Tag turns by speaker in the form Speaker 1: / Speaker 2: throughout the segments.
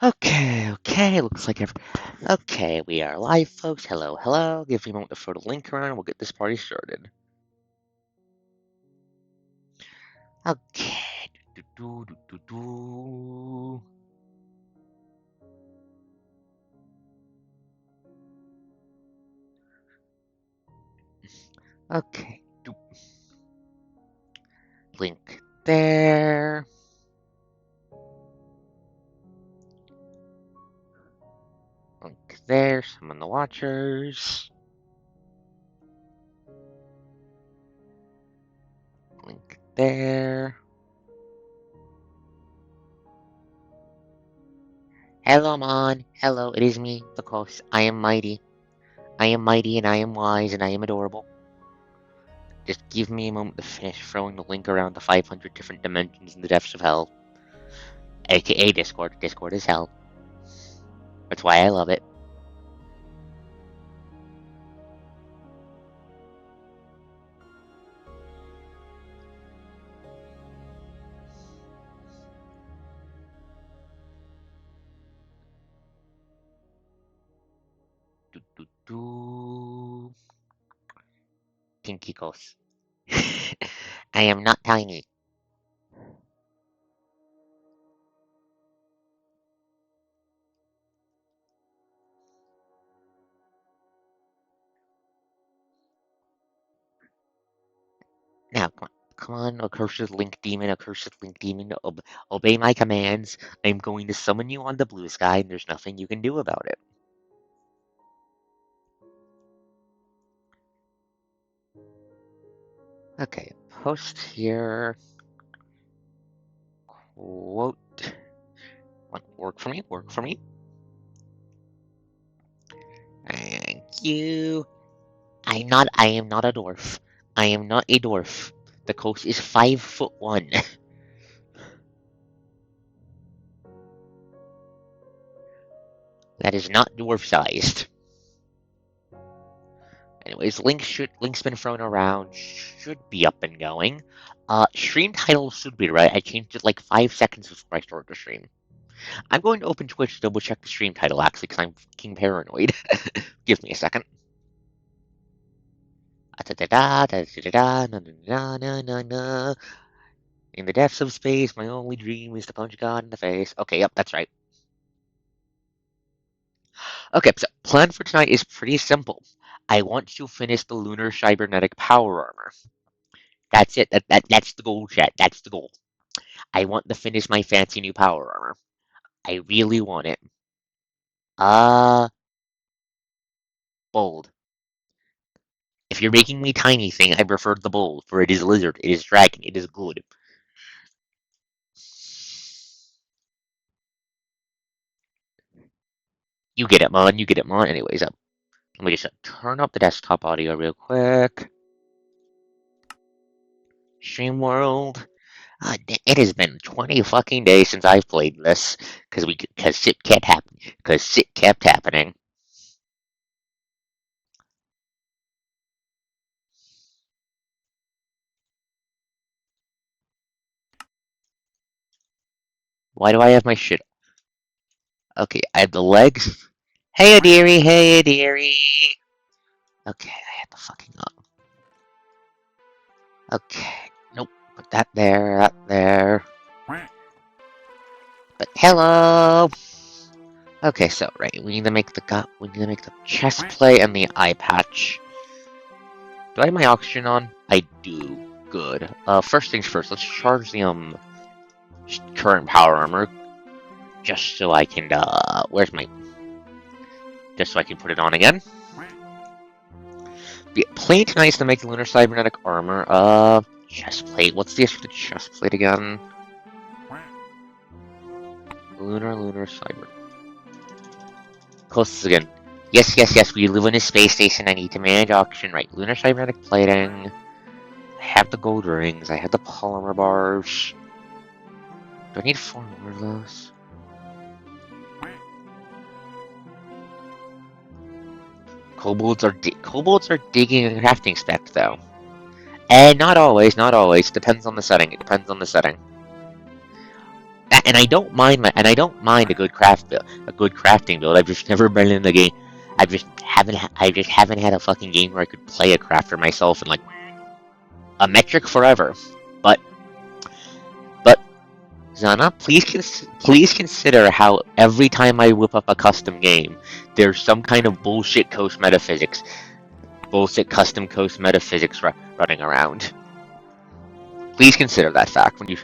Speaker 1: Okay, looks like okay, we are live, folks. Hello. Give me a moment to throw the link around and we'll get this party started. Okay. Do. Okay. Link there. Link there. Summon the watchers. Link there. Hello, Mon. Hello, it is me, the host. I am mighty. I am mighty and I am wise and I am adorable. Just give me a moment to finish throwing the link around the 500 different dimensions in the depths of hell. AKA Discord. Discord is hell. That's why I love it. Pinky goes. I am not tiny. Now, come on, accursed link demon, obey my commands. I'm going to summon you on the blue sky, and there's nothing you can do about it. Okay, post here. Quote. Work for me. Thank you. I am not a dwarf. I am not a dwarf. The coast is 5'1". That is not dwarf sized. Anyways, link's been thrown around, should be up and going. Stream title should be right. I changed it like 5 seconds before I started the stream. I'm going to open Twitch to double check the stream title actually because I'm fucking paranoid. Give me a second. In the depths of space, my only dream is to punch God in the face. Okay, yep, that's right. Okay, so plan for tonight is pretty simple. I want to finish the lunar cybernetic power armor. That's it. That's the goal, chat. That's the goal. I want to finish my fancy new power armor. I really want it. Bold. If you're making me tiny thing, I prefer the bold, for it is lizard, it is dragon, it is good. You get it, Mon. You get it, Mon. Anyways, let me just turn up the desktop audio real quick. Stream world. It has been 20 fucking days since I've played this because shit kept happening. Because shit kept happening. Why do I have my shit? Okay, I have the legs. Hey, dearie. Hey, dearie. Okay, I had the fucking up. Okay, nope. Put that there. But hello. Okay, so right, we need to make the chest plate and the eye patch. Do I have my oxygen on? I do. Good. First things first. Let's charge the current power armor, just so I can. Just so I can put it on again. Plane tonight's to make the lunar cybernetic armor. Chest plate. What's the issue with the chest plate again? Lunar cyber. Close again. Yes. We live in a space station. I need to manage oxygen. Right. Lunar cybernetic plating. I have the gold rings. I have the polymer bars. Do I need 4 more of those? Kobolds are digging a crafting spec though. And not always. Depends on the setting. and I don't mind a good crafting build. I've just never been in the game. I just haven't had a fucking game where I could play a crafter myself in like a metric forever. But Zana, please consider how every time I whip up a custom game, there's some kind of bullshit custom coast metaphysics running around. Please consider that fact when you.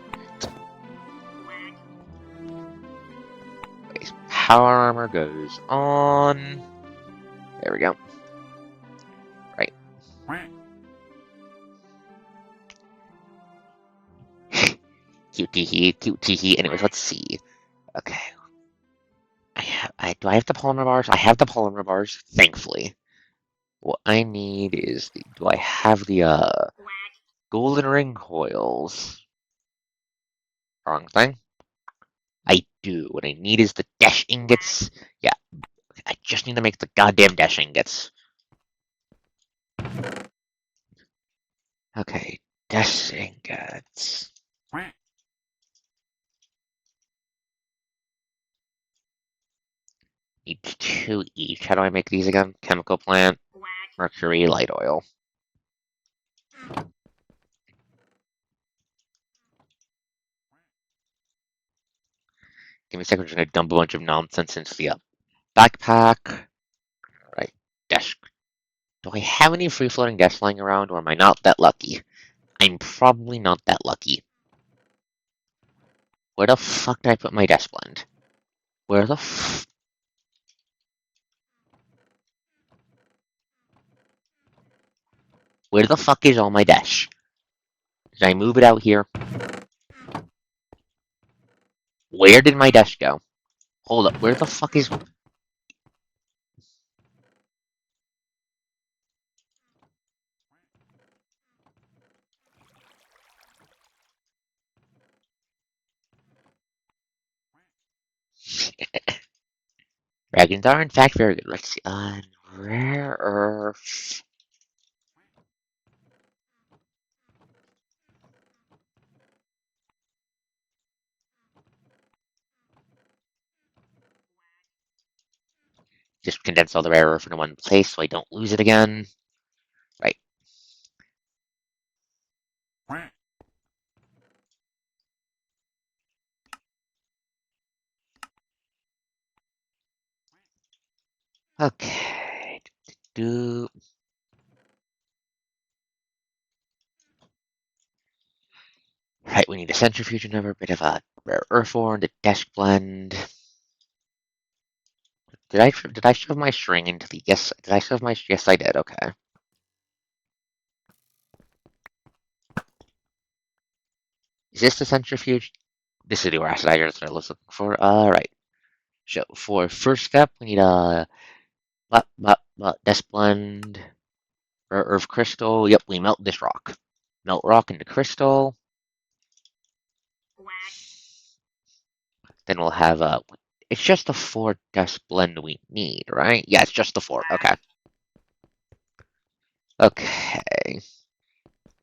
Speaker 1: Power armor goes on. There we go. Right. Cute teehee. Anyways, let's see. Okay. Do I have the polymer bars? I have the polymer bars, thankfully. What I need is do I have the golden ring coils? Wrong thing. I do. What I need is the dash ingots. Yeah. I just need to make the goddamn dash ingots. Okay. Dash ingots. Need 2 each. How do I make these again? Chemical plant, mercury, light oil. Give me a second. I'm just gonna dump a bunch of nonsense into the backpack. Right. Desk. Do I have any free-floating desks lying around, or am I not that lucky? I'm probably not that lucky. Where the fuck did I put my desk blend? Where the f... Where the fuck is all my desk? Did I move it out here? Where did my desk go? Hold up, where the fuck is... Dragons are in fact very good. Let's see, rare earth... Just condense all the rare earth into one place so I don't lose it again. Right. Okay. Do... Right, we need a centrifuge and a bit of a rare earth ore and a desk blend. Did I shove my string into the... Yes, did I shove my... Yes, I did, okay. Is this the centrifuge? This is the acid hydrate, that's what I was looking for. Alright. So, for first step, we need a... Desk blend... Rare earth crystal. Yep, we melt this rock. Melt rock into crystal. Then we'll have a... It's just the 4 desk blend we need, right? Yeah, it's just the 4. Okay. Okay.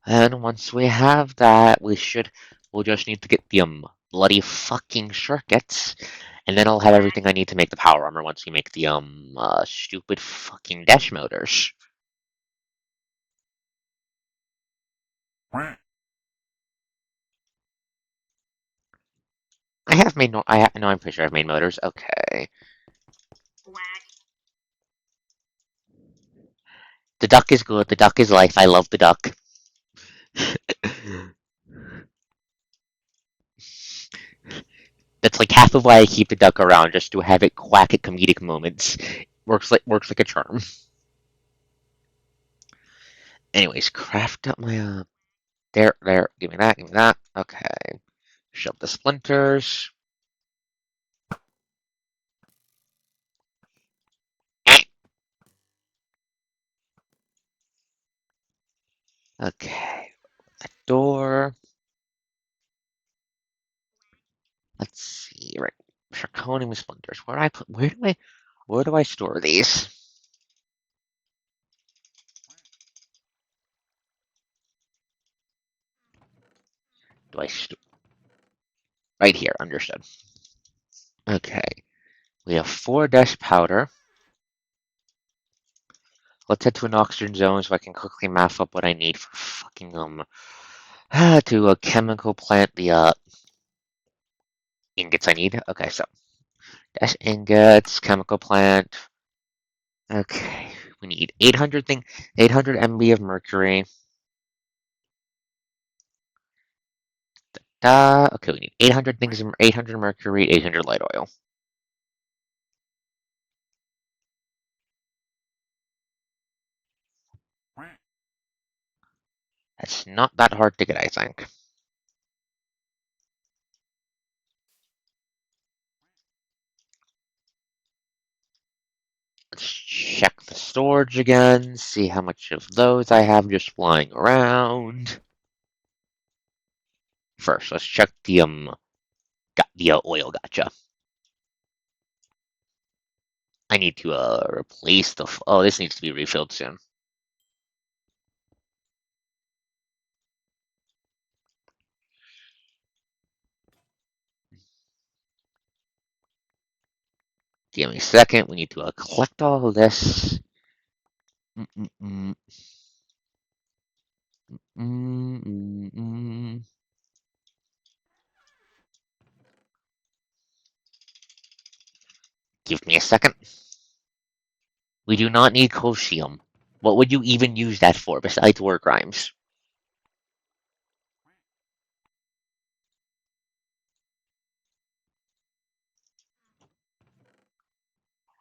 Speaker 1: And once we have that, we'll just need to get the bloody fucking circuits, and then I'll have everything I need to make the power armor once we make the stupid fucking dash motors. I have made no. No, I'm pretty sure I've made motors. Okay. The duck is good. The duck is life. I love the duck. That's like half of why I keep the duck around, just to have it quack at comedic moments. Works like a charm. Anyways, craft up my there. Give me that. Give me that. Okay. Shove the splinters. Okay. A door. Let's see. Right. Zirconium splinters. Where do I store these? Do I Right here, understood. Okay, we have 4 dust powder. Let's head to an oxygen zone so I can quickly map up what I need for fucking to a chemical plant the ingots I need. Okay, so dash ingots, chemical plant. Okay, we need 800 MB of mercury. Okay, we need 800 things, 800 mercury, 800 light oil. That's not that hard to get, I think. Let's check the storage again, see how much of those I have just flying around. First, let's check the oil gotcha. I need to replace the. Oh, this needs to be refilled soon. Give me a second. We need to collect all of this. Mm-mm-mm. Mm-mm-mm. Give me a second. We do not need cosium. What would you even use that for besides war crimes?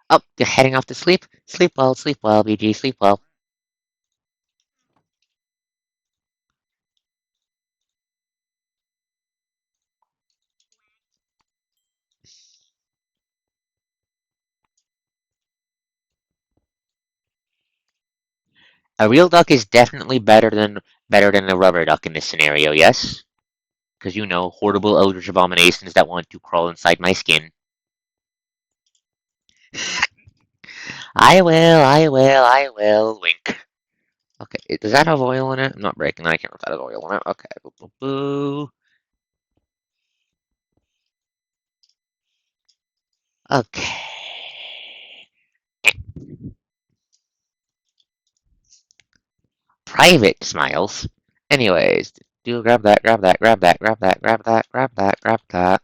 Speaker 1: Oh, you're heading off to sleep? Sleep well, BG, sleep well. A real duck is definitely better than a rubber duck in this scenario, yes? Because you know, horrible eldritch abominations that want to crawl inside my skin. I will, wink. Okay, does that have oil in it? I'm not breaking that, I can't remember if that has oil in it. Okay, boo boo boo. Okay. Private smiles. Anyways, do grab that, grab that, grab that, grab that, grab that, grab that, grab that.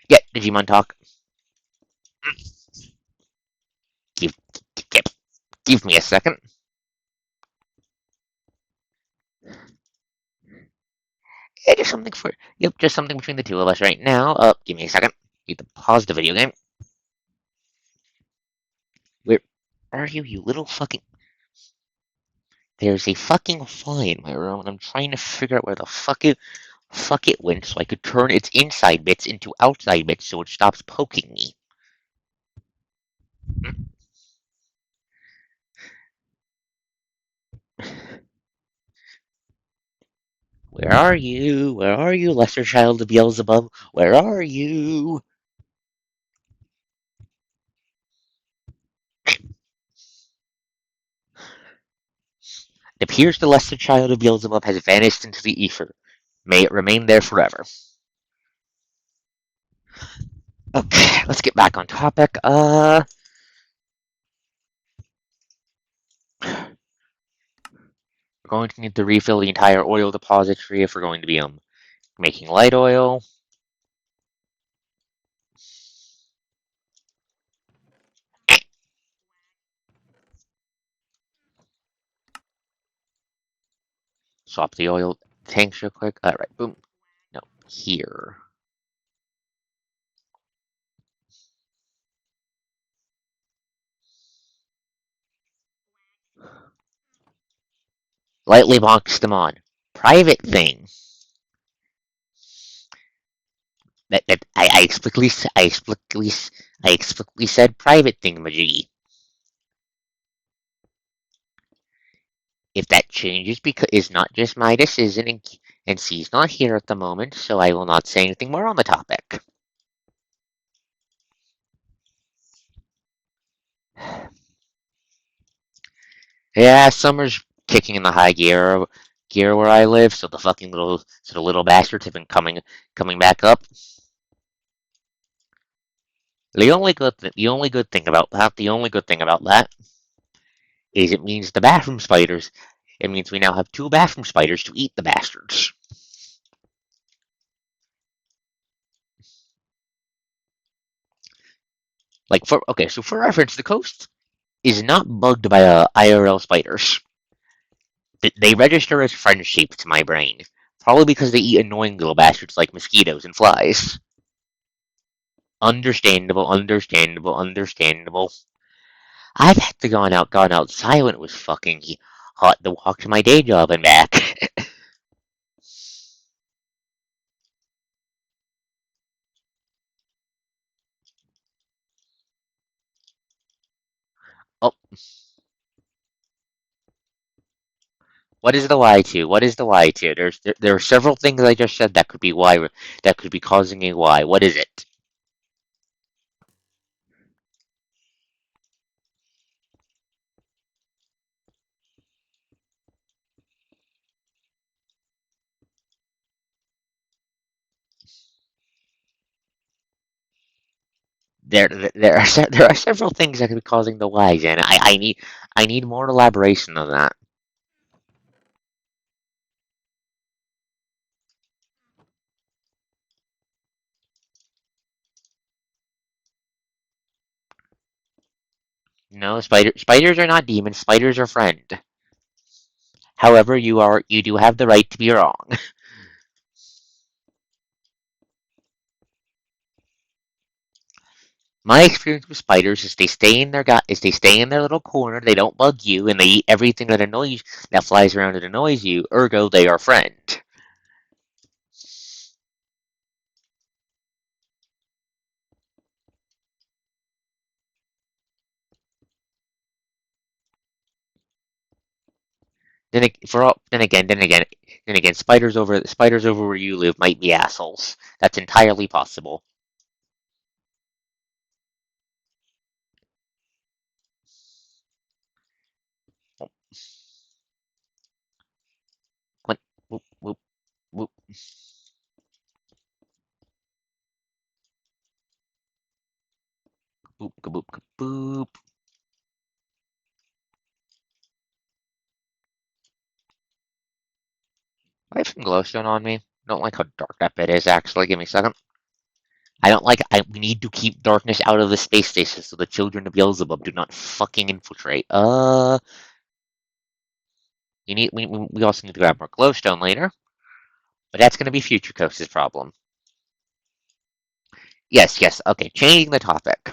Speaker 1: Yeah, Digimon talk. Give, give, give me a second. Yeah, just something for. Yep, just something between the two of us right now. Give me a second. Need to pause the video game. Where are you, you little fucking. There's a fucking fly in my room, and I'm trying to figure out where the fuck it went so I could turn its inside bits into outside bits so it stops poking me. Where are you? Where are you, lesser child of Beelzebub? Where are you? It appears the lesser child of Beelzebub has vanished into the ether. May it remain there forever. Okay, let's get back on topic. We're going to need to refill the entire oil depository if we're going to be making light oil. Swap the oil tanks real quick. Alright, boom. No, here. Lightly box them on. Private thing. That I explicitly said private thingamajiggy. If that changes because it's not just my decision and she's not here at the moment, so I will not say anything more on the topic. Yeah, summer's kicking in the high gear where I live, so the little bastards have been coming back up. The only good thing about that is it means the bathroom spiders. It means we now have two bathroom spiders to eat the bastards. So for reference, the coast is not bugged by IRL spiders. They register as friend-shaped to my brain, probably because they eat annoying little bastards like mosquitoes and flies. Understandable, understandable, understandable. I've had to gone outside when it was fucking hot to walk to my day job and back. Oh, what is the Y to? What is the Y to? There are several things I just said that could be Y that could be causing a Y. What is it? There are several things that could be causing the Ys, and I need more elaboration on that. No, spiders are not demons. Spiders are friend. However, you do have the right to be wrong. My experience with spiders is they stay in their little corner. They don't bug you, and they eat everything that flies around and annoys you. Ergo, they are friend. Then again, spiders over where you live might be assholes. That's entirely possible. Whoop, whoop, whoop, whoop, boop, boop, boop. I have some glowstone on me. Don't like how dark that bit is. Actually, give me a second. I don't like. I We need to keep darkness out of the space station so the children of Beelzebub do not fucking infiltrate. We also need to grab more glowstone later, but that's gonna be Future Coast's problem. Yes, yes. Okay, changing the topic.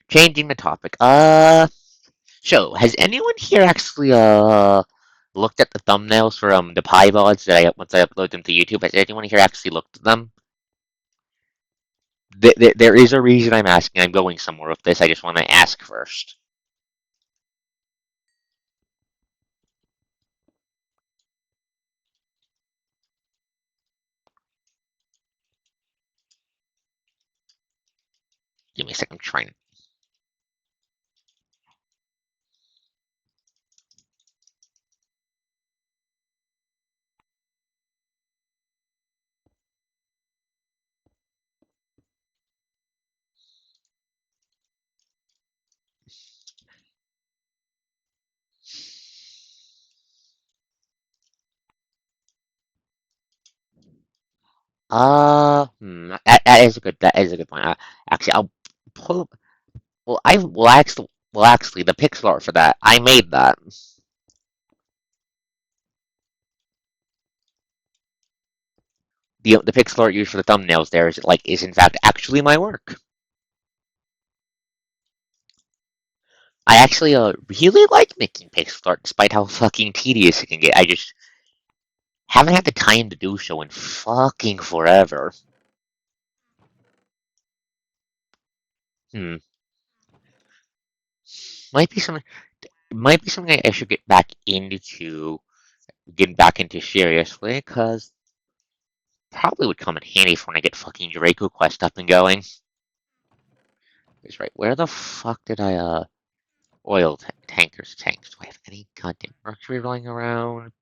Speaker 1: Changing the topic. So has anyone here actually looked at the thumbnails for the pie VODs that I once I upload them to YouTube? Has anyone here actually looked at them? There is a reason I'm asking. I'm going somewhere with this. I just want to ask first. Give me a second. I'm trying. That is a good point. Actually, I'll pull. Well, actually, the pixel art for that, I made that. The pixel art used for the thumbnails there is in fact actually my work. I actually really like making pixel art, despite how fucking tedious it can get. I just haven't had the time to do so in fucking forever. Hmm. Might be something. Might be something I should get back into. getting back into seriously, because probably would come in handy for when I get fucking Draco Quest up and going. Is right. Where the fuck did I oil tankers tanks? Do I have any goddamn mercury rolling around?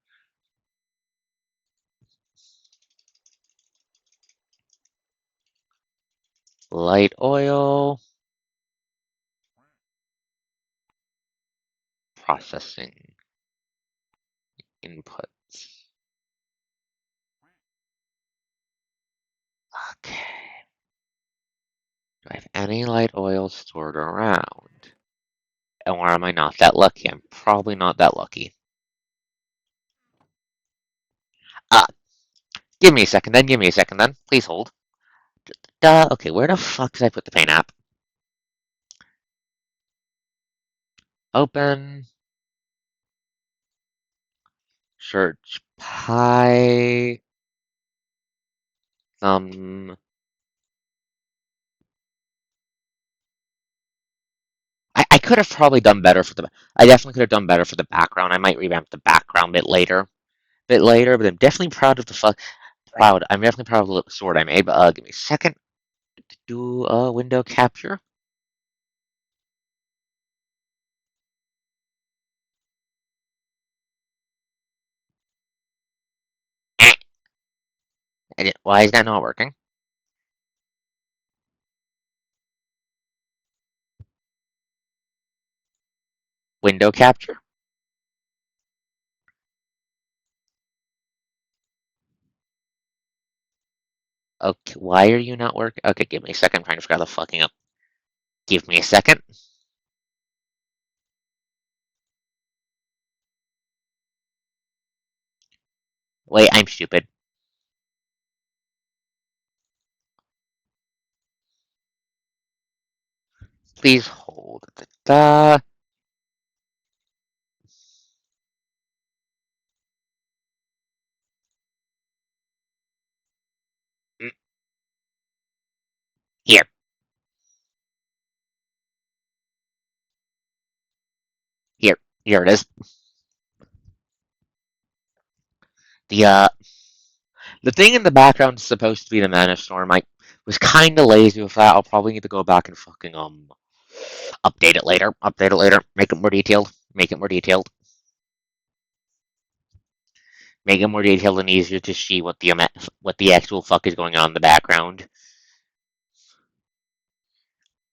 Speaker 1: Light oil. Processing inputs. Okay. Do I have any light oil stored around? Or am I not that lucky? I'm probably not that lucky. Uh, give me a second then, give me a second then. Please hold. Duh, okay, where the fuck did I put the paint app? Open. Search pie. I could have probably done better for the. I definitely could have done better for the background. I might revamp the background a bit later. But I'm definitely proud of the fuck. Proud. I'm definitely proud of the sword I made. But give me a second to do a window capture. Why is that not working? Window capture. Okay, why are you not working? Okay, give me a second. I'm trying to figure out the fucking up. Give me a second. Wait, I'm stupid. Please hold. Da. Here, here, here it is. The uh, the thing in the background is supposed to be the mana storm. I was kind of lazy with that. I'll probably need to go back and fucking update it later. Update it later. Make it more detailed. Make it more detailed. Make it more detailed and easier to see what the actual fuck is going on in the background.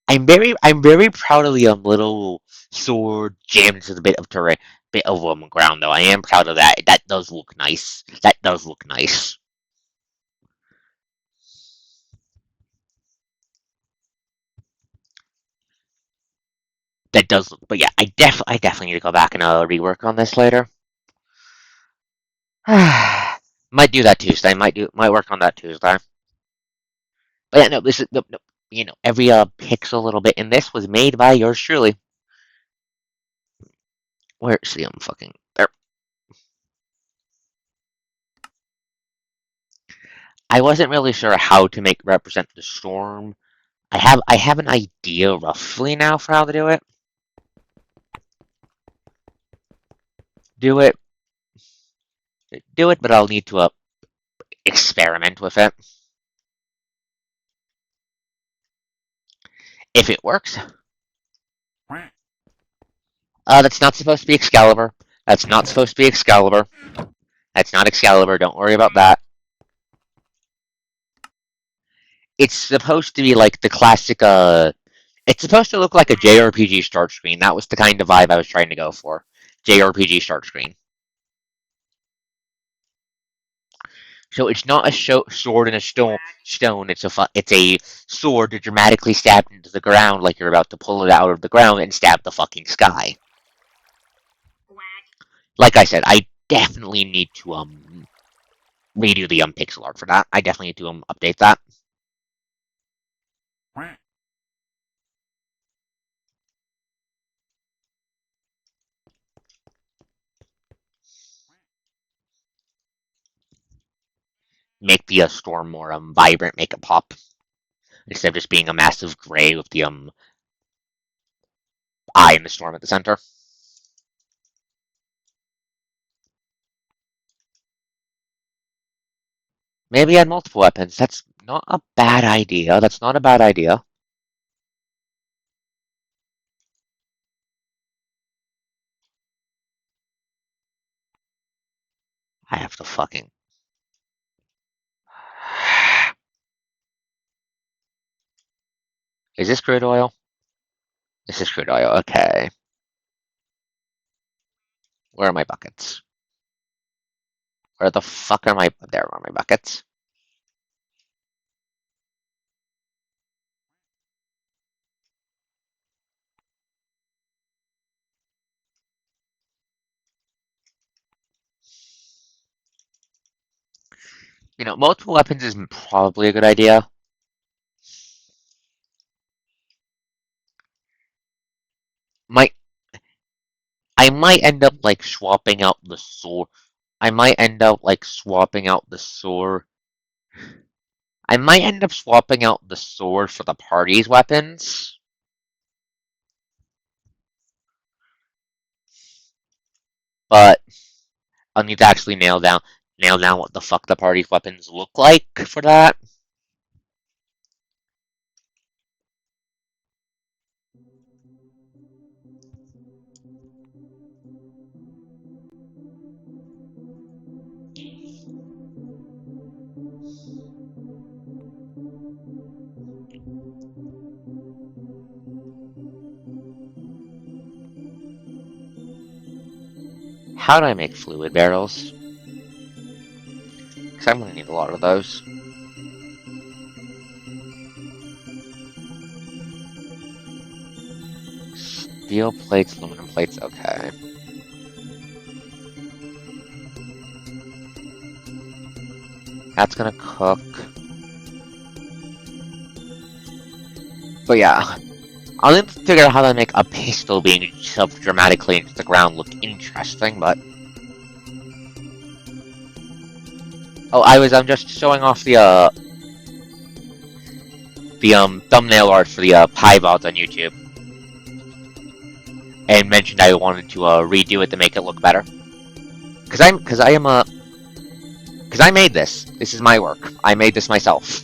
Speaker 1: I'm very proud of the little sword jammed into the bit of terrain, bit of ground though. I am proud of that. That does look nice. That does look nice. That does look. But yeah, I definitely need to go back and rework on this later. Might do that Tuesday. Might work on that Tuesday. But yeah, no, this is no, you know, every pixel little bit in this was made by yours truly. Where's the fucking there? I wasn't really sure how to make represent the storm. I have an idea roughly now for how to do it. Do it, do it, but I'll need to experiment with it. If it works, that's not supposed to be Excalibur. That's not supposed to be Excalibur. That's not Excalibur. Don't worry about that. It's supposed to be like the classic. It's supposed to look like a JRPG start screen. That was the kind of vibe I was trying to go for. JRPG start screen. So it's not a sword in a stone. It's a sword to dramatically stab into the ground like you're about to pull it out of the ground and stab the fucking sky. Like I said, I definitely need to redo the pixel art for that. I definitely need to update that. Make the storm more vibrant, make it pop instead of just being a massive gray with the eye in the storm at the center. Maybe add multiple weapons. That's not a bad idea. That's not a bad idea. I have to fucking. Is this crude oil? This is crude oil. Okay. Where are my buckets? Where the fuck are my? There are my buckets. Multiple weapons is probably a good idea. Might I might end up like swapping out the sword. I might end up like swapping out the sword. I might end up swapping out the sword for the party's weapons, but I'll need to actually nail down what the fuck the party's weapons look like for that. How do I make fluid barrels? Because I'm gonna need a lot of those. Steel plates, aluminum plates, okay. That's gonna cook. But yeah, I'll need to figure out how to make a pistol being shoved dramatically into the ground look interesting, but... Oh, I'm just showing off the thumbnail art for the pie VODs on YouTube. And mentioned I wanted to redo it to make it look better. Because I made this. This is my work. I made this myself.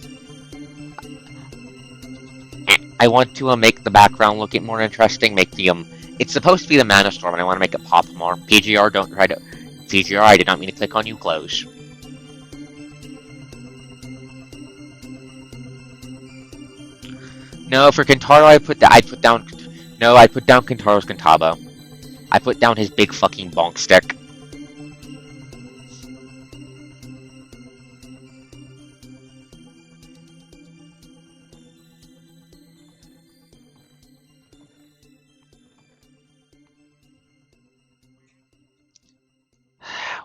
Speaker 1: I want to make the background look more interesting. Make the it's supposed to be the mana storm, and I want to make it pop more. PGR, don't try to. PGR, I did not mean to click on you. Close. No, for Kentaro, I put down. No, I put down Kentaro's Kentabo. I put down his big fucking bonk stick.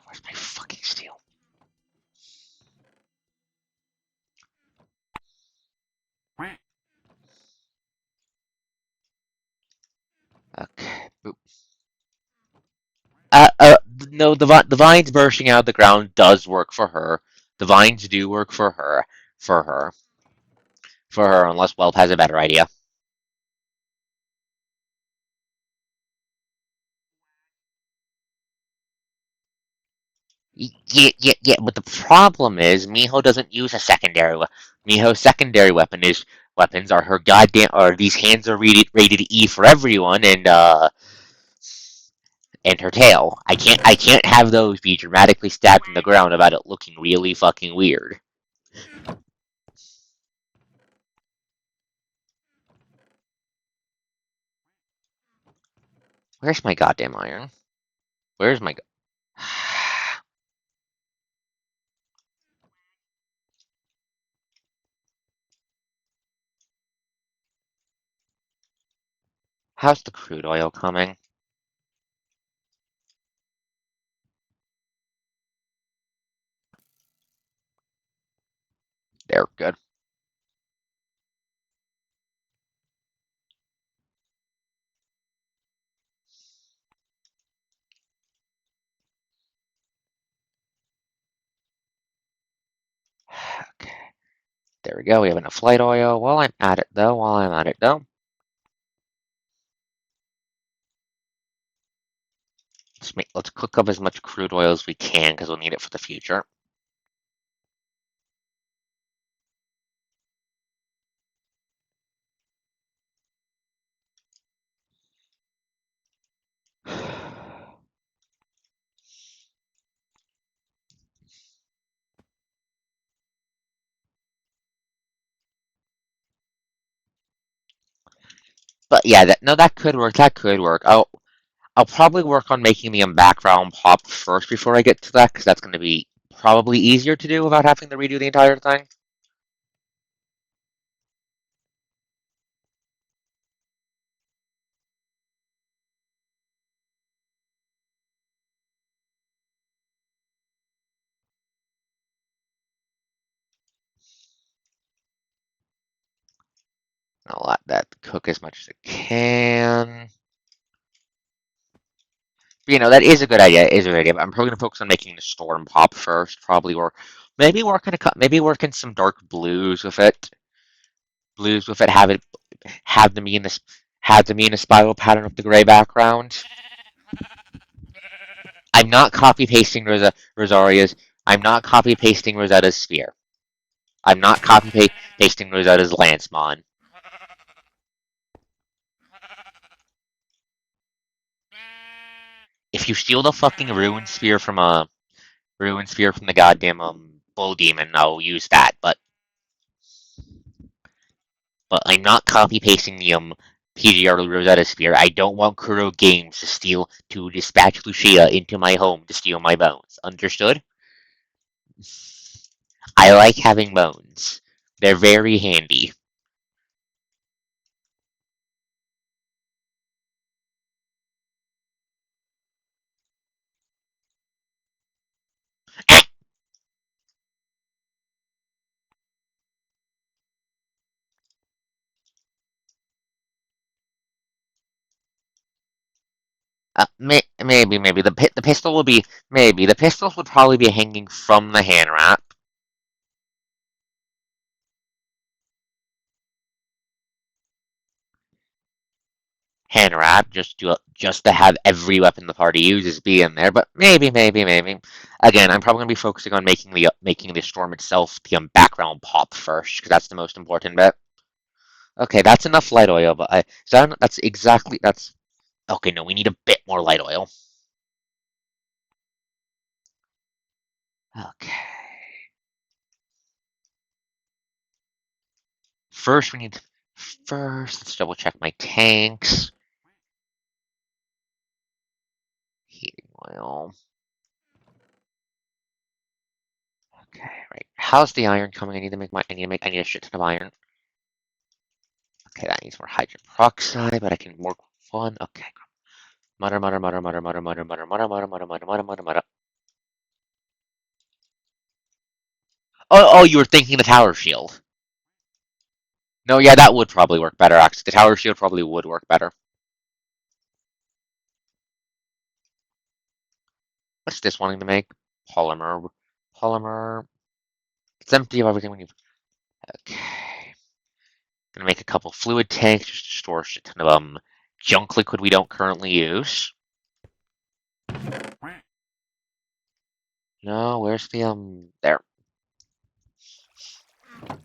Speaker 1: Where's my fucking steel? Okay. Boop. No, the vines bursting out of the ground does work for her. The vines do work for her. For her. For her, unless Whelp has a better idea. Yeah, but the problem is Miho doesn't use a secondary weapon. Miho's secondary weapons are her goddamn or these hands are rated E for everyone and her tail. I can't have those be dramatically stabbed in the ground about it looking really fucking weird. Where's my goddamn iron? Where's my How's the crude oil coming? They're good. Okay. There we go. We have enough flight oil. While I'm at it, though, let's cook up as much crude oil as we can because we'll need it for the future. But yeah, that could work. That could work. I'll probably work on making the background pop first before I get to that, because that's going to be probably easier to do without having to redo the entire thing. I'll let that cook as much as it can. That is a good idea. It is a good idea. But I'm probably gonna focus on making the storm pop first, probably, or maybe working some dark blues with it. Blues with it. Have them be in this have them be in a spiral pattern with the gray background. I'm not copy pasting Rosaria's. I'm not copy pasting Rosetta's sphere. I'm not copy pasting Rosetta's Lancemon. If you steal the fucking ruin sphere from the goddamn bull demon, I'll use that. But I'm not copy pasting the PGR Rosetta Sphere. I don't want Kuro Games to dispatch Lucia into my home to steal my bones. Understood? I like having bones. They're very handy. Maybe the pistol will be maybe the pistols would probably be hanging from the hand wrap. Just to have every weapon the party uses be in there. But maybe. Again, I'm probably gonna be focusing on making the storm itself the background pop first, because that's the most important bit. Okay, that's enough light oil, but that's okay. No, we need a bit more light oil. Okay. First, we need first. Let's double check my tanks. Heating oil. Okay, right. How's the iron coming? I need a shit ton of iron. Okay, that needs more hydrogen peroxide, but I can work one. Okay. Mutter. Oh, you were thinking the tower shield. No, yeah, that would probably work better, actually. The tower shield probably would work better. What's this wanting to make? Polymer. Polymer. It's empty of everything we need. Okay. Gonna make a couple fluid tanks just to store a shit ton of junk liquid we don't currently use. No, where's the there. But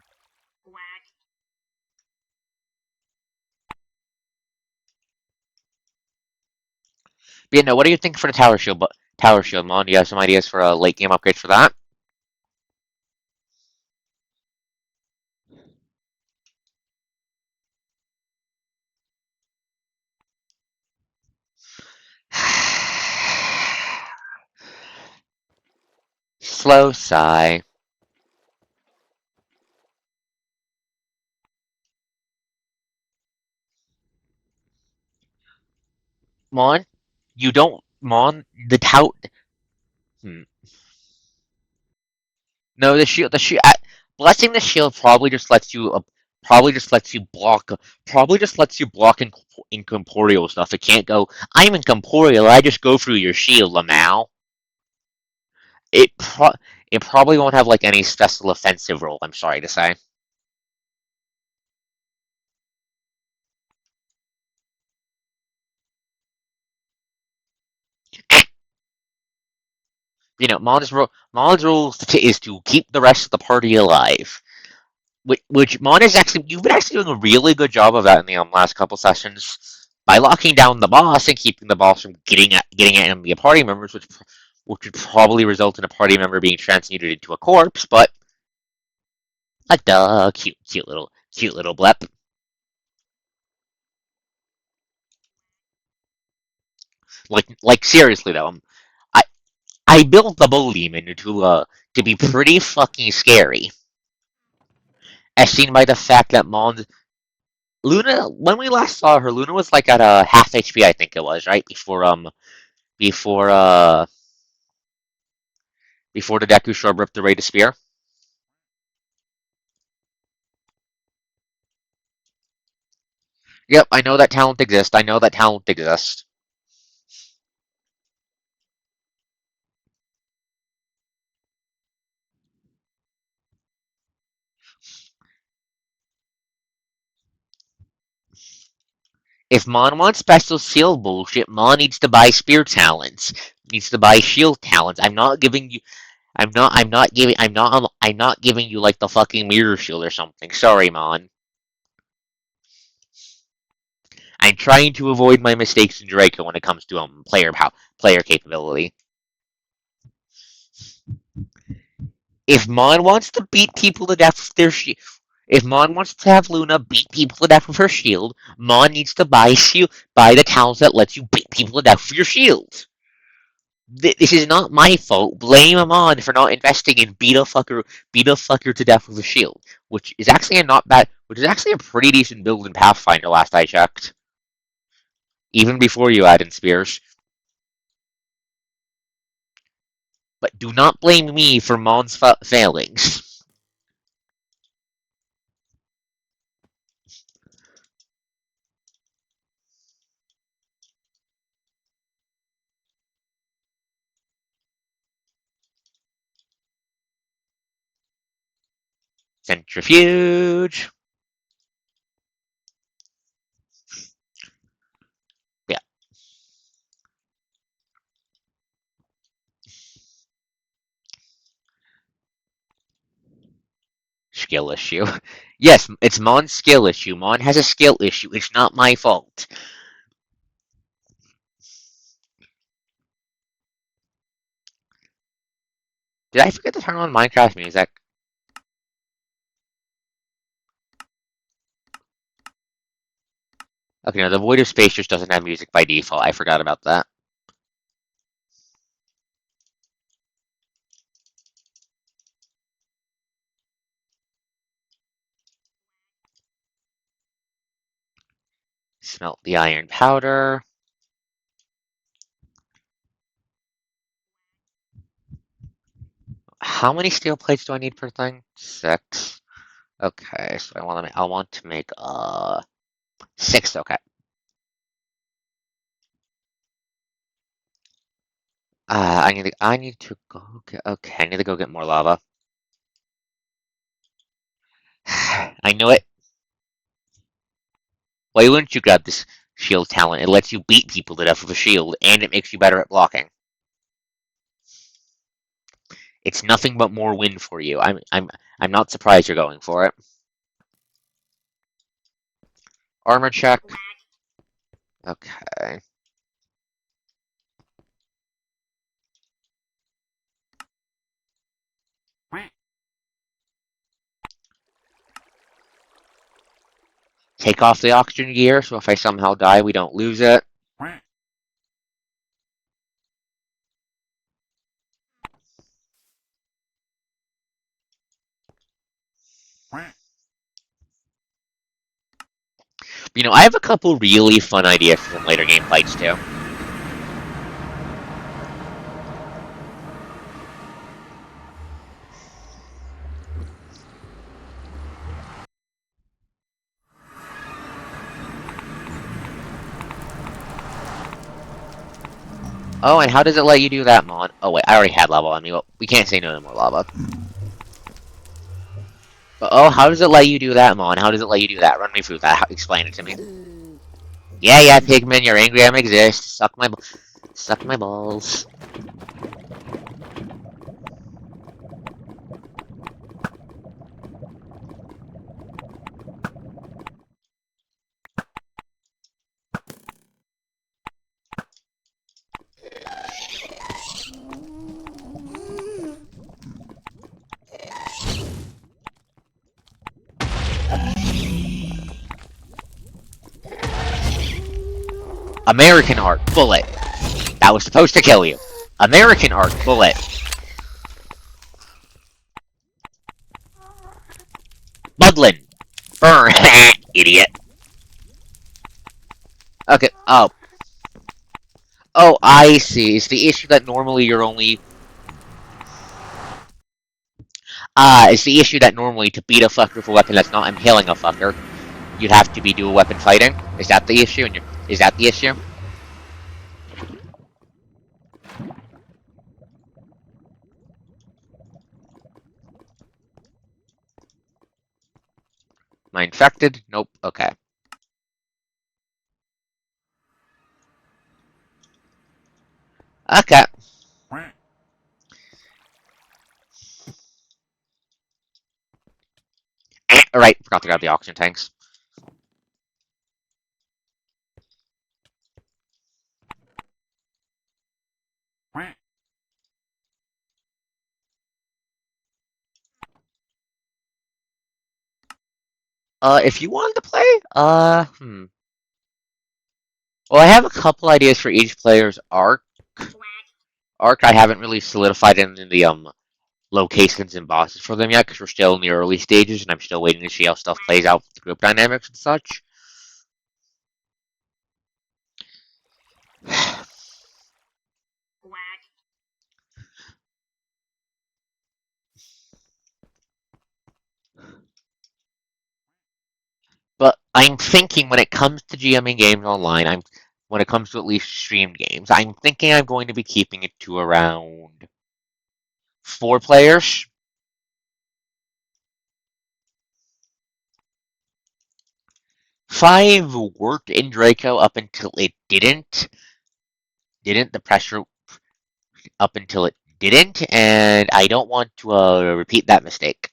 Speaker 1: yeah, no, what do you think for the tower shield? But tower shield, Mon, do you have some ideas for a late game upgrade for that? Slow sigh. Mon, you don't Mon the tower. Hmm. No, blessing the shield probably just lets you block incorporeal stuff. It can't go. I'm incorporeal. I just go through your shield, Lamau. It pro it probably won't have like any special offensive role. I'm sorry to say. Mon's role is to keep the rest of the party alive. Which Mon is actually you've been actually doing a really good job of that in the last couple sessions by locking down the boss and keeping the boss from getting at enemy party members, which would probably result in a party member being transmuted into a corpse. But a duh, cute little blep. Like seriously though, I I built the Bull Demon to be pretty fucking scary, as seen by the fact that Luna, when we last saw her, Luna was like at a half HP, I think it was, right before before the Deku Shore ripped the Ray to Spear. Yep, I know that talent exists. I know that talent exists. If Mon wants special shield bullshit, Mon needs to buy spear talents. Needs to buy shield talents. I'm not giving you. I'm not giving you like the fucking mirror shield or something. Sorry, Mon. I'm trying to avoid my mistakes in Draco when it comes to player capability. If Mon wants to beat people to death with their shield, if Mon wants to have Luna beat people to death with her shield, Mon needs to buy the talents that lets you beat people to death with your shield. This is not my fault. Blame Amon for not investing in beat a fucker to death with a shield, which is actually a pretty decent build in Pathfinder. Last I checked, even before you add in spears. But do not blame me for Mon's failings. Centrifuge. Yeah, skill issue. Yes, it's Mon's skill issue. Mon has a skill issue. It's not my fault. Did I forget to turn on Minecraft music? Okay, no, the Void of Space just doesn't have music by default. I forgot about that. Smelt the iron powder. How many steel plates do I need per thing? 6. Okay, so I want to make 6. Okay. I need to go get okay. I need to go get more lava. I know it. Why wouldn't you grab this shield talent? It lets you beat people to death with a shield, and it makes you better at blocking. It's nothing but more win for you. I'm not surprised you're going for it. Armor check. Okay. Take off the oxygen gear, so if I somehow die, we don't lose it. You know, I have a couple really fun ideas for some later game fights, too. Oh, and how does it let you do that, Mon? Oh, wait, I already had lava on me. Well, we can't say no to more lava. But, oh, how does it let you do that, Mon? How does it let you do that? Run me through that. Explain it to me. Yeah, Pigman, you're angry I exist. Suck my balls. American Heart, bullet. That was supposed to kill you. American arc bullet. Budlin. Burn. Idiot. Okay. Oh. Oh, I see. It's the issue that normally you're only. It's the issue that normally to beat a fucker with a weapon that's not impaling a fucker, you'd have to be dual weapon fighting. Is that the issue? Is that the issue? Am I infected? Nope. Okay. Okay. Alright, forgot to grab the oxygen tanks. If you wanted to play, Well, I have a couple ideas for each player's arc. I haven't really solidified in the locations and bosses for them yet because we're still in the early stages and I'm still waiting to see how stuff plays out with the group dynamics and such. But I'm thinking when it comes to GMing games online, when it comes to at least streamed games, I'm thinking I'm going to be keeping it to around 4 players. 5 worked in Draco up until it didn't. The pressure up until it didn't, and I don't want to repeat that mistake.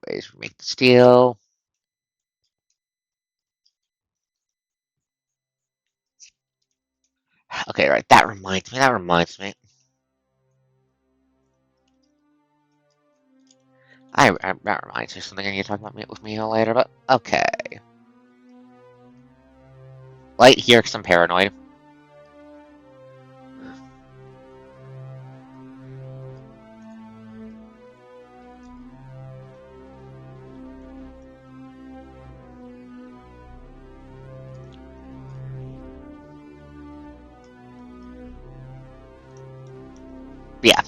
Speaker 1: Anyways, make the steel. Okay, right. That reminds me. That reminds me of something I need to talk about with Mio later. But okay, light here because I'm paranoid. Yeah.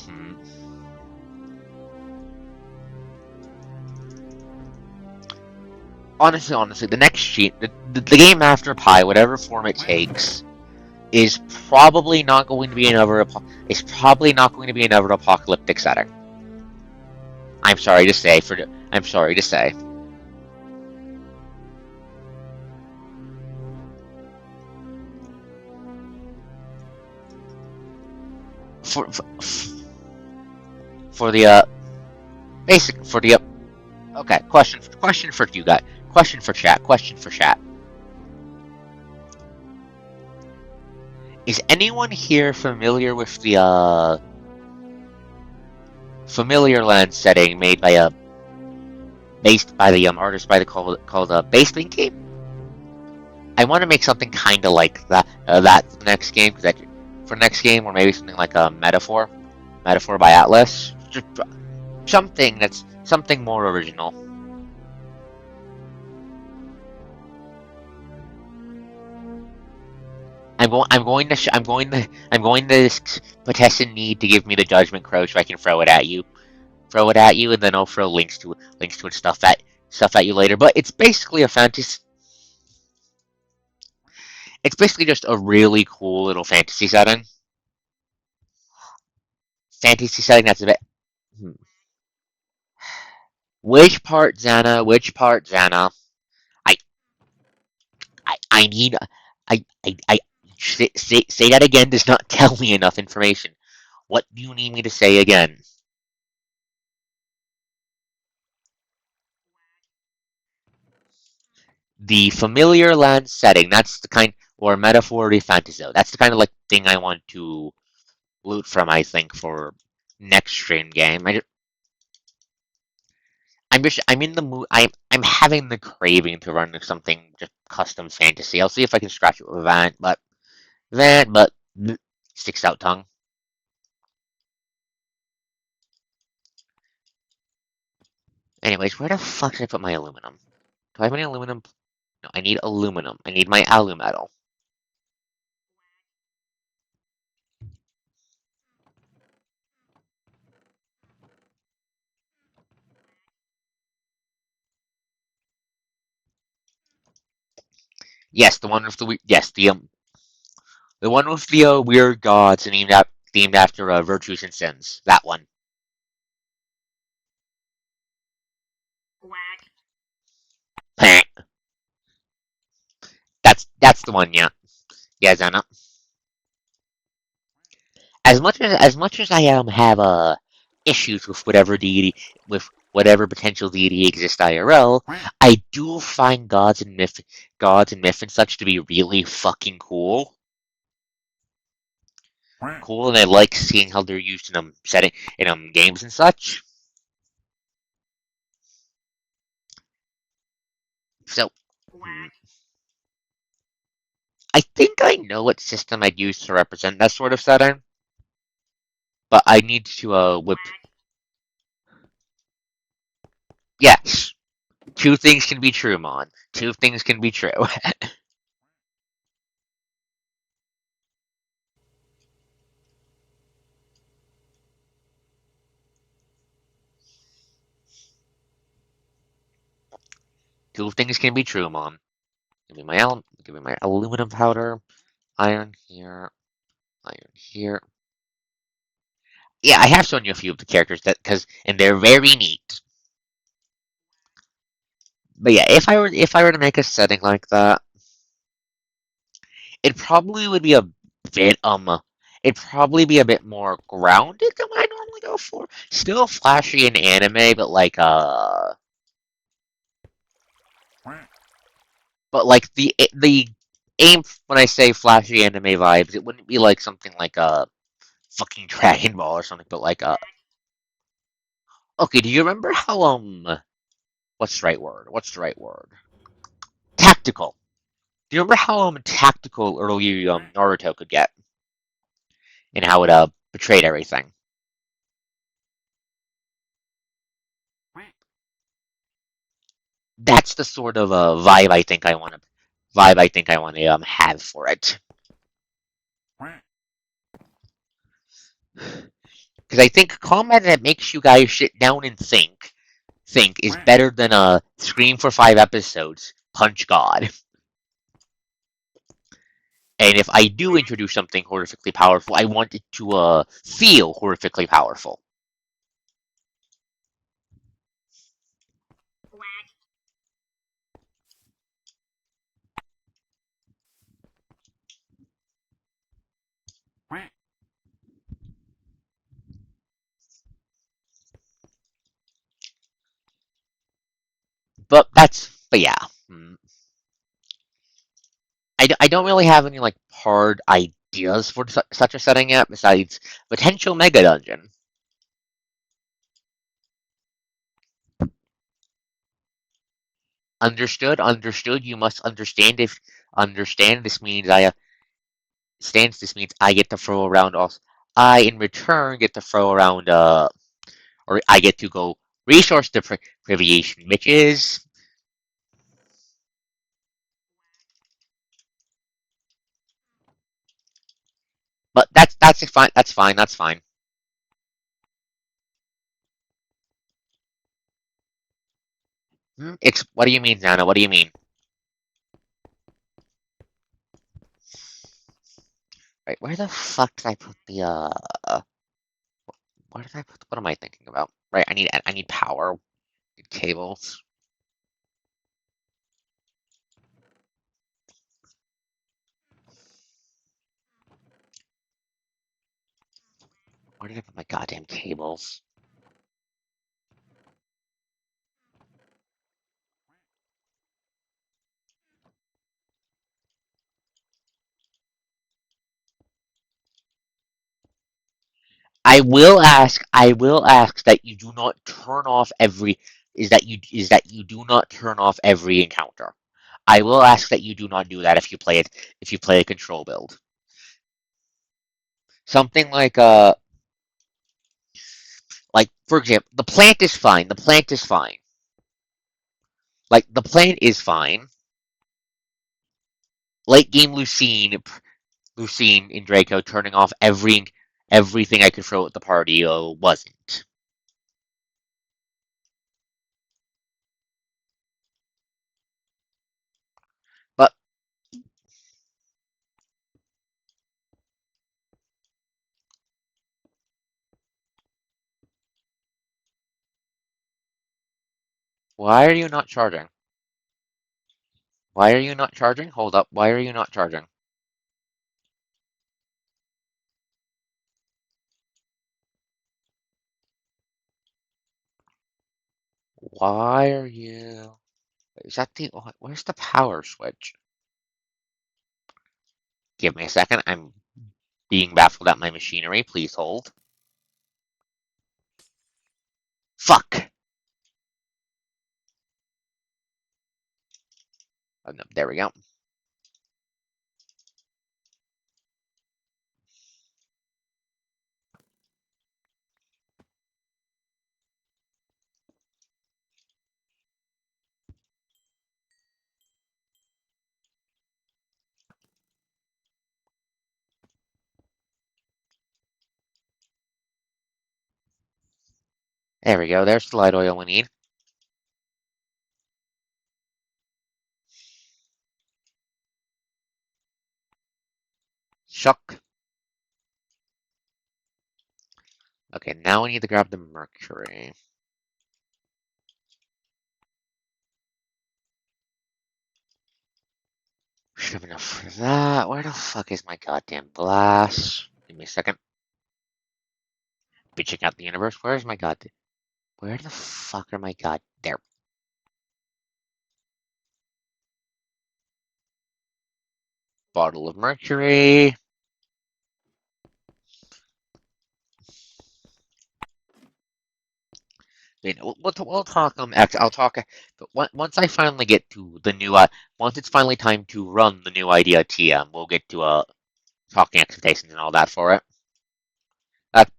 Speaker 1: Honestly, the next sheet, the game after Pi, whatever form it takes, is probably not going to be another. Is probably not going to be another apocalyptic setting. I'm sorry to say. I'm sorry to say. For for, for the basic for the okay question for you guys. Question for chat. Is anyone here familiar with the familiar land setting made by based by the artist by the called Base Linky? I want to make something kind of like that that for the next game for next game or maybe something like a metaphor by Atlas. Just something more original. I'm going to petition need to give me the Judgment Crow so I can throw it at you. And then I'll throw links to it stuff at you later. But it's basically a fantasy. It's basically just a really cool little fantasy setting. That's a bit. Which part, Xana? I I need. I say that again does not tell me enough information. What do you need me to say again? The familiar land setting. That's the kind, or metaphor fantasy. That's the kind of like thing I want to loot from. I think for next stream game. I'm in the mood. I'm having the craving to run something just custom fantasy. I'll see if I can scratch it with that, but That, but sticks out tongue. Anyways, where the fuck did I put my aluminum? Do I have any aluminum? No, I need aluminum. I need my alu metal. Yes, the one with the yes, the one with the weird gods named after virtues and sins. That one. That's the one. Yeah, yeah, Zana. As much as I have issues with whatever potential deity exists IRL, I do find gods and myth and such to be really fucking cool, and I like seeing how they're used in games and such. So, I think I know what system I'd use to represent that sort of setting, but I need to whip. Yes, two things can be true, Mon. Two things can be true. Two things can be true, Mon. Give me my aluminum powder, iron here, iron here. Yeah, I have shown you a few of the characters and they're very neat. But yeah, if I were to make a setting like that, it probably would be a bit it'd probably be a bit more grounded than what I normally go for. Still flashy in anime, but like the aim when I say flashy anime vibes, it wouldn't be like something like a fucking Dragon Ball or something, but like okay, do you remember how what's the right word? What's the right word? Tactical. Do you remember how tactical early Naruto could get and how it betrayed everything? That's the sort of vibe I want to have for it. Because I think combat that makes you guys sit down and think is better than a scream for 5 episodes, punch God. And if I do introduce something horrifically powerful, I want it to feel horrifically powerful. But yeah. I don't really have any like hard ideas for such a setting yet, besides potential mega dungeon. Understood, understood. You must understand. This means I get to throw around also. I in return get to throw around or I get to go resource deprivation, which is. But that's fine. That's fine. That's fine. What do you mean, Nana? What do you mean? Right, where the fuck did I put the where did I put? What am I thinking about? Right, I need power cables. Where did I put my goddamn cables? I will ask that you do not turn off every is that you do not turn off every encounter. I will ask that you do not do that if you play a control build. Something like for example, the plant is fine. The plant is fine. Like the plant is fine. Late game Lucine in Draco turning off everything I could throw at the party wasn't. But why are you not charging? Why are you not charging? Hold up. Why are you not charging? Why are you? Is that the? Where's the power switch? Give me a second. I'm being baffled at my machinery. Please hold. Fuck. Oh, no, there we go. There we go. There's the light oil we need. Shuck. Okay, now we need to grab the mercury. Should have enough for that. Where the fuck is my goddamn glass? Give me a second. Bitching out the universe. Where's my goddamn? Where the fuck are my god? There. Bottle of mercury. We'll talk. I'll talk. But once I finally get to the new, once it's finally time to run the new idea TM, we'll get to talking expectations and all that for it.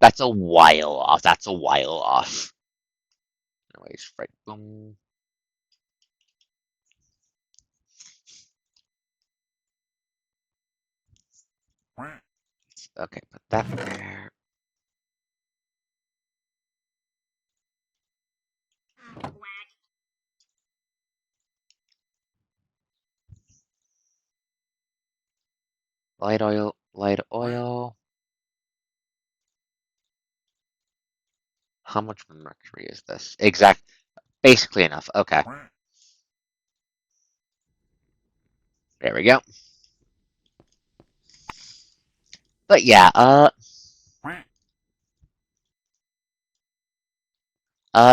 Speaker 1: That's a while off. That's a while off. Anyways, right. Boom. Okay, put that there. Light oil. Light oil. How much mercury is this? Basically enough. Okay. There we go. But yeah,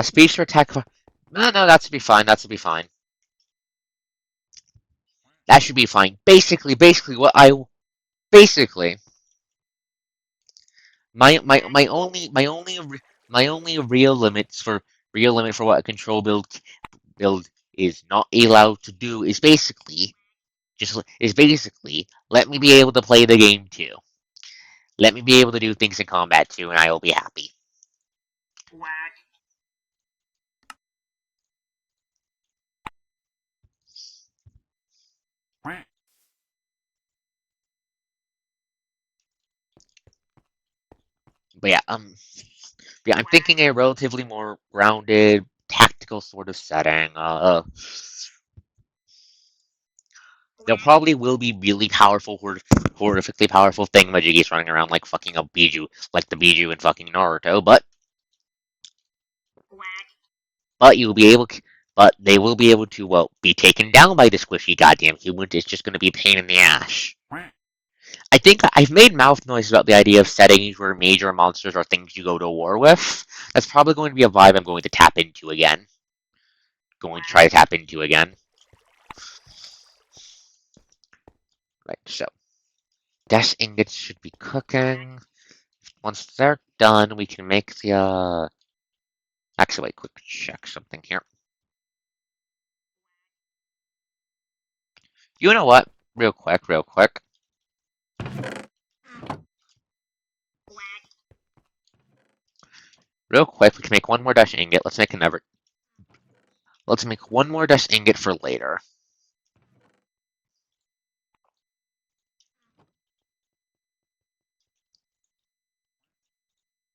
Speaker 1: speech or attack. No, that should be fine. That should be fine. That should be fine. Basically, basically my only real limit for what a control build is not allowed to do is basically let me be able to play the game too. Let me be able to do things in combat too, and I will be happy. But yeah, I'm thinking a relatively more grounded, tactical sort of setting. There probably will be really powerful, horrifically powerful thingamajiggies running around like fucking a Biju, like the Biju in fucking Naruto, but you'll be able, but they will be able to, well, be taken down by the squishy goddamn humans. It's just going to be a pain in the ass. I think I've made mouth noises about the idea of settings where major monsters are things you go to war with. That's probably going to be a vibe I'm going to tap into again. Going to try to tap into again. Right, so. Death ingots should be cooking. Once they're done, we can make the, actually, wait, quick check something here. You know what? Real quick. Real quick, we can make one more dash ingot. Let's make another. Let's make one more dash ingot for later.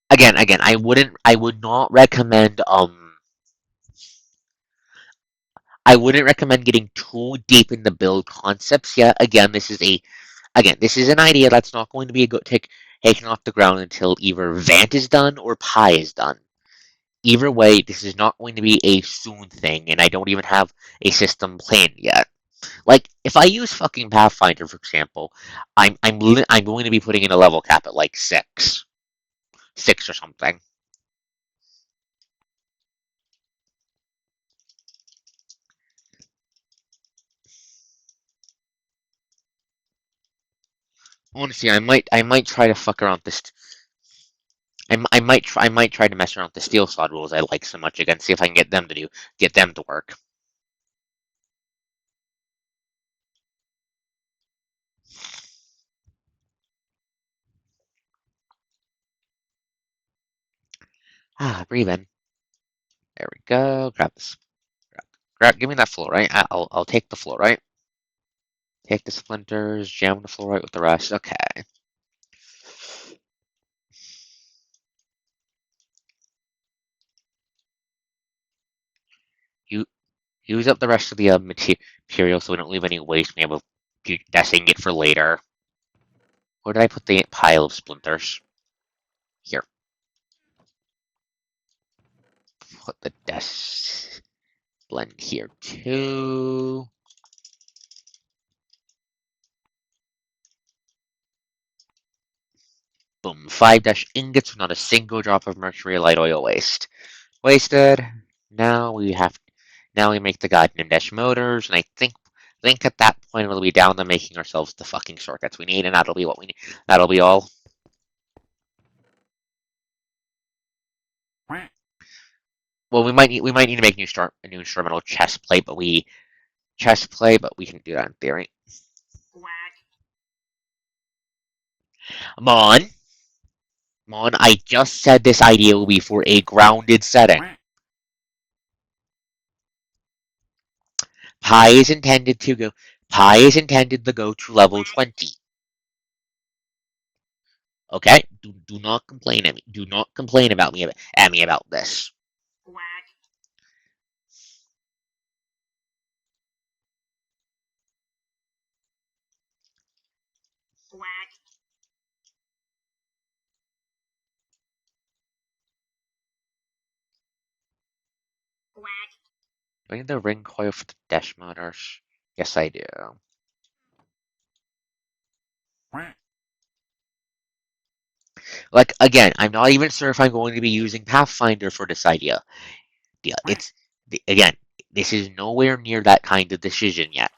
Speaker 1: Again, I would not recommend I wouldn't recommend getting too deep in the build concepts yet. Again, this is an idea that's not going to be a good taken off the ground until either Vant is done or Pi is done. Either way, this is not going to be a soon thing, and I don't even have a system planned yet. Like, if I use fucking Pathfinder, for example, I'm going to be putting in a level cap at like 6 or something. Honestly, I might try to fuck around this. I might try to mess around with the steel slot rules I like so much again. See if I can get them to work. Breathe in. There we go. Grab this. Give me that fluorite. I'll take the fluorite. Take the splinters. Jam the fluorite with the rest. Okay. You use up the rest of the material so we don't leave any waste. We have a dashing it for later. Where did I put the pile of splinters? Here. Put the desk blend here too. Boom. 5 dash ingots with not a single drop of mercury light oil waste. Wasted. Now we make the goddamn dash motors, and I think at that point we'll be down to making ourselves the fucking shortcuts we need, and that'll be what we need. That'll be all. Well, we might need to make a new instrumental chest plate, but we can do that in theory. Mon, I just said this idea will be for a grounded setting. Pi is intended to go to level 20. Okay? Do not complain at me. Do not complain about me about this. Do I need the ring coil for the dash motors? Yes, I do. Like, again, I'm not even sure if I'm going to be using Pathfinder for this idea. Yeah, again, this is nowhere near that kind of decision yet.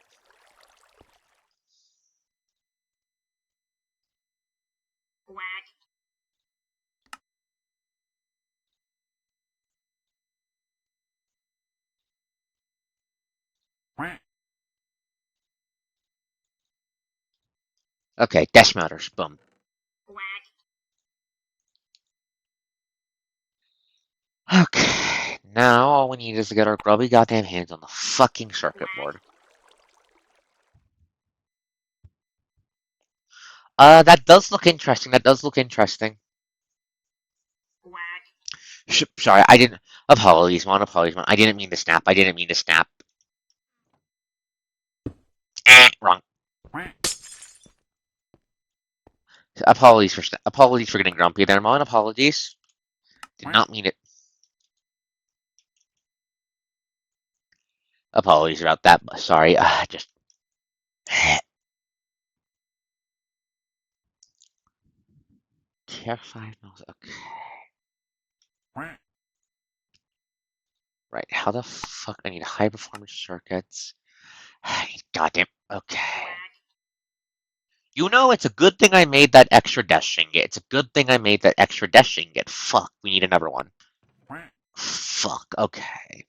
Speaker 1: Okay, dash motors, boom. Okay, now all we need is to get our grubby goddamn hands on the fucking circuit board. That does look interesting. Sorry, I didn't. Apologies, man. I didn't mean to snap. Wrong. Apologies for getting grumpy there, man. Apologies. Did not mean it. Apologies about that. Sorry. Just. Tier 5 mils. Okay. Right. How the fuck? I need high performance circuits. Goddamn. Okay. You know, it's a good thing I made that extra dash ingot. It's a good thing I made that extra dash ingot. Fuck. We need another one. Fuck. Okay.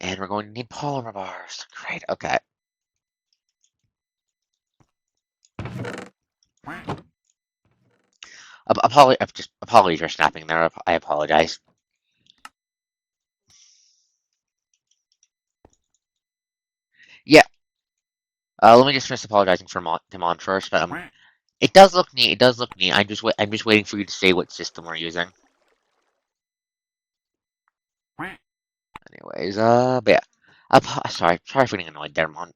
Speaker 1: And we're going to need polymer bars. Great, okay. Apologies for snapping there. I apologize. Yeah, let me just finish apologizing for Timon first, but it does look neat. It does look neat. I'm just waiting for you to say what system we're using. Anyways, but yeah. Sorry for getting annoyed there, Mon.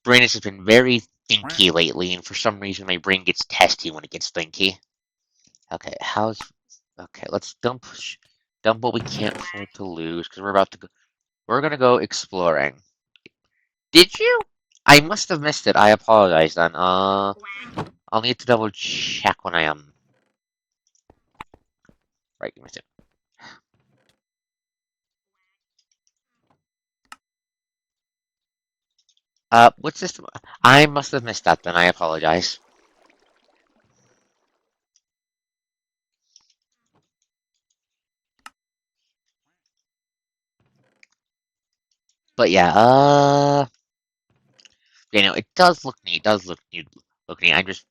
Speaker 1: Brain has just been very thinky lately, and for some reason my brain gets testy when it gets thinky. Okay, okay, let's dump what we can't afford to lose, because we're gonna go exploring. Did you? I must have missed it. I apologize then. I'll need to double check when I am. Right, give me a second. What system? I must have missed that then. I apologize. But yeah, it does look neat. It does look neat. Look neat. I'm just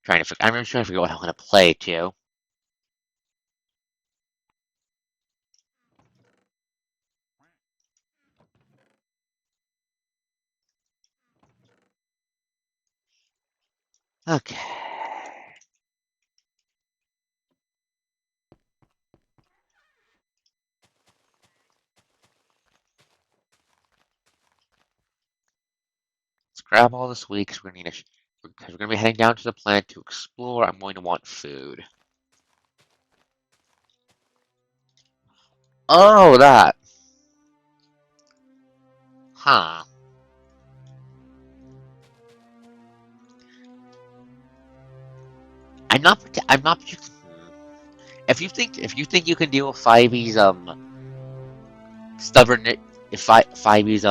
Speaker 1: trying to figure out what I want to play too. Okay. Let's grab all this week because we're gonna be heading down to the planet to explore. I'm going to want food. Oh, that. Huh. I'm not. If you think you can deal with 5e's stubborn, if 5e's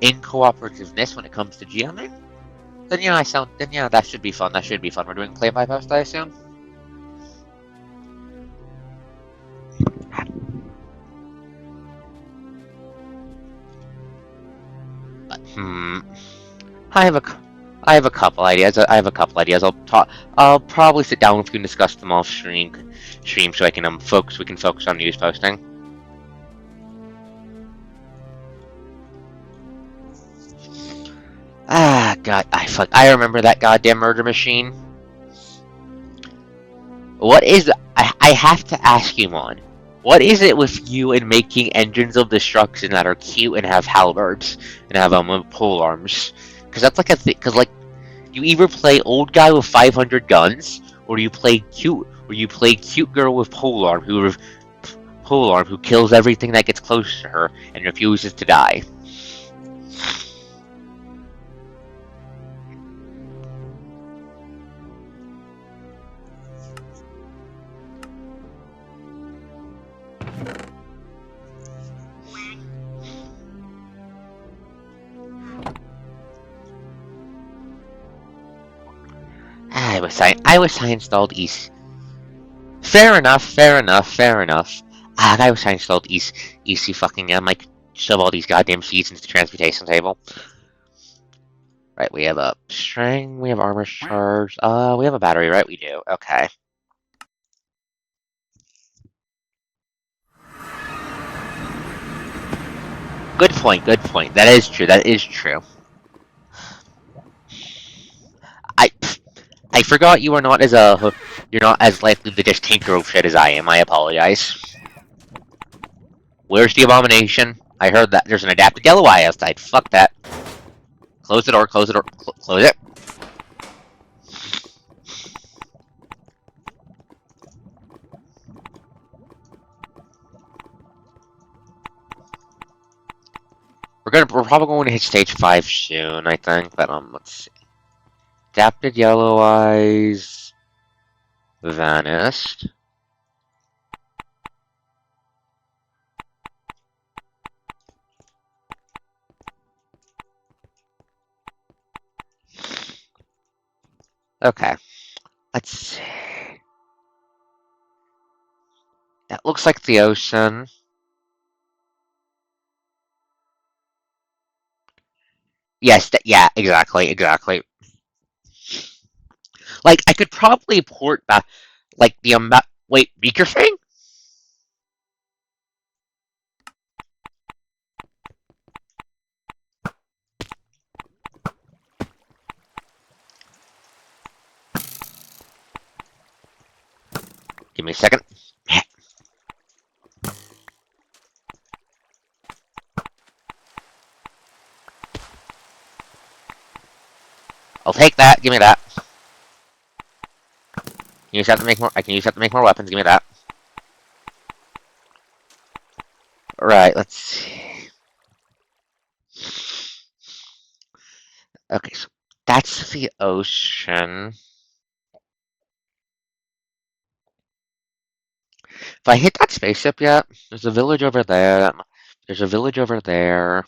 Speaker 1: incooperativeness when it comes to GMing, then yeah, that should be fun. That should be fun. We're doing play by post, I assume. But I have a, I have a couple ideas. I'll probably sit down with you and discuss them off stream, so I can focus. We can focus on news posting. Ah, God, I remember that goddamn murder machine. What is I have to ask you, Mon. What is it with you and making engines of destruction that are cute and have halberds and have pole arms? Because that's like a thing. Because like you either play old guy with 500 guns, or you play cute girl with pole arm who kills everything that gets close to her and refuses to die. I was installed East. Fair enough, fair enough, fair enough. I was installed EC fucking like shove all these goddamn seeds into the transportation table. Right, we have a string, we have armor charge, we have a battery, right? We do. Okay. Good point, good point. That is true, that is true. I I forgot you're not as likely to just tinker with shit as I am. I apologize. Where's the abomination? I heard that there's an adapted yellow eye outside. Fuck that. Close the door, close the door, close it. We're probably going to hit stage 5 soon, I think, but let's see. Adapted yellow eyes vanished. Okay. Let's see. That looks like the ocean. Yes, yeah, exactly. Like, I could probably port back, like, the amount. Wait, weaker thing? Give me a second. I'll take that. Give me that. Use that to make more. I can use that to make more weapons. Give me that. Right. Let's see. Okay, so that's the ocean. If I hit that spaceship yet, there's a village over there. There's a village over there.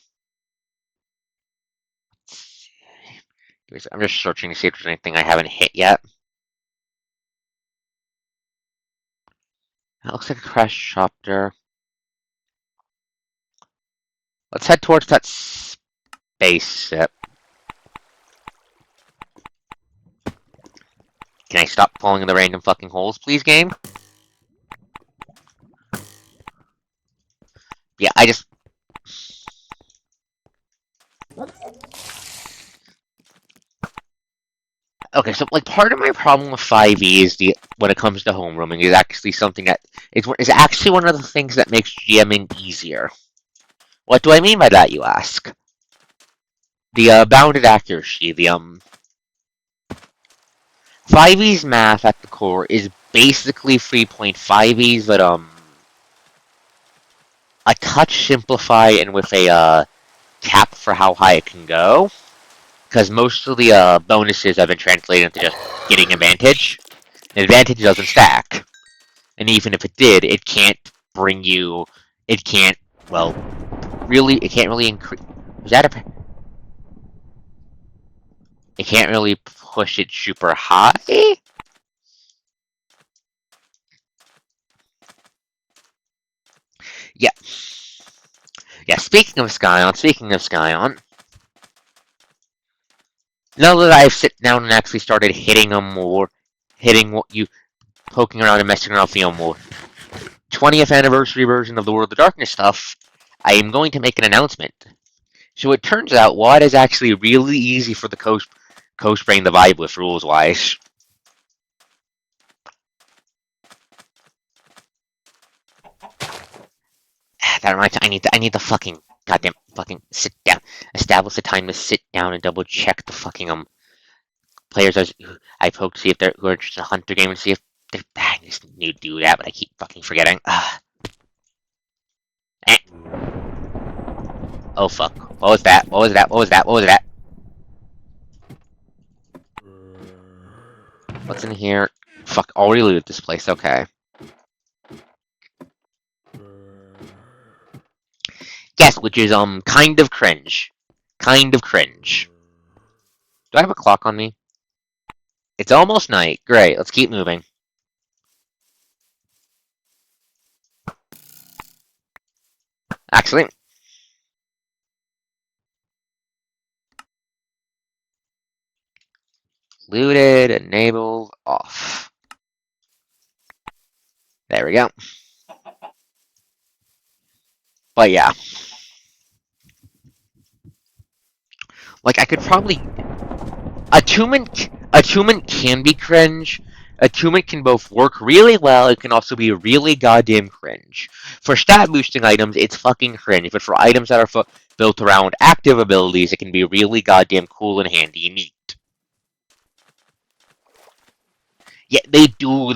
Speaker 1: I'm just searching to see if there's anything I haven't hit yet. That looks like a crash chopper. Let's head towards that spaceship. Can I stop falling in the random fucking holes, please, game? Yeah, I just... Okay, so, like, part of my problem with 5e is when it comes to homerooming is actually something that is actually one of the things that makes GMing easier. What do I mean by that, you ask? The, bounded accuracy, the, 5e's math at the core is basically 3.5e's, but, a touch simplified and with a, cap for how high it can go. Because most of the, bonuses have been translated into just getting advantage. And advantage doesn't stack. And even if it did, it can't bring you... It can't, well, really, it can't really increase... Was that a... It can't really push it super high? Yeah. Yeah, speaking of Skyon, now that I've sit down and actually started hitting them more, hitting what you, poking around and messing around with more 20th anniversary version of the World of Darkness stuff, I am going to make an announcement. So it turns out WoD is actually really easy for the co-spraying the vibe with rules-wise. That reminds me, I need to fucking goddamn fucking sit down, establish the time to sit down and double check the fucking players I poke to see if they're who are interested in a hunter game and see if I just need to do that, but I keep fucking forgetting. Eh. Oh fuck! What was that? What was that? What was that? What was that? What's in here? Fuck! Already looted this place. Okay. Yes, which is kind of cringe. Kind of cringe. Do I have a clock on me? It's almost night. Great. Let's keep moving. Actually, looted, enabled, off. There we go. But yeah. Like, I could probably... Attunement can be cringe. Attunement can both work really well, it can also be really goddamn cringe. For stat boosting items, it's fucking cringe, but for items that are built around active abilities, it can be really goddamn cool and handy and neat. Yeah, they do.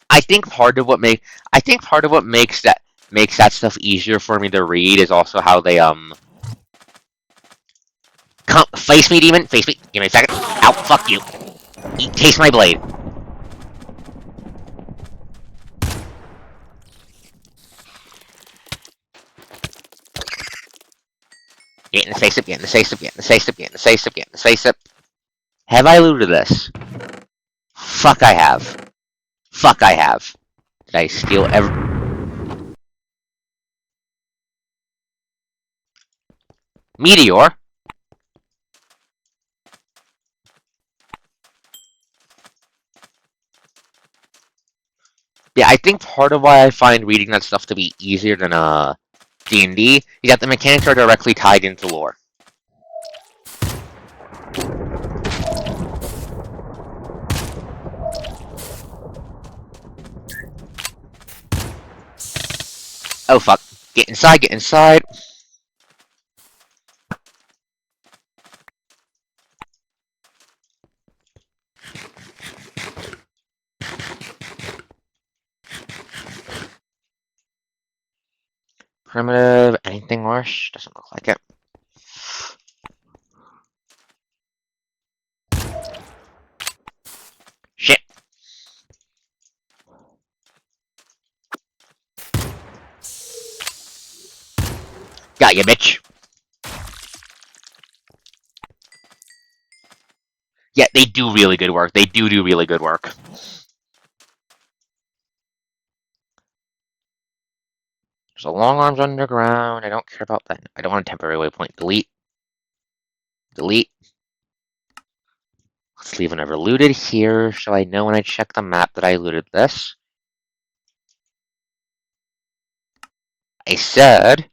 Speaker 1: I think part of what makes that stuff easier for me to read is also how they come face me, demon, face me. Give me a second. Ow, fuck you. Taste my blade. Get in the face up, get in the face up, get in the face up, get in the face up, get in the face up. Have I looted this? Fuck I have. Fuck I have. Did I steal every... Meteor. Yeah, I think part of why I find reading that stuff to be easier than D&D is that the mechanics are directly tied into lore. Oh fuck. Get inside, get inside. Primitive, anything worse? Doesn't look like it. Shit. Got you, bitch. Yeah, they do really good work. They do really good work. There's a long arms underground. I don't care about that. I don't want a temporary waypoint. Delete. Delete. Let's leave whenever looted here, so I know when I check the map that I looted this. I said...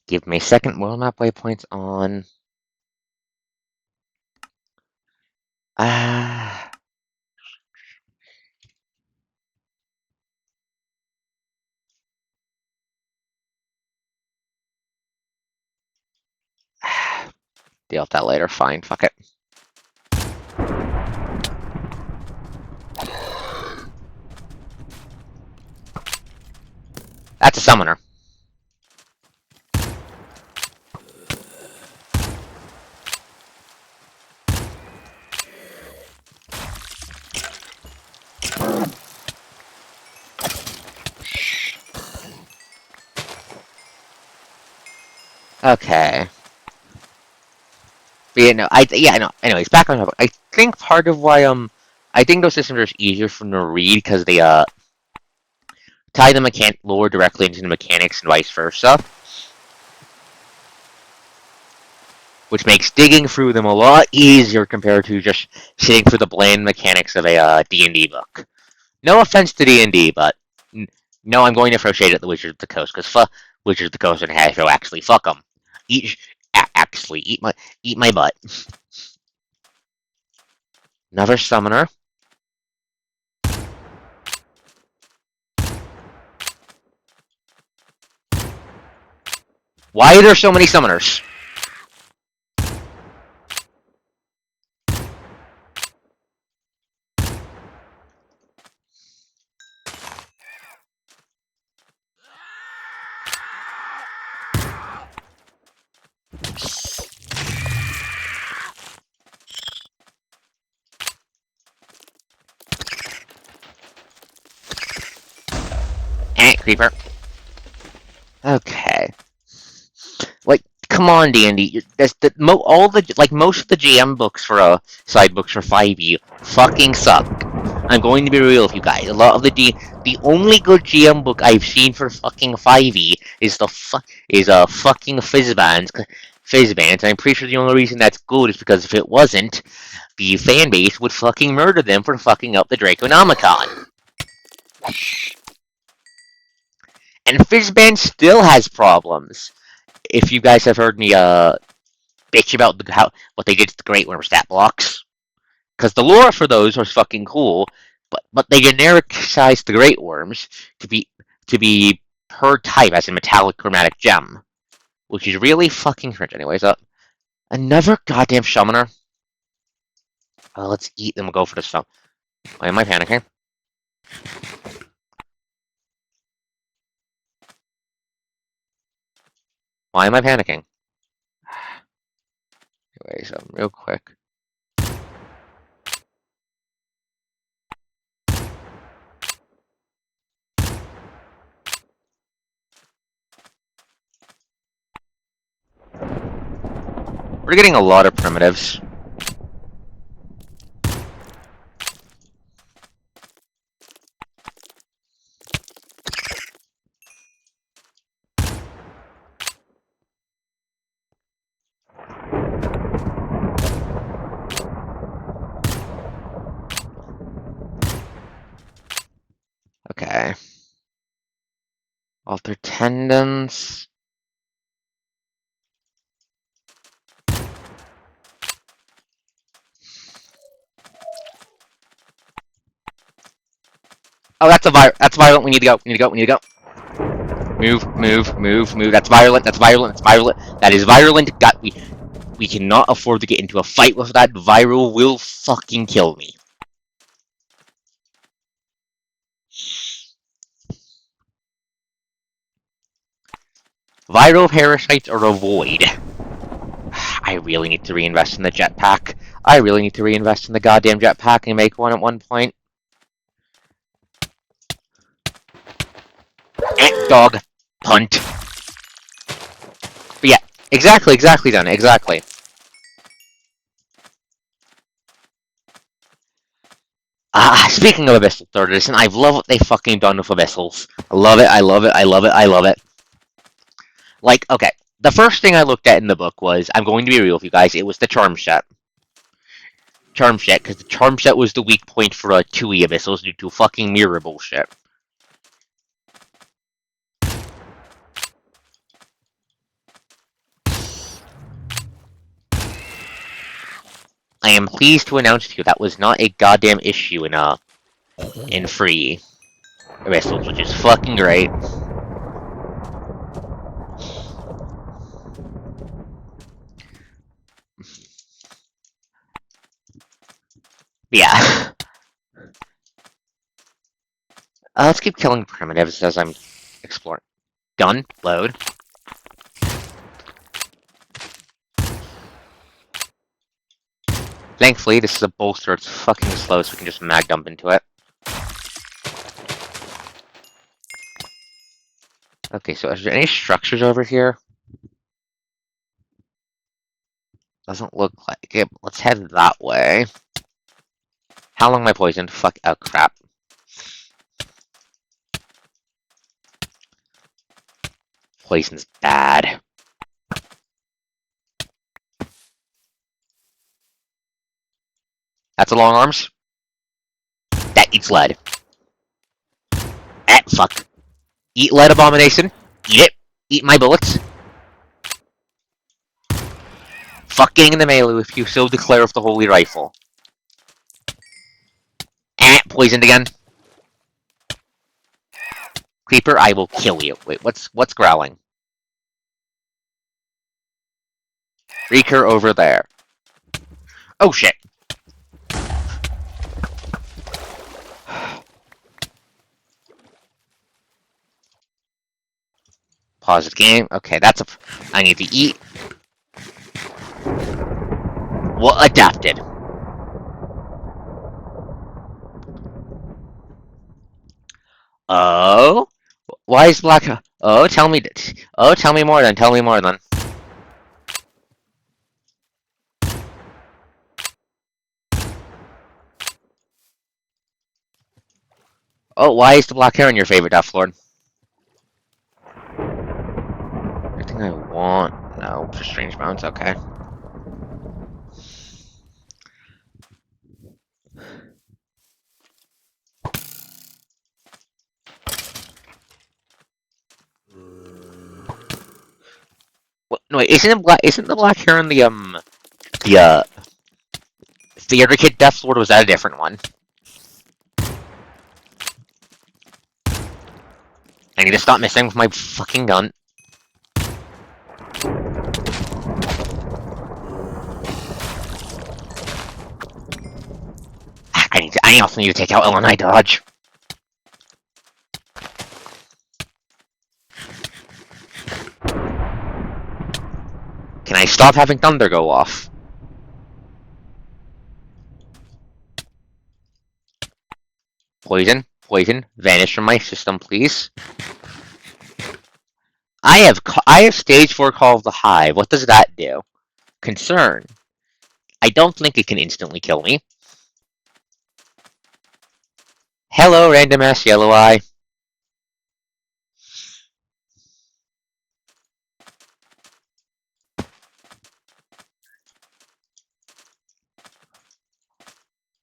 Speaker 1: Give me a second. World map waypoints on. Ah. Deal with that later. Fine. Fuck it. That's a summoner. Okay. But yeah, no, no. Anyways, back on topic. I think part of why I think those systems are easier for them to read because they tie the lore directly into the mechanics and vice versa, which makes digging through them a lot easier compared to just sitting through the bland mechanics of a D&D book. No offense to D&D, but no, I'm going to throw shade at the Wizards of the Coast because fuck Wizards of the Coast and Hasbro. Actually, fuck them. Actually, eat my butt. Another summoner. Why are there so many summoners? Creeper. Okay. Like, come on, D&D. That's most of the GM books for side books for 5e fucking suck. I'm going to be real with you guys. A lot of the only good GM book I've seen for fucking 5e is fucking Fizzbands. And I'm pretty sure the only reason that's good is because if it wasn't, the fan base would fucking murder them for fucking up the Draconomicon. And Fizzband still has problems. If you guys have heard me bitch about what they did to the Great Worm stat blocks, because the lore for those was fucking cool, but they genericized the Great Worms to be per type as a metallic chromatic gem, which is really fucking cringe. Anyways, another goddamn summoner. Let's eat them. We'll go for the stuff. Why am I panicking? Why am I panicking? Anyways, real quick. We're getting a lot of primitives. Okay. Alter tendons. Oh, that's violent. We need to go. We need to go. We need to go. Move, move, move, move. That's violent. That's violent. That's violent. That is violent. We cannot afford to get into a fight with that. Viral will fucking kill me. Viral parasites are a void. I really need to reinvest in the jetpack. I really need to reinvest in the goddamn jetpack and make one at one point. Dog. Punt. But yeah, exactly, done, exactly. Speaking of Abyssal 3rd Edition, I love what they fucking done with Abyssals. I love it, I love it, I love it, I love it. Like, okay, the first thing I looked at in the book was, I'm going to be real with you guys, it was the Charm Set. Charm Set, because the Charm Set was the weak point for 2E Abyssals due to fucking mirror bullshit. I am pleased to announce to you that was not a goddamn issue in free Abyssals, which is fucking great. Yeah. Let's keep killing primitives as I'm exploring. Done. Load. Thankfully, this is a bolster. It's fucking slow, so we can just mag dump into it. Okay, so is there any structures over here? Doesn't look like it. Let's head that way. How long am I poisoned? Fuck. Oh, crap. Poison's bad. That's a long arms. That eats lead. Fuck. Eat lead, abomination. Eat it. Eat my bullets. Fuck getting in the melee if you so declare with the holy rifle. Poisoned again. Creeper, I will kill you. Wait, what's growling? Reeker over there. Oh shit. Pause the game. Okay, that's a... I need to eat. Well, adapted. Oh? Why is Black... Oh, tell me... Oh, tell me more then. Tell me more then. Oh, why is the Black Heron your favorite Death Lord? Everything I want... No, for strange bounce, okay. What, no, wait, isn't the Black Heron the Theater Kid Death Lord, or was that a different one? I need to stop missing with my fucking gun. I also need to take out LNI dodge. Can I stop having thunder go off? Poison, poison, vanish from my system, please. I have stage 4 Call of the Hive. What does that do? Concern. I don't think it can instantly kill me. Hello, random ass yellow eye.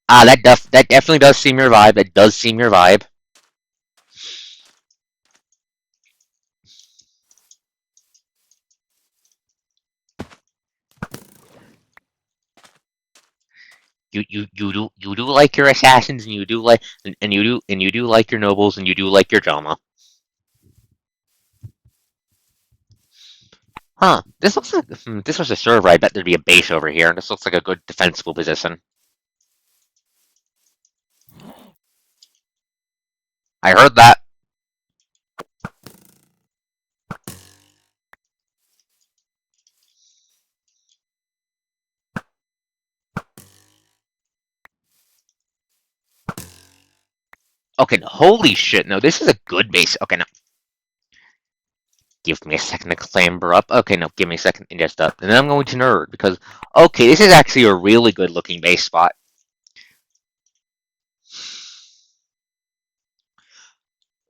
Speaker 1: That definitely does seem your vibe. That does seem your vibe. You do like your assassins, and you do like your nobles, and you do like your drama. Huh? This looks like this was a server. I bet there'd be a base over here, and this looks like a good defensible position. I heard that. Okay, no, holy shit! No, this is a good base. Okay, no, give me a second to clamber up. Okay, no, give me a second and just up, and then I'm going to nerd because okay, this is actually a really good looking base spot.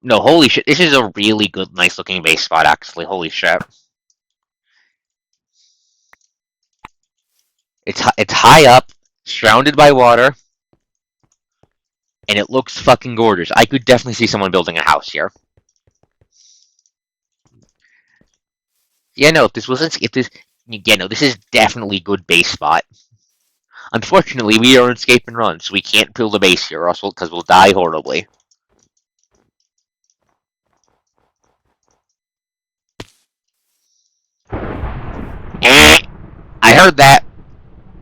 Speaker 1: No, holy shit, this is a really good, nice looking base spot. Actually, holy shit, it's high up, surrounded by water, and it looks fucking gorgeous. I could definitely see someone building a house here. Yeah, no, if this wasn't, if this, yeah, no, this is definitely a good base spot. Unfortunately, we are in escape and run, so we can't build a base here, or else because we'll die horribly. Eh, I heard that.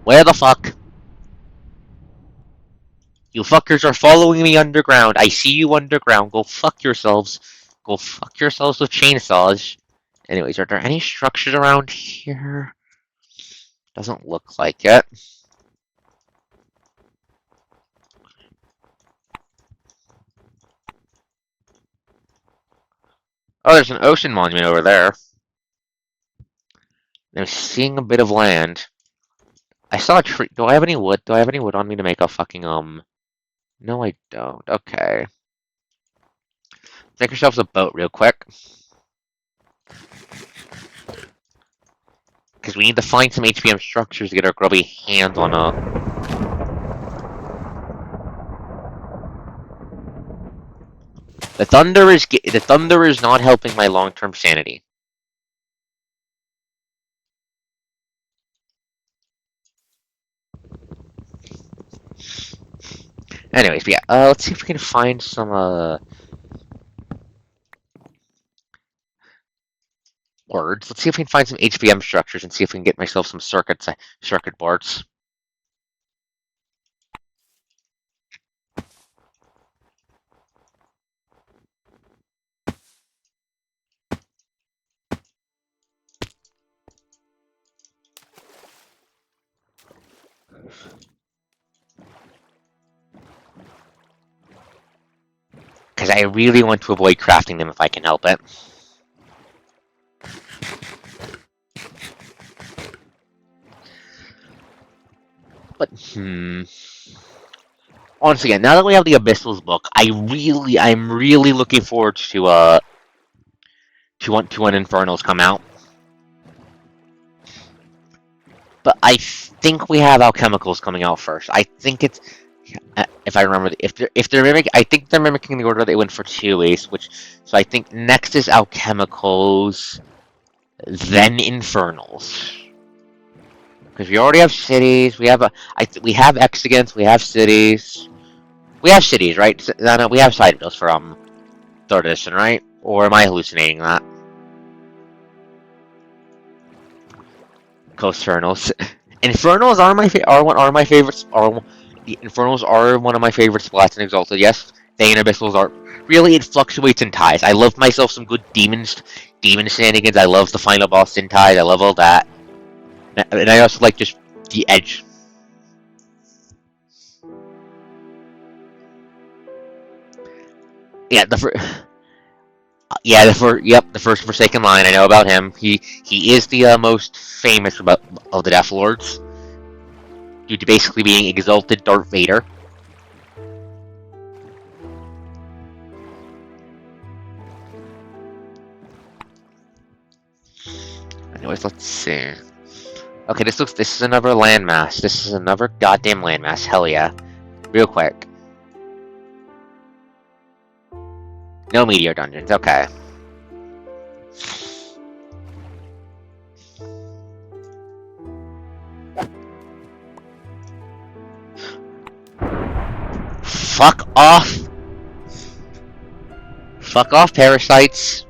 Speaker 1: Where the fuck? You fuckers are following me underground. I see you underground. Go fuck yourselves. Go fuck yourselves with chainsaws. Anyways, are there any structures around here? Doesn't look like it. Oh, there's an ocean monument over there. I'm seeing a bit of land. I saw a tree. Do I have any wood? Do I have any wood on me to make a fucking, No, I don't. Okay. Make yourselves a boat real quick. Because we need to find some HPM structures to get our grubby hands on a... The thunder is not helping my long-term sanity. Anyways, but yeah, let's see if we can find some, words. Let's see if we can find some HBM structures and see if we can get myself some circuit boards. Because I really want to avoid crafting them if I can help it. But, Once again, now that we have the Abyssals book, I'm really looking forward to when Infernals come out. But I think we have Alchemicals coming out first. I think it's, if I remember, I think they're mimicking the order they went for 2 Ace, so I think next is Alchemicals, then Infernals. Because we already have cities, we have Exigants, we have cities. We have cities, right? No, we have Citadels for 3rd edition, right? Or am I hallucinating that? Infernals. Infernals are my favorites. Infernals are one of my favorite splats in Exalted. Yes, they and Abyssals are. Really, it fluctuates in ties. I love myself some good demon shenanigans. I love the final boss in ties. I love all that, and I also like just the edge. Yeah, Yeah, the first Forsaken line. I know about him. He is the most famous of the Death Lords, due to basically being exalted Darth Vader. Anyways, let's see. Okay, this is another landmass. This is another goddamn landmass. Hell yeah. Real quick. No meteor dungeons. Okay. Fuck off. Fuck off, parasites.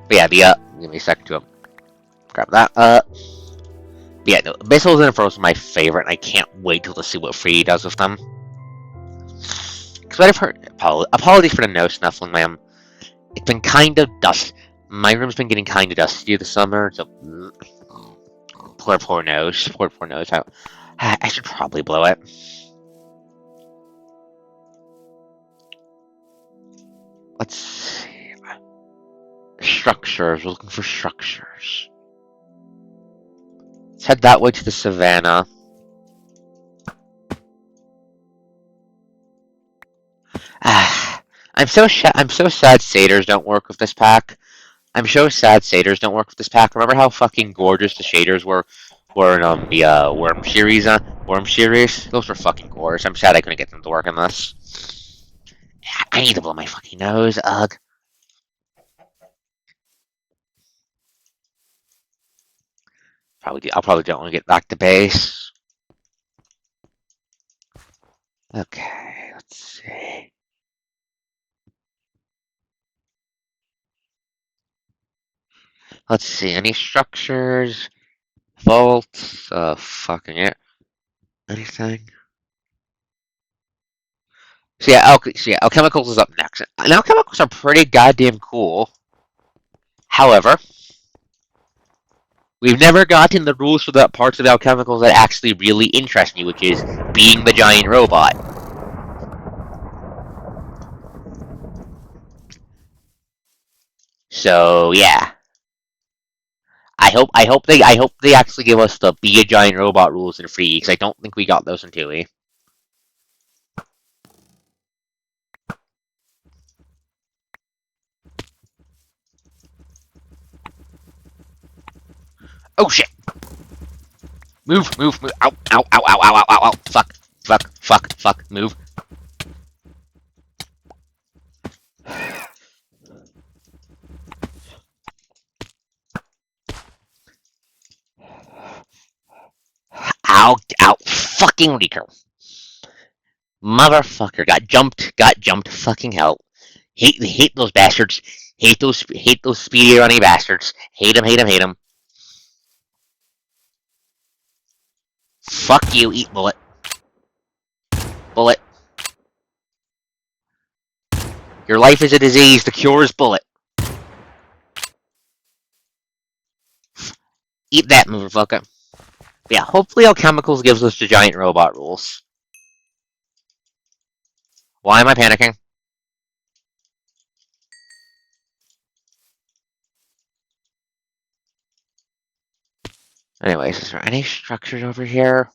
Speaker 1: But yeah, give me a second to grab that. But yeah, no, Missiles and Infernos are my favorite, and I can't wait till to see what Free does with them. Because what I've heard, apologies for the no snuffling, ma'am. It's been kind of dust. My room's been getting kind of dusty this summer, so poor nose. Poor nose. I should probably blow it. Let's see. Structures. We're looking for structures. Let's head that way to the savannah. I'm so sad satyrs don't work with this pack. I'm so sad satyrs don't work with this pack. Remember how fucking gorgeous the shaders were in the Worm series? Worm series. Those were fucking gorgeous. I'm sad I couldn't get them to work in this. I need to blow my fucking nose. Ugh. I'll probably don't want to get back to base. Okay, let's see. Let's see. Any structures? Vaults? Fucking it. Anything? Alchemicals is up next. And alchemicals are pretty goddamn cool. However, we've never gotten the rules for the parts of alchemicals that actually really interest me, which is being the giant robot. So yeah, I hope they actually give us the be a giant robot rules in free, because I don't think we got those in 2E. Oh shit! Move! Ow! Ow! Fuck! Move! Ow! Fucking leaker! Motherfucker got jumped. Fucking hell! Hate those bastards! Hate those speedy running bastards! Hate them! Fuck you! Eat bullet! Bullet! Your life is a disease. The cure is bullet. Eat that, motherfucker. Yeah, hopefully Alchemicals gives us the giant robot rules. Why am I panicking? Anyways, is there any structures over here?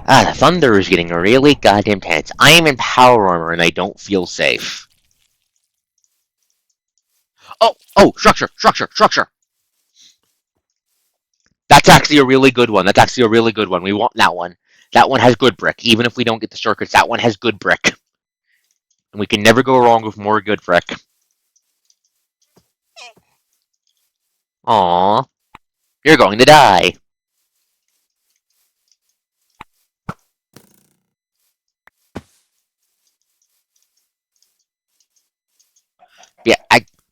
Speaker 1: The thunder is getting really goddamn tense. I am in power armor and I don't feel safe. Oh, structure! That's actually a really good one. We want that one. That one has good brick. Even if we don't get the circuits, that one has good brick. And we can never go wrong with more good brick. Aww. You're going to die.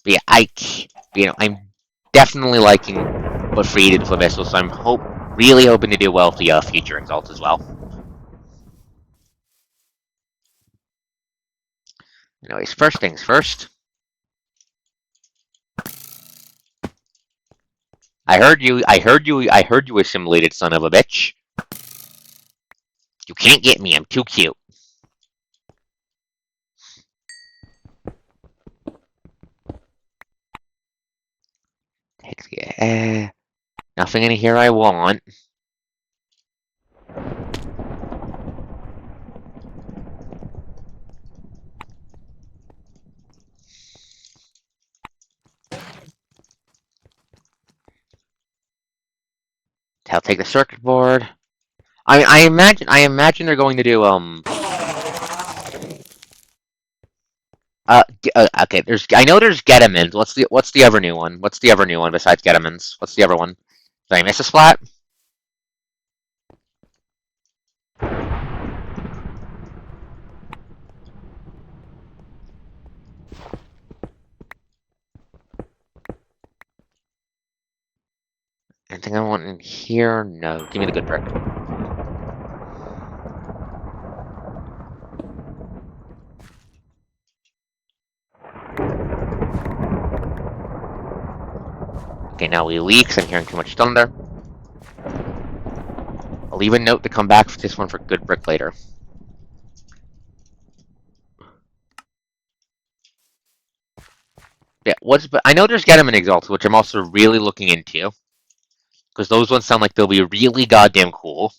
Speaker 1: Yeah, I'm definitely liking what Free did for Vessel, so I'm really hoping to do well for the future exalts as well. Anyways, first things first. I heard you assimilated son of a bitch. You can't get me, I'm too cute. Nothing in here I want. I'll take the circuit board. I imagine they're going to do okay. I know there's Getamins. What's the other new one? What's the other new one besides Getamins? What's the other one? Did I miss a splat? Anything I want in here? No. Give me the good brick. Okay, now we leak, so I'm hearing too much thunder. I'll leave a note to come back for this one for good brick later. Yeah, but I know there's Getamin Exalts, which I'm also really looking into. Because those ones sound like they'll be really goddamn cool.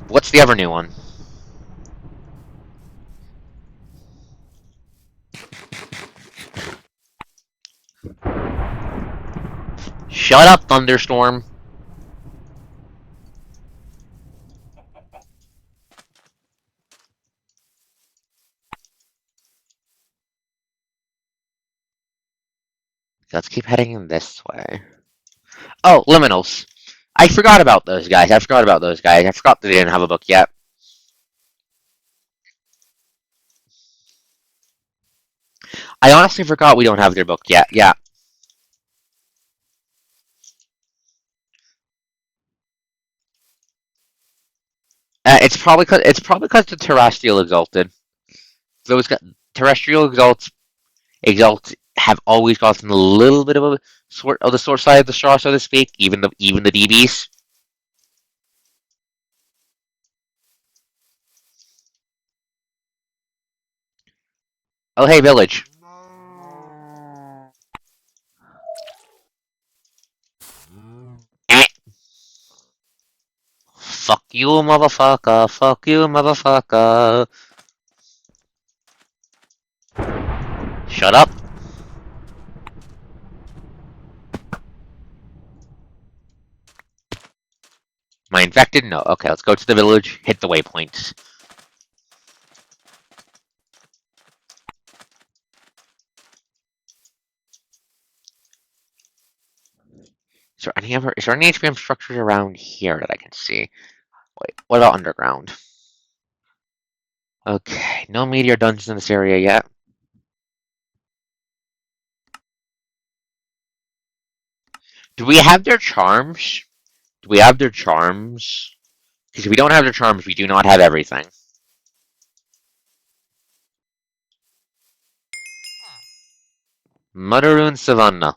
Speaker 1: What's the other new one? Shut up, Thunderstorm. Let's keep heading this way. Oh, Liminals. I forgot about those guys. I forgot that they didn't have a book yet. I honestly forgot we don't have their book yet. Yeah. It's probably because the terrestrial exalted. Those terrestrial exalts have always gotten a little bit of a sort of the short side of the straw, so to speak. Even the DBs. Oh hey, village. Eh. Fuck you, motherfucker. Fuck you, motherfucker. Shut up. Am I infected? No. Okay, let's go to the village, hit the waypoints. Is there any HPM structures around here that I can see? Wait, what about underground? Okay, no meteor dungeons in this area yet. Do we have their charms? Do we have their charms? Because if we don't have their charms, we do not have everything. Mudderune Savannah.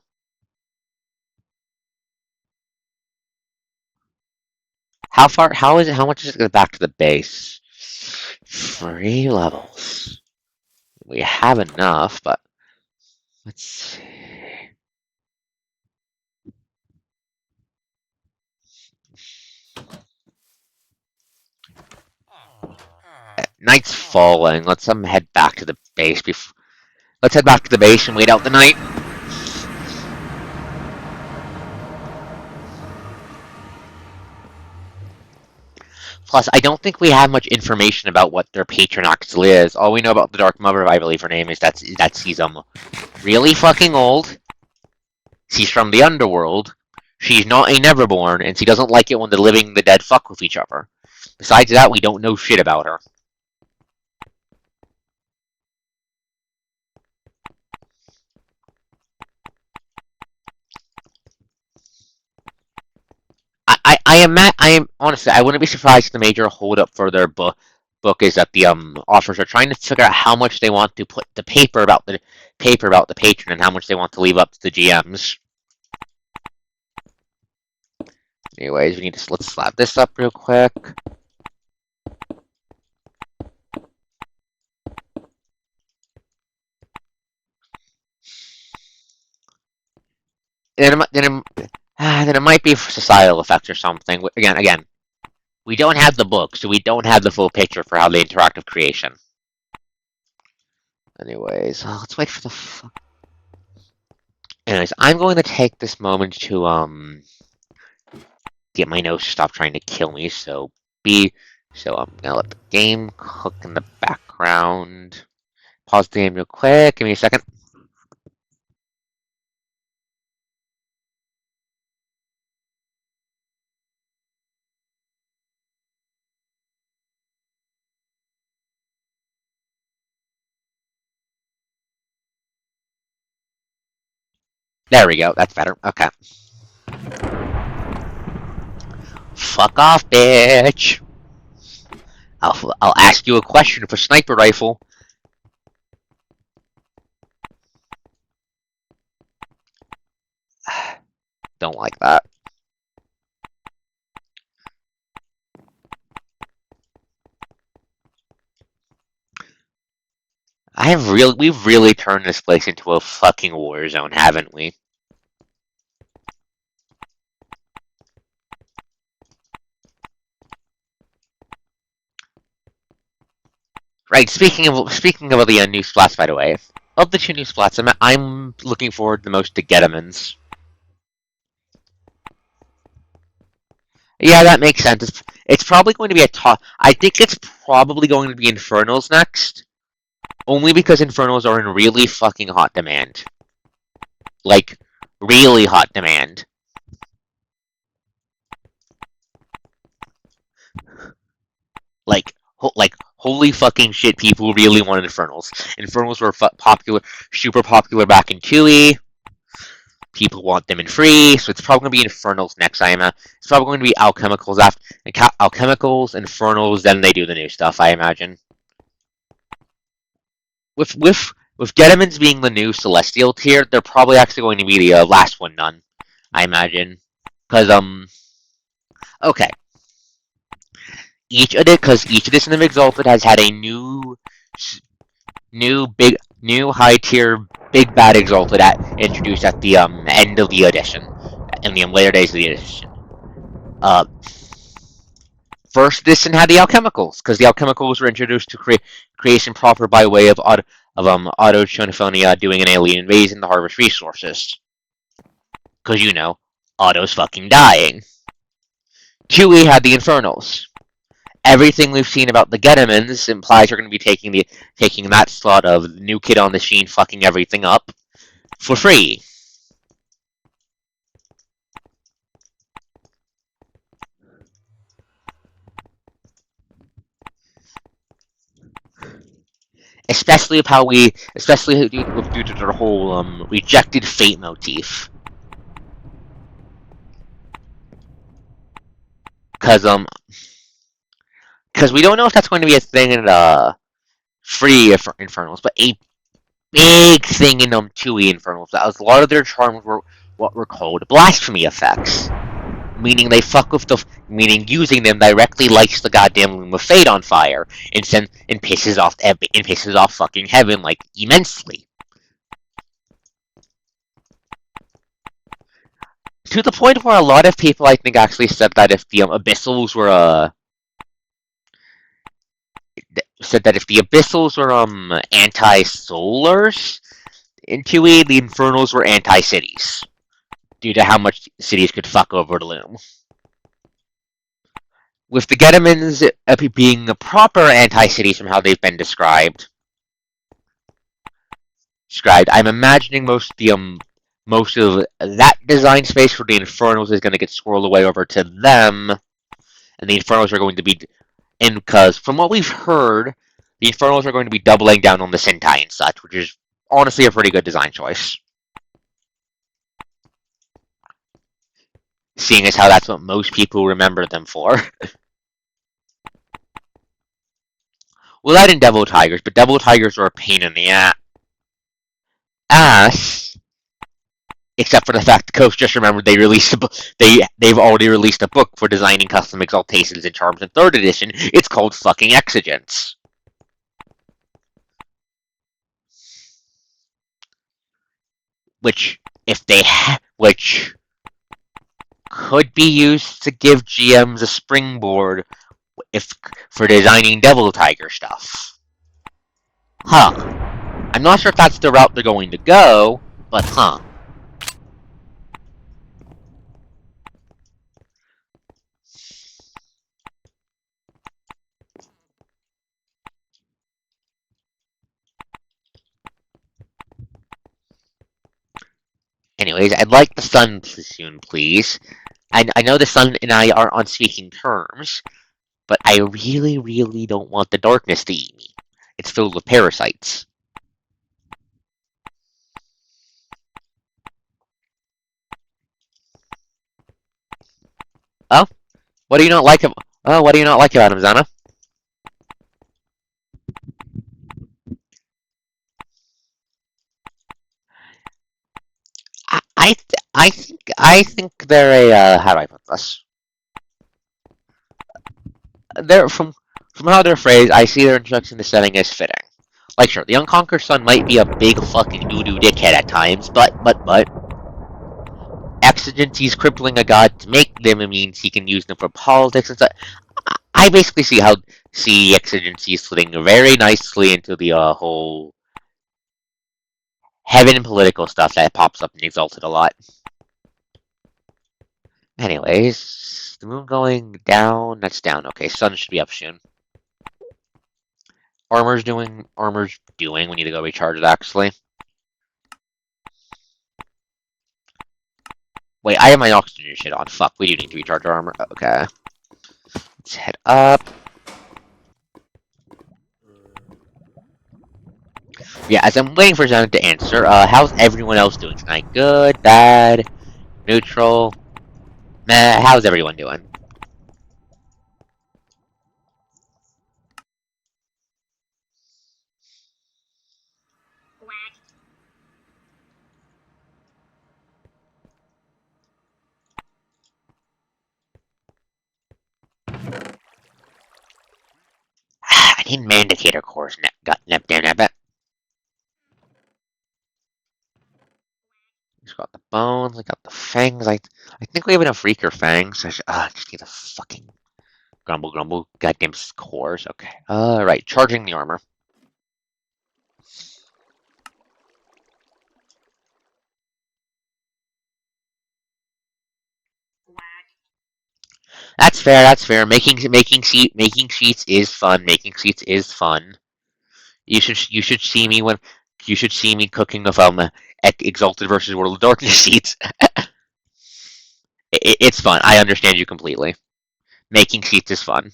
Speaker 1: How much is it get back to the base? 3 levels. We have enough, but let's see. Night's falling. Let's head back to the base. Let's head back to the base and wait out the night. Plus, I don't think we have much information about what their patron actually is. All we know about the Dark Mother, I believe her name is that she's really fucking old. She's from the underworld. She's not a Neverborn, and she doesn't like it when the living and the dead fuck with each other. Besides that, we don't know shit about her. I am honestly, I wouldn't be surprised if the major holdup for their book is that the authors are trying to figure out how much they want to put the paper about the patron and how much they want to leave up to the GMs. Anyways, let's slap this up real quick. Then it might be for societal effects or something. Again, we don't have the book, so we don't have the full picture for how they interact with creation. Anyways, let's wait for the. Anyways, I'm going to take this moment to get my nose to stop trying to kill me. So I'm gonna let the game cook in the background. Pause the game real quick. Give me a second. There we go. That's better. Okay. Fuck off, bitch. I'll ask you a question for sniper rifle. Don't like that. We've really turned this place into a fucking war zone, haven't we? Right. Speaking of the new splats, by the way, of the two new splats, I'm looking forward the most to Getamans. Yeah, that makes sense. It's probably going to be a top. I think it's probably going to be Infernals next, only because Infernals are in really fucking hot demand. Like, really hot demand. Like, holy fucking shit, people really wanted Infernals. Infernals were super popular back in 2E. People want them in free, so it's probably going to be Infernals next. It's probably going to be Alchemicals after Alchemicals, Infernals, then they do the new stuff. I imagine. With Getamans being the new Celestial tier, they're probably actually going to be the last one done. I imagine, because okay, each edition of Exalted has had a new high tier big bad Exalted introduced at the end of the edition, in the later days of the edition. First edition had the Alchemicals, because the Alchemicals were introduced to creation proper by way of Otto Chonophonia doing an alien invasion to harvest resources. Because, Otto's fucking dying. 2E had the Infernals. Everything we've seen about the Getamans implies you're going to be taking that slot of new kid on the scene fucking everything up for free. Especially due to the whole rejected fate motif. Because we don't know if that's going to be a thing in free Infernals, but a big thing in 2E Infernals. That was a lot of their charms were what were called blasphemy effects, meaning using them directly lights the goddamn Loom of Fate on fire and pisses off fucking heaven like immensely. To the point where a lot of people, I think, actually said that if the Abyssals were anti-solars in 2E, the Infernals were anti-cities, due to how much cities could fuck over the Loom. With the Getamans being the proper anti-cities from how they've been described, I'm imagining most of that design space for the Infernals is going to get squirreled away over to them, and the Infernals are going to be, and because from what we've heard, the Infernals are going to be doubling down on the Sentai and such, which is honestly a pretty good design choice. seeing as how that's what most people remember them for. Well, that and devil tigers, but devil tigers are a pain in the ass. Except for the fact the coach just remembered they released a book. They've already released a book for designing custom exaltations and charms in third edition. It's called fucking Exigence, which which could be used to give GMs a springboard if for designing devil tiger stuff. Huh. I'm not sure if that's the route they're going to go, but huh. Anyways, I'd like the sun soon, please. I know the sun and I are on speaking terms, but I really, really don't want the darkness to eat me. It's filled with parasites. Oh, what do you not like? Oh, what do you not like about him, Zana? I think they're a how do I put this? They're from how they're phrased. I see their introduction to setting as fitting. Like, sure, the Unconquered Sun might be a big fucking doo-doo dickhead at times, but exigencies crippling a god to make them means he can use them for politics and such. I basically see exigencies fitting very nicely into the whole heaven and political stuff that pops up in Exalted a lot. Anyways, the moon going down. That's down. Okay, sun should be up soon. Armor's doing. We need to go recharge it actually. Wait, I have my oxygen shit on. Fuck, we do need to recharge our armor. Okay. Let's head up. Yeah, as I'm waiting for Zana to answer, how's everyone else doing tonight? Good, bad, neutral, meh, how's everyone doing? I need Mandicator cores, got damn it. Just got the bones, I got the fangs, I think we have enough Reeker fangs. I just need a fucking grumble, goddamn cores, okay. Alright, charging the armor. That's fair. Making sheets is fun. Making sheets is fun. You should see me when you should see me cooking with Exalted versus World of Darkness sheets. It's fun. I understand you completely. Making sheets is fun.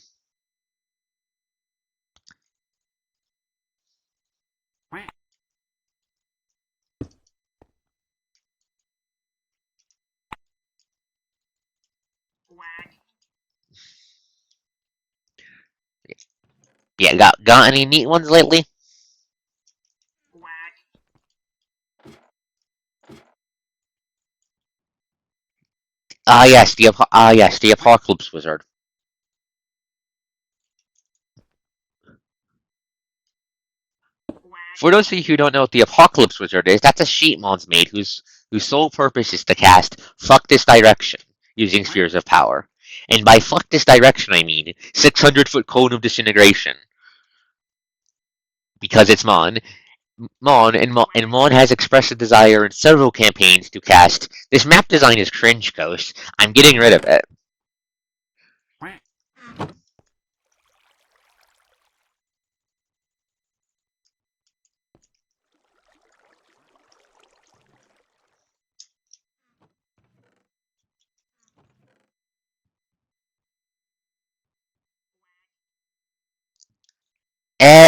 Speaker 1: Yeah, got any neat ones lately? Yes, the Apocalypse Wizard. For those of you who don't know what the Apocalypse Wizard is, that's a sheetmon's mate whose sole purpose is to cast Fuck This Direction using Spheres of Power. And by Fuck This Direction, I mean 600-foot cone of disintegration. Because it's Mon has expressed a desire in several campaigns to cast this map design is cringe coast. I'm getting rid of it.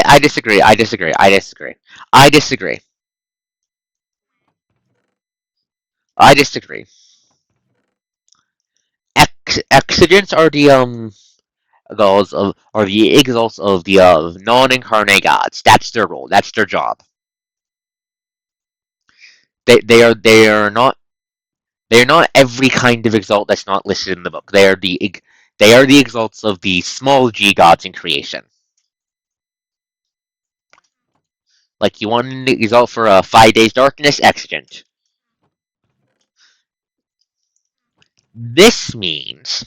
Speaker 1: I disagree. I disagree. I disagree. I disagree. I disagree. exigents are the gods of are the exalts of the non-incarnate gods. That's their role. That's their job. They are not every kind of exalt that's not listed in the book. They are the exalts of the small g gods in creation. Like you want an exalt for 5 days darkness, exigent. This means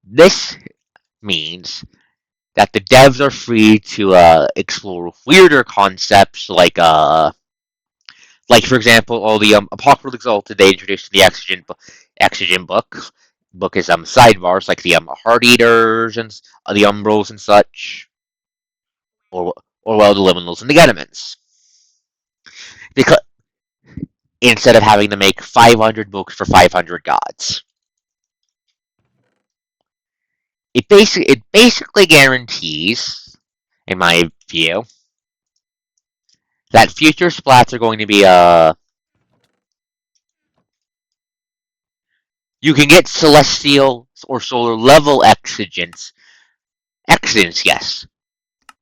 Speaker 1: this means that the devs are free to explore weirder concepts like for example, all the apocryphal exalted they introduced in the exigent book is sidebars like the heart eaters and the umbrals and such, or the liminals and the Gedimins. Because instead of having to make 500 books for 500 gods, it basically guarantees, in my view, that future splats are going to be you can get celestial or solar level exigents, yes.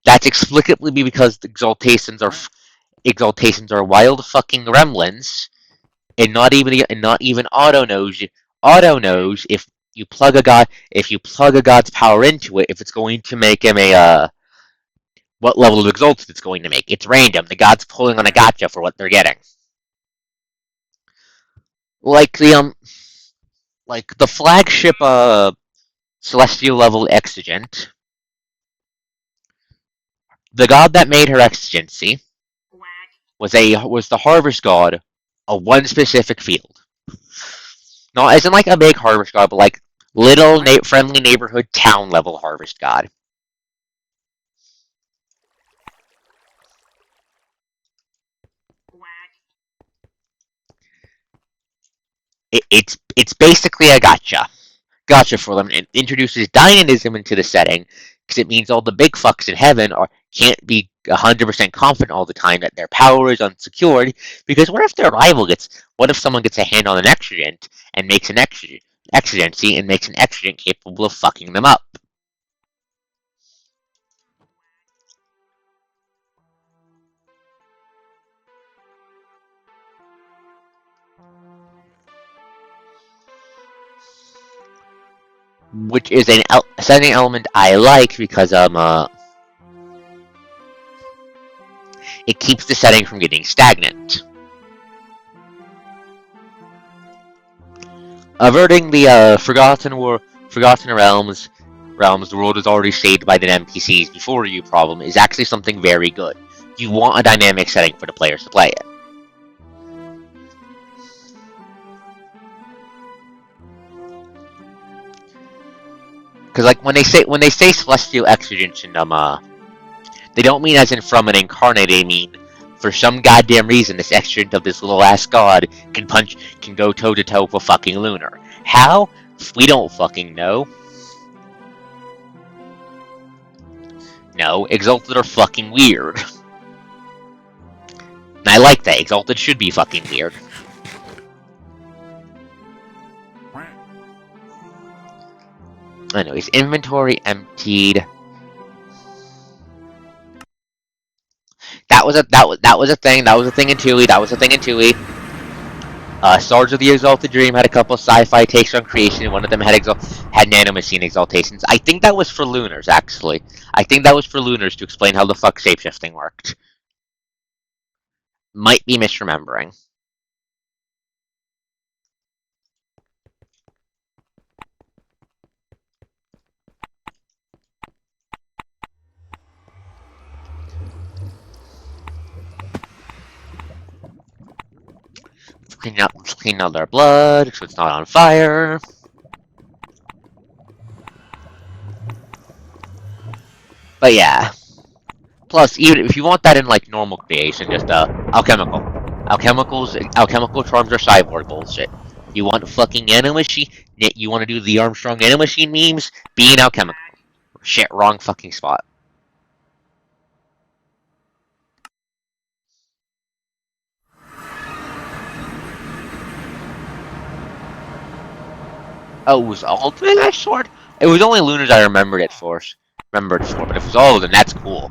Speaker 1: That's explicitly because the exaltations are wild fucking gremlins, and not even auto knows if you plug a god's power into it, if it's going to make him a what level of exalted it's going to make. It's random. The god's pulling on a gotcha for what they're getting. Like the flagship celestial level exigent, the god that made her exigency was the harvest god of one specific field. Not as in like a big harvest god, but like little friendly neighborhood town level harvest god. It's basically a gotcha for them. It introduces dynamism into the setting because it means all the big fucks in heaven can't be 100% confident all the time that their power is unsecured. Because what if someone gets a hand on an exigent and makes an exigency and makes an exigent capable of fucking them up? Which is a setting element I like because it keeps the setting from getting stagnant. Averting the Forgotten realms, the world is already saved by the NPCs before you problem is actually something very good. You want a dynamic setting for the players to play it. Because like when they say celestial exigence in they don't mean as in from an incarnate. They mean for some goddamn reason this exigent of this little ass god can go toe to toe with fucking lunar. How? We don't fucking know. No, exalted are fucking weird. And I like that. Exalted should be fucking weird. Anyways, inventory emptied. That was a thing. That was a thing in Tui. Swords of the Exalted Dream had a couple of sci-fi takes on creation. One of them had nanomachine exaltations. I think that was for Lunars, actually. I think that was for Lunars to explain how the fuck shapeshifting worked. Might be misremembering. Let's clean out their blood so it's not on fire. But yeah. Plus, even if you want that in like normal creation, just alchemical. Alchemical charms are cyborg bullshit. You want fucking nanomachine? You want to do the Armstrong nanomachine memes? Be an alchemical. Shit, wrong fucking spot. Oh, it was ultimate Ash Sword? It was only Luna's I remembered it for. But if it was all of them, that's cool.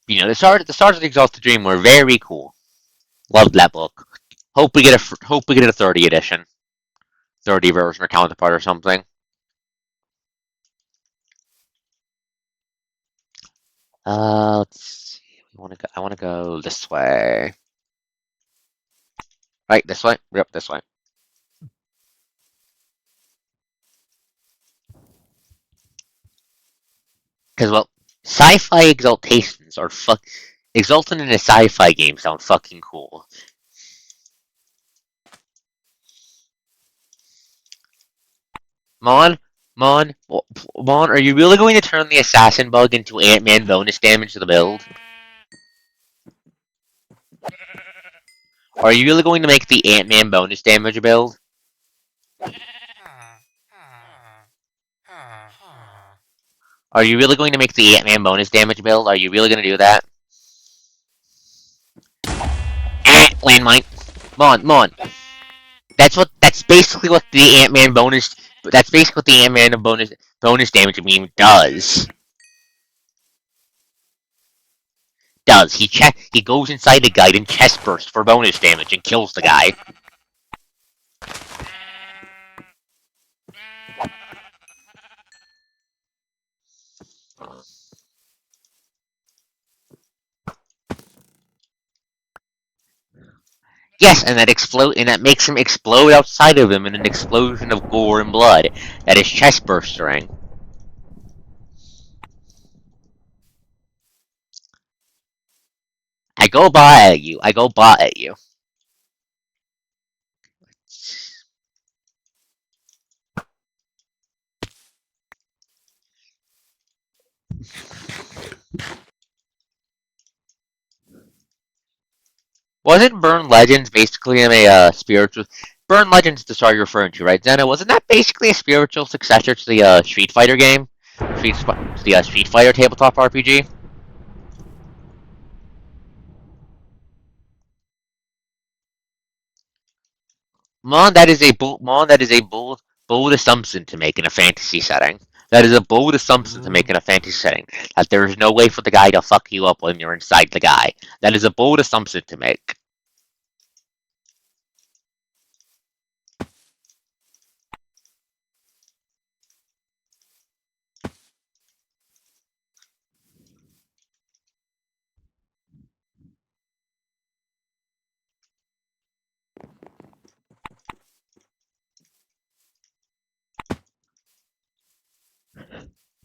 Speaker 1: You know, the stars of the Exalted Dream were very cool. Loved that book. Hope we get a 30 edition, 30 version or counterpart or something. Let's see. I want to go this way. Right, this way. Yep, this way. Because well, sci-fi exaltations are exalting in a sci-fi game sound fucking cool. Mon, Mon, are you really going to turn the assassin bug into Ant-Man bonus damage to the build? Are you really going to make the Ant-Man bonus damage build? Are you really going to make the Ant-Man bonus damage build? Are you really going to do that? Landmine. Mon. That's basically what the Ant-Man bonus. That's basically what the Ant-Man bonus damage meme does. He goes inside the guy and chest burst for bonus damage and kills the guy. Yes, and that makes him explode outside of him in an explosion of gore and blood. That is chest bursting. I go by at you. Wasn't Burn Legends basically a spiritual? Burn Legends is the story you're referring to, right, Zena? Wasn't that basically a spiritual successor to the Street Fighter game? Street Fighter tabletop RPG? That is a bold assumption to make in a fantasy setting. That is a bold assumption to make in a fantasy setting. That there is no way for the guy to fuck you up when you're inside the guy. That is a bold assumption to make.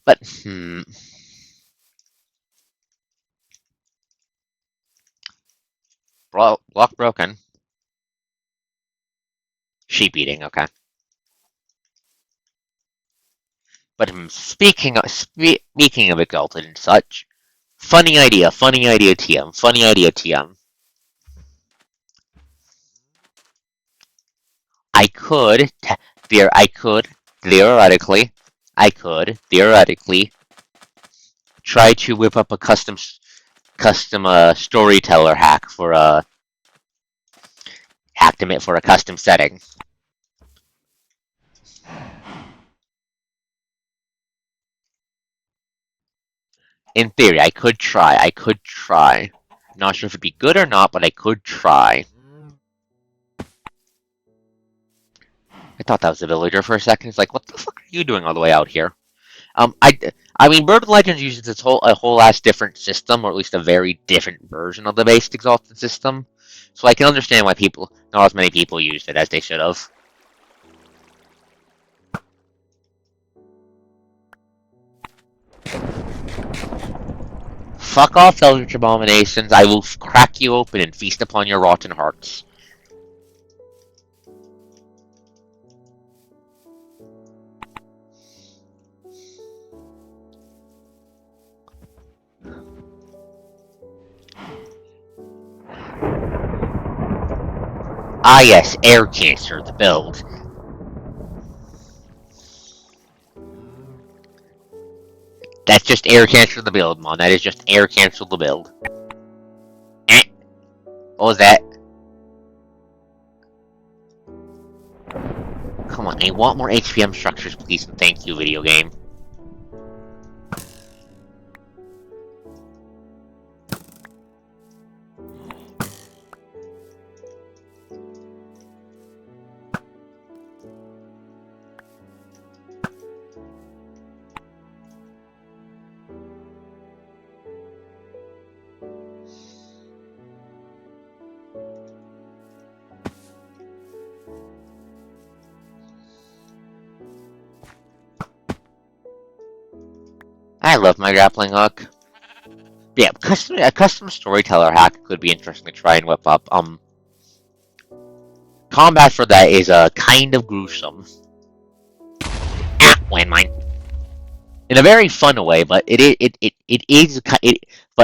Speaker 1: But block broken. Sheep eating. Okay. But speaking of exalted and such, funny idea, TM, funny idea, TM. I could, theoretically, try to whip up a custom storyteller hack for for a custom setting. In theory, I could try. Not sure if it'd be good or not, but I could try. I thought that was a villager for a second. It's like, what the fuck are you doing all the way out here? I mean, Bird Legends uses a whole ass different system, or at least a very different version of the basic Exalted system. So I can understand why not as many people used it as they should have. Fuck off, Eldritch Abominations. I will crack you open and feast upon your rotten hearts. Ah, yes, air cancer, the build. That's just air cancer, the build, Mon. That is just air cancer, the build. Eh. What was that? Come on, I want more HPM structures, please, and thank you, video game. I love my grappling hook. Yeah, a custom storyteller hack could be interesting to try and whip up. Combat for that is kind of gruesome. Ah, landmine. In a very fun way, but but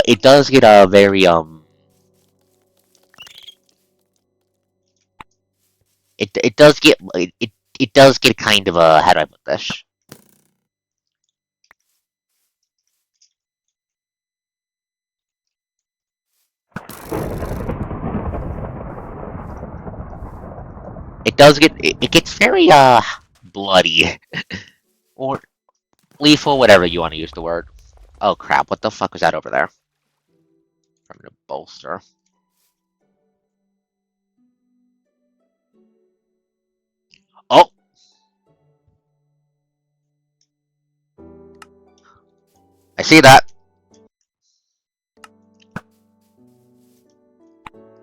Speaker 1: it does get a very it does get it does get kind of a, how do I put this? It gets very bloody or lethal, whatever you want to use the word. Oh crap! What the fuck was that over there? From the bolster. Oh, I see that.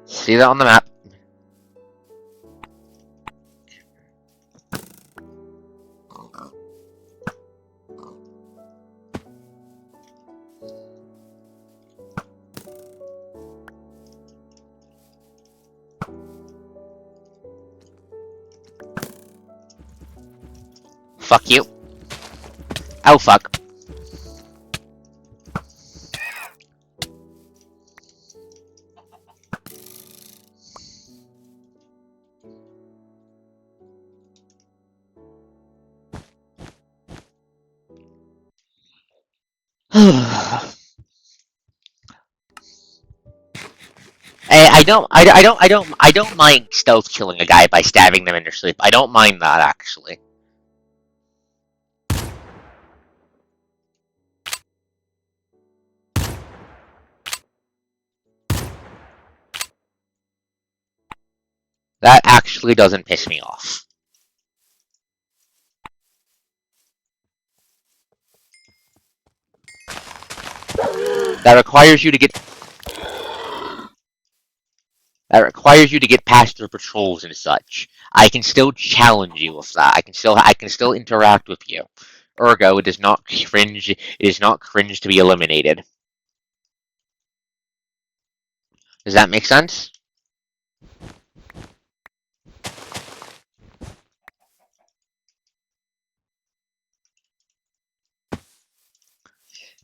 Speaker 1: See that on the map. Fuck you. Oh fuck. I don't mind stealth killing a guy by stabbing them in their sleep. I don't mind that, actually. That actually doesn't piss me off. That requires you to get that requires you to get past their patrols and such. I can still challenge you with that. I can still interact with you. Ergo, it is not cringe. It is not cringe to be eliminated. Does that make sense?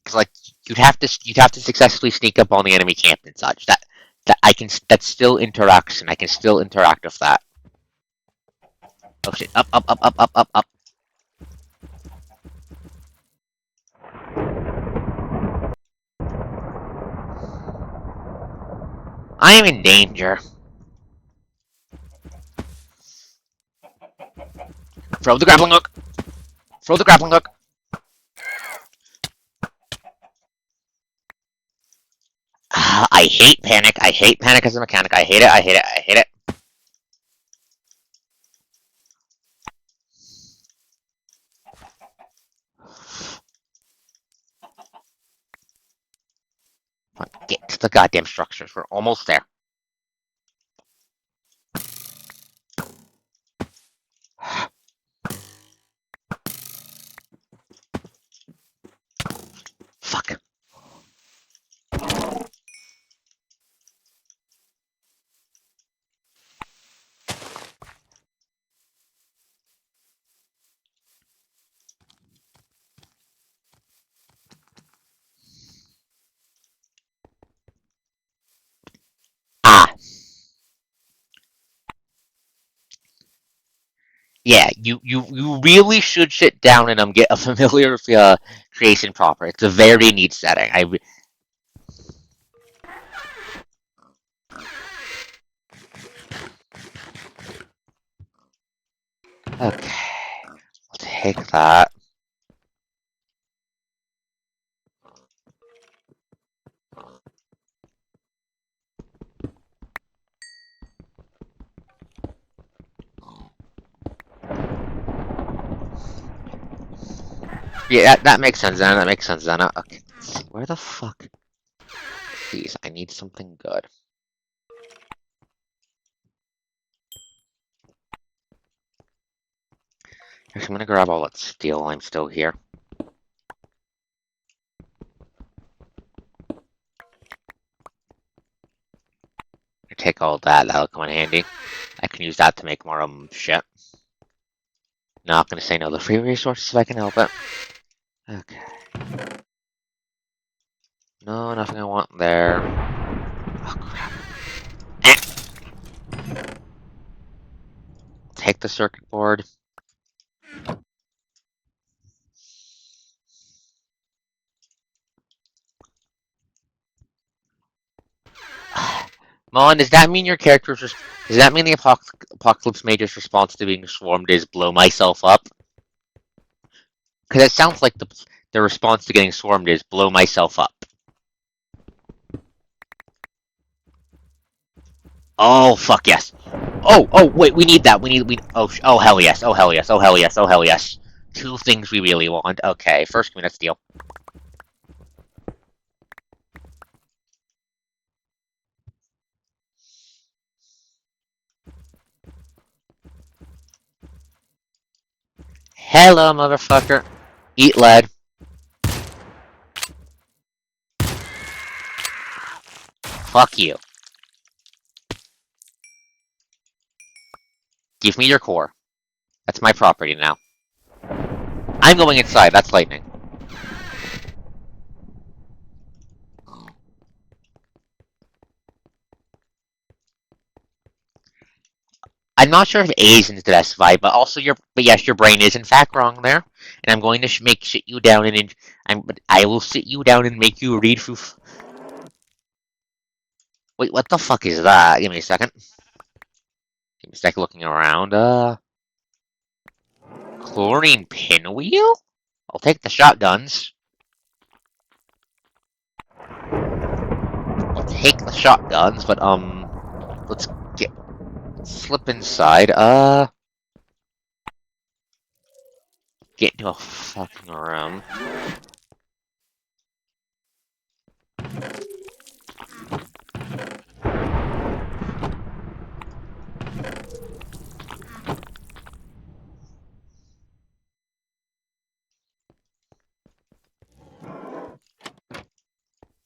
Speaker 1: Because like you'd have to successfully sneak up on the enemy camp and such. That still interacts, and I can still interact with that. Oh shit! Up, up, up, up, up, up, up. I am in danger. Throw the grappling hook. Throw the grappling hook. I hate panic. I hate panic as a mechanic. I hate it. I hate it. I hate it. Get to the goddamn structures. We're almost there. Fuck. Yeah, you really should sit down and get a familiar creation proper. It's a very neat setting. Okay, I'll take that. Yeah, that makes sense then. That makes sense then. Okay, let's see, where the fuck? Please, I need something good. Actually, I'm gonna grab all that steel while I'm still here. Take all that. That'll come in handy. I can use that to make more shit. Not gonna say no to free resources if I can help it. Okay. No, nothing I want there. Oh crap. Take the circuit board. Mon, does that mean your character's just? Does that mean the Apocalypse Mage's response to being swarmed is blow myself up? Because it sounds like the response to getting swarmed is blow myself up. Oh fuck yes. Oh wait, we need that. Oh hell yes. Oh hell yes. Oh hell yes. Oh hell yes. Two things we really want. Okay, first we need to steal. Hello, motherfucker. Eat lead. Fuck you. Give me your core. That's my property now. I'm going inside. That's lightning. I'm not sure if A is into that vibe, but also but yes, your brain is in fact wrong there, and I'm going to sit you down I will sit you down and make you read through. Wait, what the fuck is that? Give me a second. Give me a second looking around. Chlorine pinwheel? I'll take the shotguns. I'll take the shotguns, but let's slip inside. Get into a fucking room.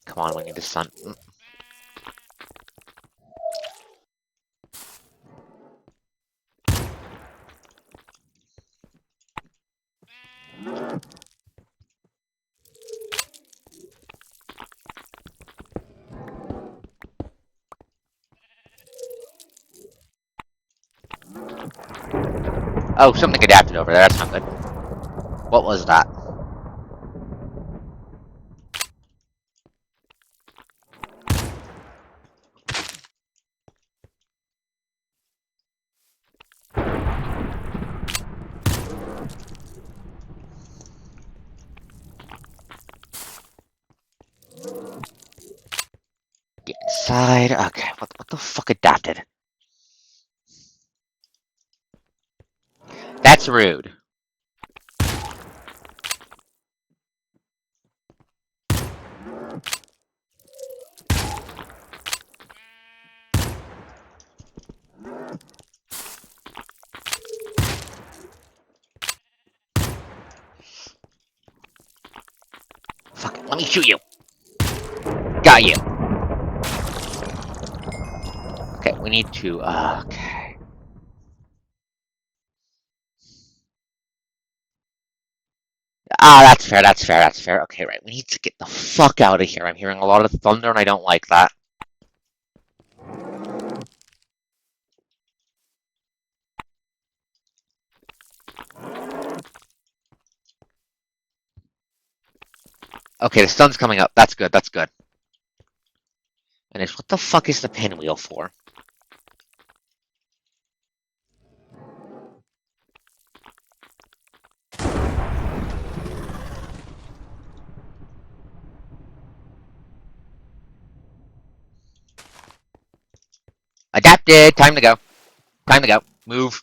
Speaker 1: Come on, we need the sun. Oh, something adapted over there. That's not good. What was that? Get inside. Okay, what the fuck adapted? That's rude. Fuck it, let me shoot you. Got you. Okay, we need to, okay. Ah, that's fair, that's fair, that's fair. Okay, right, we need to get the fuck out of here. I'm hearing a lot of thunder and I don't like that. Okay, the sun's coming up. That's good, that's good. And it's what the fuck is the pinwheel for? Adapted! Time to go. Time to go. Move.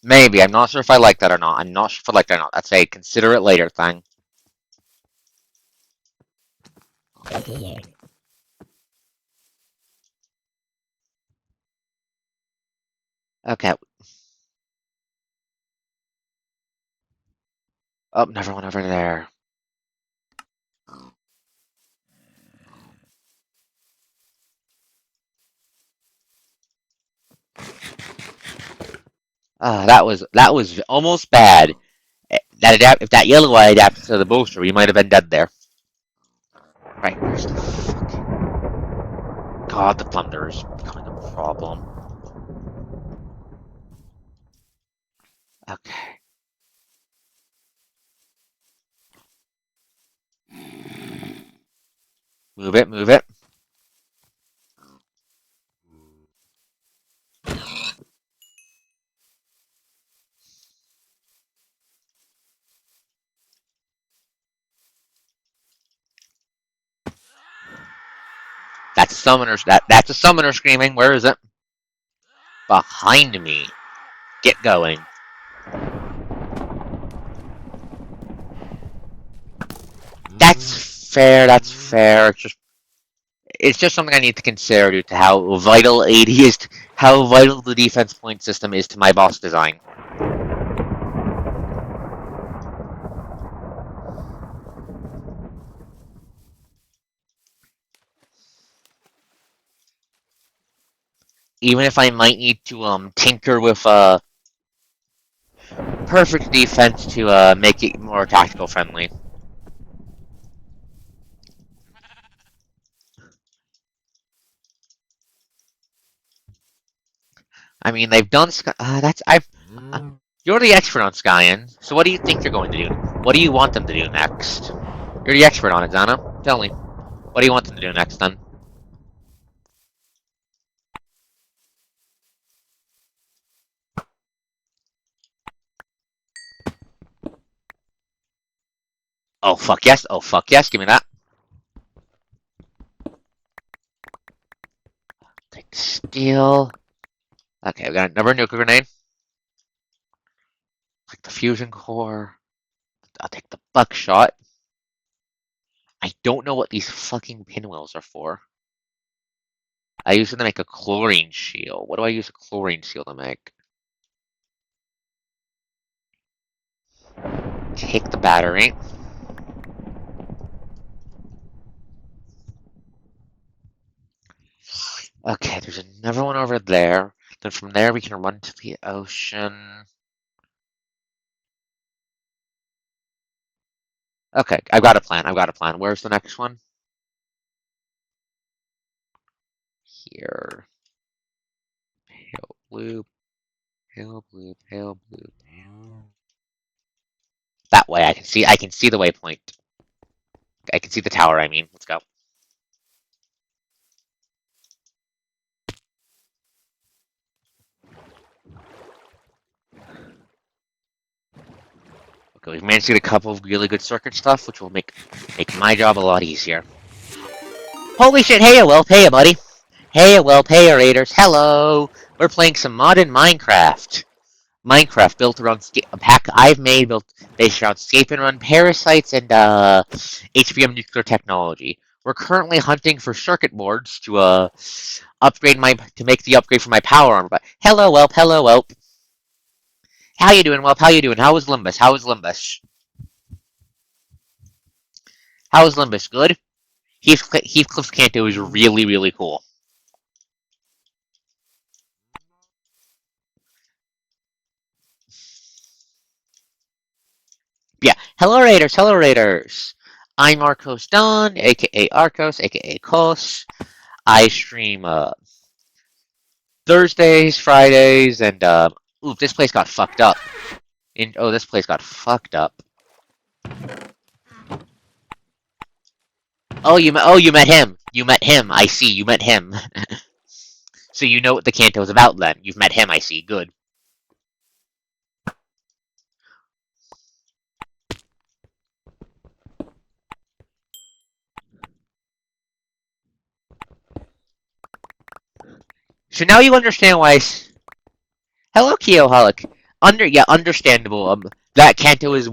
Speaker 1: Maybe. I'm not sure if I like that or not. I'm not sure if I like that or not. That's a consider it later thing. Okay. Oh, never went over there. That was almost bad. If that yellow eye adapted to the booster, we might have been dead there. Right, where's the fuck? God, the thunder is becoming a problem. Okay. Move it, move it. That's a summoner screaming. Where is it? Behind me. Get going. That's fair, that's fair. It's just something I need to consider due to how vital AD is, how vital the defense point system is to my boss design. Even if I might need to tinker with perfect defense to make it more tactical friendly. I mean, they've done that's I've. You're the expert on Skyan, so what do you think they're going to do? What do you want them to do next? You're the expert on it, Zana. Tell me. What do you want them to do next, then? Oh, fuck yes. Oh, fuck yes. Give me that. Take steel. Okay, we got another nuclear grenade. Like the fusion core. I'll take the buckshot. I don't know what these fucking pinwheels are for. I use them to make a chlorine shield. What do I use a chlorine shield to make? Take the battery. Okay, there's another one over there. Then from there we can run to the ocean. Okay, I've got a plan. I've got a plan. Where's the next one? Here. Pale blue, pale blue, pale blue. That way I can see the waypoint. I can see the tower, I mean. Let's go. Okay, we've managed to get a couple of really good circuit stuff, which will make my job a lot easier. Holy shit, Heya, well, Heya, buddy. Heya, well, Heya, Raiders. Hello! We're playing some modern Minecraft. Minecraft built around a pack I've made built based around escape and run parasites and HBM nuclear technology. We're currently hunting for circuit boards to make the upgrade for my power armor. But hello, Welp. Hello, Welp. How you doing, Welp? How you doing? How is Limbus? How is Limbus? How is Limbus? Good. Heathcliff's Canto is really, really cool. Yeah. Hello, Raiders. Hello, Raiders. I'm ArkosDawn, aka Arcos, aka Kos. I stream Thursdays, Fridays, and ooh, this place got fucked up. This place got fucked up. You met him. You met him. I see. You met him. So you know what the Kanto's about then. You've met him. I see. Good. So now you understand why. Hello, Keoholic. Understandable. That Kanto is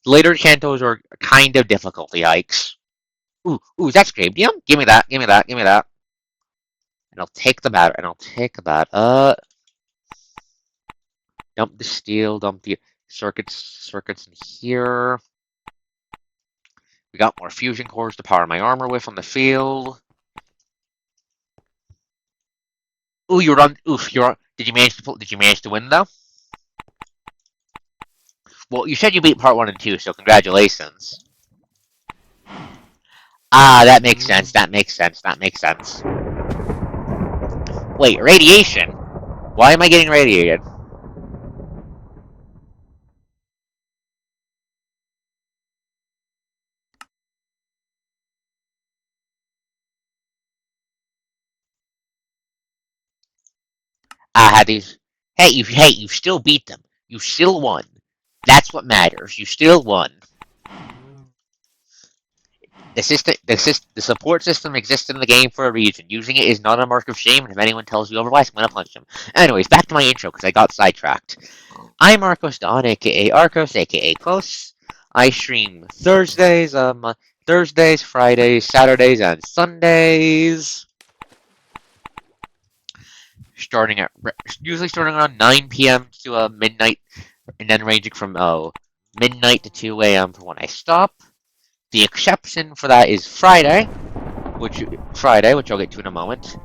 Speaker 1: later Kantos are kind of difficulty hikes. Ooh, that's great. Give me that. Give me that. Give me that. And I'll take the batter. And I'll take that. Dump the steel. Dump the circuits in here. We got more fusion cores to power my armor with on the field. Ooh, you're on. Oof, you're on. Did you manage to win though? Well, you said you beat part 1 and 2, so congratulations. Ah, that makes sense. That makes sense. That makes sense. Wait, radiation? Why am I getting radiated? I had these. Hey, you still beat them. You still won. That's what matters. You still won. The support system exists in the game for a reason. Using it is not a mark of shame, and if anyone tells you otherwise, I'm gonna punch them. Anyways, back to my intro, because I got sidetracked. I'm ArkosDawn, aka Arcos, aka Close. I stream Thursdays, Fridays, Saturdays, and Sundays. Usually starting around 9 p.m. to midnight, and then ranging from midnight to 2 a.m. for when I stop. The exception for that is Friday, which I'll get to in a moment.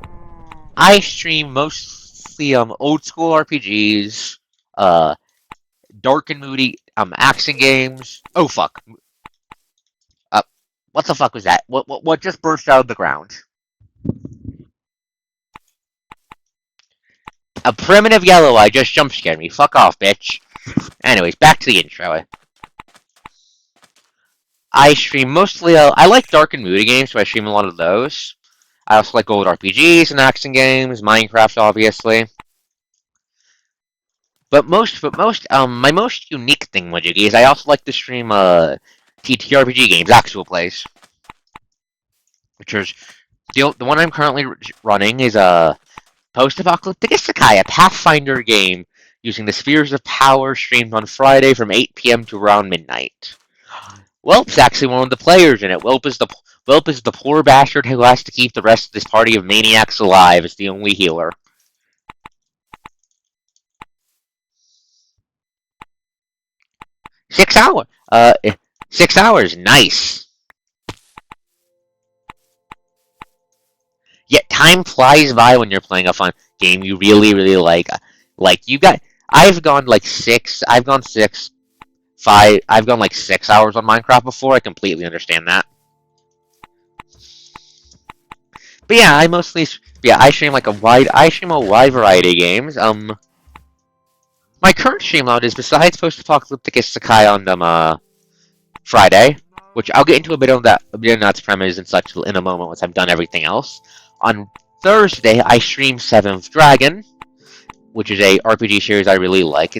Speaker 1: I stream mostly old school RPGs, dark and moody action games. Oh fuck! What the fuck was that? What just burst out of the ground? A primitive yellow eye just jump scared me. Fuck off, bitch. Anyways, back to the intro. I stream mostly. I like dark and moody games, so I stream a lot of those. I also like old RPGs and action games, Minecraft, obviously. My most unique thing, Majiggy, is I also like to stream TTRPG games, actual plays. Which is the one I'm currently running is a post-apocalyptic isekai, a Pathfinder game using the Spheres of Power, streamed on Friday from 8 p.m. to around midnight. Welp's actually one of the players in it. Welp is the poor bastard who has to keep the rest of this party of maniacs alive as the only healer. 6 hours. 6 hours. Nice. Yet time flies by when you're playing a fun game you really, really like. I've gone like 6. I've gone 6. 5. I've gone like 6 hours on Minecraft before. I completely understand that. But yeah, I stream a wide variety of games. My current stream load is besides post-apocalyptic isekai on Friday, which I'll get into a bit of that's premise and such in a moment once I've done everything else. On Thursday, I stream Seventh Dragon, which is a RPG series I really like.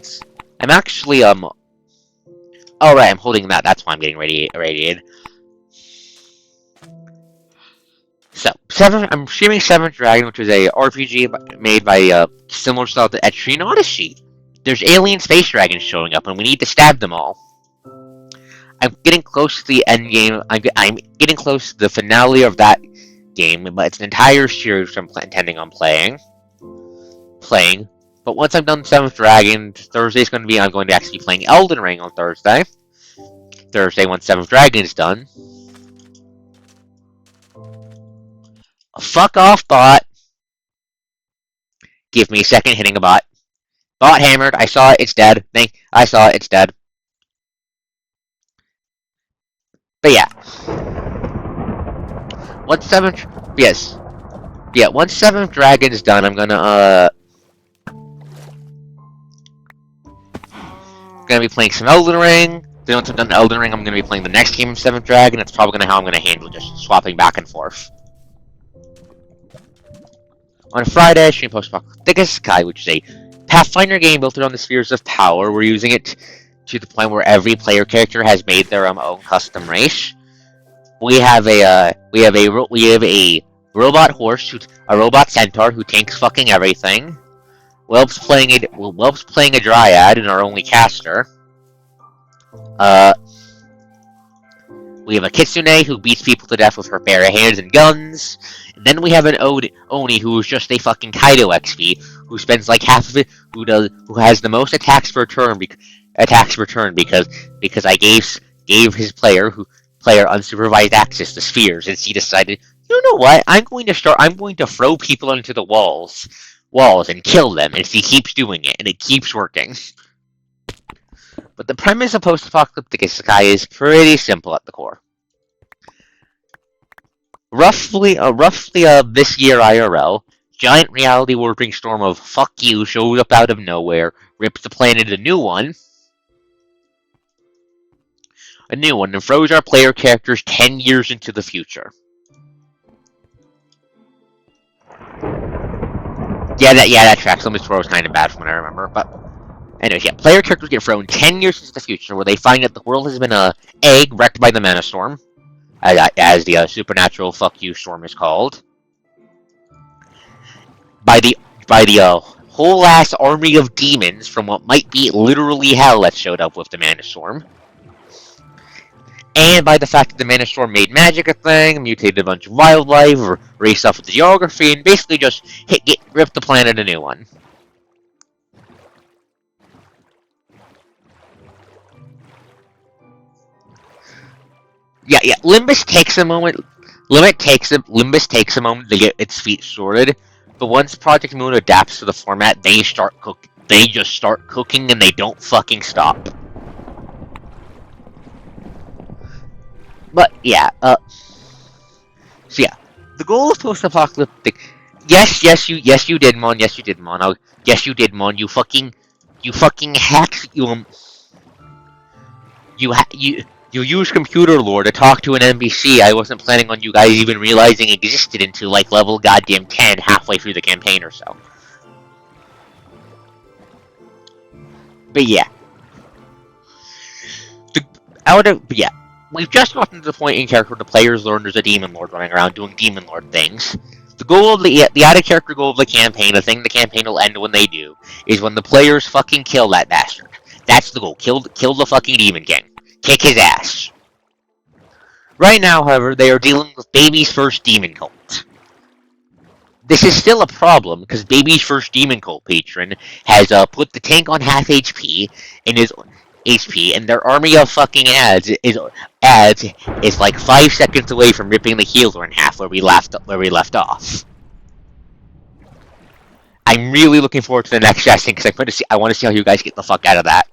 Speaker 1: I'm actually oh right, I'm holding that. That's why I'm getting irradiated. So I'm streaming Seventh Dragon, which is a RPG made by similar style to Etrian Odyssey. There's alien space dragons showing up, and we need to stab them all. I'm getting close to the end game. I'm getting close to the finale of that game, but it's an entire series I'm intending on playing. But once I'm done Seventh Dragon, Thursday's going to be I'm going to actually be playing Elden Ring on Thursday. Once Seventh Dragon is done. Fuck off, bot. Give me a second hitting a bot. Bot hammered. I saw it. It's dead. I saw it. It's dead. But yeah. Once Seventh Dragon is done, I'm gonna Gonna be playing some Elden Ring. Then once I'm done Elden Ring, I'm gonna be playing the next game of 7th Dragon. That's probably gonna how I'm gonna handle just swapping back and forth. On Friday, I stream Post-Apocalyptic Sky, which is a Pathfinder game built around the spheres of power. We're using it to the point where every player character has made their own custom race. We have a robot horse, a robot centaur who tanks fucking everything. Welp's playing a dryad and our only caster. We have a Kitsune who beats people to death with her bare hands and guns. And then we have an Oni who is just a fucking Kaido XP who spends like half of it who has the most attacks per turn because I gave his player unsupervised access to spheres, and he decided, you know what, I'm going to throw people into the walls and kill them, and he keeps doing it and it keeps working. But the premise of Post-Apocalyptic Isekai is pretty simple at the core. Roughly this year IRL, giant reality warping storm of fuck you showed up out of nowhere, rips the planet a new one, and throws our player characters 10 years into the future. That tracks. Limit Throw is kind of bad from what I remember, but anyways, player characters get thrown 10 years into the future, where they find that the world has been an egg wrecked by the Mana Storm, as the supernatural fuck you storm is called, by the whole ass army of demons from what might be literally hell that showed up with the Mana Storm, and by the fact that the Mana Storm made magic a thing, mutated a bunch of wildlife, or raced off with the geography, and basically just ripped the planet a new one. Yeah. Limbus takes a moment to get its feet sorted, but once Project Moon adapts to the format, they just start cooking and they don't fucking stop. But yeah, the goal of Post-Apocalyptic. Yes, you did, Mon. Yes, you did, Mon. Yes, you did, Mon. You fucking hacks. You use computer lore to talk to an NPC I wasn't planning on you guys even realizing existed until like level goddamn 10 halfway through the campaign or so. But yeah. We've just gotten to the point in character where the players learn there's a demon lord running around doing demon lord things. The goal of the added character goal of the campaign, the thing the campaign will end when they do, is when the players fucking kill that bastard. That's the goal. Kill the fucking demon king. Kick his ass. Right now, however, they are dealing with Baby's first demon cult. This is still a problem, because Baby's first demon cult patron has put the tank on half HP, and their army of fucking ads is like 5 seconds away from ripping the healer in half where we left off. I'm really looking forward to the next testing because I want to see how you guys get the fuck out of that.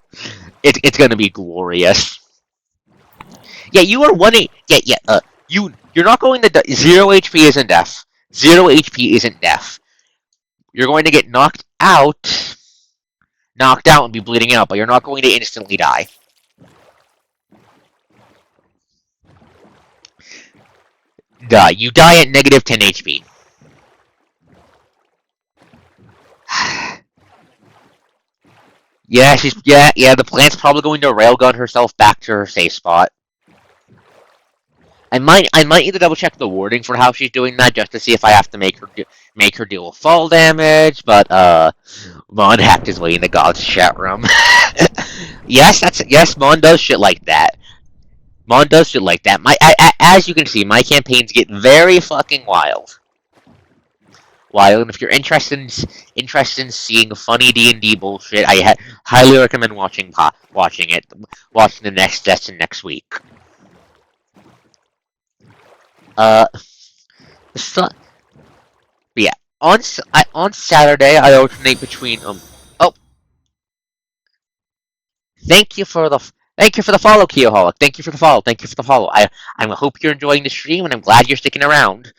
Speaker 1: It's gonna be glorious. Yeah, you are one. You're not going to 0 HP isn't death. 0 HP isn't death. You're going to get knocked out and be bleeding out, but you're not going to instantly die. You die at negative 10 HP. The plant's probably going to railgun herself back to her safe spot. I might need to double check the wording for how she's doing that just to see if I have to make her deal fall damage. But Mon hacked his way in the God's chat room. Yes, Mon does shit like that. As you can see, my campaigns get very fucking wild. And if you're interested in seeing funny D&D bullshit, I highly recommend watching the next session next week. On Saturday I alternate between Thank you for the follow, Keoholic. Thank you for the follow. I hope you're enjoying the stream, and I'm glad you're sticking around.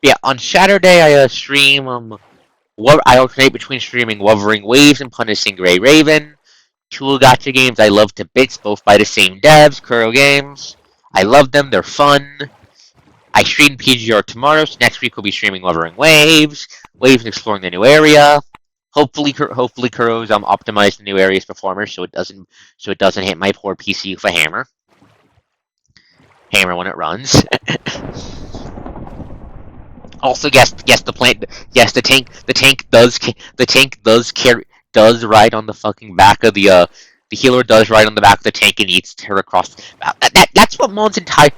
Speaker 1: Yeah, on Saturday I stream I alternate between streaming Wuthering Waves and Punishing Grey Raven. Two gacha games I love to bits, both by the same devs, Kuro Games. I love them, they're fun. I stream PGR tomorrow, so next week we'll be streaming Wuthering Waves, Waves and Exploring the New Area. Hopefully Kuro's optimized the new area's performance so it doesn't hit my poor PC with a hammer. Hammer when it runs. Also, yes, the tank does ride on the fucking back of the healer does ride on the back of the tank and eats her across. That's what Mode's entire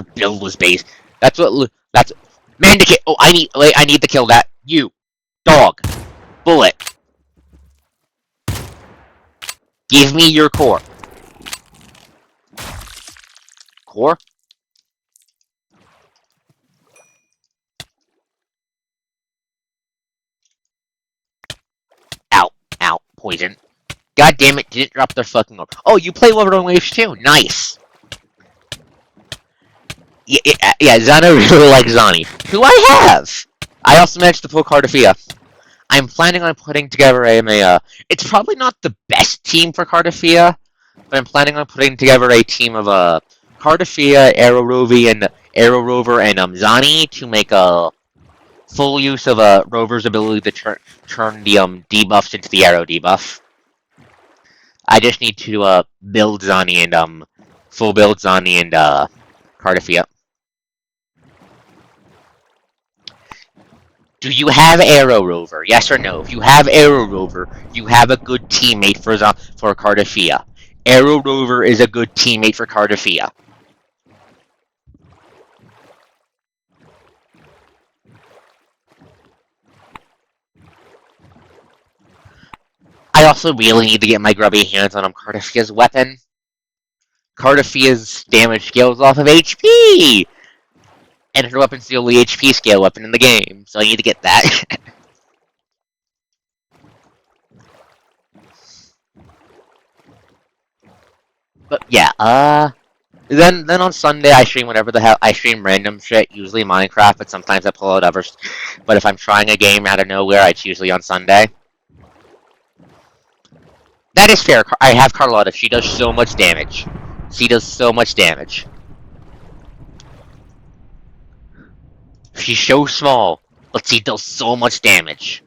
Speaker 1: build was based. That's Mandicate. Oh, I need to kill that. You dog bullet. Give me your core. Core. Ow, ow, poison. God damn it, didn't drop their fucking orb. Oh, you play Wuthering Waves too? Nice. Yeah, Zana really likes Zani. Who I have! I also managed to pull Cardafia. I'm planning on putting together it's probably not the best team for Cardafia, but I'm planning on putting together a team of Cardafia, Arrow Rover, and Zani to make a full use of Rover's ability to turn the debuffs into the Arrow debuff. I just need to build Zani and full build Zani and Cardafia. Do you have Arrow Rover? Yes or no? If you have Arrow Rover, you have a good teammate for Cardafia. Arrow Rover is a good teammate for Cardafia. I also really need to get my grubby hands on Cardafia's weapon. Cardafia's damage scales off of HP! And her weapon's the only HP scale weapon in the game, so I need to get that. But yeah, then on Sunday I stream whatever the hell I stream random shit, usually Minecraft, but sometimes I pull out others. But if I'm trying a game out of nowhere, it's usually on Sunday. That is fair. I have Carlotta. She does so much damage. She does so much damage. She's so small, but she does so much damage.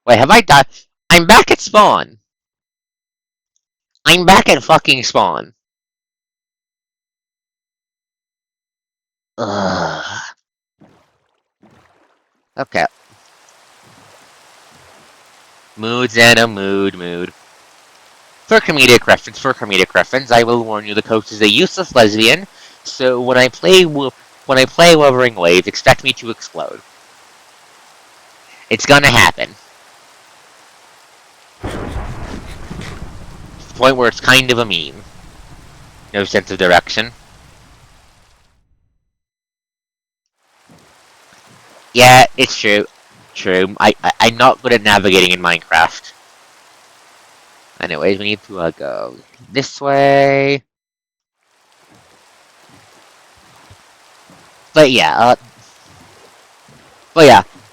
Speaker 1: Wait, have I died? I'm back at spawn. I'm back at fucking spawn. Ugh. Okay. Moods and a mood. For comedic reference, I will warn you the coach is a useless lesbian, so when I play Wuthering Waves, expect me to explode. It's gonna happen. To the point where it's kind of a meme. No sense of direction. Yeah, it's true. True. I'm not good at navigating in Minecraft. Anyways, we need to go this way. But yeah,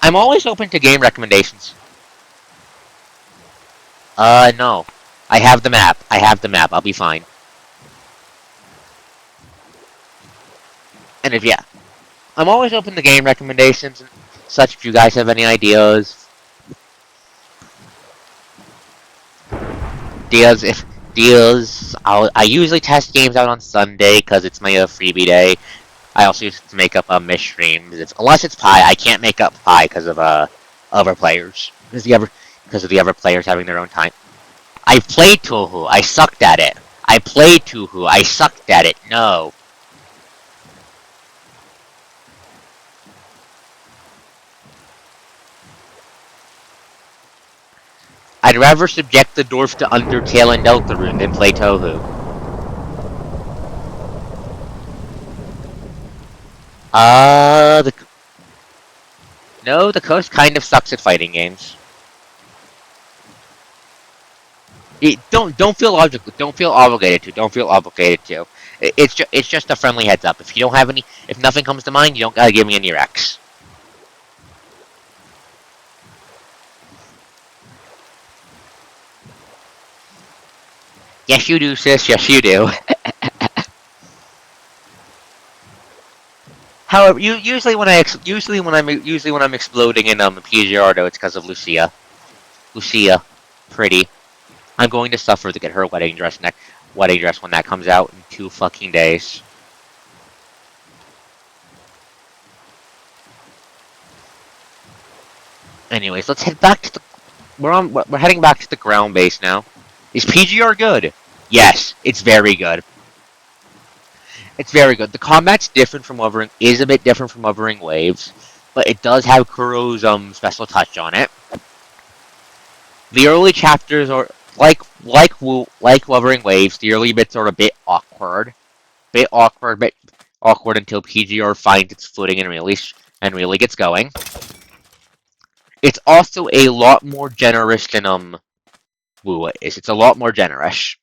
Speaker 1: I'm always open to game recommendations. No. I have the map. I'll be fine. And yeah. I'm always open to game recommendations and such if you guys have any ideas. I usually test games out on Sunday because it's my freebie day. I also used to make up miss streams. Unless it's Pi, I can't make up Pi because of other players. Because of the other players having their own time. I played Touhou. I sucked at it. I played Touhou. I sucked at it. No. I'd rather subject the dwarf to Undertale and Deltarune than play Touhou. No, the coast kind of sucks at fighting games. Don't feel logical. Don't feel obligated to. Don't feel obligated to. It's just a friendly heads up. If you don't have any, if nothing comes to mind, you don't gotta give me any Rex. Yes, you do, sis. Yes, you do. However, usually when I'm exploding in PGR though, it's because of Lucia. Lucia, pretty. I'm going to suffer to get her wedding dress when that comes out in 2 fucking days. Anyways, let's head back to the. We're heading back to the ground base now. Is PGR good? Yes, it's very good. It's very good. The combat's different from is a bit different from Wuthering Waves, but it does have Kuro's special touch on it. The early chapters are like Wuthering Waves. The early bits are a bit awkward, bit awkward until PGR finds its footing and really gets going. It's also a lot more generous than Wu is. It's a lot more generous.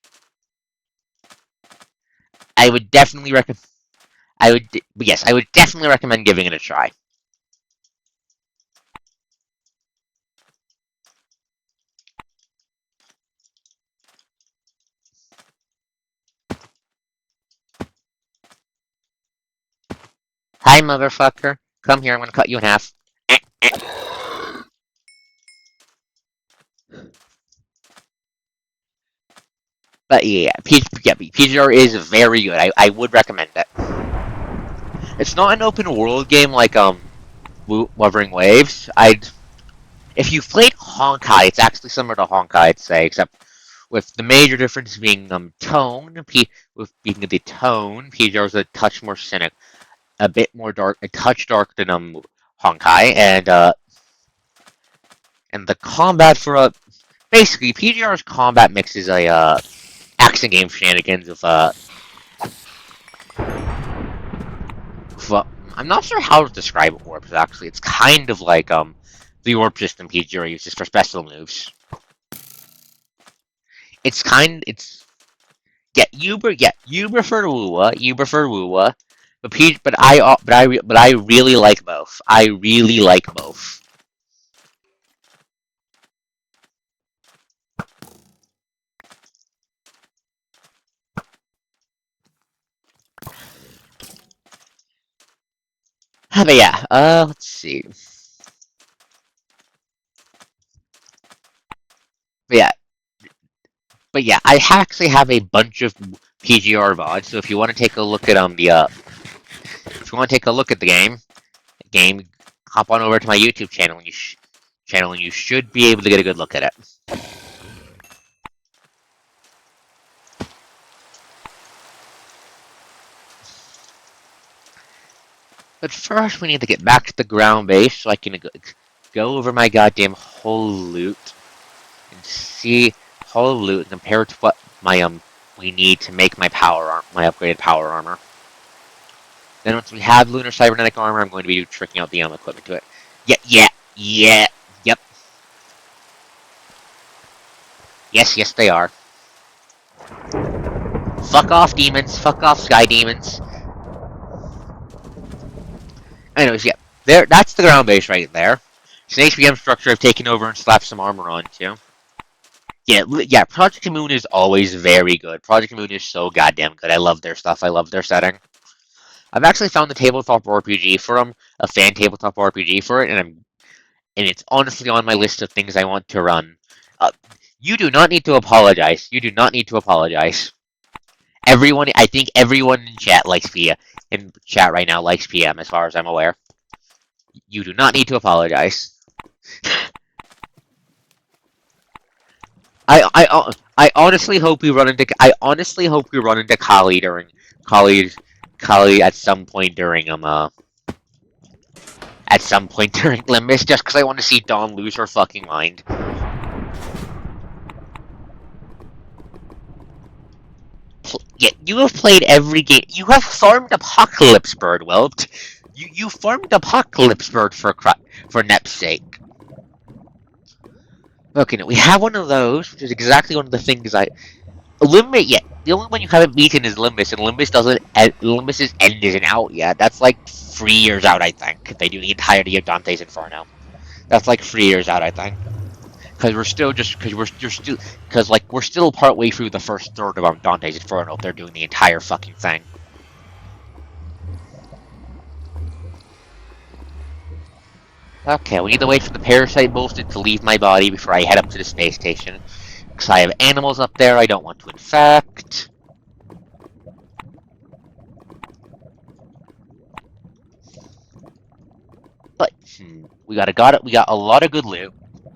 Speaker 1: I would definitely recommend. I would definitely recommend giving it a try. Hi, motherfucker. Come here. I'm gonna cut you in half. But yeah, PGR is very good. I would recommend it. It's not an open world game like Wuthering Waves. If you've played Honkai, it's actually similar to Honkai, I'd say, except with the major difference being tone. With being the tone, PGR is a touch more cynic, a bit more dark, a touch dark than Honkai, and the combat for basically PGR's combat mixes a action game shenanigans with I'm not sure how to describe orbs. Actually, it's kind of like the orb system PGR uses for special moves. It's you prefer Wuwa, but I really like both. I really like both. But yeah, let's see. But yeah, I actually have a bunch of PGR VODs. So if you want to take a look at if you want to take a look at the game, hop on over to my YouTube channel and you should be able to get a good look at it. But first, we need to get back to the ground base so I can go over my goddamn whole loot and see whole loot and compare it to what we need to make my upgraded power armor. Then once we have lunar cybernetic armor, I'm going to be tricking out the equipment to it. Yep. Yes, they are. Fuck off, demons. Fuck off, sky demons. Anyways, yeah. That's the ground base right there. It's an HBM structure I've taken over and slapped some armor onto. Yeah, Project Moon is always very good. Project Moon is so goddamn good. I love their stuff. I love their setting. I've actually found the tabletop RPG for them, a fan tabletop RPG for it, and it's honestly on my list of things I want to run. You do not need to apologize. You do not need to apologize. I think everyone in chat right now likes PM, as far as I'm aware. You do not need to apologize. I honestly hope we run into Kali at some point during Limbus, just because I want to see Dawn lose her fucking mind. Yeah, you have played every game. You have farmed Apocalypse Bird, Whelped. You farmed Apocalypse Bird for Nep's sake. Okay, now we have one of those, which is exactly one of the things I Limit. Yeah, the only one you haven't beaten is Limbus, and Limbus doesn't. Limbus's end isn't out yet. That's like 3 years out, I think. If they do the entirety of Dante's Inferno, that's like 3 years out, I think. Because we're still just because you're still because like we're still partway through the first third of Dante's Inferno. If they're doing the entire fucking thing. Okay, we need to wait for the parasite bullshit to leave my body before I head up to the space station. Because I have animals up there I don't want to infect. But we got a lot of good loot,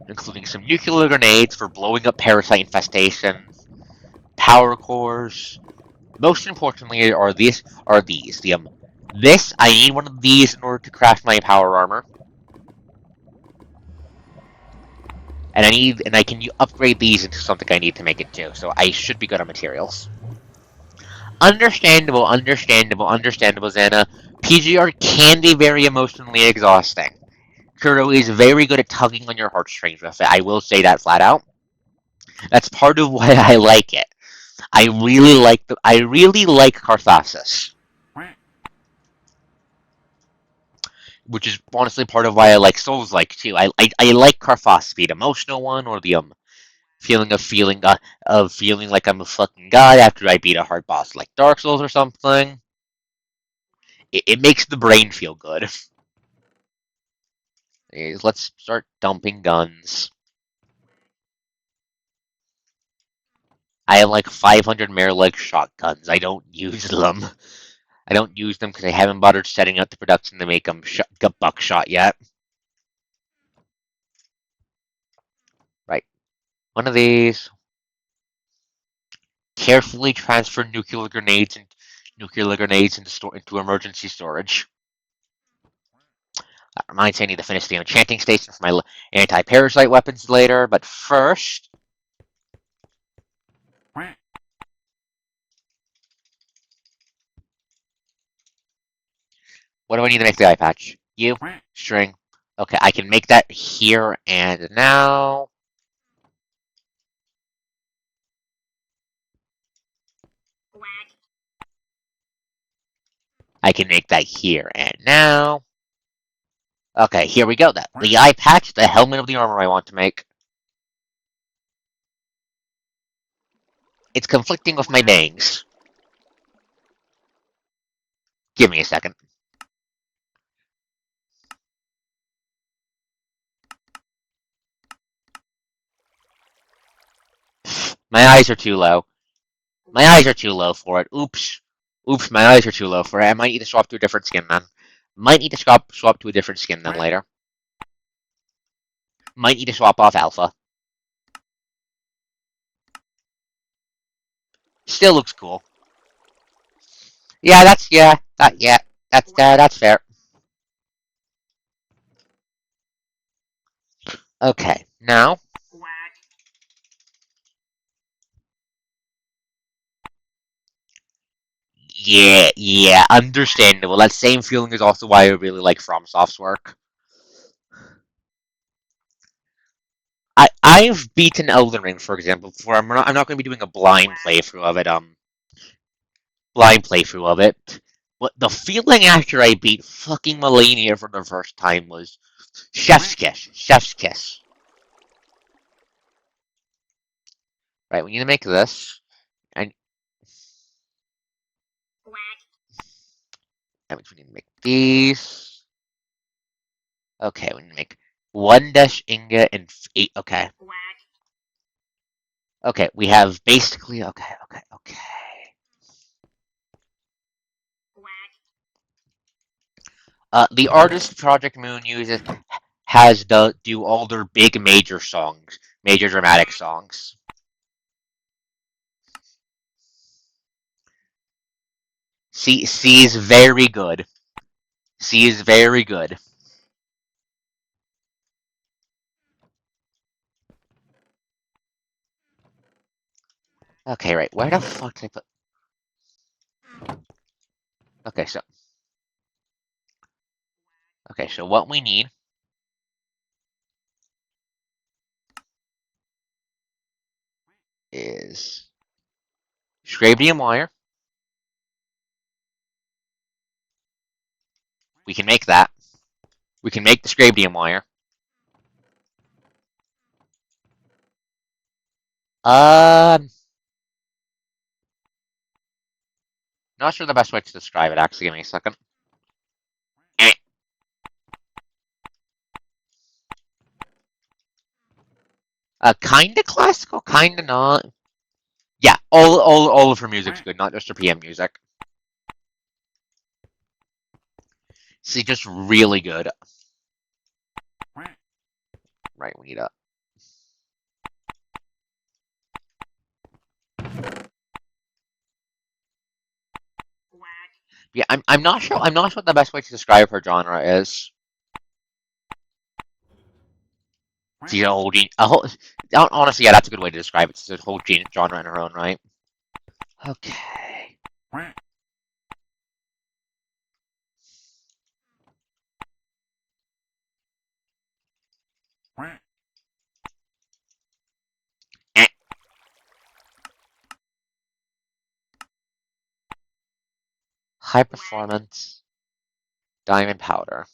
Speaker 1: including some nuclear grenades for blowing up parasite infestations, power cores. Most importantly, are these. This I need one of these in order to craft my power armor, and I can upgrade these into something I need to make it too. So I should be good on materials. Understandable, Xana. PGR can be very emotionally exhausting. Kuro is very good at tugging on your heartstrings with it. I will say that flat out. That's part of why I like it. I really like Carthagis, which is honestly part of why I like Souls like too. I like Carthagis, be it emotional one or the feeling of feeling like I'm a fucking god after I beat a hard boss like Dark Souls or something. It makes the brain feel good. Let's start dumping guns. I have like 500 Mirror-leg shotguns. I don't use them. I don't use them because I haven't bothered setting up the production to make them buckshot yet. Right. One of these. Carefully transfer nuclear grenades into emergency storage. That reminds me, I need to finish the enchanting station for my anti-parasite weapons later. But first, what do I need to make the eye patch? You string. Okay, I can make that here and now. I can make that here and now. Okay, here we go. The eye patch, the helmet of the armor I want to make. It's conflicting with my bangs. Give me a second. My eyes are too low. My eyes are too low for it. Oops. Oops, my eyes are too low for it. I might need to swap to a different skin then. Might need to swap to a different skin then later. Might need to swap off alpha. Still looks cool. Yeah, that's fair. Okay, now yeah, understandable. That same feeling is also why I really like FromSoft's work. I've beaten Elden Ring, for example, before. I'm not going to be doing a blind playthrough of it. But the feeling after I beat fucking Melania for the first time was chef's kiss, chef's kiss. Right, we need to make this, and we need to make these. Okay, we need to make one dash ingot and eight. Okay, okay, we have basically. Okay. The artist Project Moon uses has to do all their big major songs, major dramatic songs. C is very good. C is very good. Okay, right. Where the fuck did I put? Okay, so what we need is Scrabidium wire. We can make that. We can make the Scrabidium wire. Not sure the best way to describe it. Actually, give me a second. Kinda classical, kinda not. Yeah, all of her music's good, not just her PM music. She's just really good. Right, we need a. Yeah, I'm not sure. I'm not sure what the best way to describe her genre is. She's a whole honestly, yeah, that's a good way to describe it. It's a whole genre in her own right. Okay. Eh. High performance diamond powder.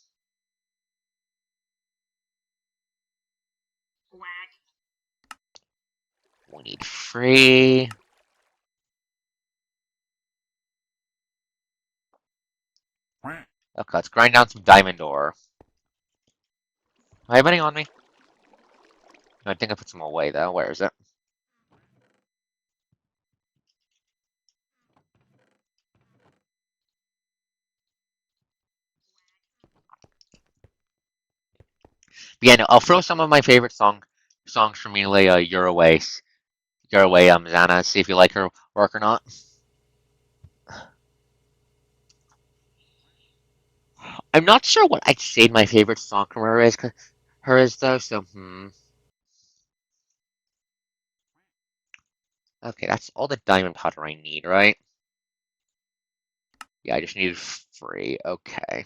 Speaker 1: We need free. Okay, let's grind down some diamond ore. Do I have any on me? I think I put some away though. Where is it? Yeah, no, I'll throw some of my favorite songs from Melee, Your Away, Zana, see if you like her work or not. I'm not sure what I'd say my favorite song from her is though, so Okay, that's all the diamond powder I need, right? Yeah, I just need free. Okay.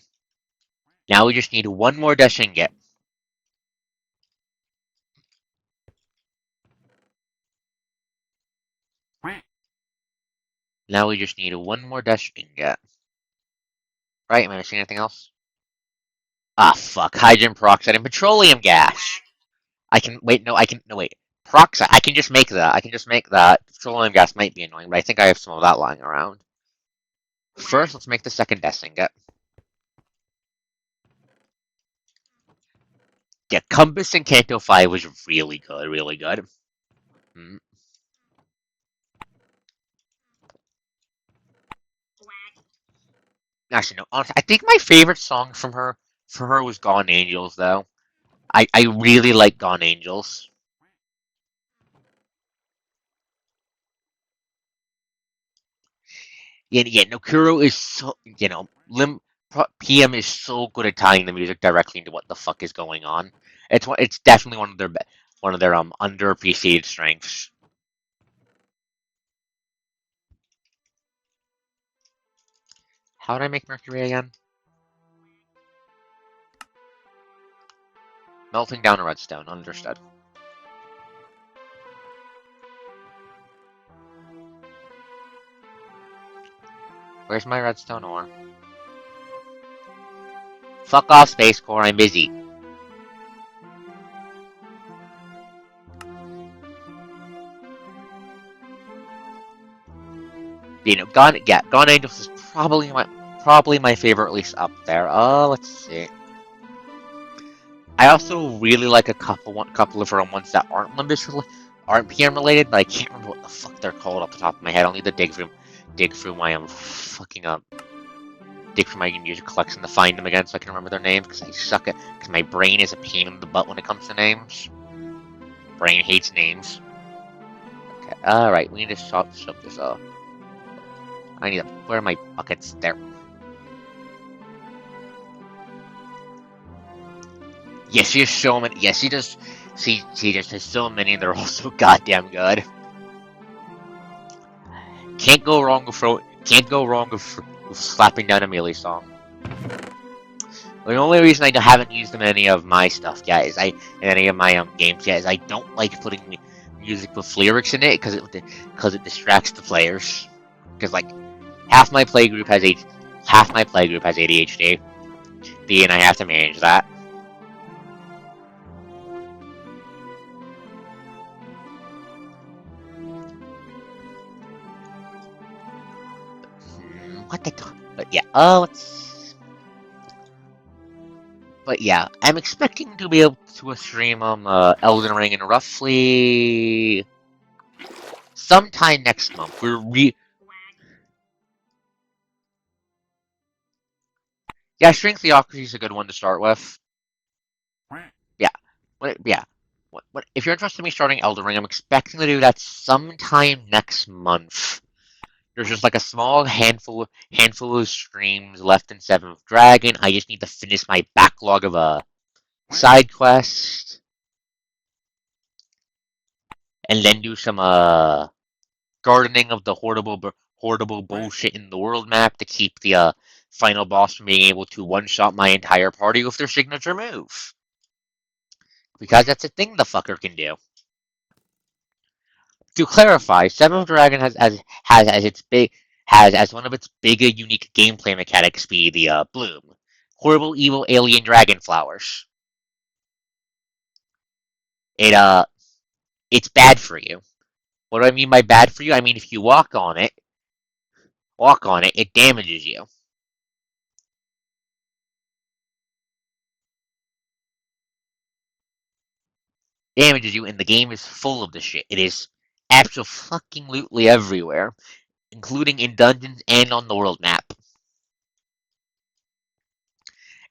Speaker 1: Now we just need one more dash ingot. Now we just need one more dash ingot. Right? Am I missing anything else? Ah, fuck. Hydrogen peroxide and petroleum gas. I can wait. No, I can no wait. Peroxide. I can just make that. I can just make that. Petroleum gas might be annoying, but I think I have some of that lying around. First, let's make the second dash ingot. Yeah, Compass and Canto 5 was really good, really good. Mm. Actually, no. Honestly, I think my favorite song from her was Gone Angels, though. I really like Gone Angels. Yeah, Nokuro is so, PM is so good at tying the music directly into what the fuck is going on. It's definitely one of their underappreciated strengths. How did I make Mercury again? Melting down a redstone, understood. Where's my redstone ore? Fuck off, Space Core, I'm busy. Gone Angels is probably my favorite, at least up there. Let's see. I also really like a couple of her ones that aren't PM related, but I can't remember what the fuck they're called off the top of my head. I'll need to dig through my dig through my music collection to find them again so I can remember their names because I suck at because my brain is a pain in the butt when it comes to names. Brain hates names. Okay, alright, we need to shove this up. I need where are my buckets? There. Yes, she has so many. Yes, she does. She just has so many, and they're all so goddamn good. Can't go wrong with slapping down a Melee song. The only reason haven't used them in any of my stuff yet is in any of my games yet is I don't like putting music with lyrics in it because it distracts the players. Because like half my playgroup has ADHD, and I have to manage that. What the? But yeah. But yeah, I'm expecting to be able to stream Elden Ring in roughly sometime next month. Yeah, Strength Theocracy is a good one to start with. Yeah, yeah. If you're interested in me starting Elden Ring, I'm expecting to do that sometime next month. There's just like a small handful of streams left in Seventh Dragon. I just need to finish my backlog of a side quest, and then do some gardening of the horrible bullshit in the world map to keep the final boss from being able to one-shot my entire party with their signature move. Because that's a thing the fucker can do. To clarify, Seventh Dragon has as its big has as one of its bigger unique gameplay mechanics be the bloom, horrible evil alien dragon flowers. It it's bad for you. What do I mean by bad for you? I mean if you walk on it, it damages you. Damages you, and the game is full of the shit. It is absolutely everywhere, including in dungeons and on the world map.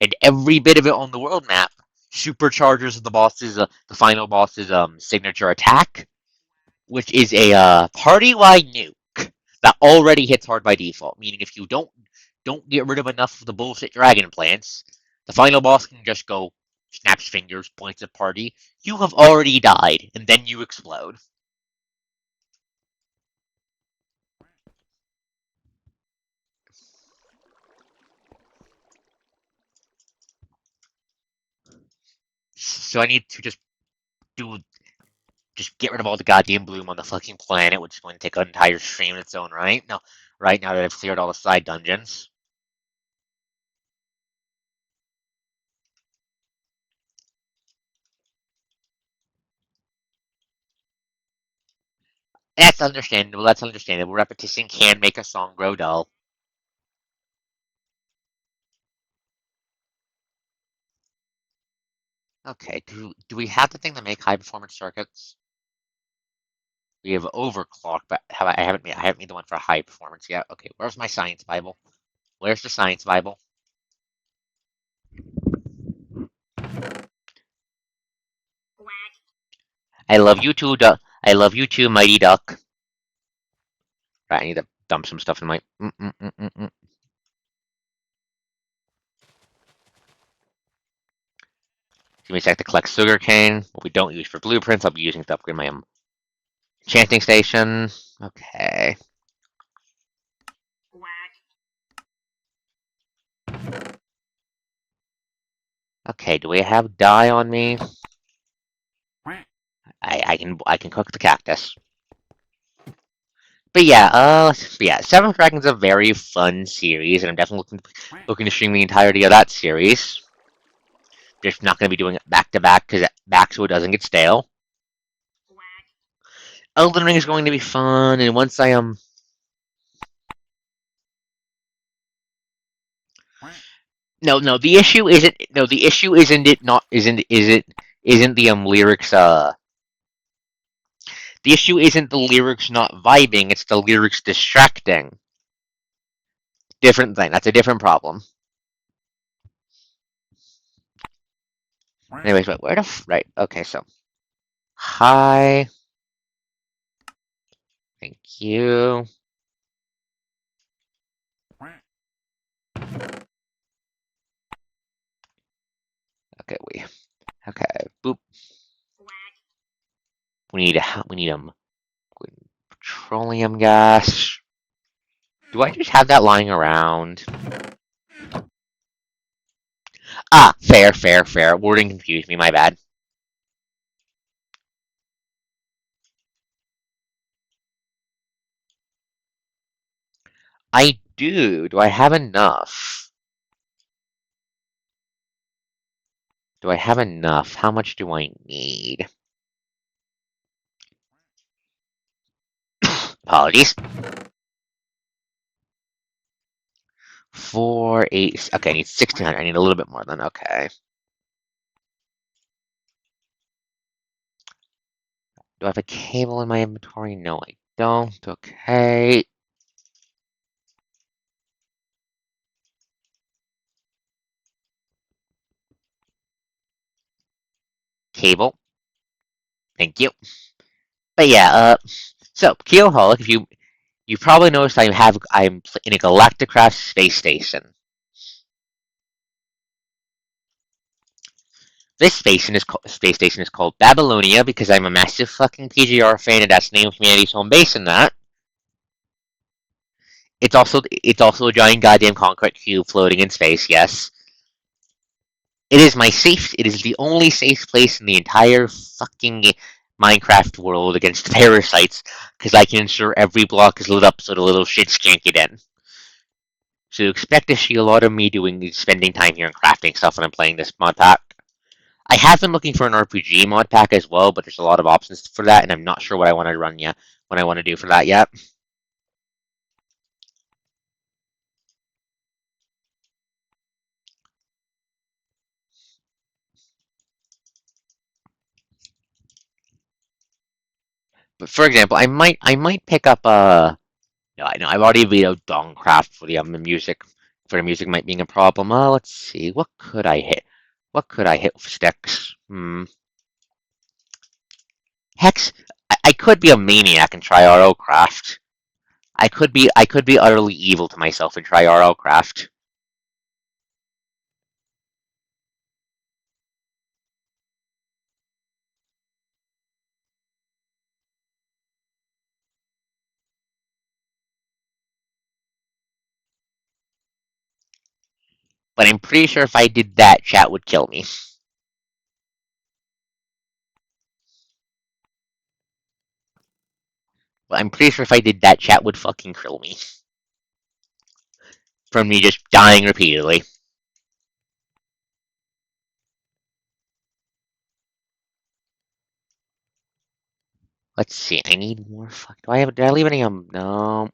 Speaker 1: And every bit of it on the world map supercharges the final boss's signature attack, which is a party-wide nuke that already hits hard by default. Meaning, if you don't get rid of enough of the bullshit dragon plants, the final boss can just go snaps fingers, points at party. You have already died, and then you explode. So I need to do just get rid of all the goddamn bloom on the fucking planet, which is going to take an entire stream in its own right. Now that I've cleared all the side dungeons. That's understandable. That's understandable. Repetition can make a song grow dull. Okay, do we have the thing to make high performance circuits? We have overclock, but I haven't made the one for high performance yet. Okay, where's my science Bible? Where's the science Bible? I love you too, duck. I love you too, mighty duck. Right, I need to dump some stuff in my. Give me a sec to collect sugarcane. What we don't use for blueprints, I'll be using to upgrade my enchanting station. Okay. Okay, do we have dye on me? I can cook the cactus. But yeah, Seventh Dragon's a very fun series, and I'm definitely looking to stream the entirety of that series. Just not going to be doing it back to back so it doesn't get stale. Elden Ring is going to be fun, and once I no, the issue isn't it not isn't the lyrics the issue isn't the lyrics not vibing, it's the lyrics distracting. Different thing. That's a different problem. Anyways, wait, where the right? Okay, so hi, thank you. Okay, okay, boop. We need petroleum gas. Do I just have that lying around? Ah, fair. Wording confused me. My bad. I do. Do I have enough? Do I have enough? How much do I need? Apologies. 4, 8. Okay, I need 1,600. I need a little bit more than. Okay. Do I have a cable in my inventory? No, I don't. Okay. Cable. Thank you. But yeah, so Keelholic, if you probably noticed I'm in a Galacticraft space station. This space station is called Babylonia because I'm a massive fucking PGR fan and that's the name of humanity's home base in that. It's also a giant goddamn concrete cube floating in space, yes. It is the only safe place in the entire fucking Minecraft world against parasites, because I can ensure every block is lit up so the little shits can't get in. So expect to see a lot of me spending time here and crafting stuff when I'm playing this mod pack. I have been looking for an RPG mod pack as well, but there's a lot of options for that, and I'm not sure what I want to run yet, what I want to do for that yet. But for example, I might pick up no, I know I've already vetoed Dongcraft for the music might being a problem. Let's see, what could I hit? What could I hit with sticks? Hex. I could be a maniac and try RO craft. I could be utterly evil to myself and try RO craft. But I'm pretty sure if I did that, chat would kill me. But I'm pretty sure if I did that, chat would fucking kill me. From me just dying repeatedly. Let's see, I need more fuck. Did I leave any, no.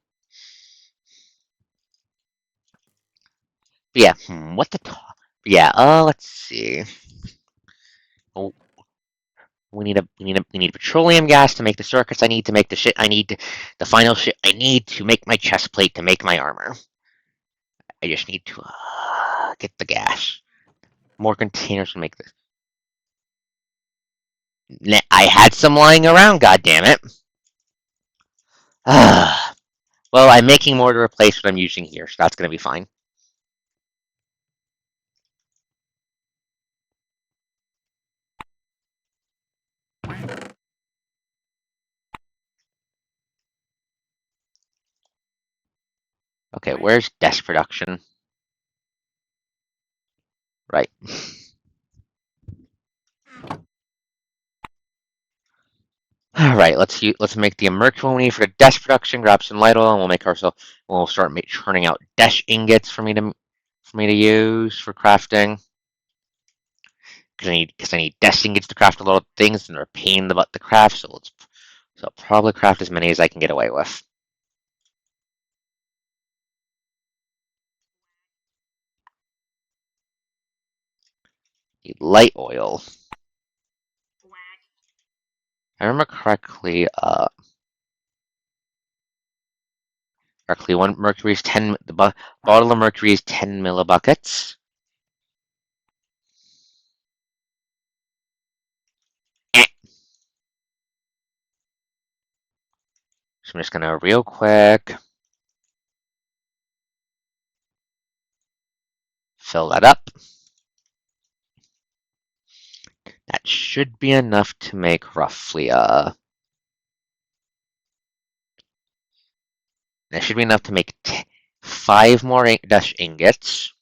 Speaker 1: But yeah, what the yeah, let's see. Oh, we need petroleum gas to make the circuits I need to make the shit I need to, the final shit I need to make my chest plate to make my armor. I just need to get the gas. More containers to make this. I had some lying around, goddammit. Well, I'm making more to replace what I'm using here, so that's gonna be fine. Okay, where's desk production? Right. All right, let's make the emergency we need for the desk production. Grab some light oil, and we'll start churning out desk ingots for me to use for crafting. Because I need desk ingots to craft a lot of things, and they're a pain in the butt to craft. So I'll probably craft as many as I can get away with. Need light oil. If I remember correctly, one mercury is 10. The bottle of mercury is 10 millibuckets. So I'm just gonna real quick fill that up. That should be enough to make roughly that should be enough to make 5 more dash ingots,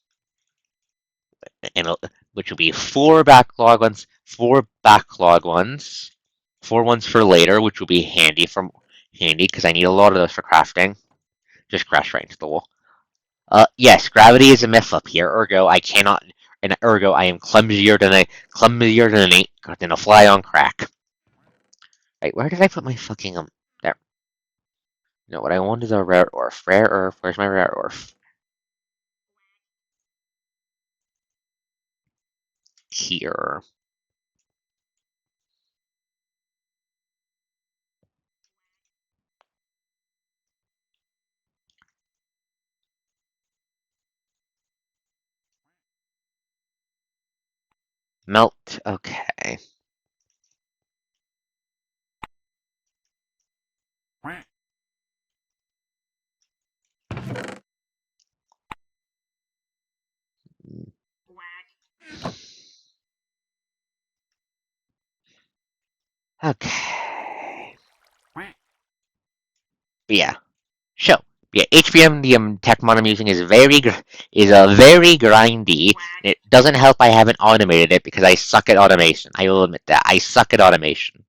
Speaker 1: and which will be 4 backlog ones, 4 ones for later, which will be handy because I need a lot of those for crafting. Just crash right into the wall. Yes, gravity is a myth up here. Ergo, I cannot, and ergo, I am clumsier than a fly on crack. Right, where did I put my fucking there? No, what I want is a rare earth. Rare earth. Where's my rare earth? Here. Melt. Okay. Okay. But yeah. So, yeah, HBM, the tech mod I'm using is very grindy. It doesn't help I haven't automated it because I suck at automation. I will admit that. I suck at automation.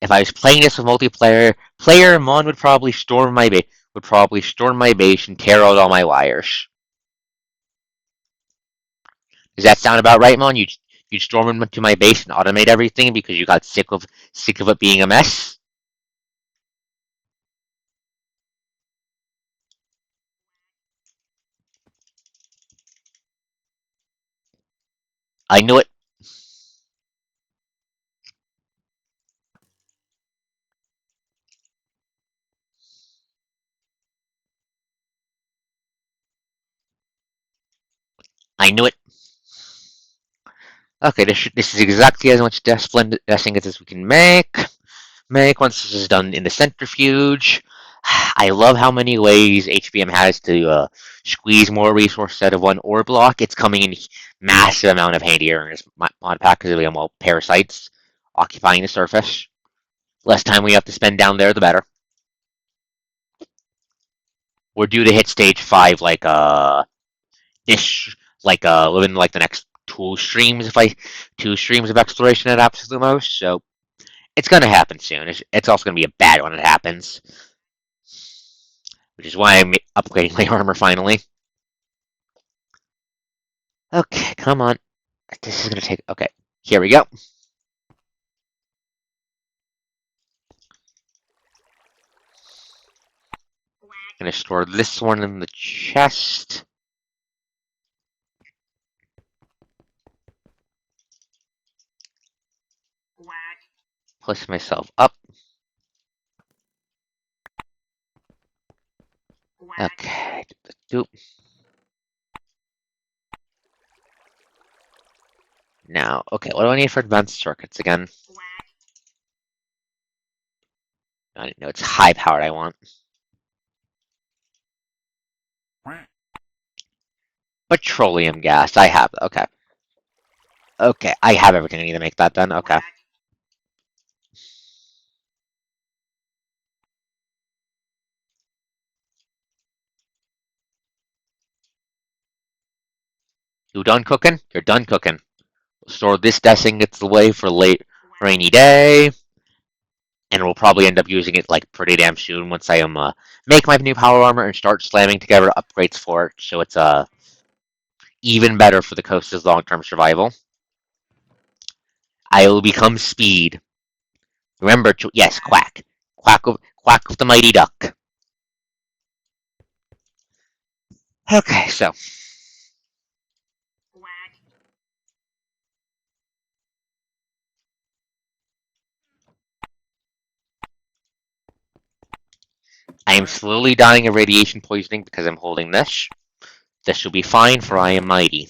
Speaker 1: If I was playing this with multiplayer, player Mon would probably storm my base and tear out all my wires. Does that sound about right, Mon? You'd storm into my base and automate everything because you got sick of it being a mess? I knew it. I knew it. Okay, this is exactly as much splendid dusting as we can make once this is done in the centrifuge. I love how many ways HBM has to squeeze more resources out of one ore block. It's coming in massive amount of handy areas. Mod pack because we have all parasites occupying the surface. Less time we have to spend down there, the better. We're due to hit stage 5 ish within like the next two streams of exploration at absolute most. So it's gonna happen soon. It's also gonna be a bad when it happens, which is why I'm upgrading my armor finally. Okay, come on. This is gonna take. Okay, here we go. Gonna store this one in the chest. Push myself up. Okay. Now, okay, what do I need for advanced circuits again? I didn't know it's high powered I want. Petroleum gas. I have. Okay. Okay, I have everything I need to make that then. Okay. You done cooking? You're done cooking. Store this designates the way for late rainy day, and we'll probably end up using it like pretty damn soon once I make my new power armor and start slamming together upgrades for it, so it's even better for the coast's long-term survival. I will become speed. Remember to yes, quack, quack of the mighty duck. Okay, so I am slowly dying of radiation poisoning because I'm holding this. This will be fine, for I am mighty.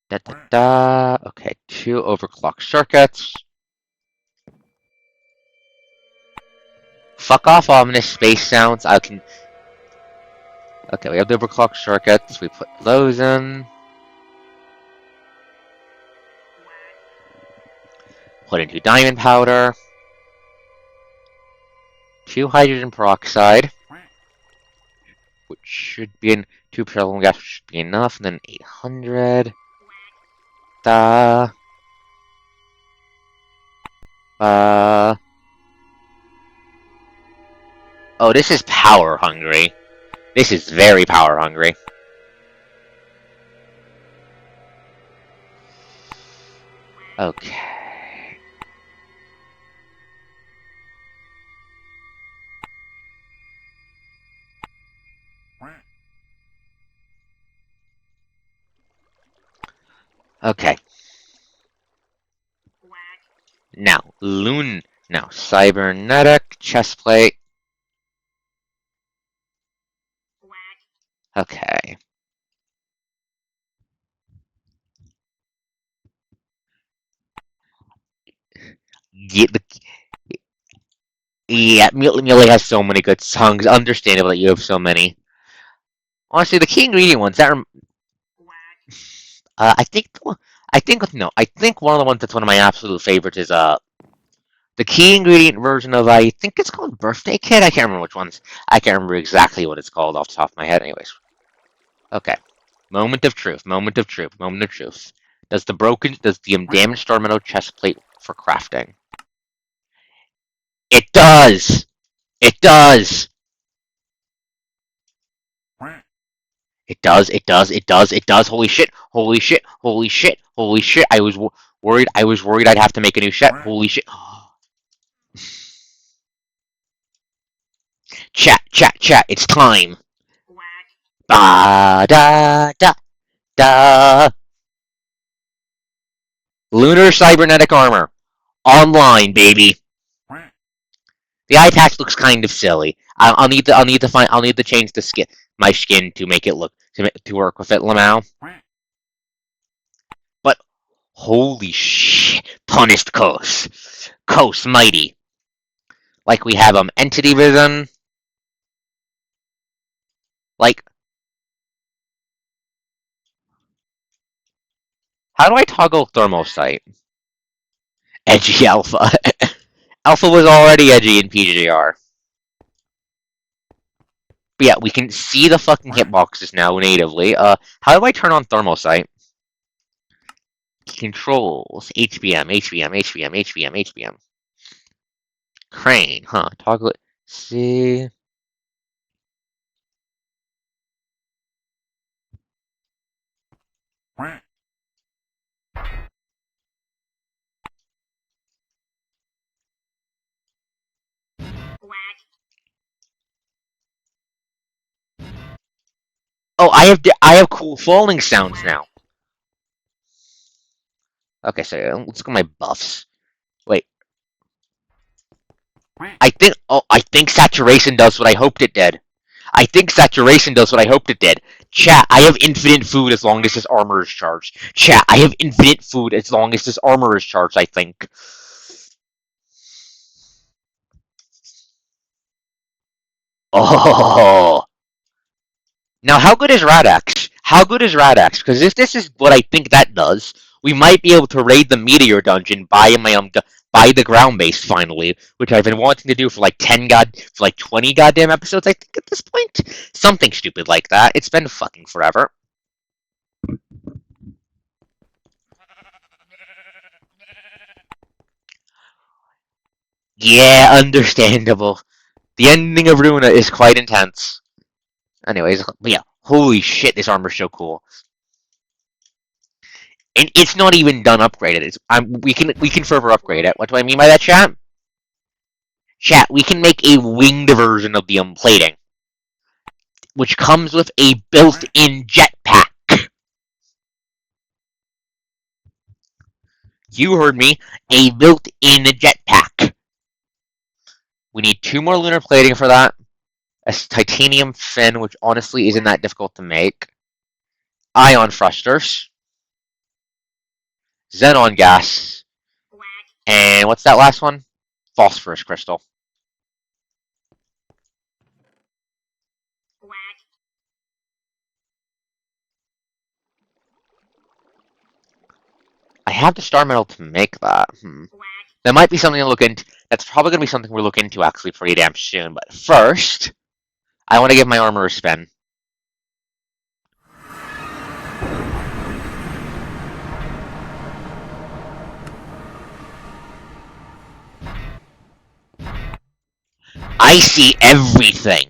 Speaker 1: Da da da. Okay, 2 overclock circuits. Fuck off, ominous space sounds. I can. Okay, we have the overclock circuits. We put those in. Put into diamond powder. 2 hydrogen peroxide, which should be in 2 petroleum gas, which should be enough, and then 800. Oh, this is power hungry. This is very power hungry. Okay. Okay. Now, now, cybernetic chestplate. Okay. Yeah, Muley has so many good songs. Understandable that you have so many. Honestly, the key ingredient ones that are, I think, I think one of the ones that's one of my absolute favorites is the key ingredient version of, I think it's called Birthday Kit. I can't remember which ones. I can't remember exactly what it's called off the top of my head. Anyways, okay. Moment of truth. Moment of truth. Moment of truth. Does the damaged star metal chest plate for crafting? It does. It does. It does. It does. It does. It does. Holy shit. Holy shit. Holy shit. Holy shit. I was worried. I was worried I'd have to make a new set. Holy shit. Chat. Chat. Chat. It's time. Ba da da da. Lunar cybernetic armor. Online, baby. The eye patch looks kind of silly. I'll need to change my skin to make it look to work with it, Lamau. But holy shit, punished Coast mighty. Like we have entity vision. Like, how do I toggle thermal sight? Edgy alpha. Alpha was already edgy in PGR. But yeah, we can see the fucking hitboxes now natively. How do I turn on thermal sight? Controls. HBM, HBM, HBM, HBM, HBM. Crane, huh? Toggle it. See. Oh, I have cool falling sounds now. Okay, so let's look at my buffs. Wait. I think saturation does what I hoped it did. I think saturation does what I hoped it did. Chat, I have infinite food as long as this armor is charged. Chat, I have infinite food as long as this armor is charged, I think. Oh. Now, how good is Radax? How good is Radax? Because if this is what I think that does, we might be able to raid the Meteor Dungeon by by the ground base finally, which I've been wanting to do for like 20 goddamn episodes. I think at this point, something stupid like that. It's been fucking forever. Yeah, understandable. The ending of Runa is quite intense. Anyways, but yeah, holy shit, this armor's so cool. And it's not even done upgraded. We can further upgrade it. What do I mean by that, chat? Chat, we can make a winged version of the plating, which comes with a built-in jetpack. You heard me, a built-in jetpack. We need 2 more lunar plating for that. A titanium fin, which honestly isn't that difficult to make. Ion thrusters. Xenon gas. And what's that last one? Phosphorus crystal. I have the star metal to make that. That might be something to look into. That's probably going to be something we'll look into actually pretty damn soon. But first, I want to give my armor a spin. I see everything.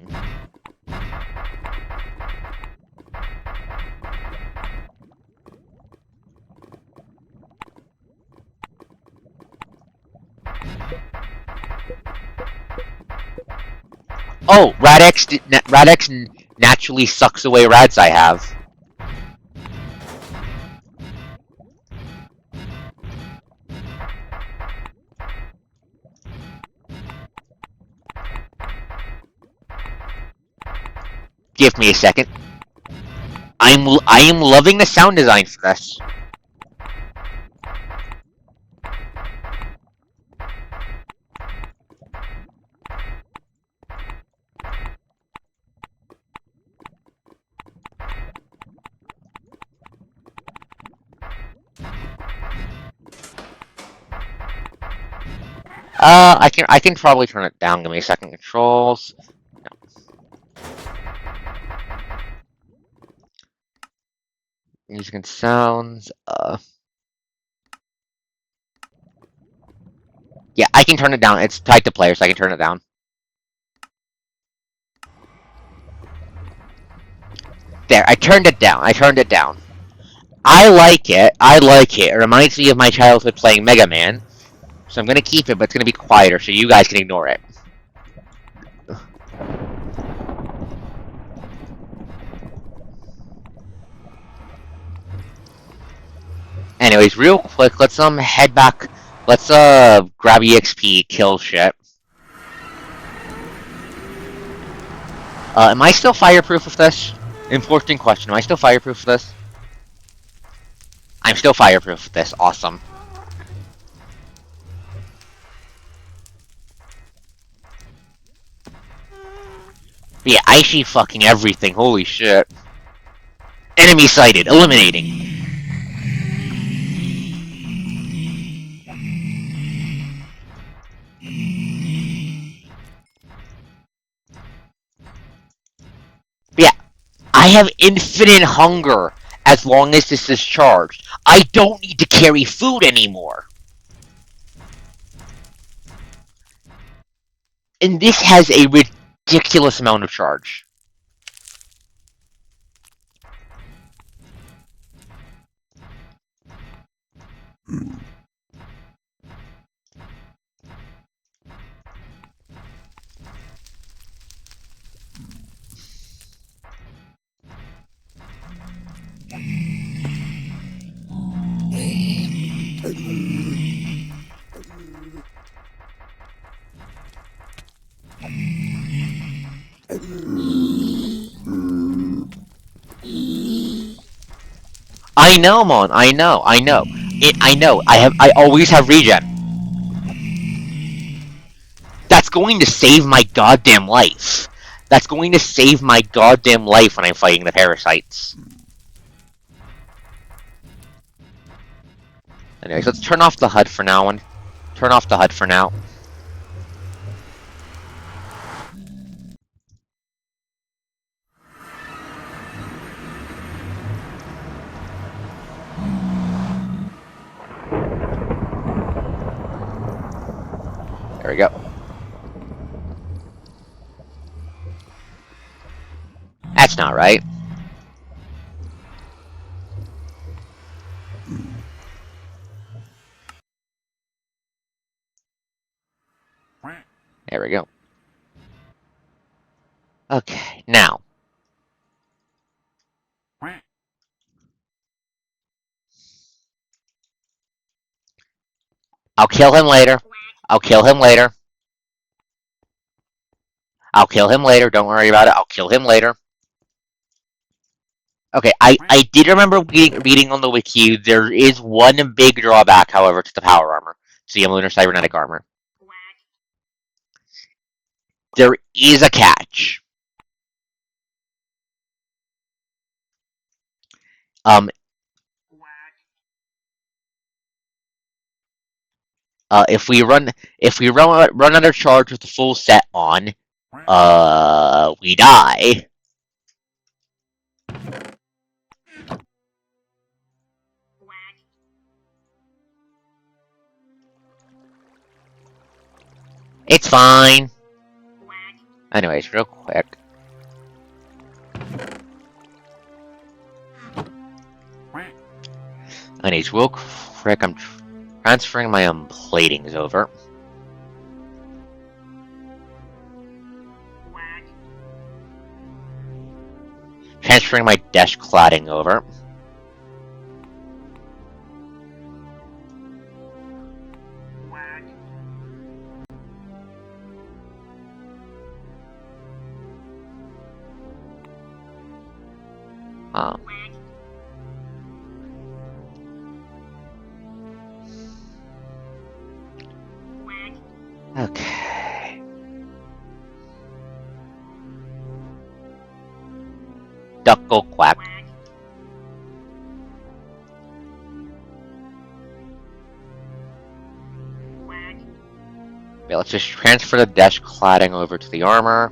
Speaker 1: Oh, Radx naturally sucks away rads I have. Give me a second. I am loving the sound design for this. I can probably turn it down. Give me a second. Controls. Music and sounds. Yeah, I can turn it down. It's tied to player, so I can turn it down. There, I turned it down. I turned it down. I like it. I like it. It reminds me of my childhood playing Mega Man. So I'm gonna keep it, but it's gonna be quieter, so you guys can ignore it. Anyways, real quick, let's head back. Let's grab EXP, kill shit. Am I still fireproof with this? Important question. Am I still fireproof with this? I'm still fireproof with this. Awesome. But yeah, I see fucking everything. Holy shit. Enemy sighted. Eliminating. But yeah, I have infinite hunger as long as this is charged. I don't need to carry food anymore. And this has a ridiculous amount of charge. I know, Mon. I know. I know. I know. I always have regen. That's going to save my goddamn life. That's going to save my goddamn life when I'm fighting the parasites. Anyways, let's turn off the HUD for now. And turn off the HUD for now. There we go. That's not right. There we go. Okay, now. I'll kill him later. I'll kill him later. I'll kill him later. Don't worry about it. I'll kill him later. Okay, I did remember reading on the wiki, there is one big drawback, however, to the power armor. To the lunar cybernetic armor. There is a catch. Um, If we run under charge with the full set on, we die. It's fine. Anyways, real quick. I'm transferring my platings over. Transferring my desk cladding over. Okay. Duck go quack. Okay, let's just transfer the desk cladding over to the armor.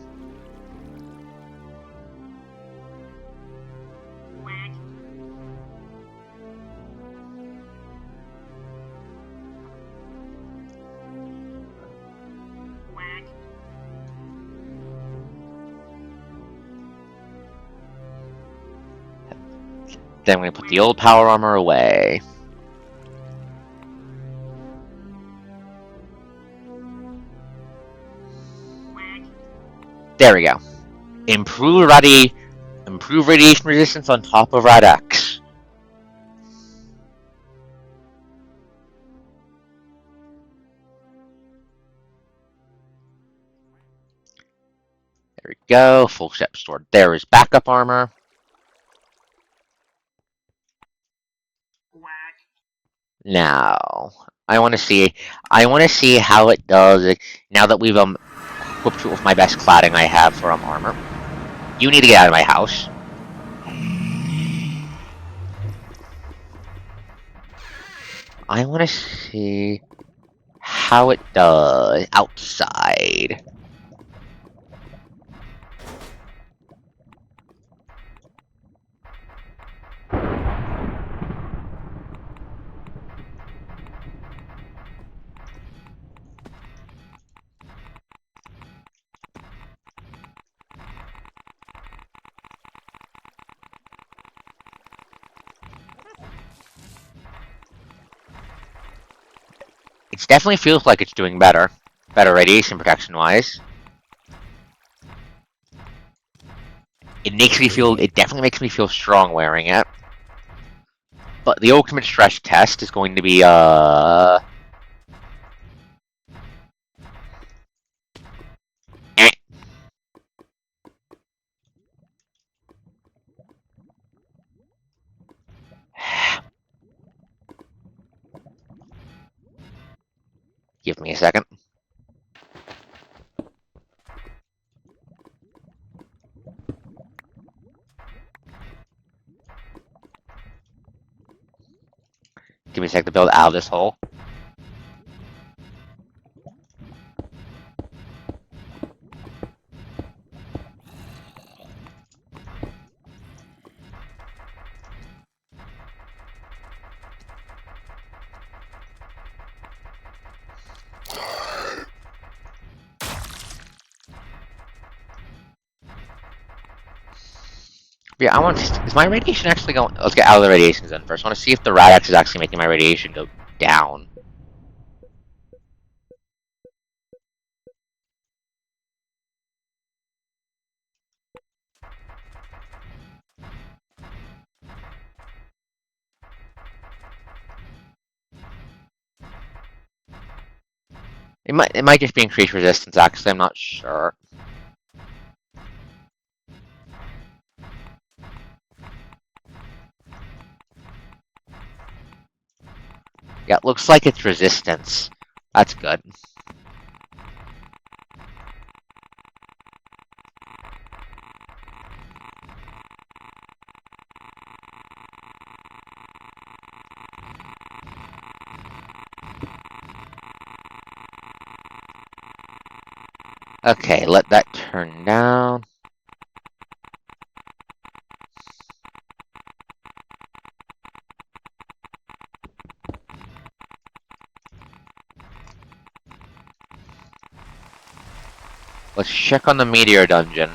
Speaker 1: Then we're going to put the old power armor away. There we go. Improve radiation resistance on top of Rad-X. There we go. Full step stored. There is backup armor. Now, I want to see how it does now that we've equipped it with my best cladding I have for armor. You need to get out of my house. I want to see how it does outside. It definitely feels like it's doing better radiation protection wise. It definitely makes me feel strong wearing it. But the ultimate stress test is going to be Give me a second. Give me a second to build out of this hole. Yeah, is my radiation actually going? Let's get out of the radiation zone first. I want to see if the Rad-X is actually making my radiation go down. It might just be increased resistance, actually, I'm not sure. Yeah, it looks like it's resistance. That's good. Okay, let that turn down. Let's check on the meteor dungeon.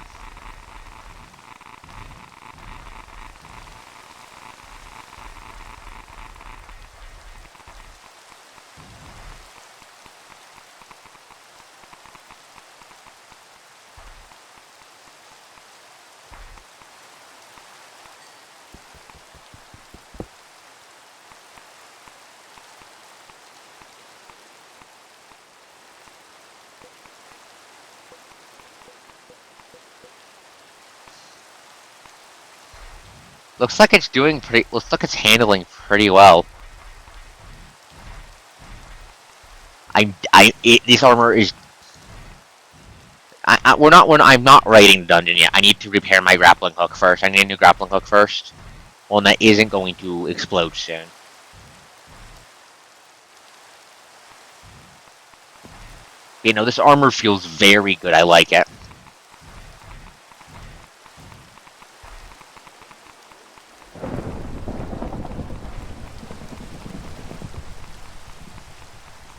Speaker 1: Looks like it's doing pretty. Looks like it's handling pretty well. This armor is. I'm not raiding the dungeon yet. I need to repair my grappling hook first. I need a new grappling hook first. One that isn't going to explode soon. You know, this armor feels very good. I like it.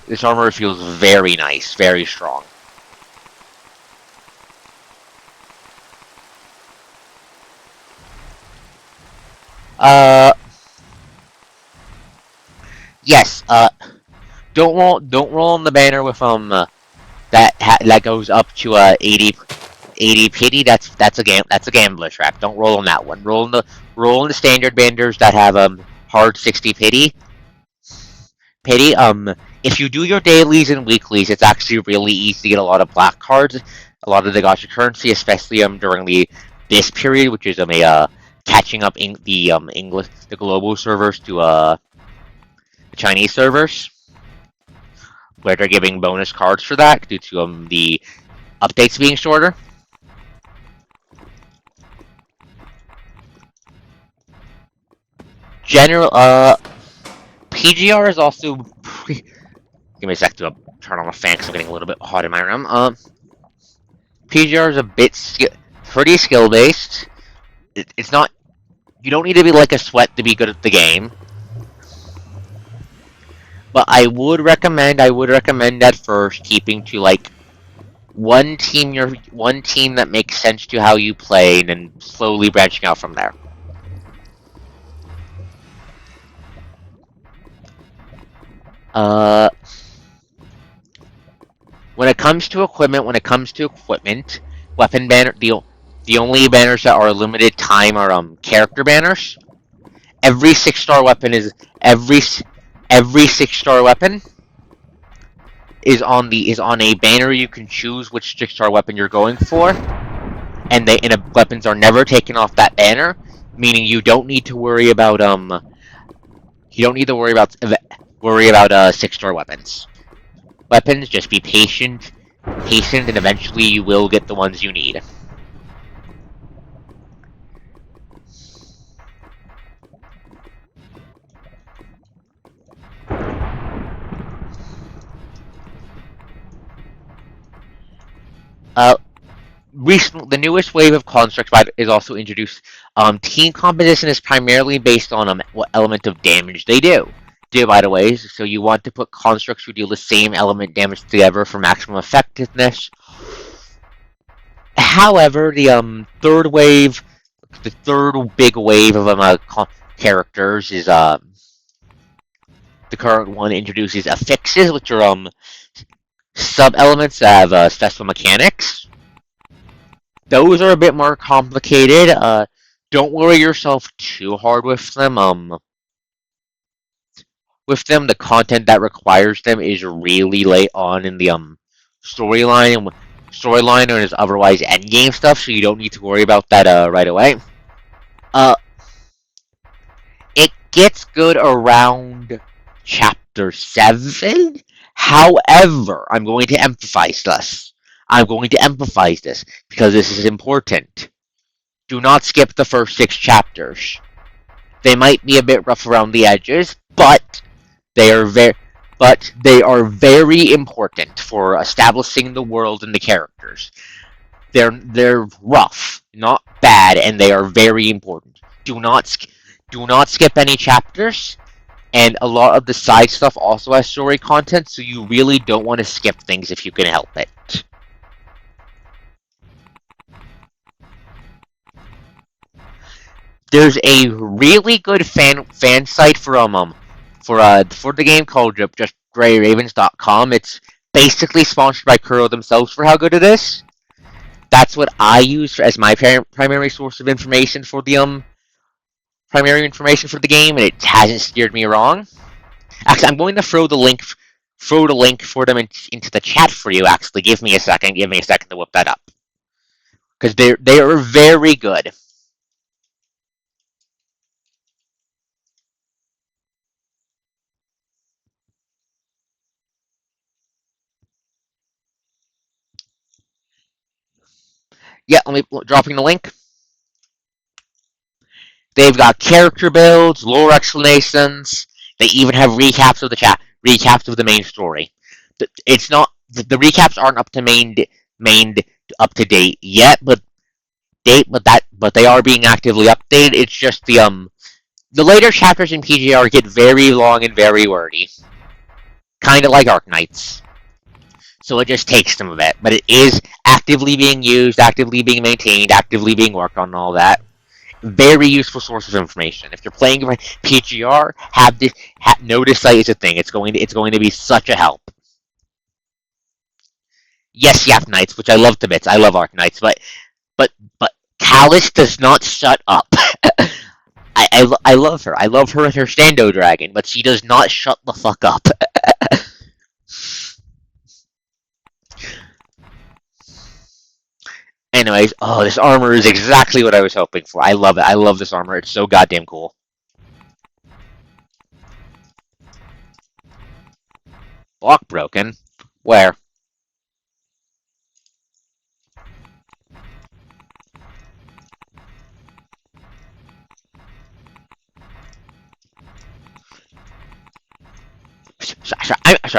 Speaker 1: This armor feels very nice, very strong. Yes. Don't roll on the banner with that goes up to 80 pity. That's a gambler trap. Don't roll on that one. Roll on the standard banners that have hard 60 pity. If you do your dailies and weeklies, it's actually really easy to get a lot of black cards, a lot of the gacha currency, especially during this period, which is catching up in the the global servers to the Chinese servers, where they're giving bonus cards for that due to the updates being shorter. PGR is also give me a sec to turn on the fan because I'm getting a little bit hot in my room. PGR is a bit pretty skill based. It's not. You don't need to be like a sweat to be good at the game. But I would recommend at first keeping to like one team that makes sense to how you play, and then slowly branching out from there. When it comes to equipment, weapon banner the only banners that are limited time are character banners. Every 6-star weapon is every 6-star weapon is on a banner. You can choose which 6-star weapon you're going for, and weapons are never taken off that banner, meaning you don't need to worry about 6-star weapons. Weapons, just be patient, and eventually you will get the ones you need. The newest wave of constructs is also introduced. Team composition is primarily based on what element of damage they do. By the way, so you want to put constructs who deal the same element damage together for maximum effectiveness. However, the third big wave of characters is the current one introduces affixes, which are sub-elements that have special mechanics. Those are a bit more complicated. Don't worry yourself too hard with them. The content that requires them is really late on in the storyline or is otherwise endgame stuff, so you don't need to worry about that right away. It gets good around chapter 7. However, I'm going to emphasize this. Because this is important. Do not skip the first 6 chapters. They might be a bit rough around the edges, but they are but they are very important for establishing the world and the characters. They're rough, not bad, and they are very important. Do not skip any chapters. And a lot of the side stuff also has story content, so you really don't want to skip things if you can help it. There's a really good fan site for the game called just greyravens.com. It's basically sponsored by Kuro themselves for how good it is. That's what I use as my primary source of information for the game, and it hasn't steered me wrong. Actually, I'm going to throw the link for them into the chat for you. Actually, give me a second. Give me a second to whip that up because they are very good. Yeah, let me dropping the link. They've got character builds, lore explanations. They even have recaps of the main story. It's not the recaps aren't up to main up to date yet, but they are being actively updated. It's just the later chapters in PGR get very long and very wordy, kind of like Arknights. So it just takes them a bit, but it is actively being used, actively being maintained, actively being worked on, and all that. Very useful source of information. If you're playing PGR, know this site is a thing. It's going to be such a help. Yes, Yap Knights, which I love to bits. I love Arknights, but but Callus does not shut up. I love her. I love her and her Stando Dragon, but she does not shut the fuck up. Anyways, oh, this armor is exactly what I was hoping for. I love it. I love this armor. It's so goddamn cool. Block broken? Where?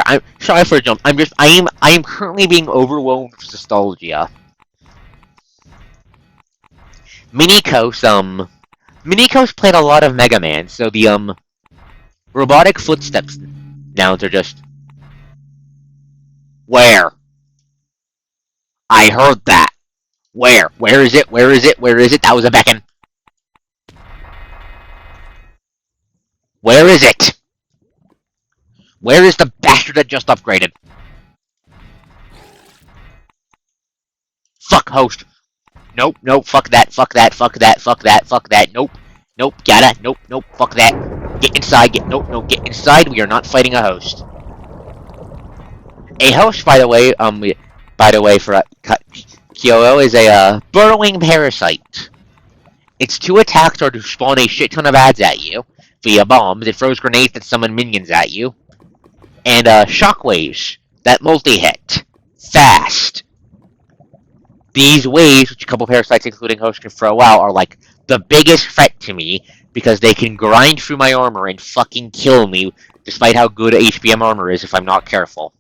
Speaker 1: I'm sorry for a jump. I am currently being overwhelmed with nostalgia. Minikos played a lot of Mega Man, so the robotic footsteps now they're just where? I heard that. Where? Where is it? Where is it? Where is it? That was a beacon. Where is it? Where is the bastard that just upgraded? Fuck host. Nope, nope, fuck that, fuck that, fuck that, fuck that, fuck that, nope. Nope, gotta, nope, nope, fuck that. Get inside, nope, nope, get inside, we are not fighting a host. A host, by the way, for Kyoto is a burrowing parasite. Its two attacks are to spawn a shit ton of ads at you via bombs. It throws grenades that summon minions at you, and shockwaves that multi-hit fast. These waves, which a couple parasites, including hosts, can throw out, are like the biggest threat to me because they can grind through my armor and fucking kill me, despite how good HPM armor is if I'm not careful.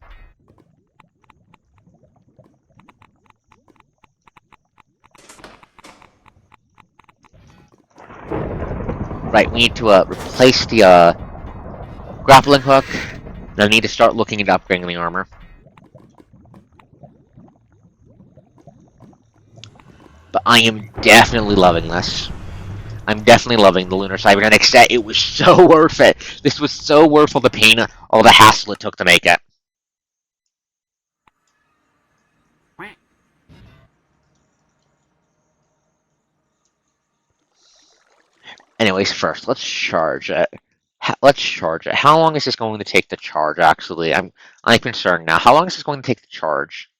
Speaker 1: Right, we need to replace the grappling hook. And I need to start looking into upgrading the armor. But I am definitely loving this. I'm definitely loving the Lunar Cybernetic set. It was so worth it. This was so worth all the pain, all the hassle it took to make it. Anyways, first, let's charge it. Let's charge it. How long is this going to take to charge, actually? I'm concerned now. How long is this going to take to charge?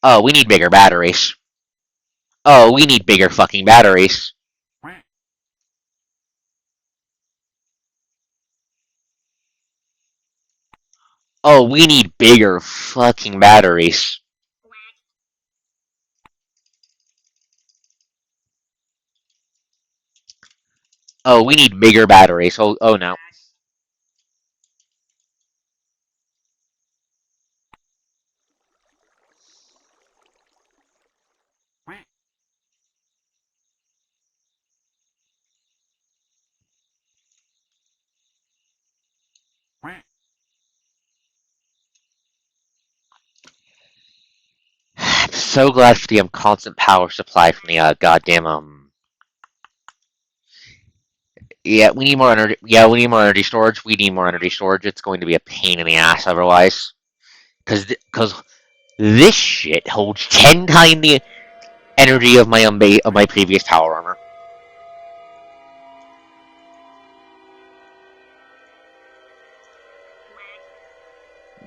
Speaker 1: Oh, we need bigger batteries. Oh, we need bigger fucking batteries. Oh, we need bigger fucking batteries. Oh, we need bigger batteries. Oh no. I'm so glad for the constant power supply from the goddamn Yeah, we need more energy. Yeah, we need more energy storage. We need more energy storage. It's going to be a pain in the ass otherwise. Because this shit holds 10 times the energy of my previous power armor.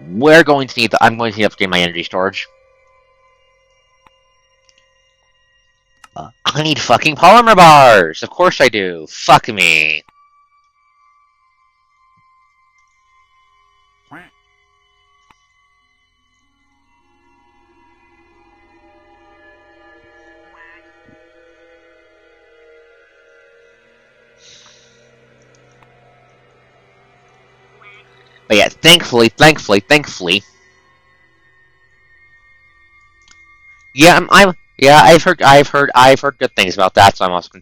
Speaker 1: We're going to need. I'm going to need to upgrade my energy storage. I need fucking polymer bars. Of course I do. Fuck me. But yeah, thankfully. Yeah, yeah, I've heard good things about that. So I'm also,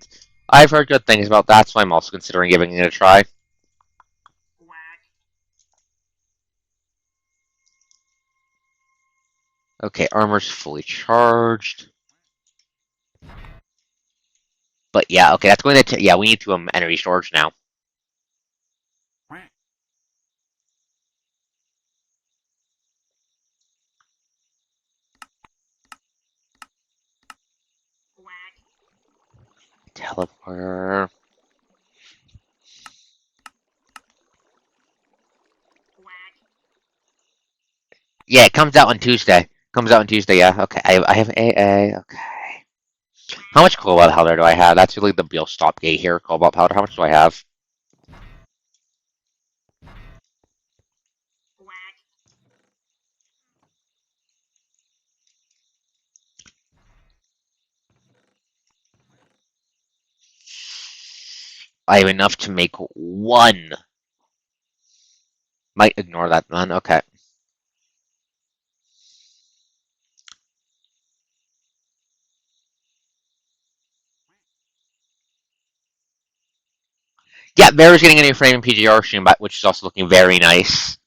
Speaker 1: I've heard good things about that. So I'm also considering giving it a try. Okay, armor's fully charged. But yeah, okay, that's going to. Yeah, we need to energy storage now. Teleporter. Yeah, it comes out on Tuesday. Comes out on Tuesday. Yeah. Okay. I have AA. Okay. How much cobalt powder do I have? That's really the real stop gate here. Cobalt powder. How much do I have? I have enough to make one. Might ignore that then. Okay. Yeah, Vera's getting a new frame in PGR soon, which is also looking very nice.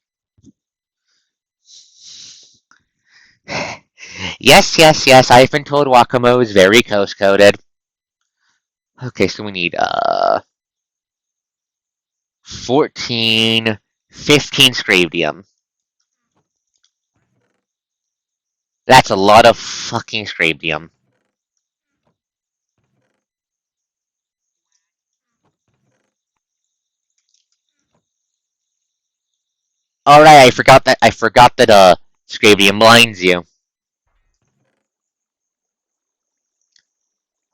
Speaker 1: Yes. I've been told Wacamo is very coast coded. Okay, so we need 14, 15 scribdium. That's a lot of fucking scribdium. All right, I forgot that scribdium blinds you.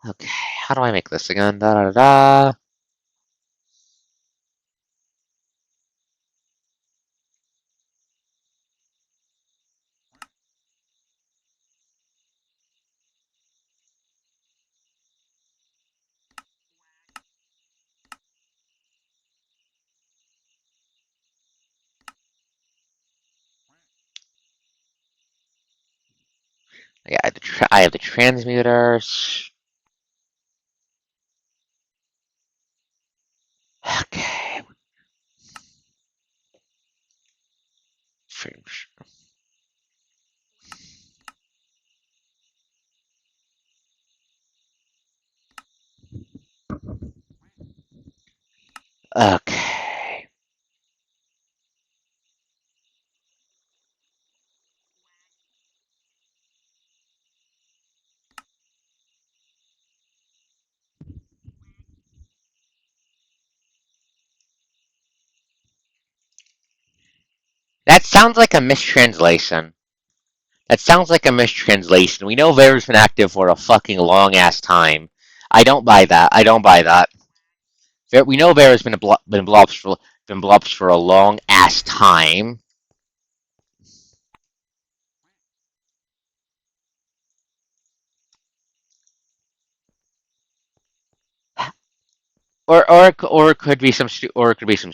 Speaker 1: Okay, how do I make this again? Da da da. Yeah, I have the transmuters. Okay. Okay. That sounds like a mistranslation. That sounds like a mistranslation. We know Vera's been active for a fucking long ass time. I don't buy that. I don't buy that. We know Vera's been blobs for a long ass time. or it could be some or it could be some.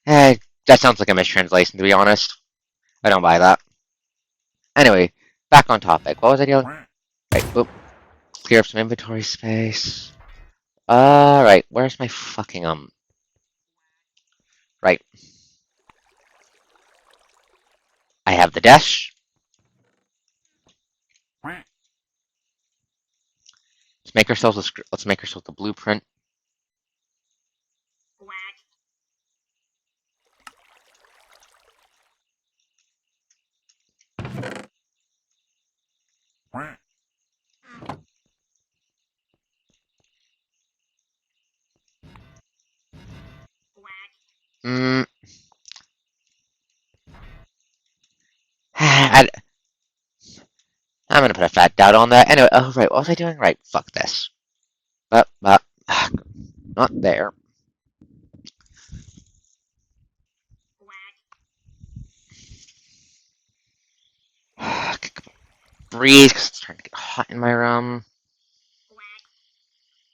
Speaker 1: Eh, that sounds like a mistranslation, to be honest. I don't buy that. Anyway, back on topic. What was I doing? Right, whoop. Clear up some inventory space. Right. Where's my fucking Right. I have the dash. Let's make ourselves a blueprint. Mm. I, I'm gonna put a fat dot on that. Anyway, oh right, what was I doing? Right, fuck this. But not there. Breathe, because it's starting to get hot in my room.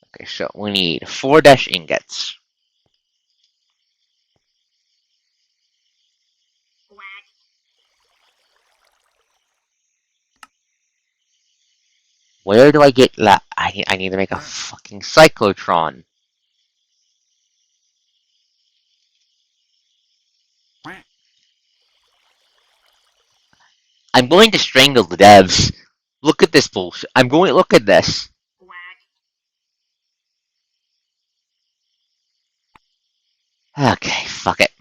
Speaker 1: Okay, so we need 4 dash ingots. Where do I get that? I need to make a fucking cyclotron. I'm going to strangle the devs. Look at this bullshit. I'm going to look at this. Okay, fuck it.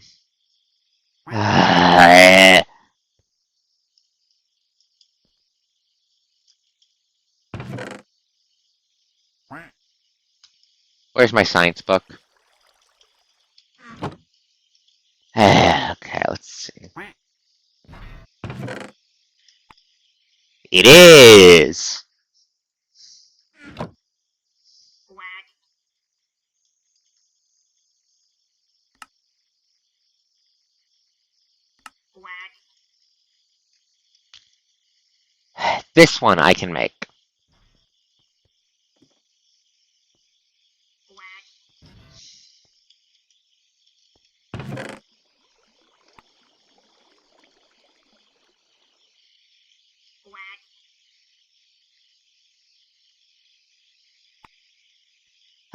Speaker 1: Where's my science book? Okay, let's see. It is! This one I can make.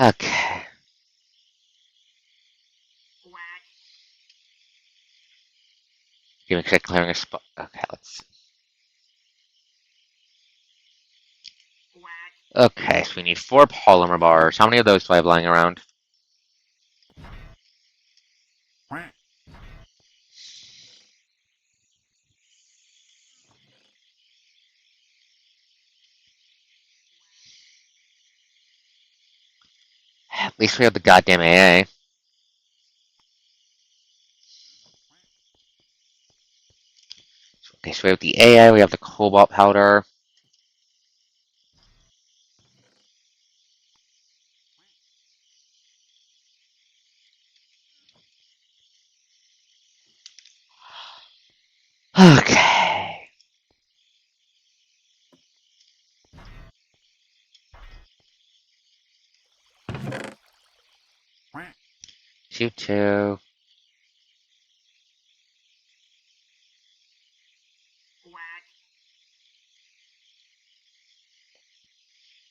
Speaker 1: Okay. Give me clearing a spot. Okay, let's see. Okay, so we need 4 polymer bars. How many of those do I have lying around? At least we have the goddamn AA. Okay, so we have the AI, we have the cobalt powder. Okay. Shoot 2.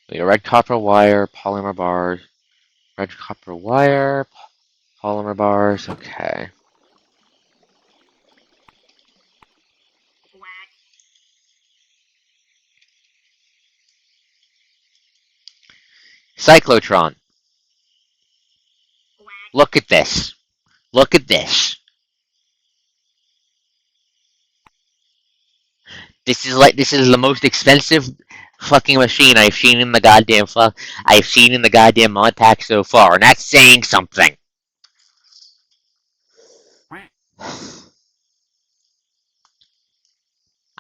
Speaker 1: We have red copper wire, polymer bars. Red copper wire, polymer bars. Okay. Cyclotron. Look at this. Look at this. This is the most expensive fucking machine I've seen in the goddamn mod pack so far, and that's saying something.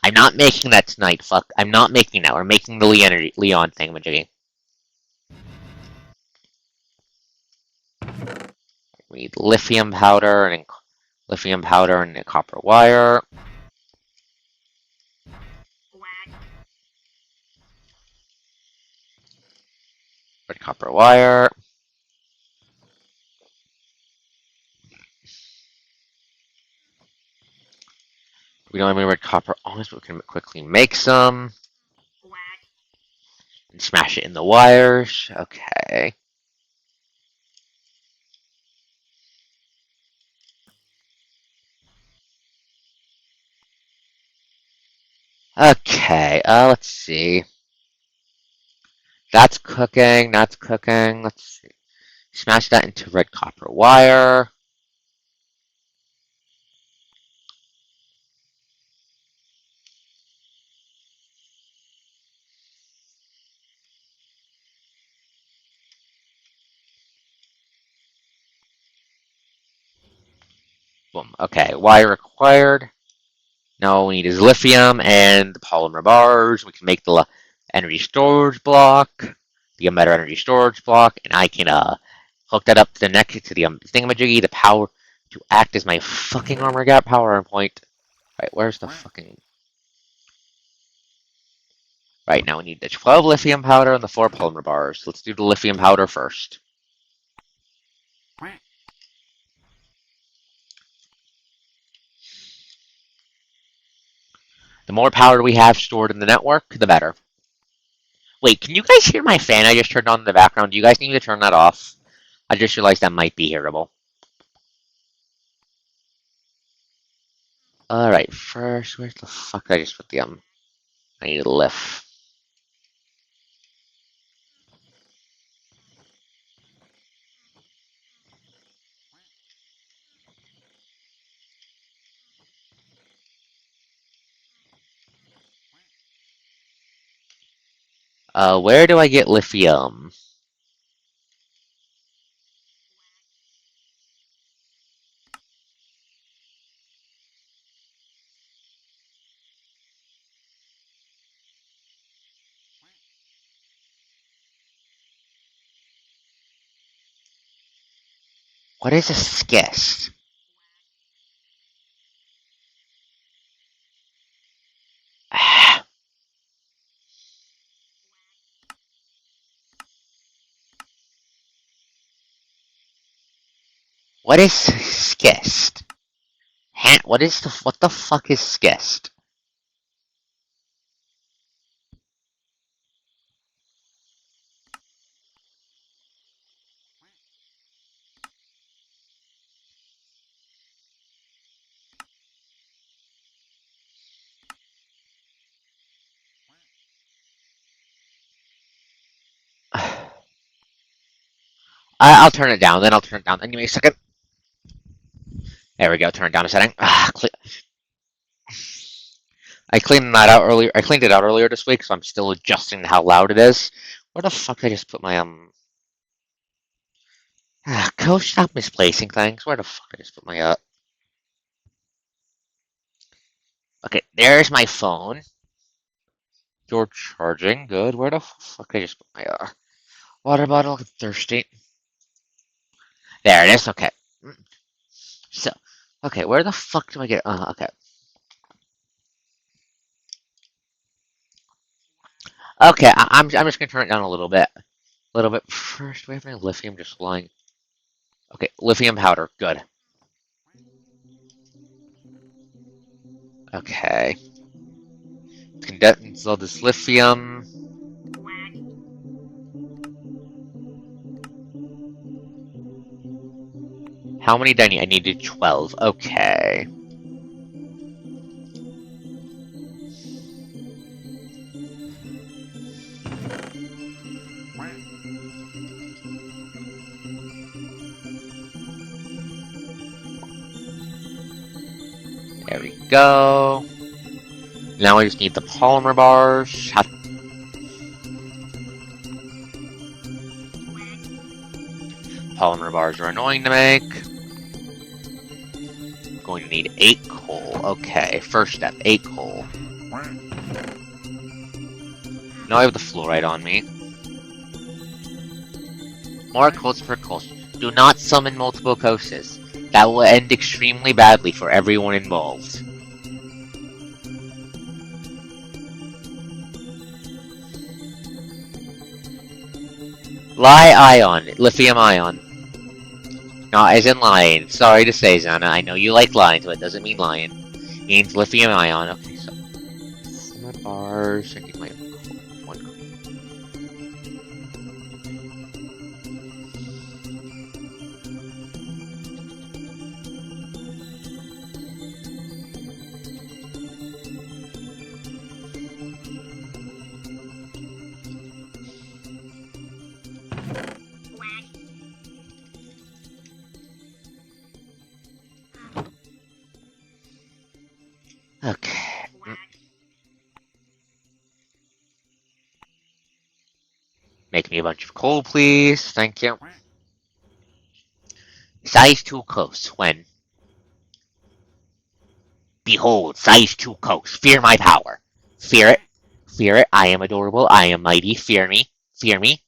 Speaker 1: I'm not making that tonight, fuck. I'm not making that. We're making the Leon thingamajiggy. We need lithium powder and a copper wire. Red copper wire. We don't have any red copper ores, but we can quickly make some. And smash it in the wires. Okay. Okay, let's see. That's cooking, that's cooking. Let's see. Smash that into red copper wire. Boom. Okay, wire required. Now all we need is lithium and the polymer bars. We can make the energy storage block, the better energy storage block, and I can hook that up to the next to the thingamajiggy, the power to act as my fucking armor gap power point. Right, where's the fucking? Right now we need the 12 lithium powder and the 4 polymer bars. Let's do the lithium powder first. The more powder we have stored in the network, the better. Wait, can you guys hear my fan I just turned on in the background? Do you guys need me to turn that off? I just realized that might be hearable. Alright, first, where the fuck did I just put the, I need a lift. Where do I get lithium? What is a schist? What is schist? What the fuck is schist? I'll turn it down, then I'll turn it down. Give me a second. There we go, turn it down a setting. I cleaned that out earlier. I cleaned it out earlier this week, so I'm still adjusting how loud it is. Where the fuck did I just put my Coach, stop misplacing things. Where the fuck did I just put my Okay, there's my phone. You're charging. Good. Where the fuck did I just put my water bottle? I'm thirsty. There it is. Okay. So, okay, where the fuck do I get? Okay. Okay, I'm just gonna turn it down a little bit. A little bit. First, we have any lithium just lying. Okay, lithium powder. Good. Okay. Condense all this lithium. How many do I need? I needed 12. Okay. There we go. Now I just need the polymer bars. Polymer bars are annoying to make. Going to need 8 coal. Okay, first step, 8 coal. Now I have the fluoride on me. More coals per coast. Do not summon multiple coasts. That will end extremely badly for everyone involved. Ion. Lithium ion. Not as in lion. Sorry to say, Zana. I know you like lion, so it doesn't mean lion. It gains lithium ion. Okay, so my bars. I need my one. Okay. Make me a bunch of coal, please. Thank you. Size 2 coast. When? Behold, size 2 coast. Fear my power. Fear it. Fear it. I am adorable. I am mighty. Fear me. Fear me.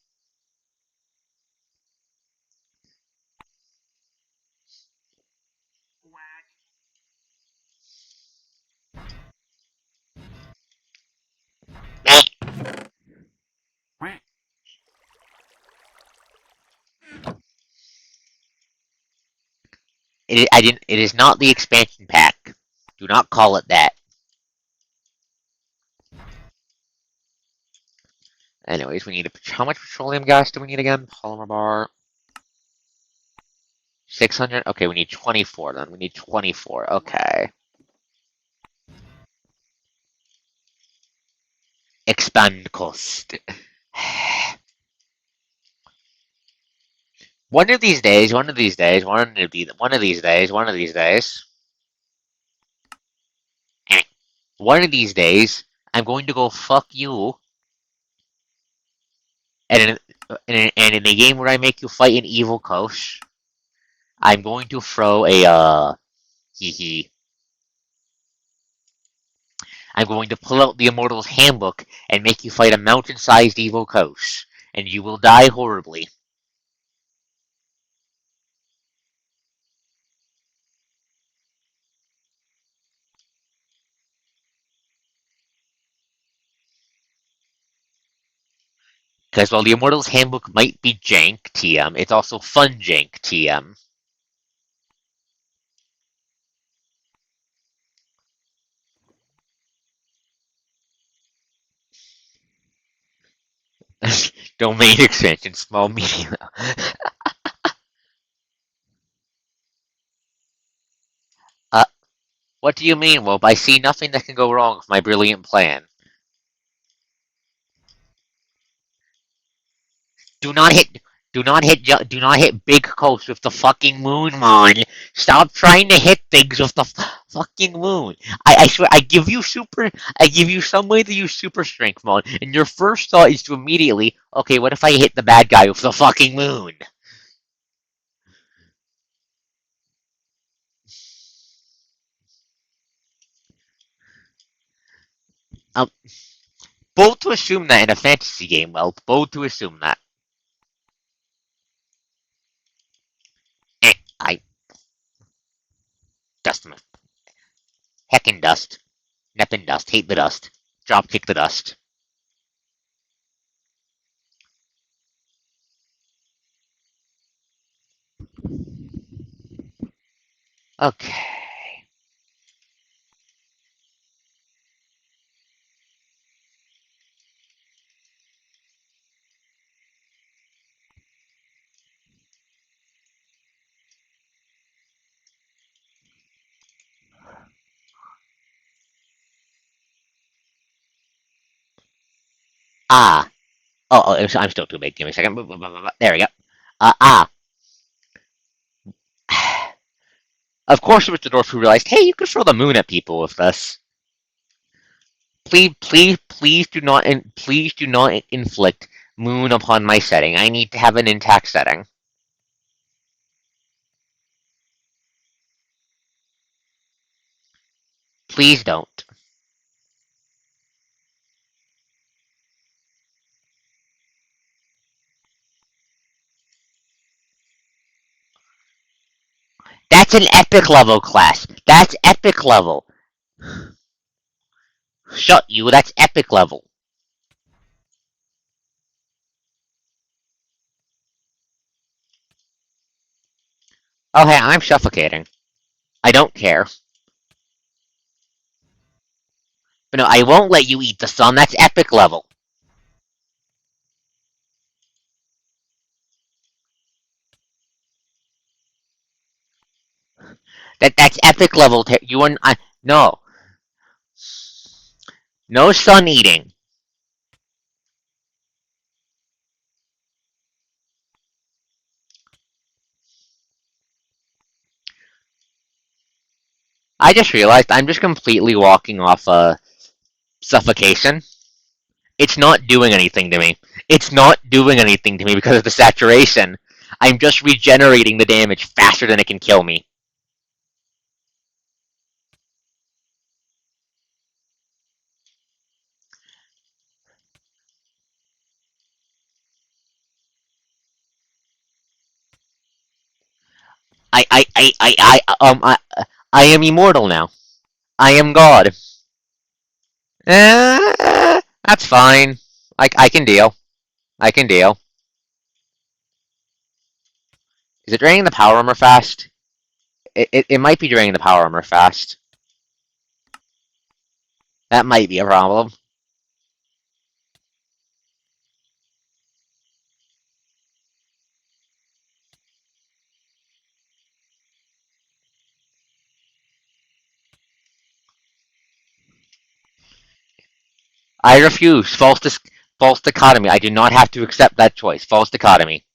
Speaker 1: I didn't. It is not the expansion pack. Do not call it that. Anyways, we need how much petroleum gas do we need again? Polymer bar. 600. Okay, we need 24 then. We need 24. Okay. Expand cost. One of these days, one of these days, one of these days, one of these days, one of these days, I'm going to go fuck you, and in a game where I make you fight an evil coach, I'm going to throw a hee hee. I'm going to pull out the Immortal's Handbook and make you fight a mountain-sized evil coach, and you will die horribly. Because while the Immortal's Handbook might be jank TM, it's also fun jank TM. Domain expansion, small, medium. uh, what do you mean, Well, I see nothing that can go wrong with my brilliant plan. Do not hit. Do not hit big coast with the fucking moon, man. Stop trying to hit things with the fucking moon. I swear, I give you some way to use super strength, man, and your first thought is to immediately, okay, what if I hit the bad guy with the fucking moon? Um, bold to assume that in a fantasy game, well, bold to assume that. I dust him. Heckin' dust. Neppin' dust. Hate the dust. Drop kick the dust. Okay. Ah. Oh, I'm still too big. Give me a second. There we go. Ah. Of course, it was the dwarf who realized, hey, you could throw the moon at people with this. Please do not inflict moon upon my setting. I need to have an intact setting. Please don't. That's an epic level class. That's epic level. Shut you. That's epic level. Oh, hey, I'm suffocating. I don't care. But no, I won't let you eat the sun. That's epic level. That's epic level. You and I. No, no sun eating. I just realized I'm just completely walking off suffocation. It's not doing anything to me. It's not doing anything to me because of the saturation. I'm just regenerating the damage faster than it can kill me. I am immortal now. I am God. That's fine. I can deal. I can deal. Is it draining the power armor fast? It might be draining the power armor fast. That might be a problem. I refuse. False dichotomy. I do not have to accept that choice. False dichotomy.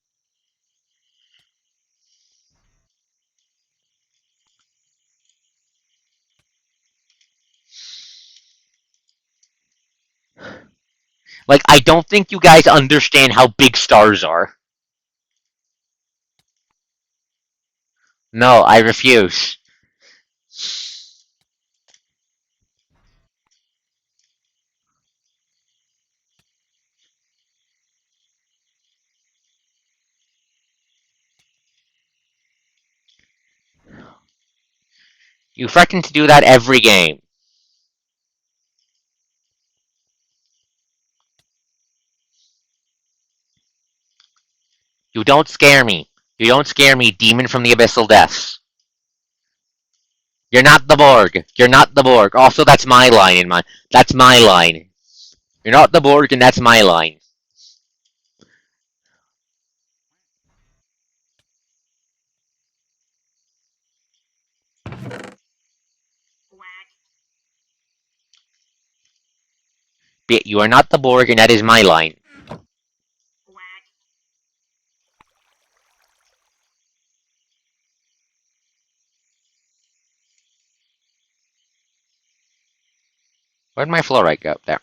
Speaker 1: Like, I don't think you guys understand how big stars are. No, I refuse. You threaten to do that every game. You don't scare me. You don't scare me, demon from the abyssal depths. You're not the Borg. You're not the Borg. Also, that's my line in my. That's my line. You're not the Borg, and that's my line. You are not the Borg, and that is my line. Where'd my fluorite go? There.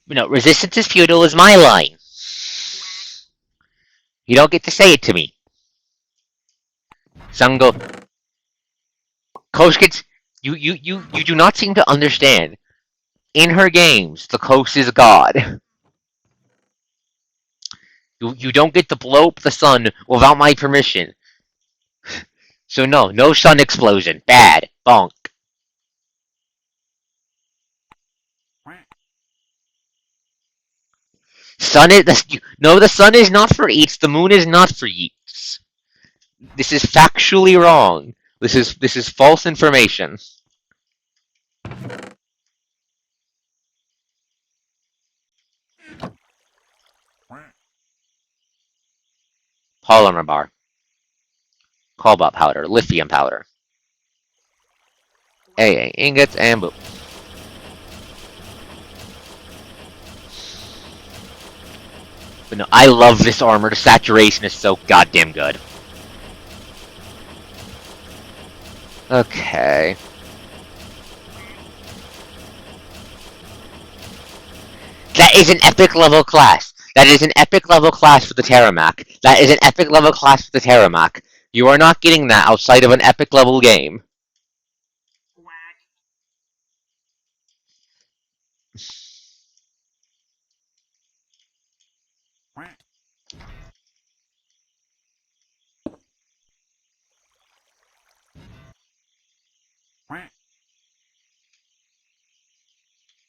Speaker 1: No, resistance is futile is my line. You don't get to say it to me. Sungo. Coach gets. You do not seem to understand. In her games, the Coast is God. You don't get to blow up the sun without my permission. So no sun explosion. Bad. Bonk. Sun is no. The sun is not for eats. The moon is not for eats. This is factually wrong. This is false information. Polymer bar, cobalt powder, lithium powder, AA ingots, and boom. But no, I love this armor. The saturation is so goddamn good. Okay. That is an epic level class. That is an epic level class for the Terramac. That is an epic level class for the Terramac. You are not getting that outside of an epic level game.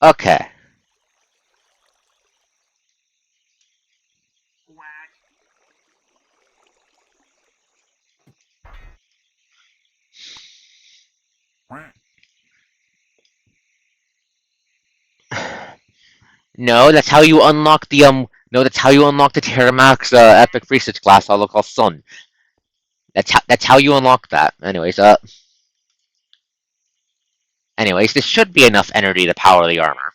Speaker 1: Okay. No, that's how you unlock the No, that's how you unlock the Terramax epic research class Holocaust Sun. That's how you unlock that. Anyways, this should be enough energy to power the armor.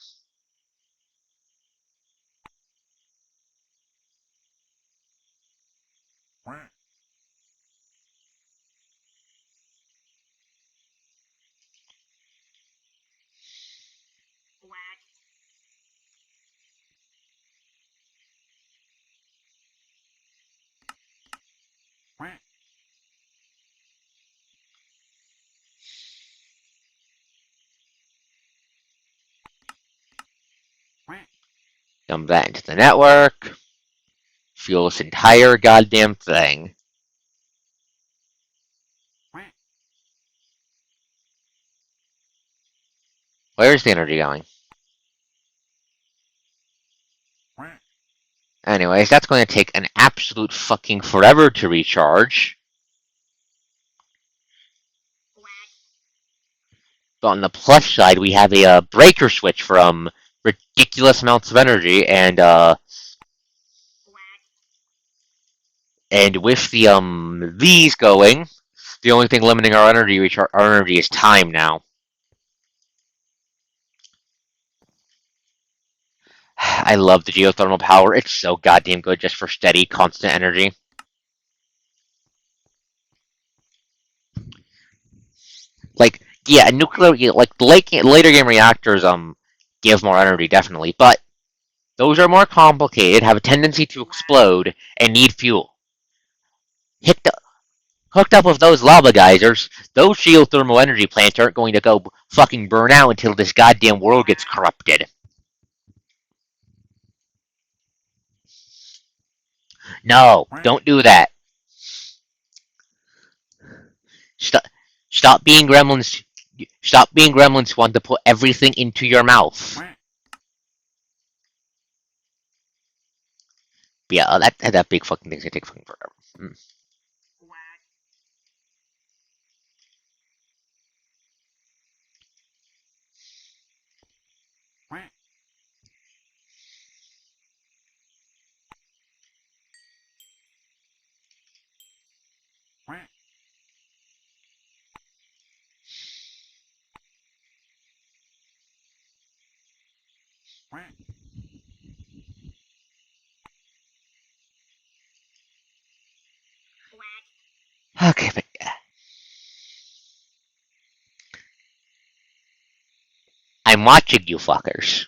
Speaker 1: Dump that into the network. Fuel this entire goddamn thing. Where's the energy going? Anyways, that's going to take an absolute fucking forever to recharge. But on the plus side, we have a breaker switch from ridiculous amounts of energy, and with the these going, the only thing limiting our energy is time now. I love the geothermal power. It's so goddamn good just for steady, constant energy. Like, yeah, nuclear, like later game reactors, give more energy definitely, but those are more complicated, have a tendency to explode, and need fuel. Hooked up with those lava geysers, those geothermal energy plants aren't going to go fucking burn out until this goddamn world gets corrupted. No, don't do that. Stop, stop being gremlins. Stop being gremlins who want to put everything into your mouth. But yeah, that big fucking thing's gonna take fucking forever. Mm. Okay, but yeah. I'm watching you fuckers.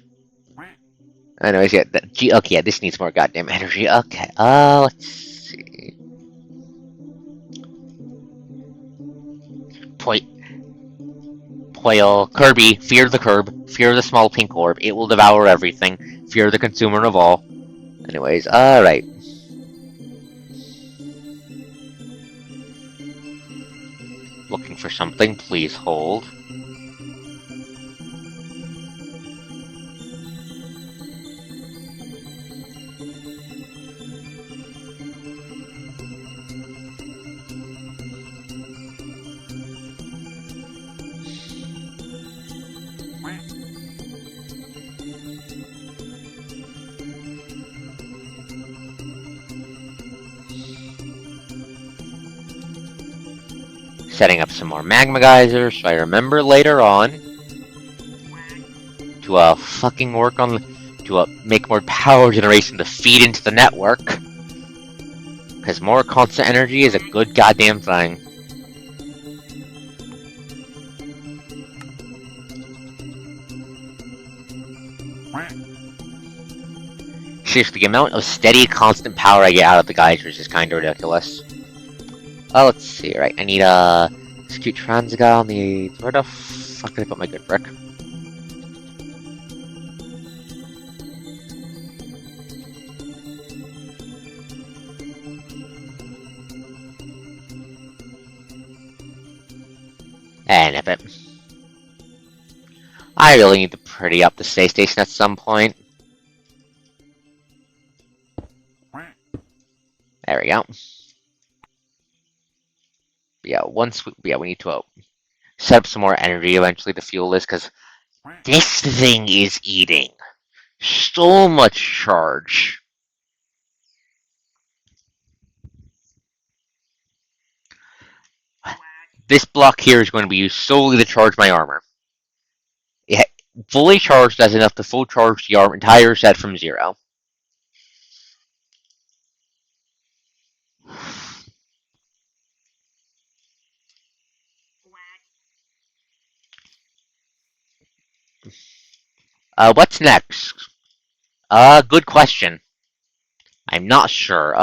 Speaker 1: Anyways, yeah, okay, yeah, this needs more goddamn energy. Okay, let's see. Point, Poil, Kirby, fear the curb, fear the small pink orb. It will devour everything. Fear the consumer of all. Anyways, alright. Looking for something, please hold. Setting up some more magma geysers so I remember later on to fucking work on to make more power generation to feed into the network. Because more constant energy is a good goddamn thing. Seriously, the amount of steady, constant power I get out of the geysers is kind of ridiculous. Oh, let's see, right, I need a execute transgal, where the fuck did I put my good brick? And if it. I really need to pretty up the space station at some point. There we go. Yeah, we need to set up some more energy eventually to fuel this, because this thing is eating So much charge. This block here is going to be used solely to charge my armor. It, fully charged has enough to full charge the entire set from 0. What's next? Good question. I'm not sure.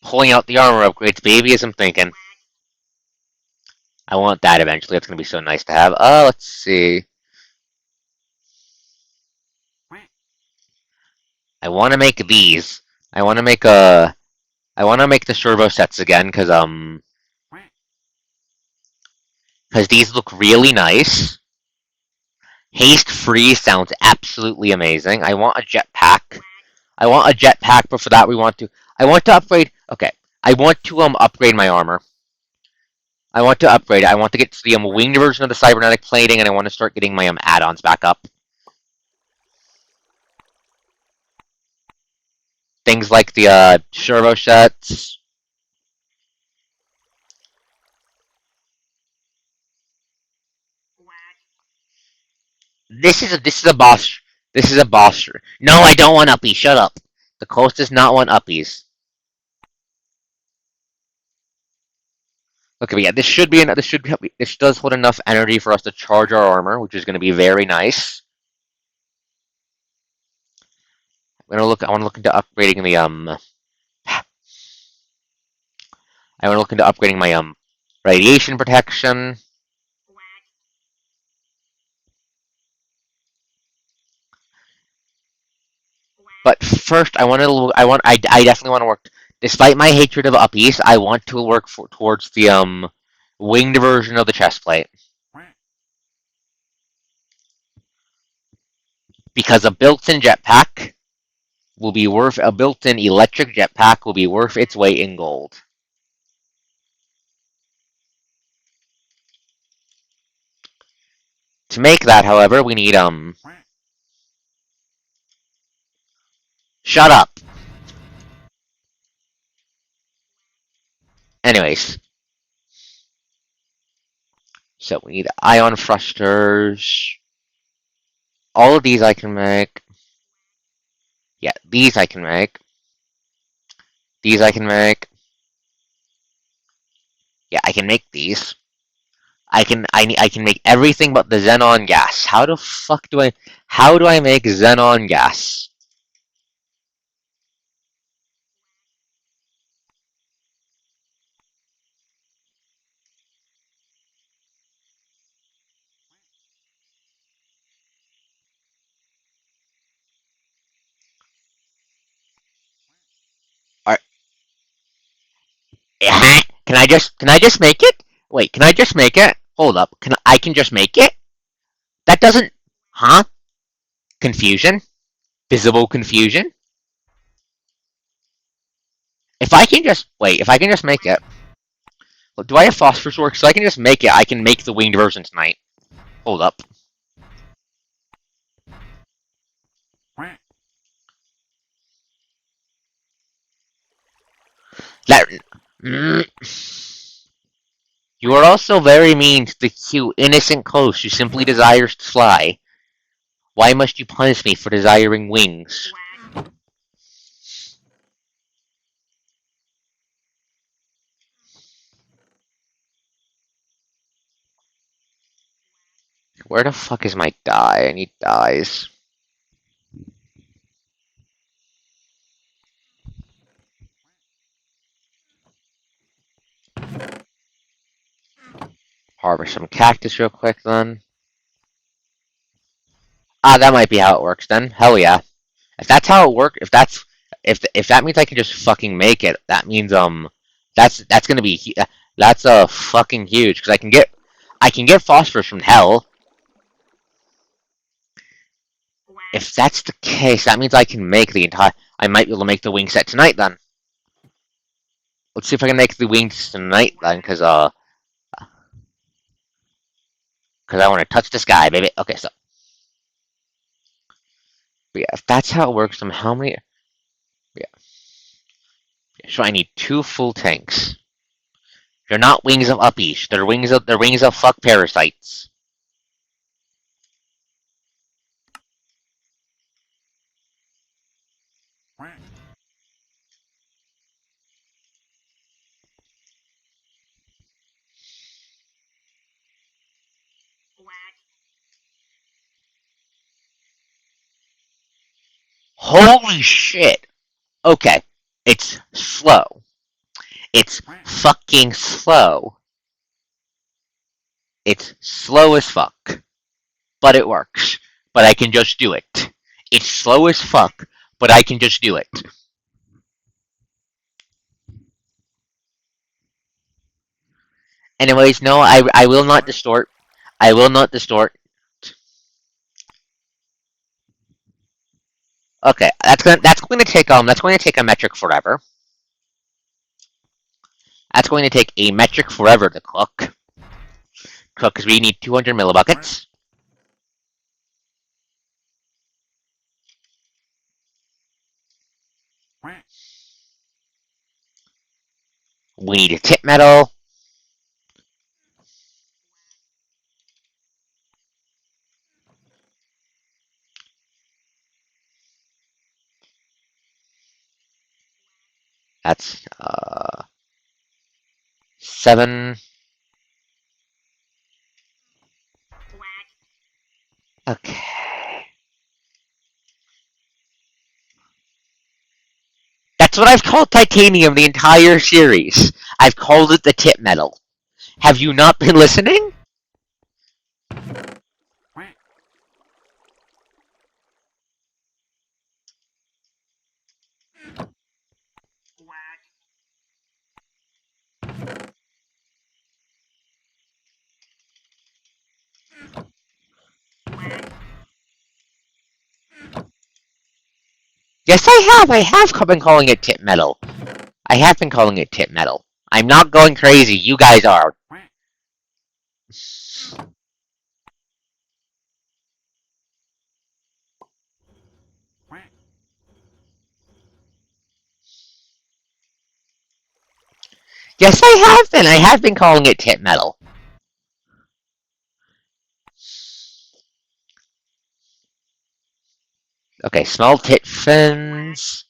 Speaker 1: Pulling out the armor upgrades, baby, as I'm thinking. I want that eventually. That's going to be so nice to have. Let's see. I want to make these. I want to make I want to make the servo sets again because these look really nice. Haste free sounds absolutely amazing. I want a jetpack. I want a jetpack, but for that I want to upgrade. Okay, I want to upgrade my armor. I want to upgrade it. I want to get to the winged version of the cybernetic plating, and I want to start getting my add-ons back up. Things like the servo sets. This is a boss. This is a boss. No, I don't want uppies. Shut up. The coast does not want uppies. Okay, but yeah, this does hold enough energy for us to charge our armor, which is going to be very nice. I want to look into upgrading the I want to look into upgrading my radiation protection. But first, I definitely want to work. Despite my hatred of uppies, I want to work towards the winged version of the chest plate because a built-in jetpack will be worth a built-in electric jetpack will be worth its weight in gold. To make that, however, we need shut up. Anyways, so we need ion thrusters. All of these I can make. Yeah, these I can make. These I can make. Yeah, I can make these. I can make everything but the xenon gas. How do I make xenon gas? Are, can I just make it? Wait, can I just make it? Hold up. I can just make it? That doesn't huh? Confusion? Visible confusion? If I can just make it. Well, do I have phosphorus work? So I can just make it. I can make the winged version tonight. Hold up. That. You are also very mean to the cute, innocent ghost who simply desires to fly. Why must you punish me for desiring wings? Where the fuck is my dye? I need dyes. Harvest some cactus real quick then. Ah, that might be how it works then. Hell yeah. If that's how it works, if that means I can just fucking make it, that means that's gonna be that's fucking huge because I can get phosphorus from hell. If that's the case, that means I can make the entire I might be able to make the wing set tonight then. Let's see if I can make the wings tonight then, because I want to touch the sky, baby. Okay, so yeah, if that's how it works, then how many? Yeah, so I need 2 full tanks. They're not wings of uppies. They're wings of fuck parasites. Holy shit! Okay, it's slow. It's fucking slow. It's slow as fuck. But it works. But I can just do it. It's slow as fuck, but I can just do it. Anyways, no, I will not distort. I will not distort. Okay, that's going to take a metric forever. That's going to take a metric forever to cook. Because we need 200 millibuckets. We need a tip metal. That's 7. Okay. That's what I've called titanium the entire series. I've called it the tip metal. Have you not been listening? Yes, I have. I have been calling it tip metal. I have been calling it tip metal. I'm not going crazy. You guys are. Yes, I have been. I have been calling it tip metal. Okay, small tit fins.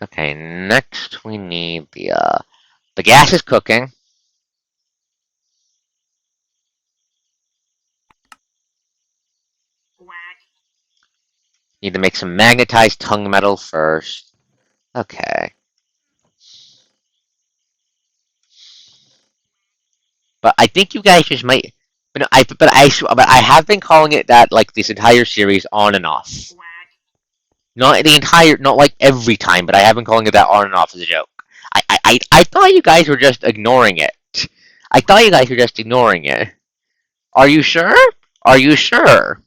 Speaker 1: Okay, next we need the gas is cooking. Need to make some magnetized tongue metal first. Okay. But I think you guys just might. But I have been calling it that like this entire series on and off. Not like every time, but I have been calling it that on and off as a joke. I thought you guys were just ignoring it. I thought you guys were just ignoring it. Are you sure? Are you sure?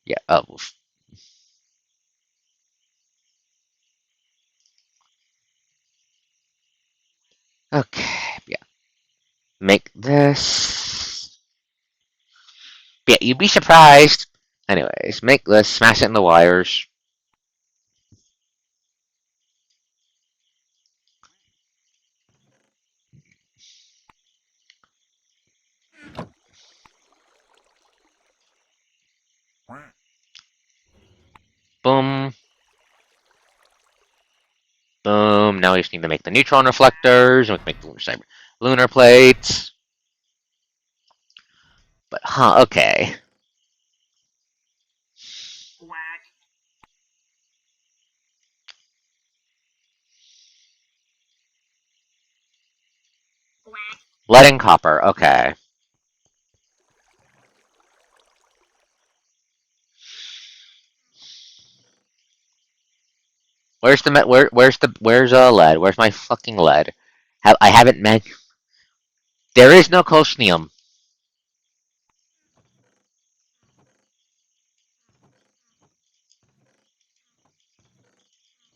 Speaker 1: Yeah. Oh. Okay. Yeah. Make this. Yeah. You'd be surprised. Anyways, make this. Smash it in the wires. Boom. Boom. Now we just need to make the neutron reflectors, and we can make the lunar plates. But, okay. Lead and copper, okay. Where's the where's lead? Where's my fucking lead? I haven't met. There is no cosmium.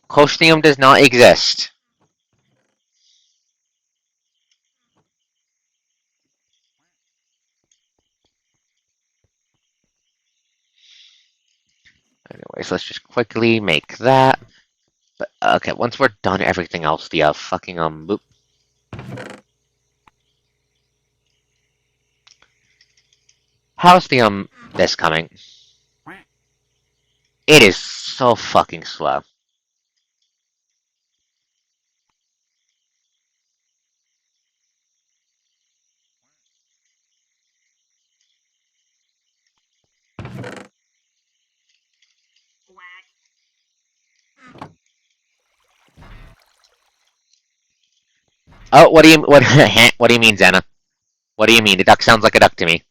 Speaker 1: Cosmium does not exist. Anyways, let's just quickly make that. But okay, once we're done everything else, the fucking boop. How's the this coming? It is so fucking slow. Oh, what do you what what do you mean, Xana? What do you mean? The duck sounds like a duck to me.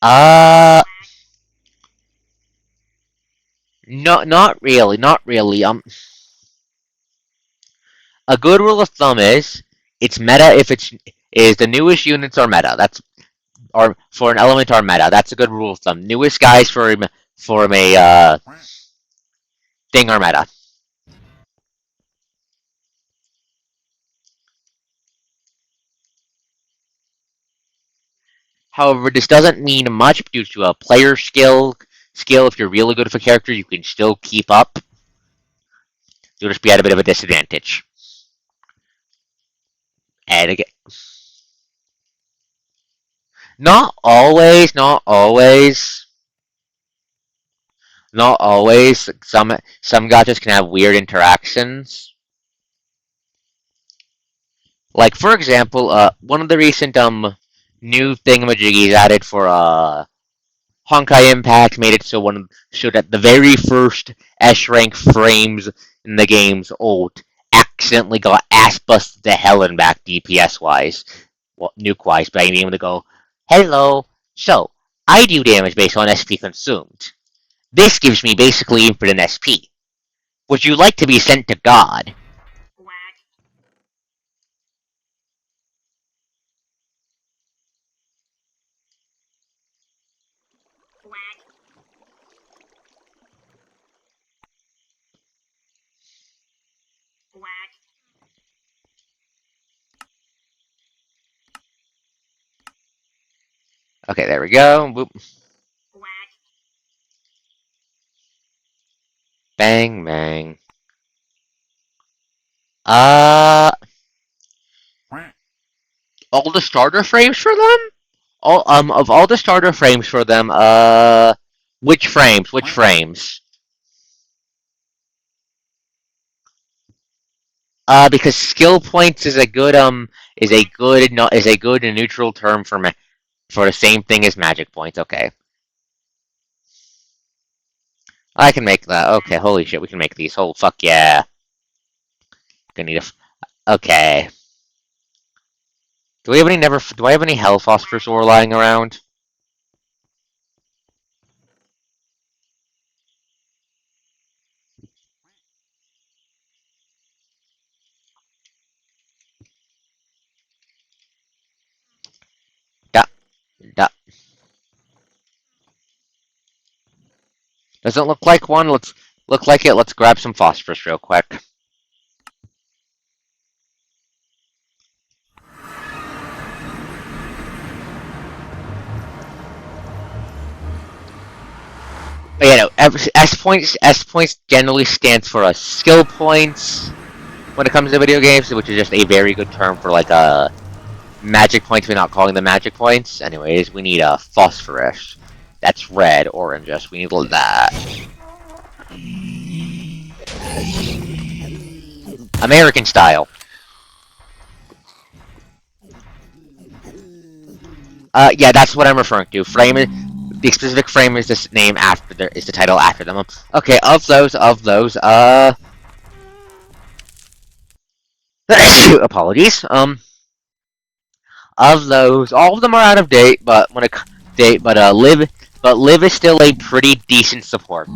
Speaker 1: Uh, no, not really, not really. A good rule of thumb is it's meta if it's is the newest units are meta. That's or for an element are meta. That's a good rule of thumb. Newest guys for a thing are meta. However, this doesn't mean much due to a player skill. If you're really good with a character, you can still keep up. You'll just be at a bit of a disadvantage. And again, not always, not always, not always. Some gotchas can have weird interactions. Like for example, one of the recent new thingamajiggies added for Honkai Impact made it so that the very first S rank frames in the game's ult accidentally got ass busted to hell and back DPS wise, well, nuke wise, by being able to go, hello, so I do damage based on SP consumed. This gives me basically infinite SP. Would you like to be sent to God? Okay, there we go. Boop. Bang, bang. Uh, all the starter frames for them? All of all the starter frames for them, which frames? Which frames? Because skill points is a good is a good and neutral term for the same thing as magic points. Okay, I can make that. Okay, holy shit, we can make these. Oh fuck yeah! Gonna need okay. Do we have any never? Do I have any hell phosphorus ore lying around? Yeah, yeah. Doesn't look like one. Let's look like it. Let's grab some phosphorus real quick. But yeah, no, S points generally stands for skill points when it comes to video games, which is just a very good term for like magic points. We're not calling them magic points. Anyways, we need a phosphorus. That's red, oranges. We need that. American style. Yeah, that's what I'm referring to. The specific frame is this name is the title after them. Okay, of those, Apologies. Of those, all of them are out of date, but Liv is still a pretty decent support.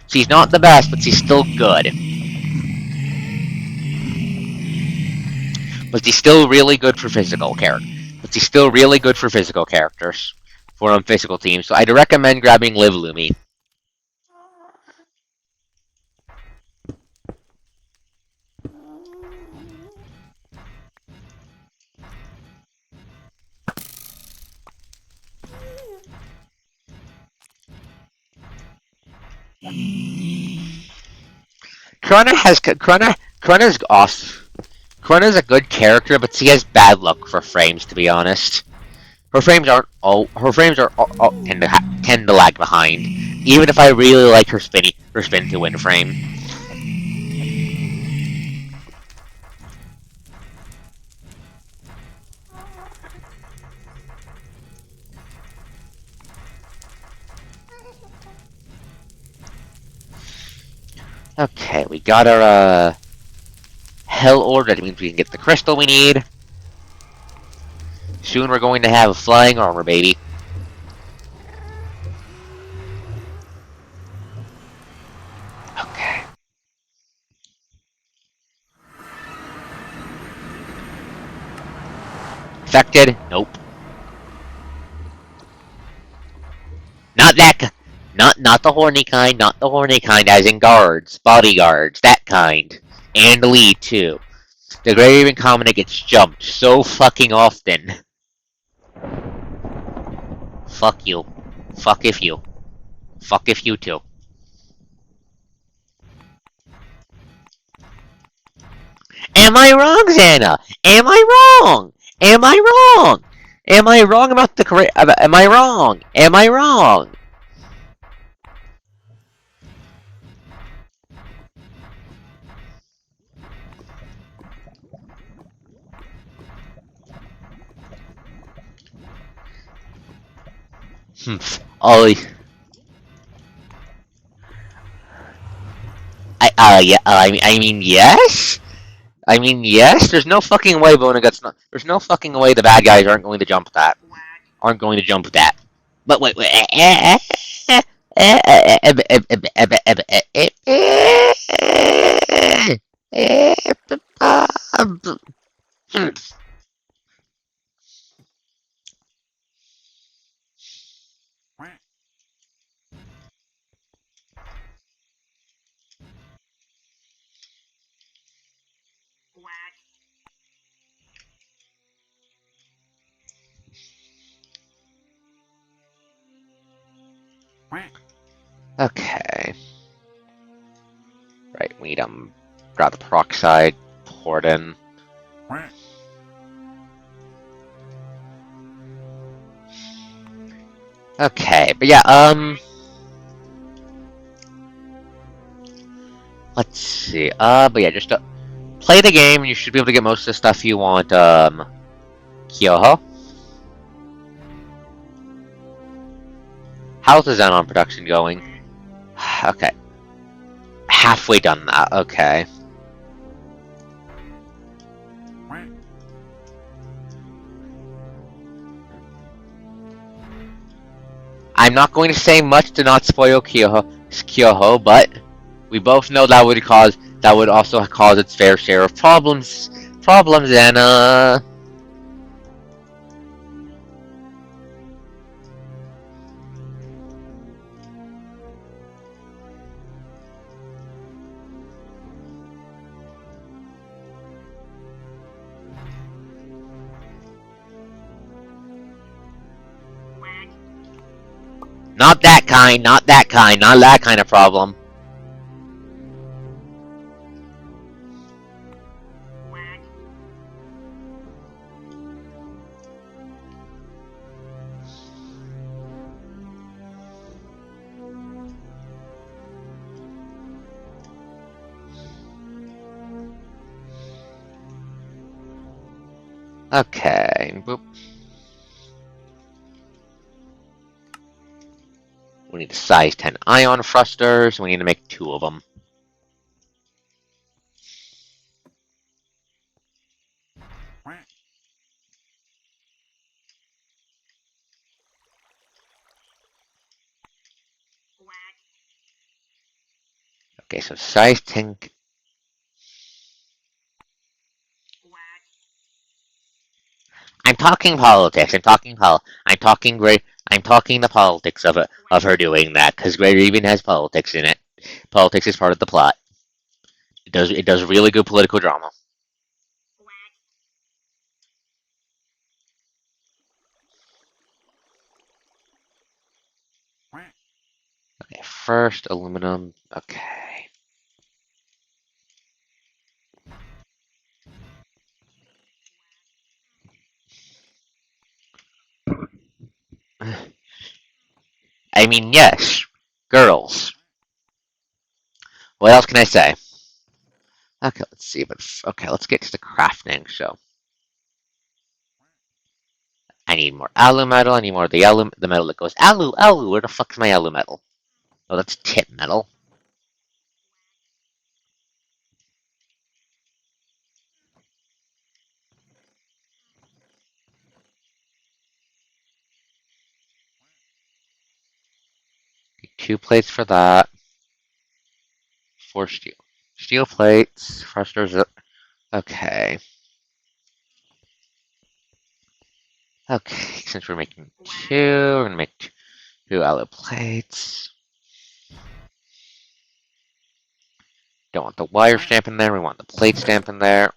Speaker 1: She's not the best, but she's still good. But she's still really good for physical characters. But she's still really good for physical characters for physical teams. So I'd recommend grabbing Liv Lumi. Krana's off. Krana's a good character, but she has bad luck for frames, to be honest. Her frames aren't all. Her frames are all, tend to lag behind. Even if I really like her spin to win frame. Okay, we got our Hell Orb. That means we can get the crystal we need. Soon we're going to have a flying armor, baby. Okay. Affected? Nope. Not that. Not the horny kind. Not the horny kind, as in guards, bodyguards, that kind, and Lee too. The Grey Raven commoner gets jumped so fucking often. Fuck you. Fuck if you. Fuck if you too. Am I wrong, Xana? Am I wrong? Am I wrong? Am I wrong about the correct? Am I wrong? Am I wrong? Ollie. Yeah. I mean, yes. I mean, yes. There's no fucking way Bonagut's not. There's no fucking way the bad guys aren't going to jump that. Aren't going to jump that. But wait. Okay. Right, we need grab the peroxide, pour it in. Okay, but yeah, let's see. But yeah, just play the game and you should be able to get most of the stuff you want, Kyoho. How's the Xenon production going? Okay. Halfway done that, okay. I'm not going to say much to not spoil Kyoho, but we both know that would also cause its fair share of problems, and not that kind of problem. Okay, boop. We need a size 10 ion thrusters. We need to make 2 of them. Okay, so size 10. I'm talking politics. I'm talking the politics of it, of her doing that, because Greater even has politics in it. Politics is part of the plot. It does really good political drama. Okay, first aluminum. Okay. I mean, yes, girls. What else can I say? Okay, let's see. But okay, let's get to the crafting. So I need more alu metal. I need more of the metal that goes alu. Where the fuck's my alu metal? Oh, that's tip metal. Two plates for that. Four steel plates. Thrusters. Okay. Okay. Since we're making two, we're gonna make two alu plates. Don't want the wire stamp in there. We want the plate stamp in there.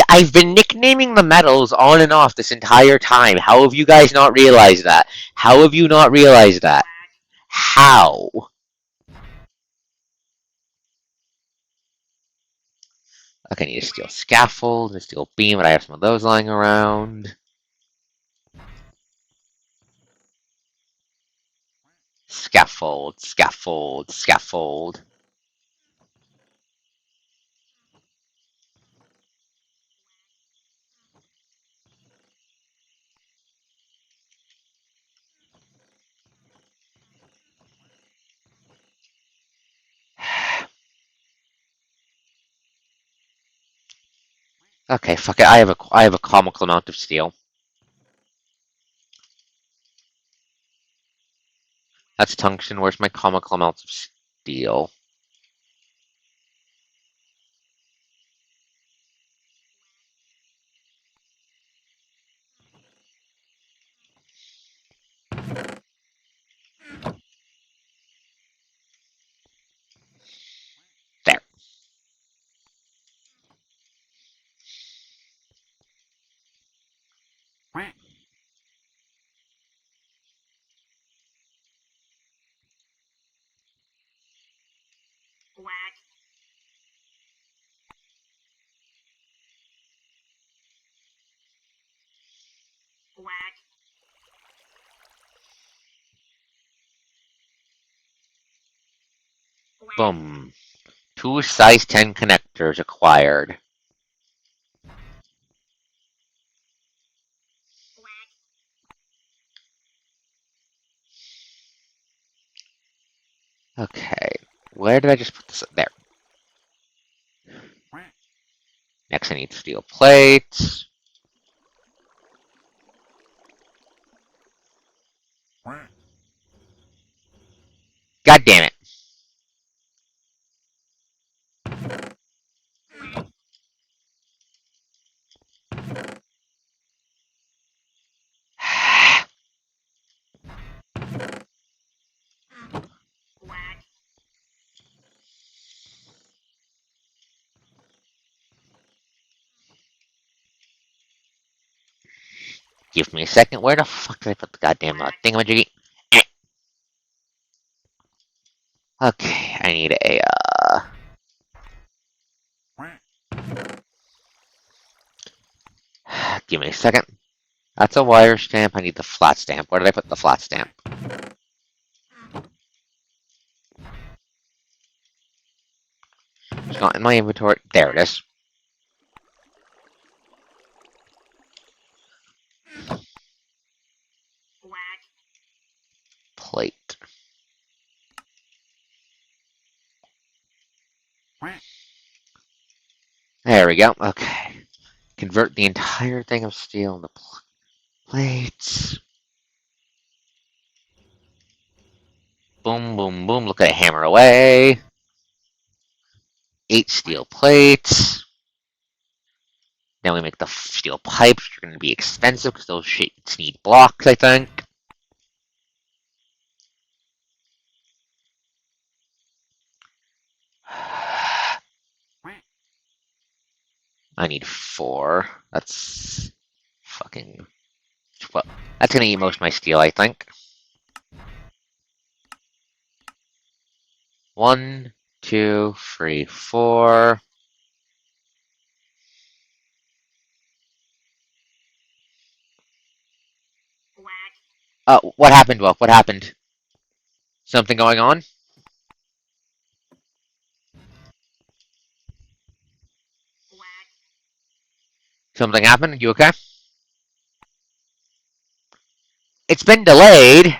Speaker 1: I've been nicknaming the metals on and off this entire time. How have you guys not realized that? How have you not realized that? How? Okay, I need a steel scaffold, a steel beam, but I have some of those lying around. Scaffold. Okay, fuck it. I have a comical amount of steel. That's tungsten. Where's my comical amount of steel? There. Boom. Two size 10 connectors acquired. Okay. Where did I just put this? There. Next, I need steel plates. God damn it. Give me a second. Where the fuck did I put the goddamn thingamajiggy? Eh. Okay, I need a. Give me a second. That's a wire stamp. I need the flat stamp. Where did I put the flat stamp? It's not in my inventory. There it is. Plate. There we go. Okay. Convert the entire thing of steel into plates. Boom, boom, boom. Look at it hammer away. 8 steel plates. Now we make the steel pipes, which are going to be expensive because those shits need blocks, I think. I need 4. That's fucking 12. That's going to eat most of my steel, I think. 1, 2, 3, 4. What happened, Wolf? What happened? Something going on? Something happened? You okay? It's been delayed.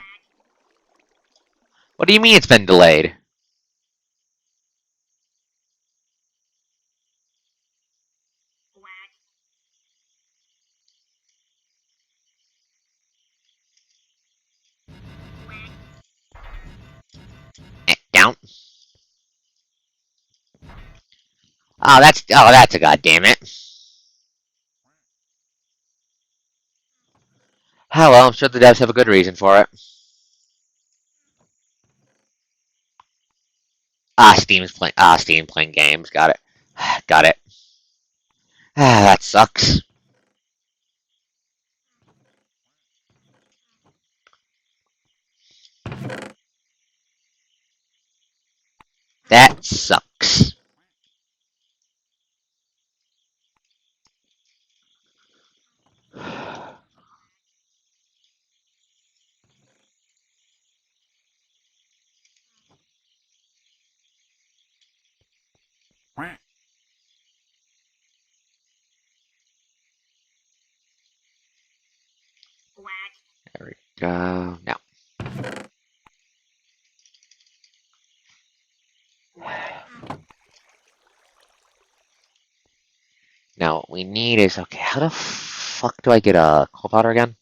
Speaker 1: What do you mean it's been delayed? Down. That's a goddamn it. Oh well, I'm sure the devs have a good reason for it. Steam playing games. Got it. Got it. That sucks. That sucks. There we go. Now. Now what we need is, okay, how the fuck do I get a coal powder again?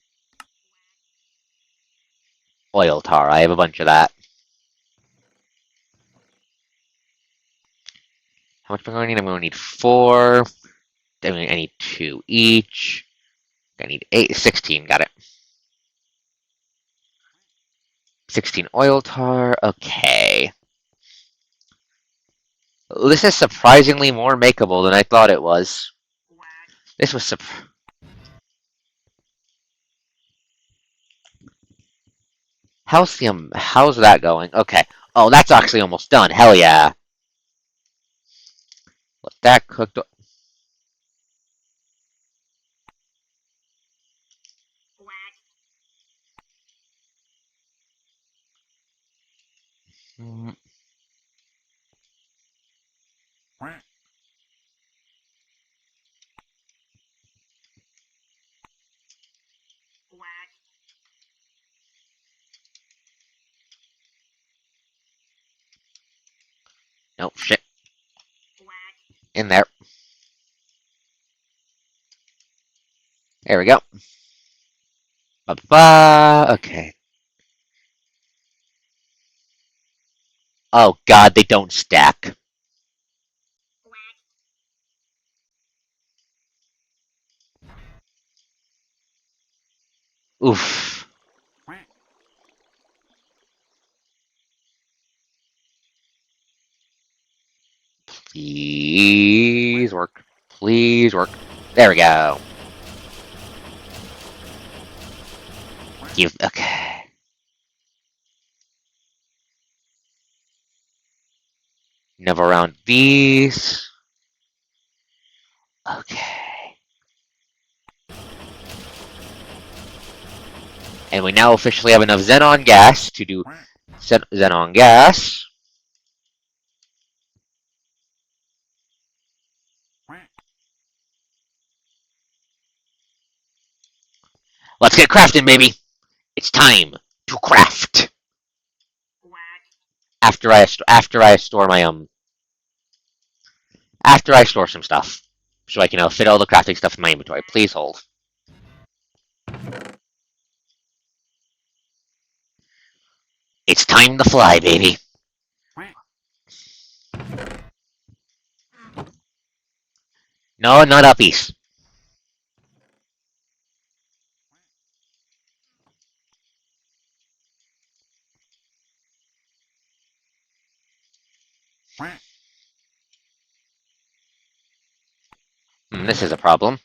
Speaker 1: Oil tar. I have a bunch of that. How much am I going to need? I'm going to need 4. I need 2 each. I need 8, 16. Got it. 16 oil tar. Okay. This is surprisingly more makeable than I thought it was. This was how's that going? Okay. Oh, that's actually almost done. Hell yeah. Let that cook. Mm, nope, shit. In there. There we go. Ba -ba -ba. Okay. Oh god, they don't stack. Oof. Please work. Please work. There we go. Okay. Never around these. Okay. And we now officially have enough xenon gas to do xenon gas. Let's get crafting, baby. It's time to craft. After I store my After I store some stuff. So I can fit all the crafting stuff in my inventory. Please hold. It's time to fly, baby. No, not uppies. This is a problem.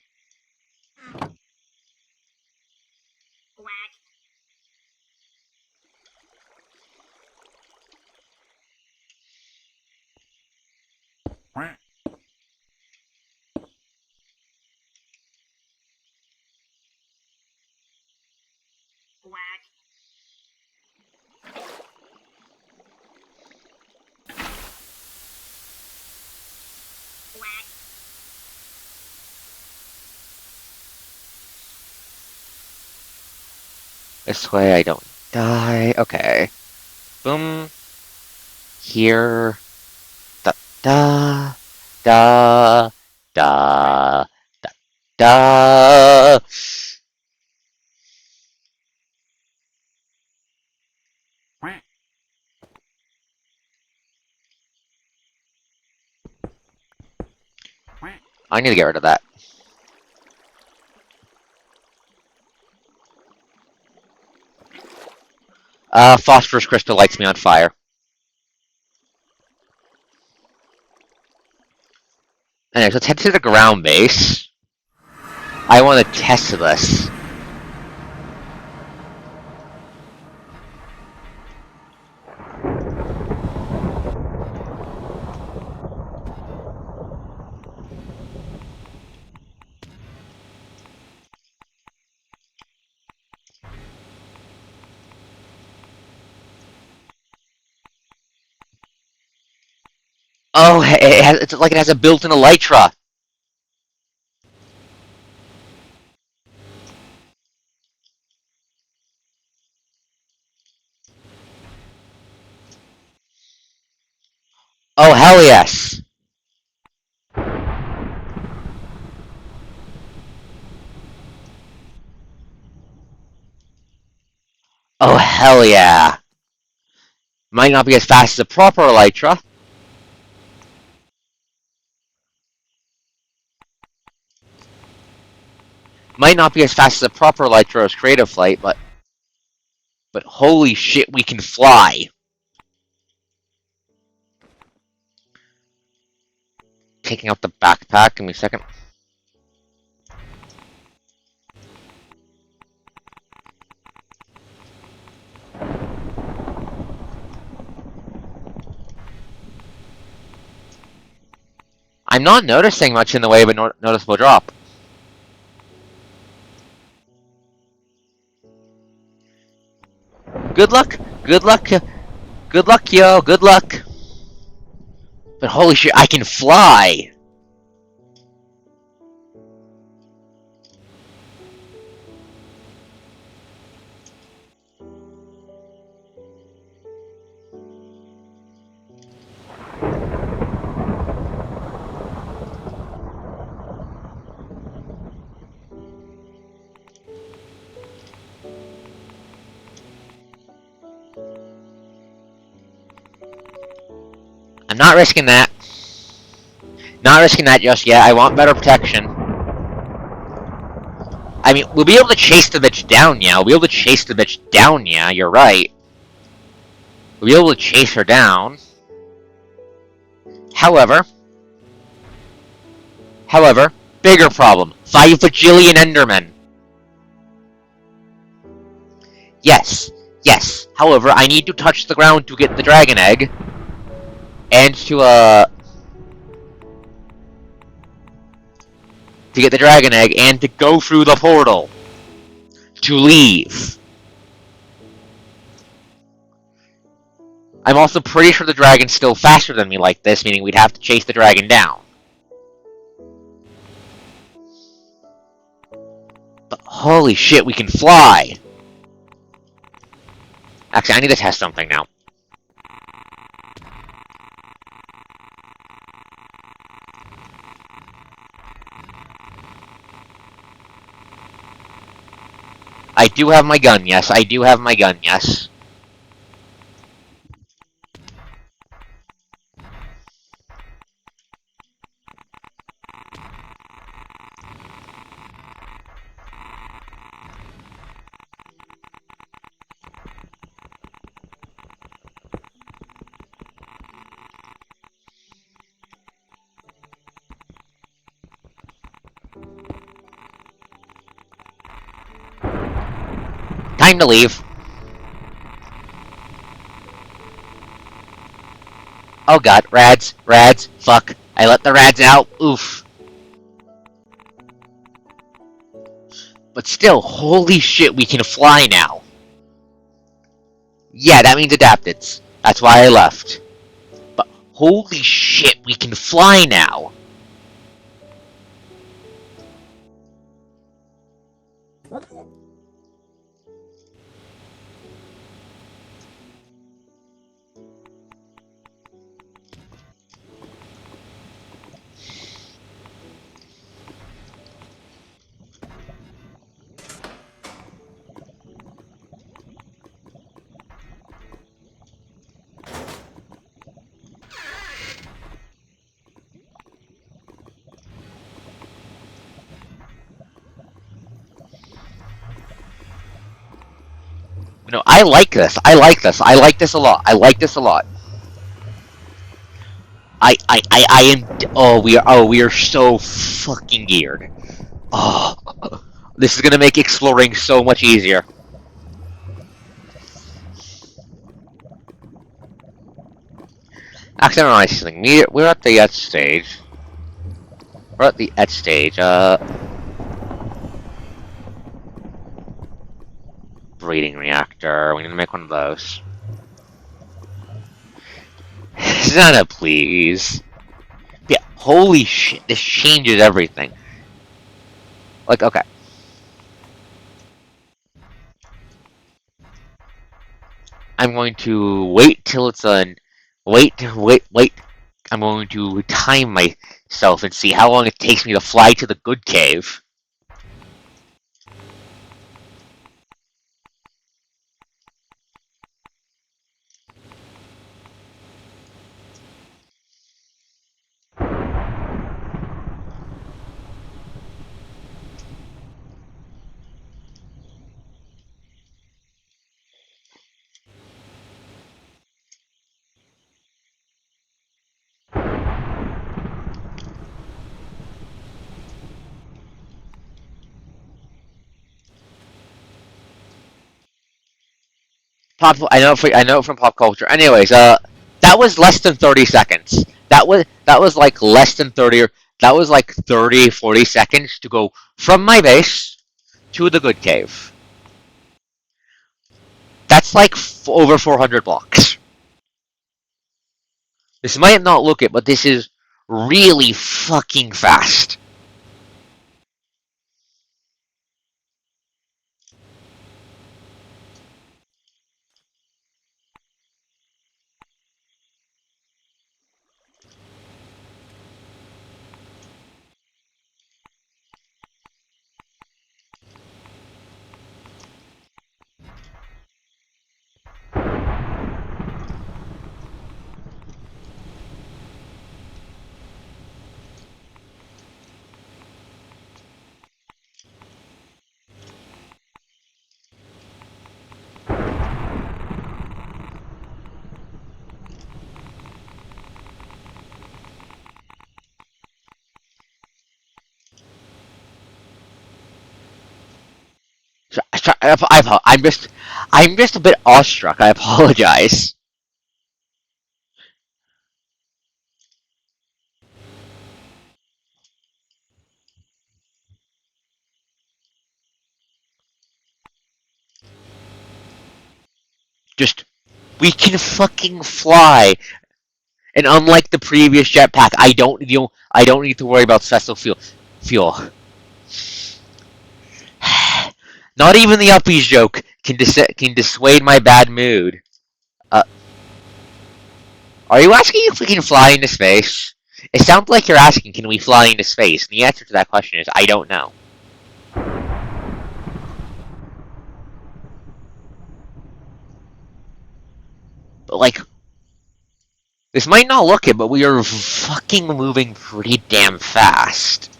Speaker 1: This way I don't die. Okay. Boom. Here. Da da da da da da. I need to get rid of that. Phosphorus crystal lights me on fire. Anyways, let's head to the ground base. I want to test this. Oh, it's like it has a built-in elytra. Oh, hell yes. Oh, hell yeah. Might not be as fast as the proper elytra. Might not be as fast as the proper elytra as creative flight, but holy shit, we can fly. Taking out the backpack. Give me a second. I'm not noticing much in the way of a noticeable drop. Good luck. Good luck. Good luck, yo. Good luck. But holy shit, I can fly. I'm not risking that. Not risking that just yet. I want better protection. I mean, we'll be able to chase the bitch down, yeah. We'll be able to chase the bitch down, yeah. You're right. We'll be able to chase her down. However, bigger problem. 5 bajillion Endermen. Yes. However, I need to touch the ground to get the dragon egg. And to get the dragon egg, and to go through the portal. To leave. I'm also pretty sure the dragon's still faster than me like this, meaning we'd have to chase the dragon down. But holy shit, we can fly! Actually, I need to test something now. I do have my gun, yes. I do have my gun, yes. Time to leave. Oh god, rads, fuck. I let the rads out, oof. But still, holy shit, we can fly now. Yeah, that means adapted. That's why I left. But holy shit, we can fly now. No, I like this. I like this. I like this a lot. I like this a lot. I am. We are so fucking geared. Oh, this is gonna make exploring so much easier. Actually, I don't know anything. We're at the etch stage. We're at the etch stage. Breeding reactor. We're gonna make one of those. Santa, please. Yeah, holy shit, this changes everything. Like, okay. I'm going to wait till it's done. Wait. I'm going to time myself and see how long it takes me to fly to the good cave. I know it from pop culture. Anyways, that was less than 30 seconds. That was like less than 30 or that was like 30, 40 seconds to go from my base to the good cave. That's like over 400 blocks. This might not look it, but this is really fucking fast. I'm just a bit awestruck. I apologize. Just we can fucking fly, and unlike the previous jetpack, I don't need to worry about special fuel. Not even the uppies joke can dissuade my bad mood. Uh, are you asking if we can fly into space? It sounds like you're asking, can we fly into space? And the answer to that question is, I don't know. like, this might not look it, but we are fucking moving pretty damn fast.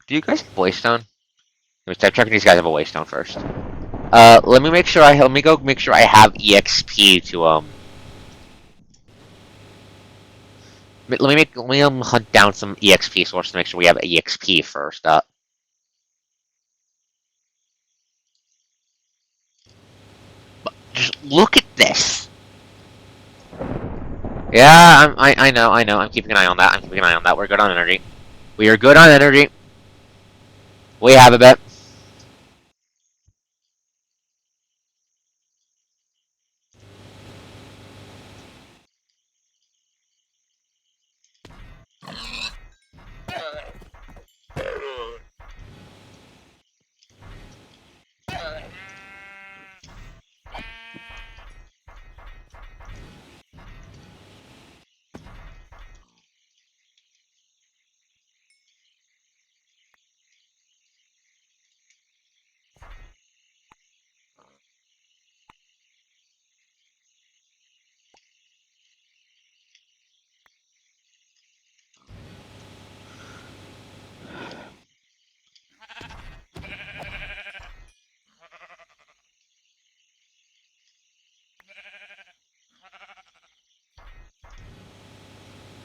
Speaker 1: Do you guys have Waystone? Let me start checking these guys have a Waystone first. Let me make sure let me go make sure I have EXP to, let me hunt down some EXP source to make sure we have EXP first up. But just look at this. Yeah, I know. I'm keeping an eye on that. We're good on energy. We are good on energy. We have a bit.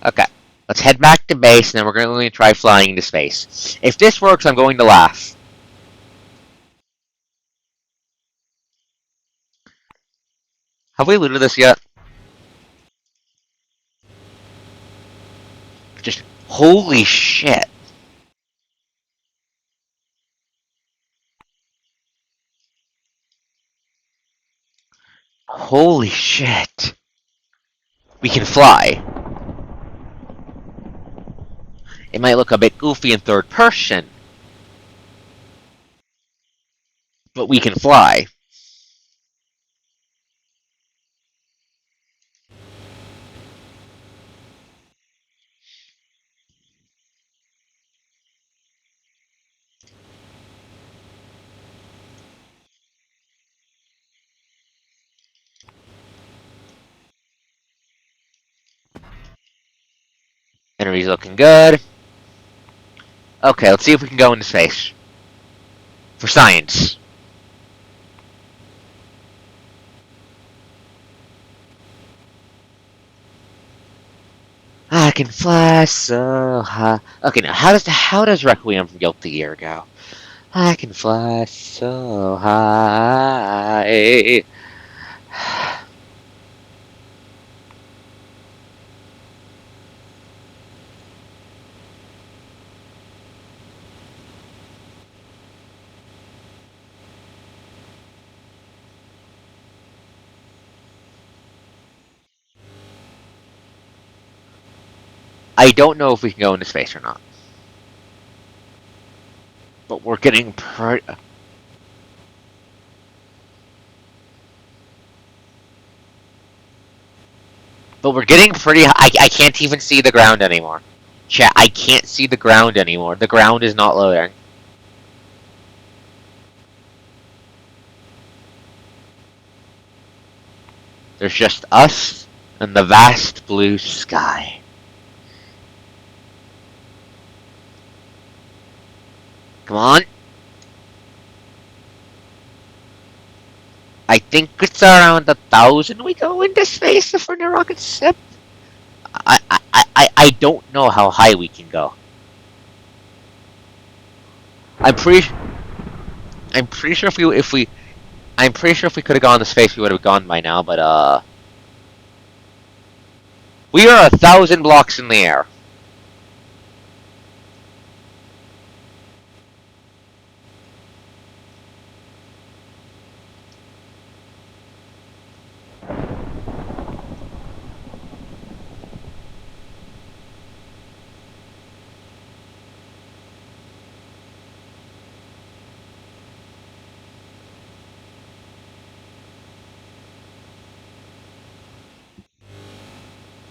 Speaker 1: Okay. Let's head back to base, and then we're going to try flying into space. If this works, I'm going to laugh. Have we looted this yet? Just holy shit. Holy shit. We can fly. It might look a bit goofy in third person, but we can fly. Energy's looking good. Okay, let's see if we can go into space. For science. I can fly so high. Okay, now how does Requiem from Guilty Gear go? I can fly so high. I don't know if we can go into space or not, but we're getting pretty. But we're getting pretty. I can't even see the ground anymore. Chat, I can't see the ground anymore. The ground is not loading. There's just us and the vast blue sky. Come on. I think it's around 1,000 we go into space if we're in a rocket ship. I don't know how high we can go. I'm pretty I'm pretty sure I'm pretty sure if we could have gone to space we would have gone by now, but we are 1,000 blocks in the air.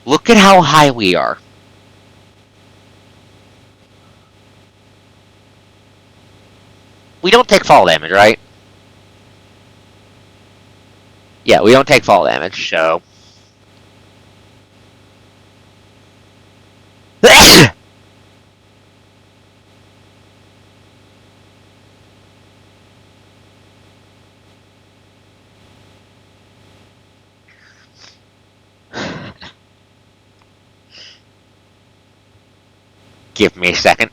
Speaker 1: Look at how high we are. We don't take fall damage, right? Yeah, we don't take fall damage, so... Give me a second.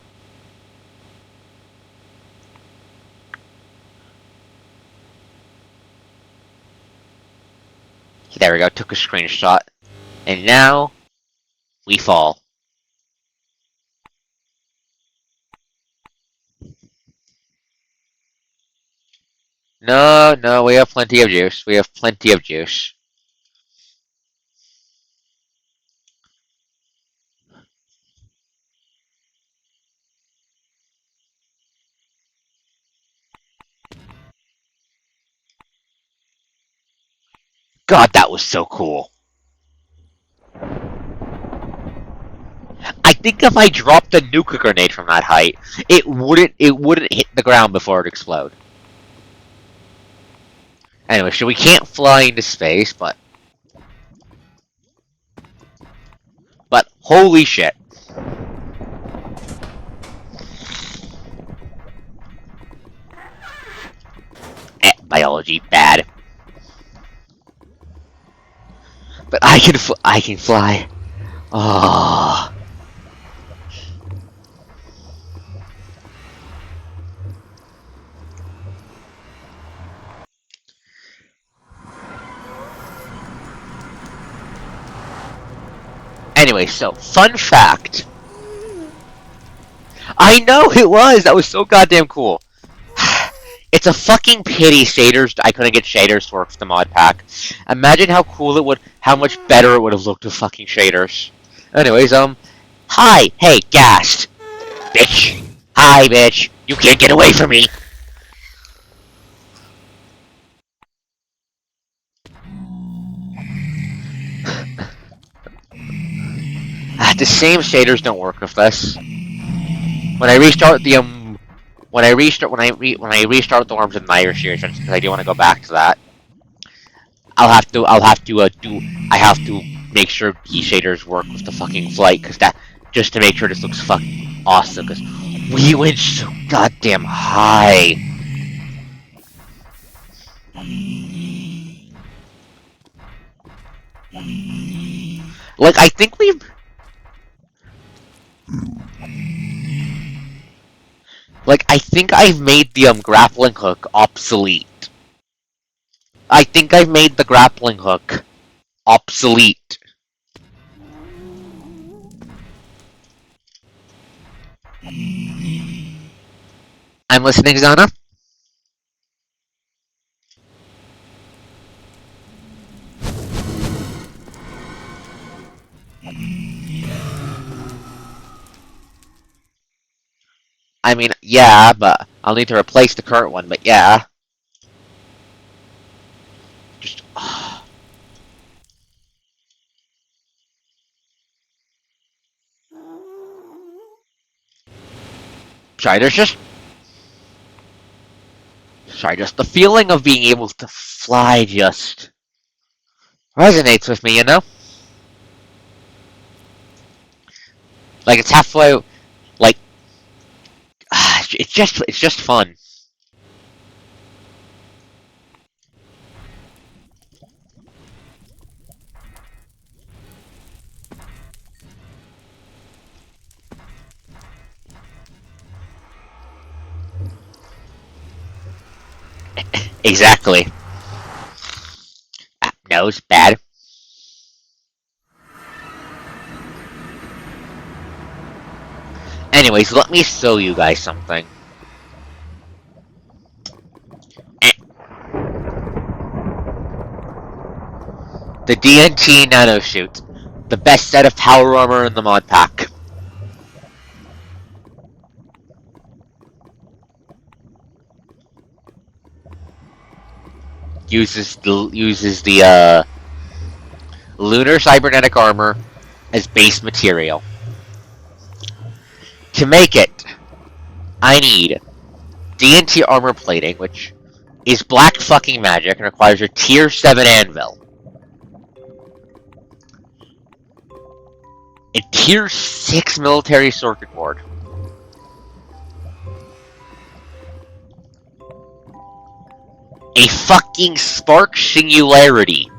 Speaker 1: There we go, took a screenshot. And now, we fall. No, no, we have plenty of juice. We have plenty of juice. God, that was so cool. I think if I dropped a nuke grenade from that height, it wouldn't hit the ground before it explode. Anyway, so we can't fly into space, but holy shit. Biology bad. But I can fly. Oh. Anyway, so fun fact. I know it was. That was so goddamn cool. It's a fucking pity shaders. I couldn't get shaders to work with the mod pack. Imagine how cool it would, how much better it would have looked with fucking shaders. Anyways, hi, hey, gassed, bitch. Hi, bitch. You can't get away from me. The same shaders don't work with this. When I restart the when I restart the Worms and Nightmare series, because I do want to go back to that. I have to make sure key shaders work with the fucking flight, because that, just to make sure this looks fucking awesome, because we went so goddamn high. Like, I think we've... Like, I think I've made the grappling hook obsolete. I think I've made the grappling hook obsolete. I'm listening, Zana. I mean, yeah, but I'll need to replace the current one, but yeah. Just... Sorry, there's just... Sorry, just the feeling of being able to fly just... resonates with me, you know? Like, it's halfway... Like... It's just fun. Exactly. No, it's bad. Anyways, let me show you guys something. The DNT Nanoshoot. The best set of power armor in the mod pack. Uses the lunar cybernetic armor, as base material. To make it, I need DNT armor plating, which is black fucking magic and requires a tier 7 anvil. A tier 6 military circuit board. A fucking spark singularity.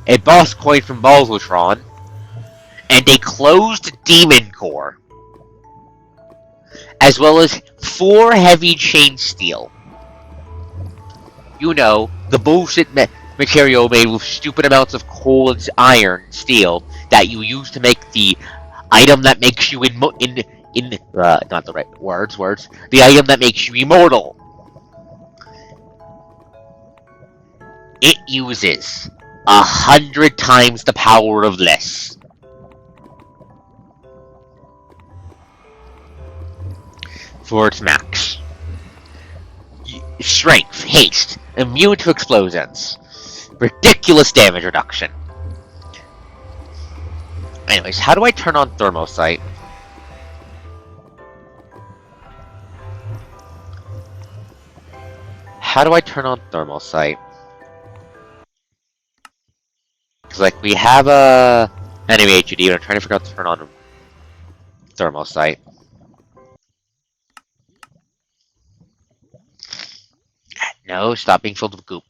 Speaker 1: A boss coin from Balzotron. And a closed demon core. As well as 4 heavy chain steel. You know, the bullshit material made with stupid amounts of coal and iron and steel that you use to make the item that makes you not the right words, the item that makes you immortal. It uses 100 times the power of less. For its max. Strength, haste, immune to explosions. Ridiculous damage reduction. Anyways, how do I turn on thermosight? How do I turn on thermosight? Because, like, we have a enemy HUD, and I'm trying to figure out how to turn on thermosight. No, stop being filled with goop.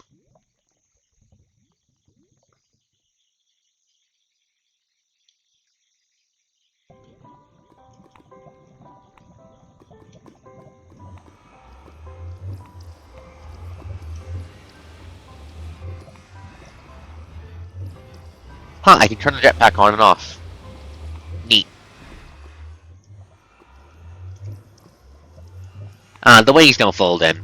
Speaker 1: Huh, I can turn the jetpack on and off. Neat. The wings don't fold in.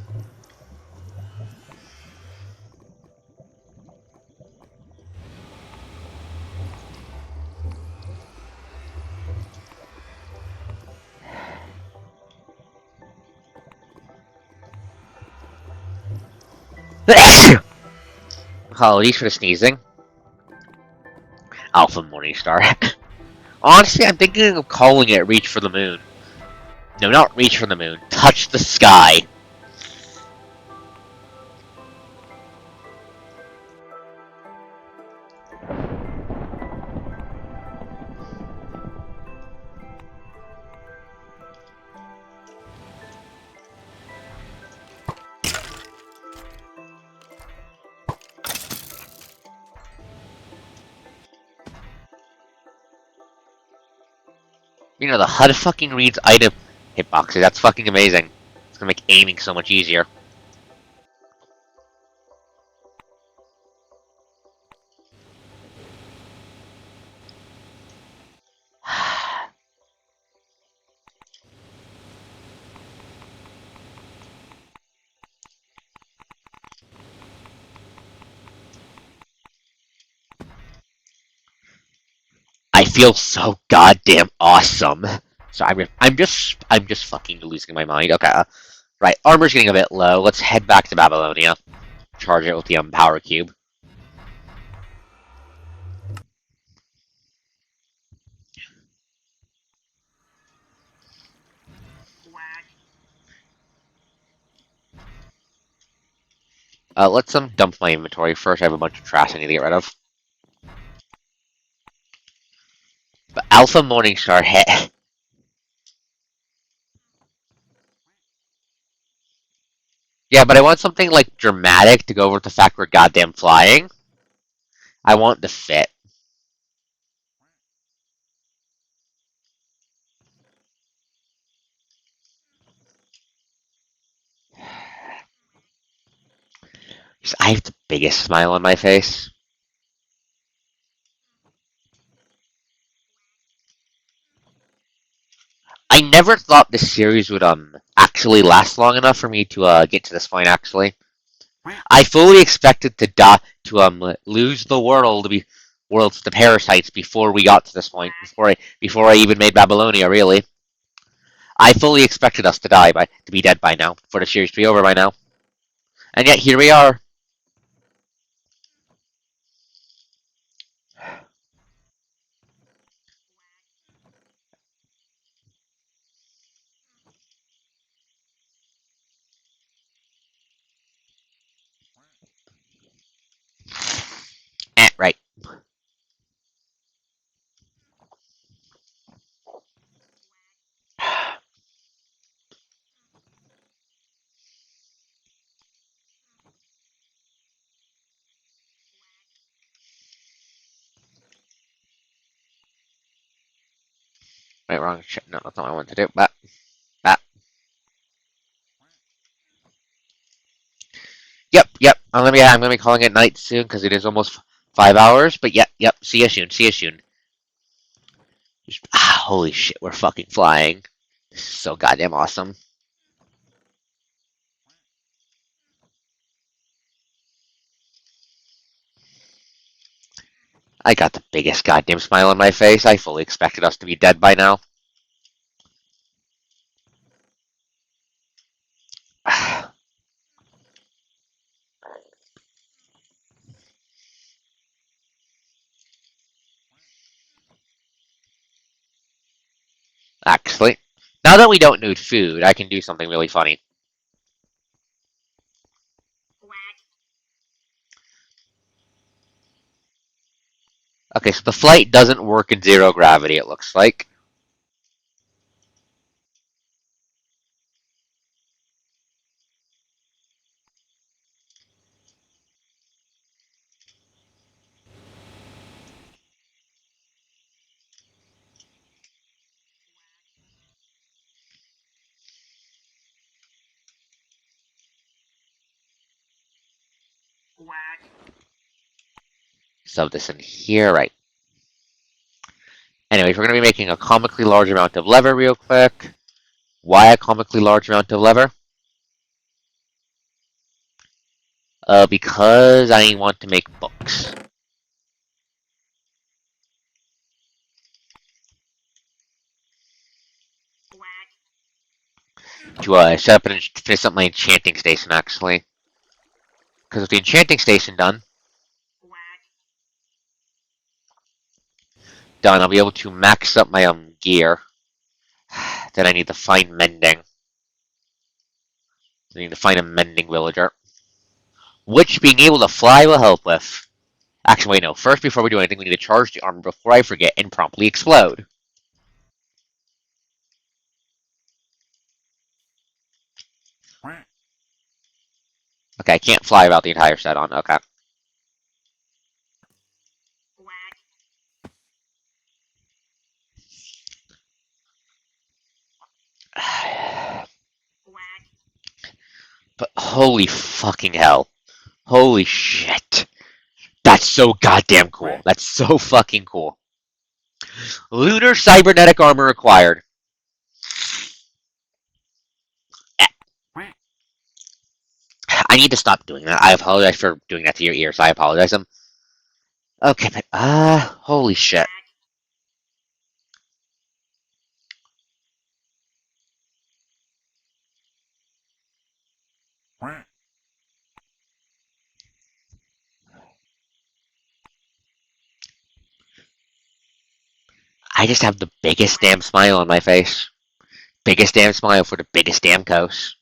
Speaker 1: Apologies for the sneezing. Alpha Morningstar. Honestly, I'm thinking of calling it Reach for the Moon. No, not Reach for the Moon. Touch the Sky. You know, the HUD fucking reads item hitboxes. That's fucking amazing. It's gonna make aiming so much easier. I feel so goddamn awesome. So I'm just fucking losing my mind. Okay, right. Armor's getting a bit low. Let's head back to Babylonia. Charge it with the power cube. Let's dump my inventory first. I have a bunch of trash I need to get rid of. But Alpha Morningstar hit. Yeah, but I want something like dramatic to go over with the fact we're goddamn flying. I want the fit. I have the biggest smile on my face. I never thought this series would actually last long enough for me to get to this point. Actually, I fully expected to lose the world to parasites before we got to this point. Before I even made Babylonia. Really, I fully expected us to be dead by now, for the series to be over by now, and yet here we are. Right, wrong. Shit. No, that's not what I wanted to do. But. Yep. I'm gonna be calling it night soon because it is almost 5 hours. But yep. See you soon. See you soon. Holy shit, we're fucking flying. This is so goddamn awesome. I got the biggest goddamn smile on my face. I fully expected us to be dead by now. Actually, now that we don't need food, I can do something really funny. Okay, so the flight doesn't work in zero gravity, it looks like. So this in here, right. Anyways, we're going to be making a comically large amount of leather real quick. Why a comically large amount of leather? Because I want to make books. To set up and finish up my enchanting station, actually. Because with the enchanting station done, I'll be able to max up my gear. Then I need to find mending. I need to find a mending villager. Which being able to fly will help with. Actually, wait, no. First, before we do anything, we need to charge the armor before I forget and promptly explode. Okay, I can't fly without the entire set on. Okay. But holy fucking hell. Holy shit. That's so goddamn cool. That's so fucking cool. Lunar cybernetic armor required. I need to stop doing that. I apologize for doing that to your ears. I apologize. Okay, but holy shit. I just have the biggest damn smile on my face. Biggest damn smile for the biggest damn coast.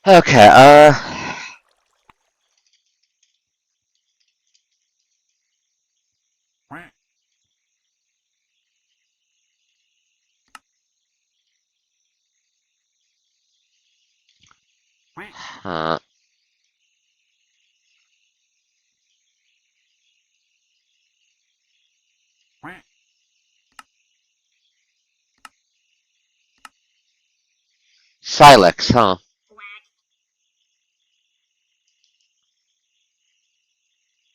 Speaker 1: Okay, uh, Silex, huh?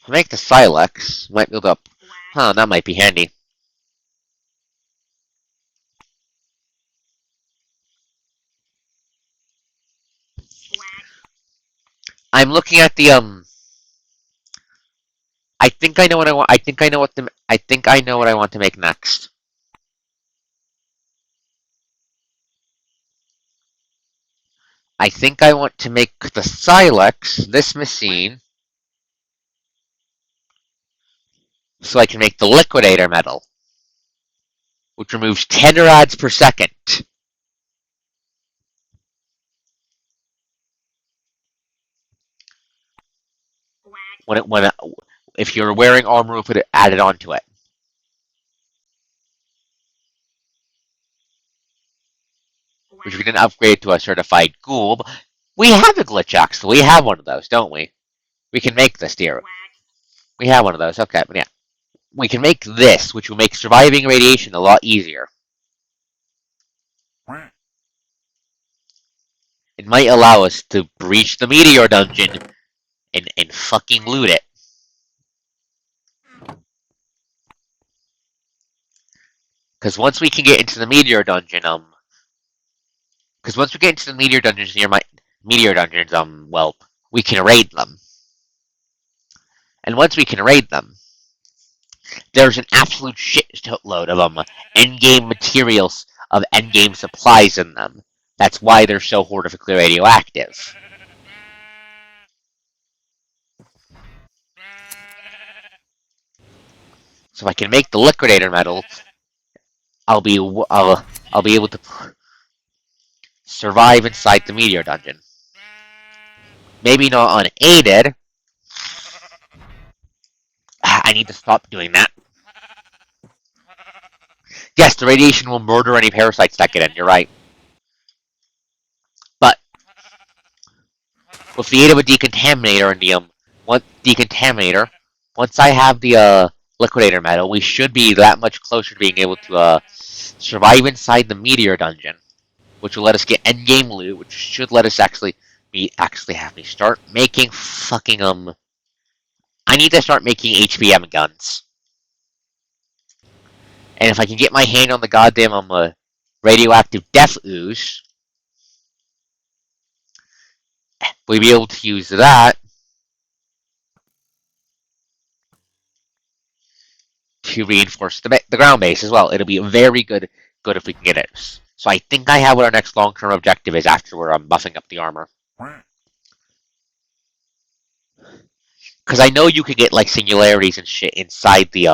Speaker 1: If I make the Silex, might build up. Huh, that might be handy. I'm looking at the I think I know what I want. I think I know what the. I think I know what I want to make next. I think I want to make the Silex, this machine, so I can make the Liquidator metal, which removes 10 rads per second. When if you're wearing armor, we'll put it added onto it. which we can upgrade to a certified ghoul. We have a glitch axe. We have one of those, don't we? We can make this, dear. We have one of those. Okay, but yeah. We can make this, which will make surviving radiation a lot easier. It might allow us to breach the meteor dungeon and fucking loot it. Because once we can get into the meteor dungeon, well, we can raid them. And once we can raid them, there's an absolute shitload of endgame materials, of endgame supplies in them. That's why they're so horrifically radioactive. So if I can make the liquidator metal, I'll be able to survive inside the meteor dungeon. Maybe not unaided. I need to stop doing that. Yes, the radiation will murder any parasites that get in. You're right. But with the aid of a decontaminator and the decontaminator, once I have the liquidator metal, we should be that much closer to being able to survive inside the meteor dungeon, which will let us get endgame loot, which should let us actually have me start making fucking I need to start making HPM guns. And if I can get my hand on the goddamn radioactive death ooze, we'll be able to use that to reinforce the ground base as well. It'll be very good if we can get it. So I think I have what our next long-term objective is after we're buffing up the armor. Because I know you could get like singularities and shit inside the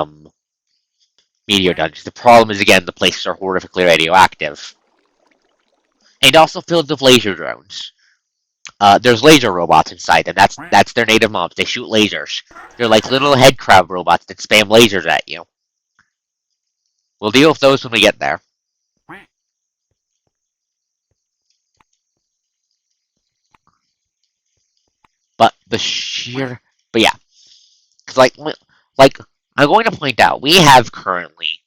Speaker 1: meteor dungeons. The problem is, again, the places are horrifically radioactive. And also filled with laser drones. There's laser robots inside them. That's their native mobs. They shoot lasers. They're like little head crab robots that spam lasers at you. We'll deal with those when we get there. But yeah, because like I'm going to point out, we have currently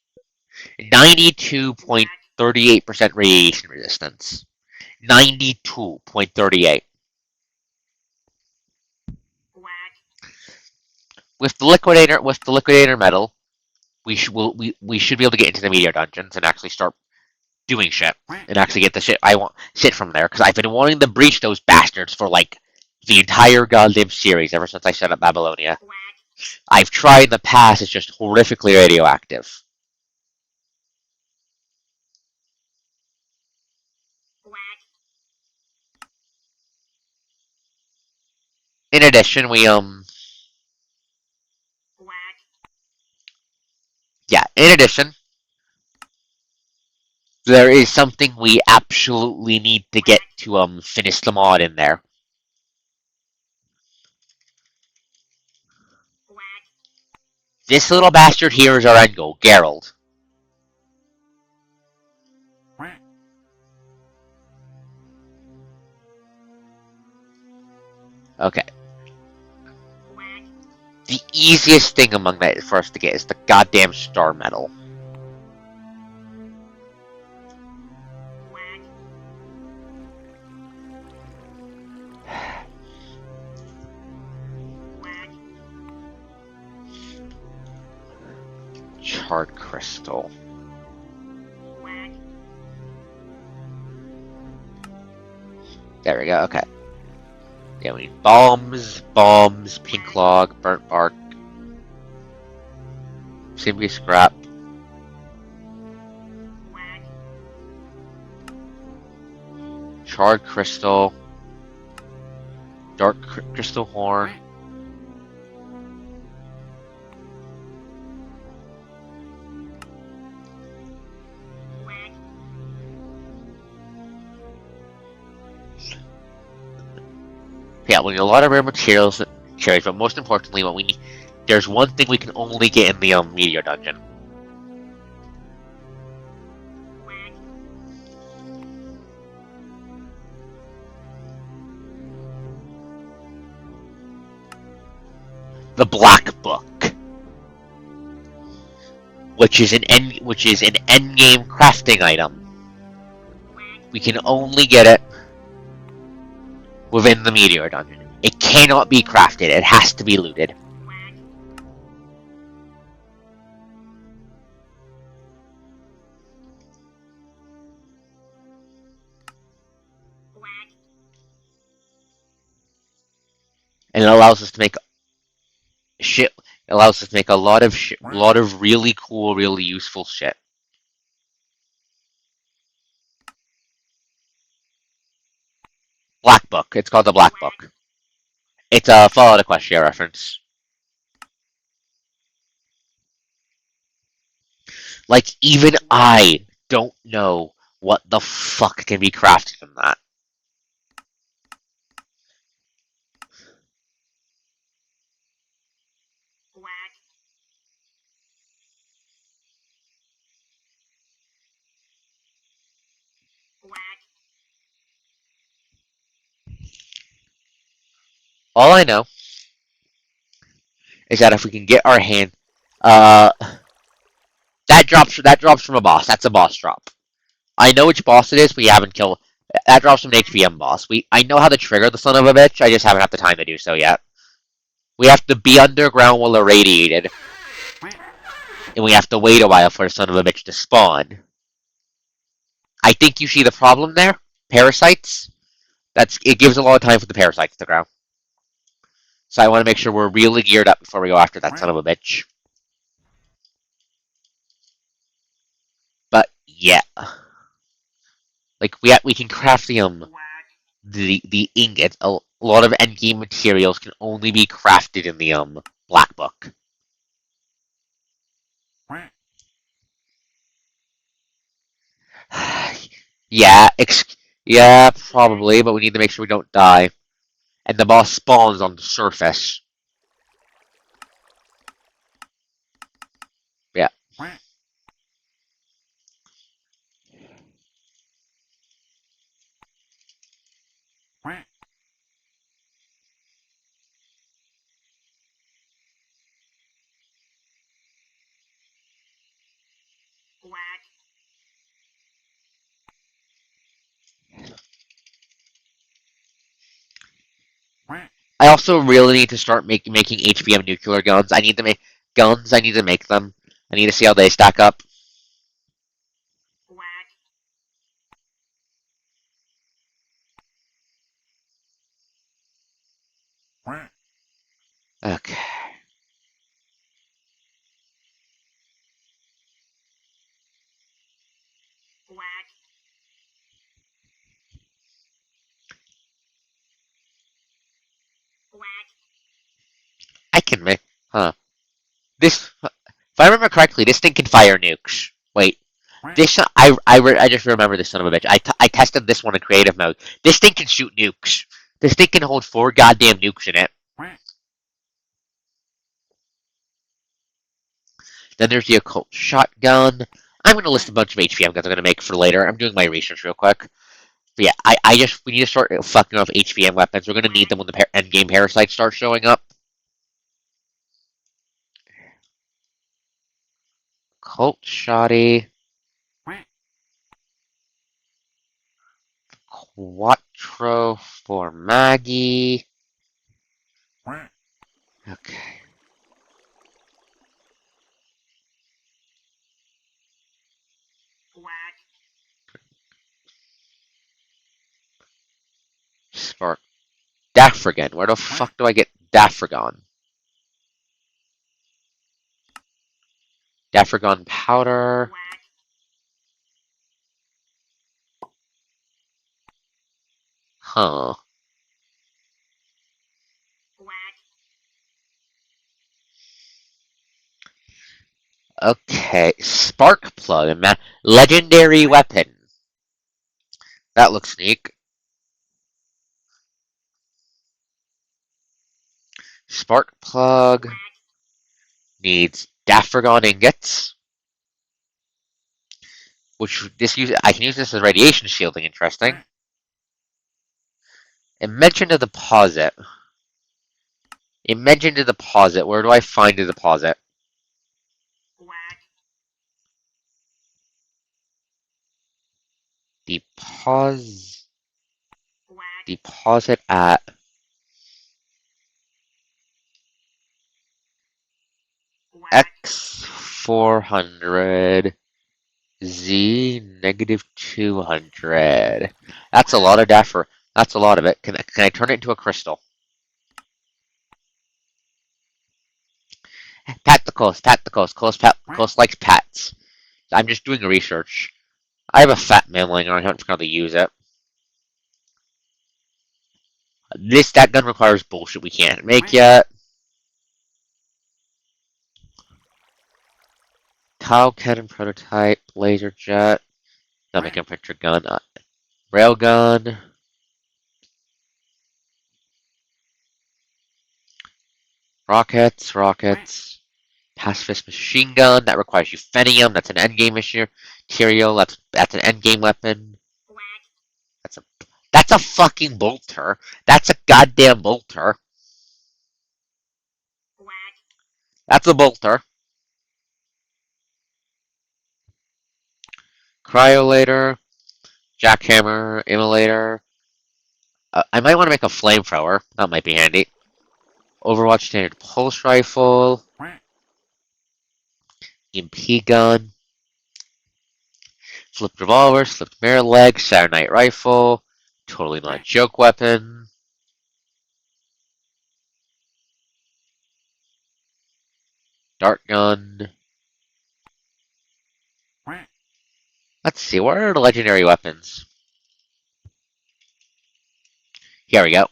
Speaker 1: 92.38% radiation resistance. 92.38. With the liquidator metal, we should be able to get into the meteor dungeons and actually start doing shit and actually get the shit I want from there, because I've been wanting to breach those bastards for like the entire goddamn series ever since I set up Babylonia. I've tried in the past, it's just horrifically radioactive. In addition, in addition, there is something we absolutely need to get to finish the mod in there. This little bastard here is our end goal, Geralt. Okay. The easiest thing among that for us to get is the goddamn star medal. Charred crystal. There we go, okay. Yeah, we need bombs, pink log, burnt bark, simply scrap. Charred crystal, dark crystal horn. Yeah, we need a lot of rare materials, but most importantly, what we need, there's one thing we can only get in the meteor dungeon. the Black Book, which is an endgame crafting item. We can only get it within the Meteor Dungeon. It cannot be crafted. It has to be looted. And it allows us to make shit. It allows us to make a lot of really cool, really useful shit. Black Book. It's called the Black Book. It's a Fallout Equestria reference. Like, even I don't know what the fuck can be crafted from that. All I know is that if we can get our hand, uh, that drops from a boss. That's a boss drop. I know which boss it is. We haven't killed. That drops from an HVM boss. I know how to trigger the son of a bitch. I just haven't had the time to do so yet. We have to be underground while irradiated, and we have to wait a while for the son of a bitch to spawn. I think you see the problem there. Parasites. It gives a lot of time for the parasites to grow. So I want to make sure we're really geared up before we go after that son of a bitch. But yeah, like we can craft the ingot. A lot of endgame materials can only be crafted in the Black Book. Yeah, yeah, probably, but we need to make sure we don't die. And the boss spawns on the surface. Yeah. I also really need to start making HBM nuclear guns. I need to make guns. I need to make them. I need to see how they stack up. Okay. I can make. Huh. This. If I remember correctly, this thing can fire nukes. Wait. I just remember this son of a bitch. I tested this one in creative mode. This thing can shoot nukes. This thing can hold 4 goddamn nukes in it. Then there's the occult shotgun. I'm going to list a bunch of HVM guns I'm going to make for later. I'm doing my research real quick. But yeah, we need to start fucking off HVM weapons. We're going to need them when the endgame parasites start showing up. Occult shoddy. Quattro for Maggie. Okay. Spark. Daffragan. Where the fuck do I get Daffragan? Daffragan powder. Huh. Okay. Spark plug. Legendary weapon. That looks neat. Spark plug needs Daffragan ingots. I can use this as radiation shielding. Interesting. And mention a deposit. It mentioned a deposit. Where do I find a deposit? Deposit. Deposit at X400 Z negative 200. That's a lot of dapper. That's a lot of it. Can I turn it into a crystal? Tacticals likes pets. I'm just doing research. I have a fat mailing, and I haven't figured out how to use it. That gun requires bullshit we can't make yet. Tau cannon prototype, laser jet, not making a picture gun, railgun, rockets, pacifist machine gun that requires euphenium. That's an endgame material. That's an endgame weapon. That's a that's a fucking bolter. That's a goddamn bolter. That's a bolter. Cryolator, jackhammer, immolator. I might want to make a flamethrower. That might be handy. Overwatch standard pulse rifle, EMP gun, flipped revolver, flipped mirror leg, Saturday night rifle. Totally not a joke weapon. Dart gun. Let's see, what are the legendary weapons? Here we go.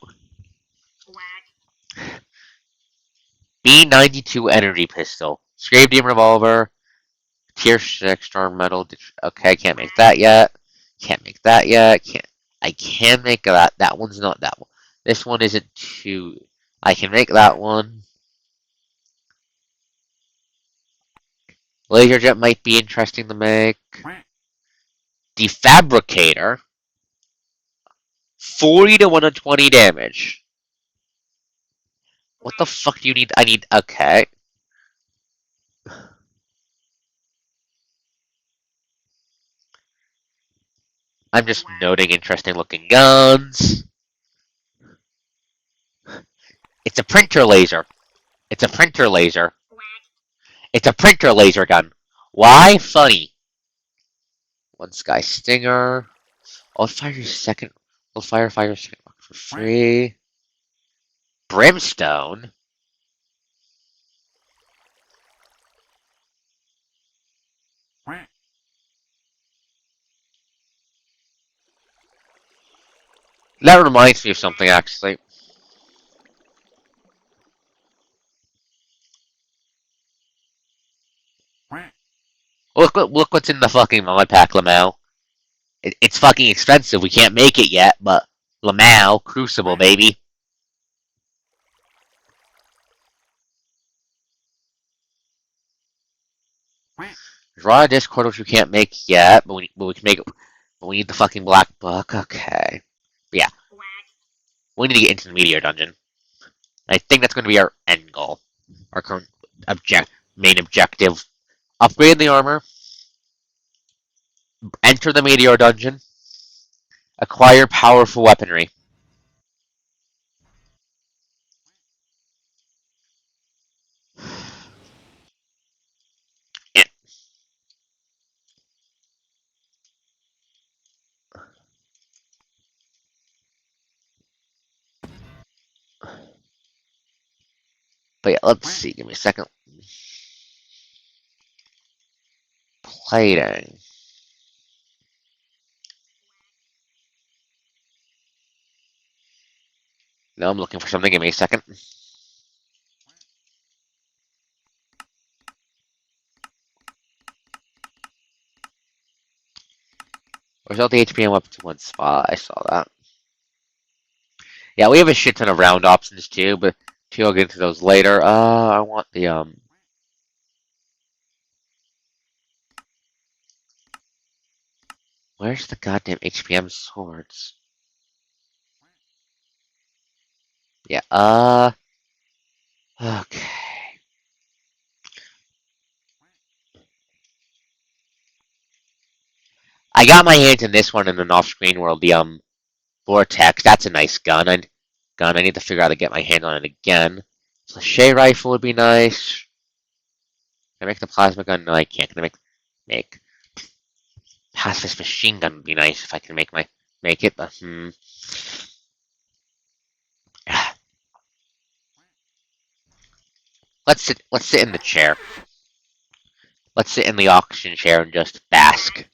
Speaker 1: B92 energy pistol. Scrape revolver. Tier 6 storm metal. Okay, can't make that yet. Can't make that yet. I can make that. That one's not that one. This one isn't too. I can make that one. Laser jet might be interesting to make. Defabricator. 40 to 120 damage. What the fuck do you need? I need. Okay. I'm just noting interesting looking guns. It's a printer laser. It's a printer laser. It's a printer laser gun. Why? Funny. One Sky Stinger. I'll fire your second. I'll fire second rocket for free. Brimstone. That reminds me of something actually. Look what's in the fucking mod pack, Lamau. It's fucking expensive. We can't make it yet, but Lamau Crucible, baby. There's a lot of Discord which we can't make yet, but we can make it. But we need the fucking black book. Okay. But yeah, we need to get into the meteor dungeon. I think that's going to be our end goal, our current main objective. Upgrade the armor, enter the meteor dungeon, acquire powerful weaponry. Yeah. But yeah, let's see. Give me a second. Plating. No, I'm looking for something. Give me a second. Result the HP and weapons in one spot. I saw that. Yeah, we have a shit ton of round options too, but I'll get into those later. I want the Where's the goddamn HPM swords? Yeah, Okay. I got my hands in this one in an off-screen world, the Vortex. That's a nice gun. I need to figure out how to get my hand on it again. So Shea rifle would be nice. Can I make the plasma gun? No, I can't. Can I make pacifist machine gun would be nice if I can make it, but let's sit in the chair. Let's sit in the auction chair and just bask.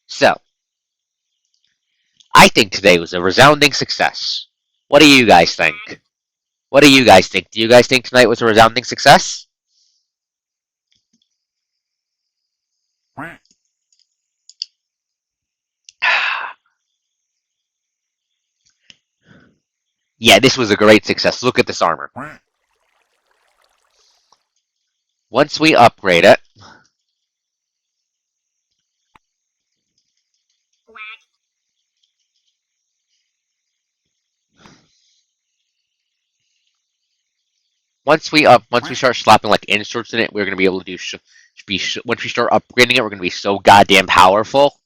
Speaker 1: So, I think today was a resounding success. What do you guys think? What do you guys think? Do you guys think tonight was a resounding success? Yeah, this was a great success. Look at this armor. Once we upgrade it, once we start slapping like inserts in it, we're gonna be able to do. Once we start upgrading it, we're gonna be so goddamn powerful.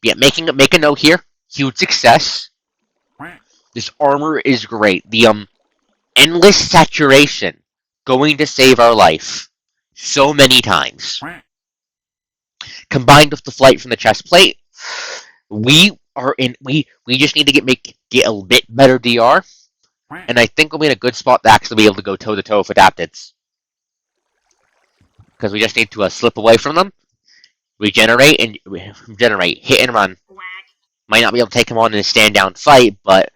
Speaker 1: Yeah, make a note here. Huge success. This armor is great. The endless saturation going to save our life so many times. Combined with the flight from the chest plate, we just need to get a bit better DR, and I think we'll be in a good spot to actually be able to go toe to toe with adapteds. Because we just need to slip away from them, regenerate, hit and run. Might not be able to take them on in a stand down fight, but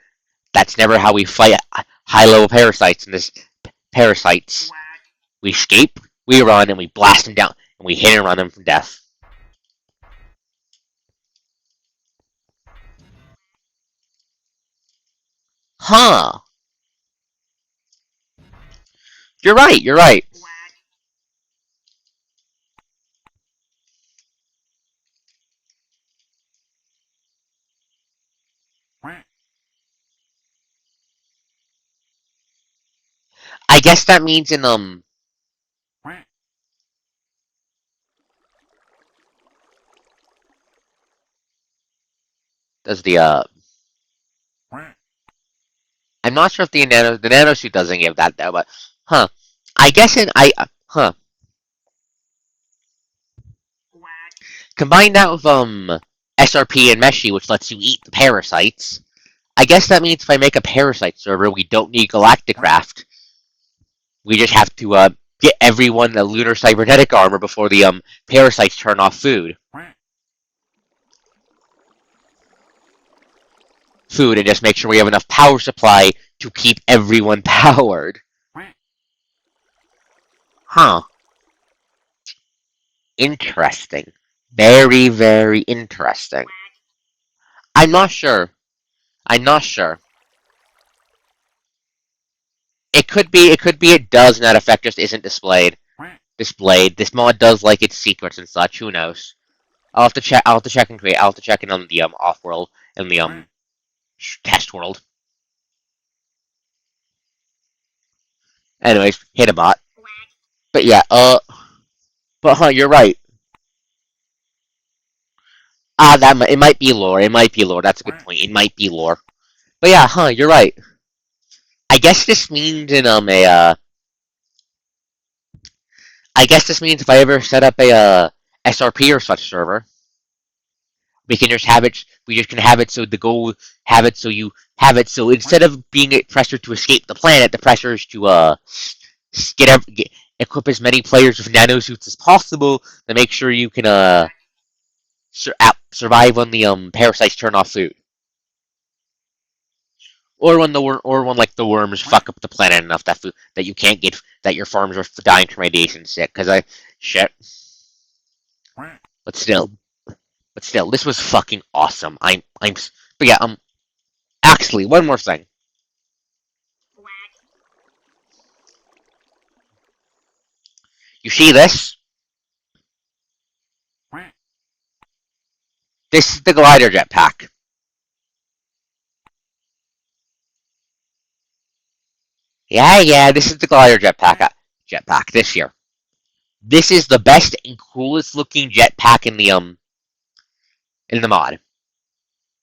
Speaker 1: that's never how we fight high level parasites in this parasites. We escape, we run, and we blast them down, and we hit and run them from death. Huh. You're right, you're right. I guess that means in does I'm not sure if the nano suit doesn't give that though, but huh. I guess in I huh. Combine that with SRP and Meshi, which lets you eat the parasites. I guess that means if I make a parasite server, we don't need Galacticraft. We just have to get everyone the lunar cybernetic armor before the parasites turn off food, and just make sure we have enough power supply to keep everyone powered. Huh. Interesting. Very, very interesting. I'm not sure. I'm not sure. It does, and that effect just isn't displayed. This mod does like its secrets and such, who knows? I'll have to check and create I'll have to check in on the off world and the test world. Anyways, hit a bot. But yeah, but huh, you're right. It might be lore. It might be lore. That's a good point. It might be lore. But yeah, huh, you're right. I guess this means in a I guess this means if I ever set up a SRP or such server, we can just have it. We just can have it so the goal have it so you have it so instead of being a pressure to escape the planet, the pressure is to get equip as many players with nanosuits as possible to make sure you can survive when the parasites turn off food, or when like the worms fuck up the planet enough that you can't get that your farms are dying from radiation sick. Because I shit, but still, this was fucking awesome. But yeah, actually, one more thing. You see this? This is the glider jetpack. Yeah, this is the glider jetpack this year. This is the best and coolest looking jetpack in the mod.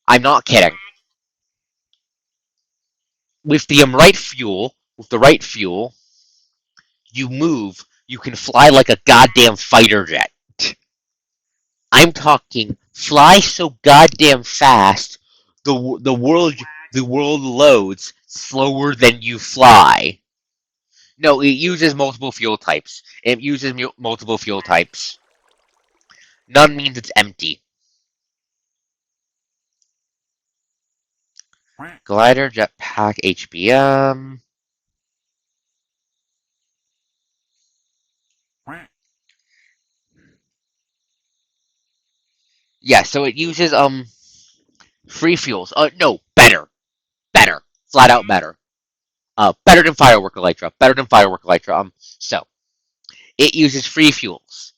Speaker 1: I'm not kidding. With the right fuel, you can fly like a goddamn fighter jet. I'm talking fly so goddamn fast, the world the world loads slower than you fly. No, it uses multiple fuel types. It uses multiple fuel types. None means it's empty. Glider, jetpack, HBM. Yeah, so it uses free fuels. No, better, flat out better. Better than firework elytra. Better than firework elytra. So it uses free fuels: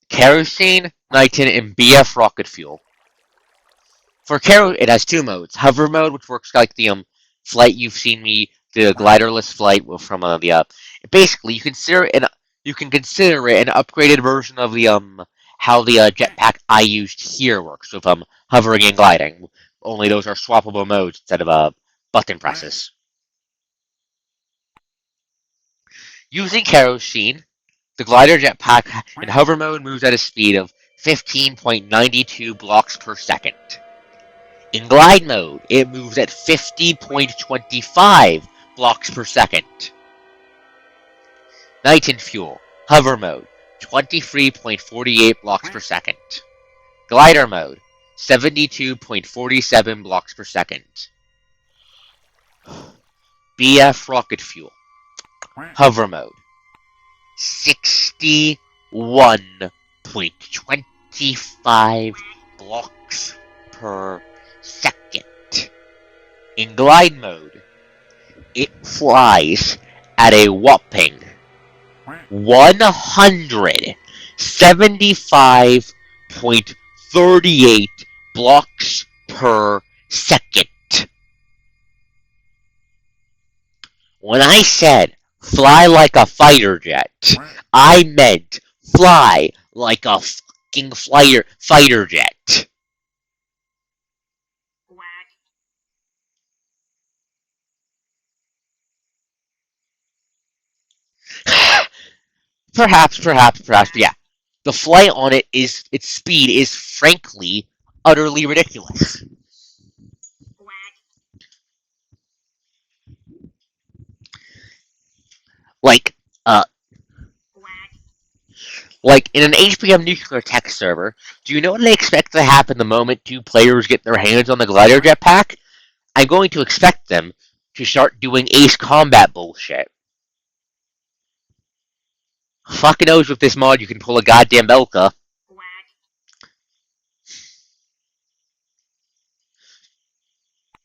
Speaker 1: kerosene, nitrogen, and BF rocket fuel. For Caro, it has two modes: hover mode, which works like the flight you've seen me, the gliderless flight from the basically you can consider it an upgraded version of the how the jetpack I used here works with hovering and gliding. Only those are swappable modes instead of button presses. Using kerosene, the glider jetpack in hover mode moves at a speed of 15.92 blocks per second. In glide mode, it moves at 50.25 blocks per second. Nitrogen fuel, hover mode, 23.48 blocks per second. Glider mode, 72.47 blocks per second. BF rocket fuel, hover mode, 61.25 blocks per second. In glide mode, it flies at a whopping 175.38 blocks per second. When I said fly like a fighter jet, I meant fly like a fucking fighter jet. Perhaps, but yeah. The flight on its speed is frankly utterly ridiculous. Like, uh, like in an HBM nuclear tech server, do you know what I expect to happen the moment two players get their hands on the glider jetpack? I'm going to expect them to start doing ace combat bullshit. Fucking knows with this mod you can pull a goddamn Belka.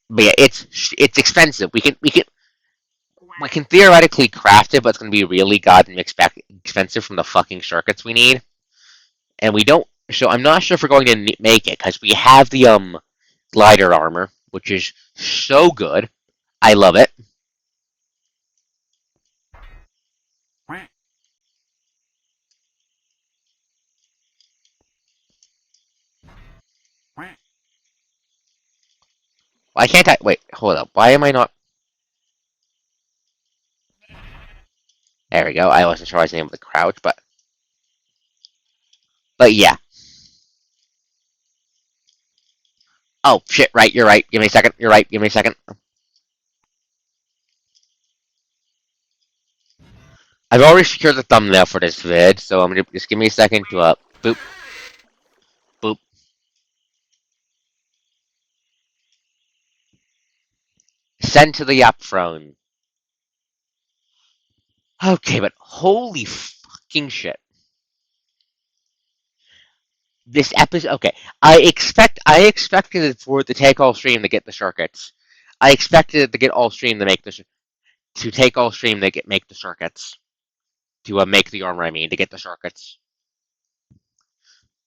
Speaker 1: But yeah, it's expensive. We can theoretically craft it, but it's going to be really goddamn expensive from the fucking circuits we need, and we don't. So I'm not sure if we're going to make it because we have the glider armor, which is so good. I love it. Why can't I? Wait, hold up. Why am I not? There we go. I wasn't sure I was able to crouch, but yeah. Oh shit! Right, you're right. Give me a second. You're right. Give me a second. I've already secured the thumbnail for this vid, so I'm gonna just give me a second to boop boop. Send to the app phone. Okay, but holy fucking shit. This episode. Okay, I expected it for the take all stream to get the circuits. I expected it to get all stream to take all stream to make the circuits to make the armor. I mean, to get the circuits.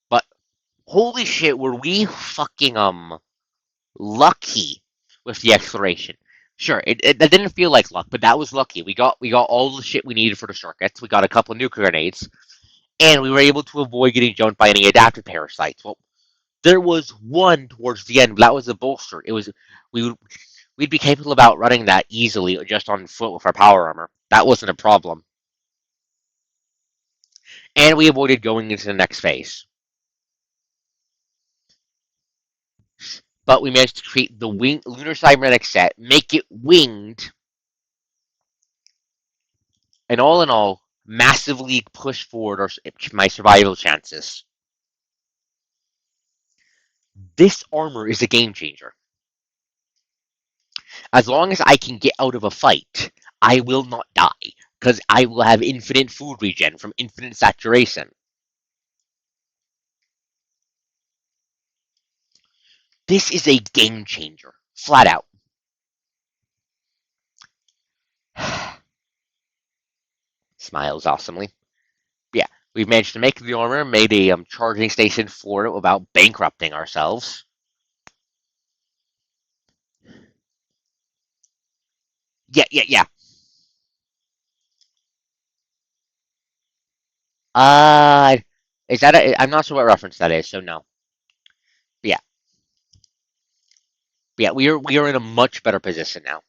Speaker 1: But holy shit, were we fucking lucky with the exploration? Sure, that didn't feel like luck, but that was lucky. We got all the shit we needed for the circuits. We got a couple of nuclear grenades, and we were able to avoid getting jumped by any adapted parasites. Well, there was one towards the end, but that was a bolster. It was we would we'd be capable of outrunning that easily just on foot with our power armor. That wasn't a problem, and we avoided going into the next phase. But we managed to create the lunar cybernetic set, make it winged, and all in all, massively push forward my survival chances. This armor is a game changer. As long as I can get out of a fight, I will not die because I will have infinite food regen from infinite saturation. This is a game changer, flat out. Smiles awesomely. Yeah, we've managed to make the armor, made a charging station for it without bankrupting ourselves. Yeah, yeah, yeah. Uh, is that I'm not sure what reference that is, so no. But yeah, we are in a much better position now.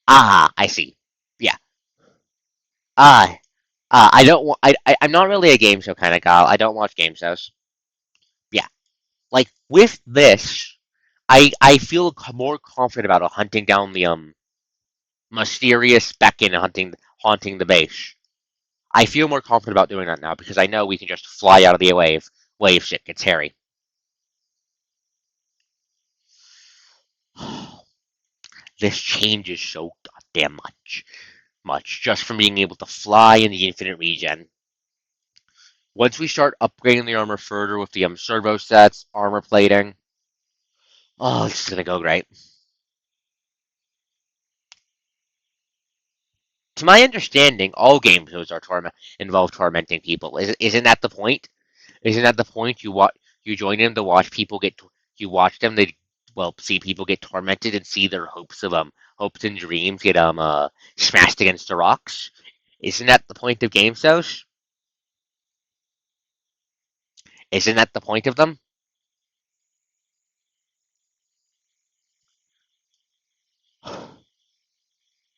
Speaker 1: Ah, I see. Yeah. Ah, I don't. I'm not really a game show kind of guy. I don't watch game shows. Yeah. Like with this, I feel more confident about hunting down the mysterious Beacon haunting the base. I feel more confident about doing that now because I know we can just fly out of the wave shit gets hairy. This changes so goddamn much just from being able to fly in the infinite regen. Once we start upgrading the armor further with the servo sets, armor plating, oh, this is gonna go great. To my understanding, all game shows are involve tormenting people. Isn't that the point? Isn't that the point? You join them to watch people you watch them they see people get tormented and see their hopes and dreams get smashed against the rocks. Isn't that the point of game shows? Isn't that the point of them?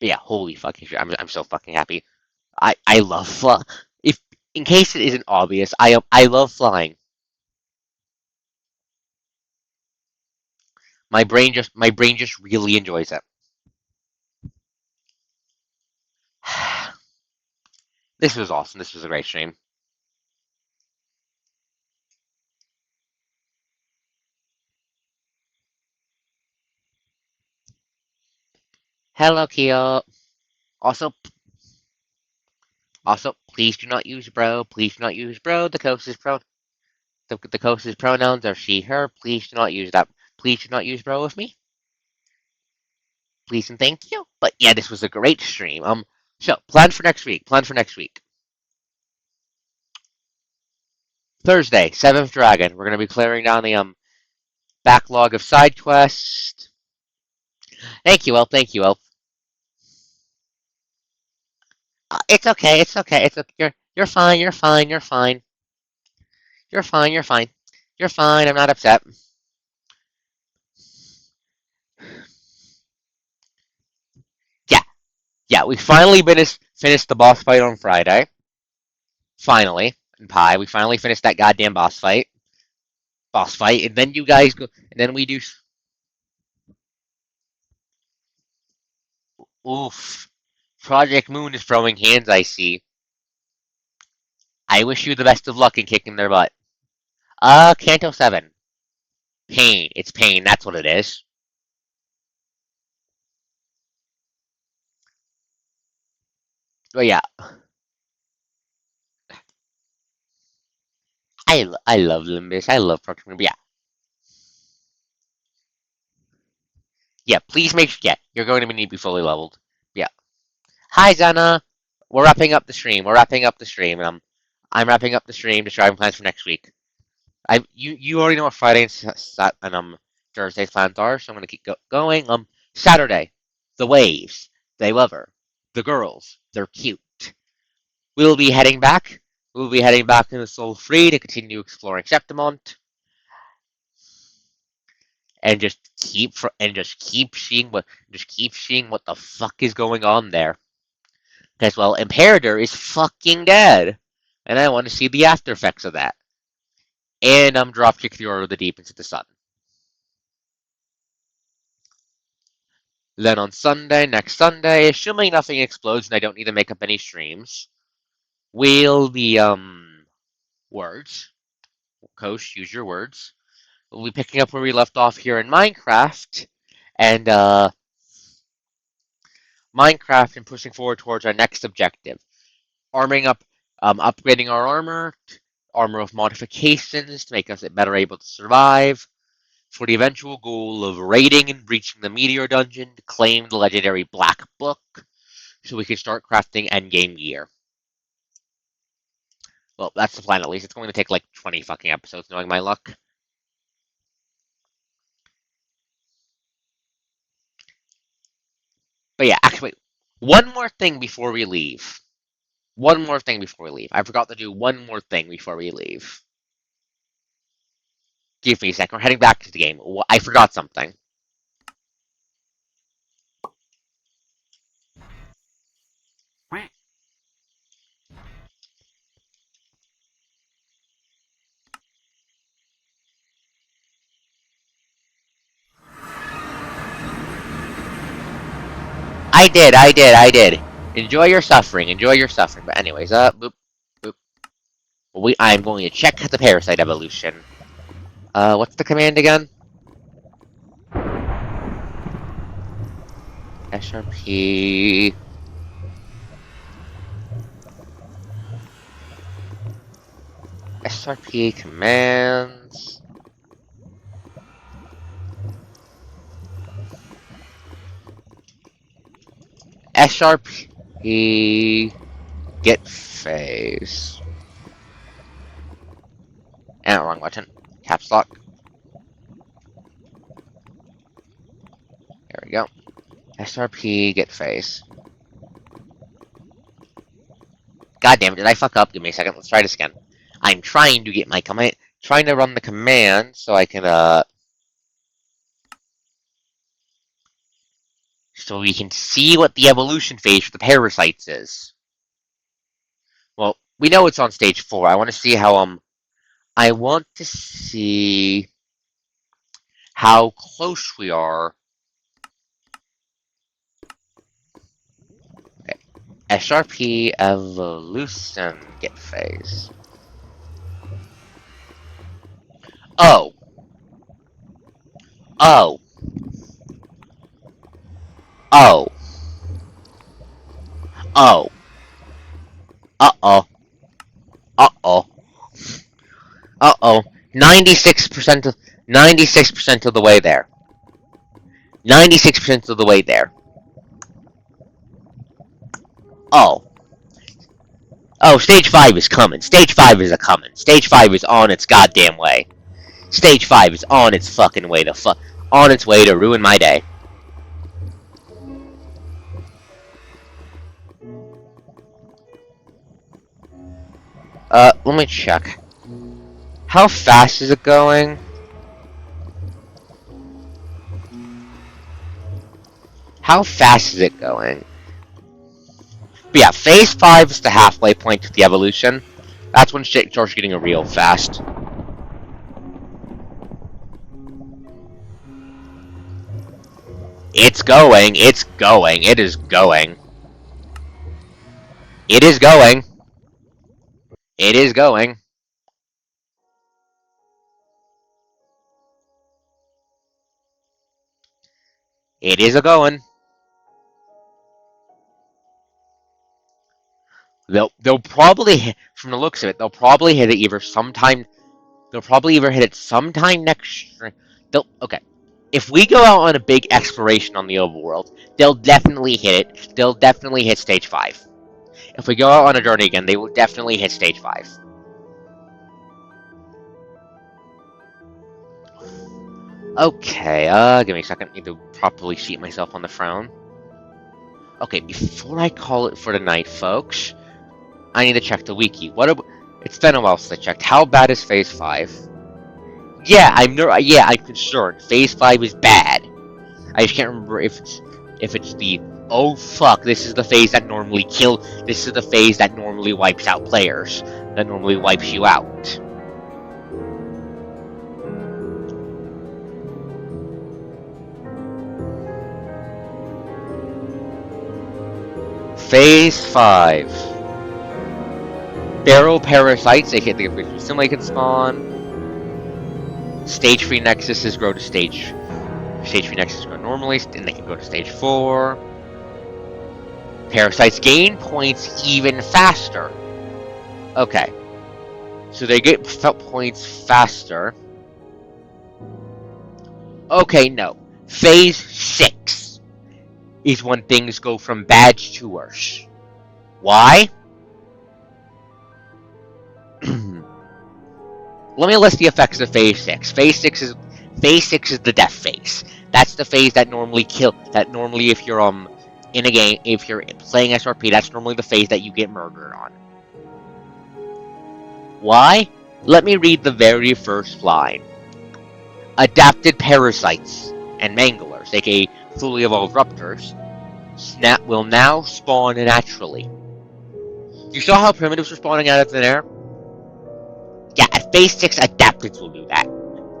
Speaker 1: But yeah, holy fucking shit! I'm so fucking happy. I love if in case it isn't obvious, I love flying. My brain just really enjoys it. This was awesome. This was a great stream. Hello, Kyo. Also, please do not use bro. Please do not use bro. The closest pronouns are she, her. Please do not use that. Please do not use bro with me. Please and thank you. But yeah, this was a great stream. So plan for next week. Plan for next week. Thursday, Seventh Dragon. We're gonna be clearing down the backlog of side quests. Thank you, Elf. Thank you, Elf. It's okay. It's okay. It's okay. You're fine. You're fine. You're fine. You're fine. You're fine. You're fine. I'm not upset. Yeah, yeah. We finally finished the boss fight on Friday. Finally, in Pi, we finally finished that goddamn boss fight. And then you guys go, and then we do. Oof. Project Moon is throwing hands. I see. I wish you the best of luck in kicking their butt. Canto 7. Pain. It's pain. That's what it is. But yeah, I love Limbus. I love Project Moon. But yeah, yeah. Please make sure. Yeah, you're going to need to be fully leveled. Yeah. Hi, Zana. We're wrapping up the stream. We're wrapping up the stream. I'm wrapping up the stream to try and plans for next week. You already know what Friday and Thursday's plans are, so I'm gonna keep going. Saturday, the waves, they love her. The girls, they're cute. We'll be heading back. We'll be heading back into Soul Free to continue exploring Septimont, and just keep seeing what the fuck is going on there. Because well, Imperator is fucking dead, and I want to see the after effects of that. And I'm dropkick the Order of the Deep into the sun. Then on Sunday, next Sunday, assuming nothing explodes and I don't need to make up any streams, we'll be words. Coach, use your words. We'll be picking up where we left off here in Minecraft, and pushing forward towards our next objective. Arming up, upgrading our armor with modifications to make us better able to survive, for the eventual goal of raiding and breaching the Meteor Dungeon to claim the legendary Black Book, so we can start crafting endgame gear. Well, that's the plan at least. It's going to take like 20 fucking episodes, knowing my luck. But yeah, actually, one more thing before we leave. One more thing before we leave. I forgot to do one more thing before we leave. Give me a second. We're heading back to the game. I forgot something. I did. Enjoy your suffering. But anyways, boop, boop. I'm going to check the parasite evolution. What's the command again? SRP. SRP commands. SRP get phase. And wrong button. Caps lock. There we go. SRP get phase. God damn it, did I fuck up? Give me a second. Let's try this again. I'm trying to get my command. Trying to run the command so I can, so we can see what the evolution phase for the parasites is. Well, we know it's on stage 4. I want to see how, I want to see how close we are. Okay. SRP evolution get phase. Oh. Oh. Oh. Oh. Uh-oh. Uh-oh. Uh-oh. 96% of 96% of the way there. 96% of the way there. Oh. Oh, stage 5 is coming. Stage 5 is a coming. Stage 5 is on its goddamn way. Stage 5 is on its fucking way to on its way to ruin my day. Let me check. How fast is it going? How fast is it going? But yeah, phase 5 is the halfway point to the evolution. That's when shit starts getting real fast. It's going. It's going. It is going. It is going. It is going. It is a going. They'll probably, from the looks of it, they'll probably hit it either sometime. They'll probably either hit it sometime next. Okay. If we go out on a big exploration on the overworld, they'll definitely hit it. They'll definitely hit stage 5. If we go out on a journey again, they will definitely hit stage 5. Okay, give me a second. I need to properly seat myself on the throne. Okay, before I call it for the night, folks, I need to check the wiki. It's been a while since I checked. How bad is Phase 5? Yeah, I'm concerned. Phase 5 is bad. I just can't remember if it's the oh fuck, this is the phase that normally this is the phase that normally wipes out players. That normally wipes you out. Phase 5. Barrel parasites, they hit the original simile can spawn. Stage 3 nexuses grow to stage 3 nexuses grow normally, and they can go to stage 4. Parasites gain points even faster. Okay. So they get points faster. Okay, no. Phase 6 is when things go from bad to worse. Why? Let me list the effects of Phase 6. Phase 6 is the death phase. That's the phase that normally if you're in a game, if you're playing SRP, that's normally the phase that you get murdered on. Why? Let me read the very first line. Adapted parasites and manglers, aka fully evolved raptors, will now spawn naturally. You saw how primitives were spawning out of thin air? Yeah, at Phase 6, adapteds will do that.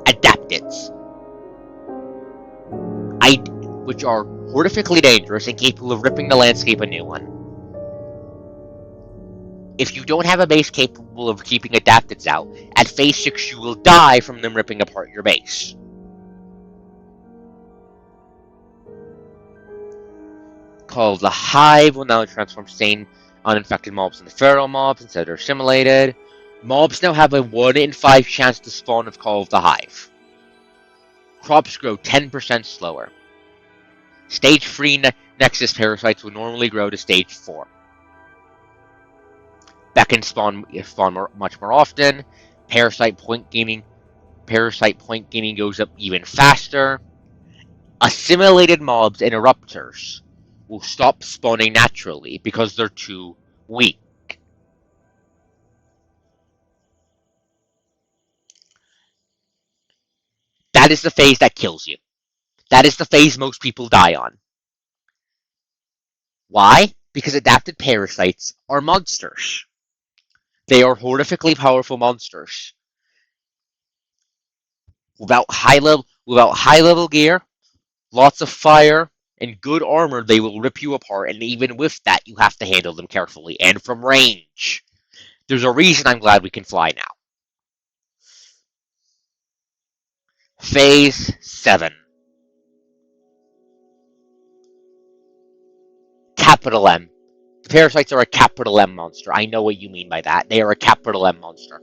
Speaker 1: Adapteds. Which are horrifically dangerous and capable of ripping the landscape a new one. If you don't have a base capable of keeping adapteds out, at Phase 6 you will die from them ripping apart your base. Called the Hive will now transform sane uninfected mobs into feral mobs instead they're assimilated. Mobs now have a 1 in 5 chance to spawn of Call of the Hive. Crops grow 10% slower. Stage 3 Nexus parasites will normally grow to Stage 4. Beckons spawn much more often. Parasite point gaining goes up even faster. Assimilated mobs and eruptors will stop spawning naturally because they're too weak. That is the phase that kills you. That is the phase most people die on. Why? Because adapted parasites are monsters. They are horrifically powerful monsters. Without high level gear, lots of fire, and good armor, they will rip you apart, and even with that, you have to handle them carefully and from range. There's a reason I'm glad we can fly now. Phase 7. Capital M. The parasites are a capital M monster. I know what you mean by that. They are a capital M monster.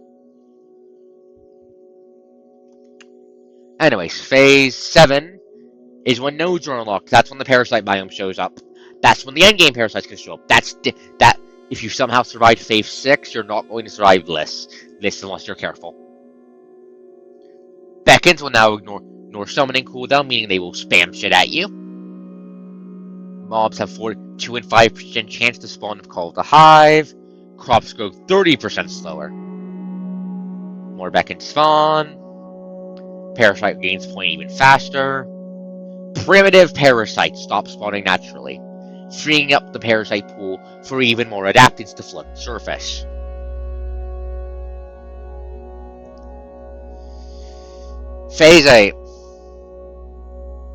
Speaker 1: Anyways, Phase 7 is when nodes are unlocked. That's when the parasite biome shows up. That's when the endgame parasites can show up. That. If you somehow survive Phase 6, you're not going to survive this unless you're careful. Beckons will now ignore summoning cooldown, meaning they will spam shit at you. Mobs have 2 and 5% chance to spawn of Call of the Hive. Crops grow 30% slower. More beckons spawn. Parasite gains point even faster. Primitive parasites stop spawning naturally, freeing up the parasite pool for even more adapteds to flood the surface. Phase 8.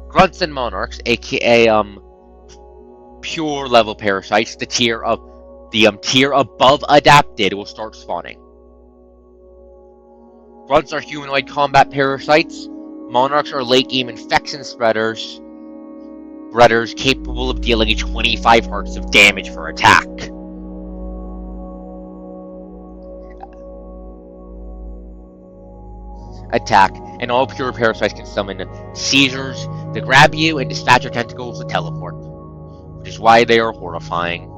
Speaker 1: Grunts and Monarchs, aka pure level parasites, the tier above adapted, will start spawning. Grunts are humanoid combat parasites. Monarchs are late game infection spreaders capable of dealing 25 hearts of damage per attack. And all pure parasites can summon seizures to grab you and dispatch your tentacles to teleport, which is why they are horrifying.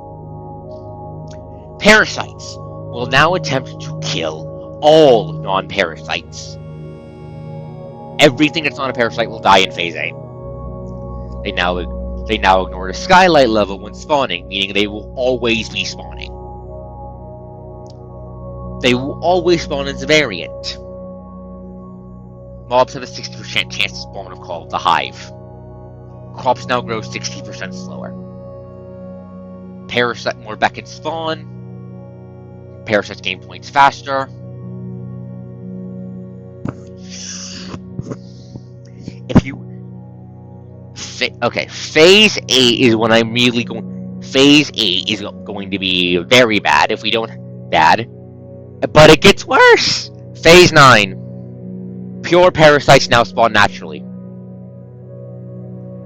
Speaker 1: Parasites will now attempt to kill all non-parasites everything that's not a parasite will die in Phase 8. They now ignore the skylight level when spawning, meaning they will always be spawning. They will always spawn as a variant. Mobs have a 60% chance to spawn of Call of the Hive. Crops now grow 60% slower. Parasite more back and spawn. Parasites gain points faster. If you Phase 8 is when I'm really going. Phase 8 is going to be very bad if we don't bad, but it gets worse. Phase 9. Pure parasites now spawn naturally.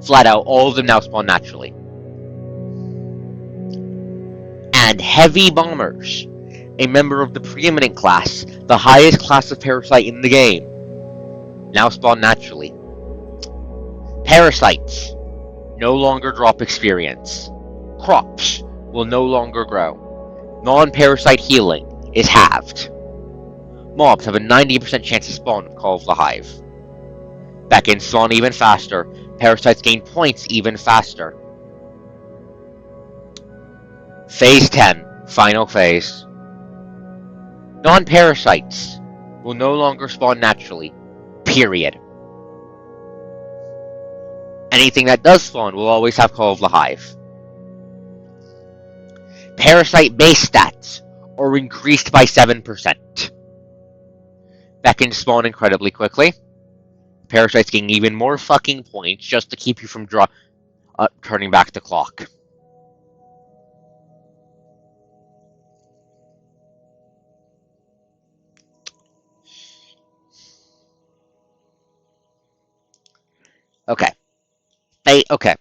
Speaker 1: Flat out, all of them now spawn naturally. And heavy bombers, a member of the preeminent class, the highest class of parasite in the game, now spawn naturally. Parasites no longer drop experience. Crops will no longer grow. Non-parasite healing is halved. Mobs have a 90% chance to spawn with Call of the Hive. Back in spawn even faster. Parasites gain points even faster. Phase 10, final phase. Non-parasites will no longer spawn naturally. Period. Anything that does spawn will always have Call of the Hive. Parasite base stats are increased by 7%. That can spawn incredibly quickly. Parasites gain even more fucking points just to keep you from turning back the clock. Okay. Okay.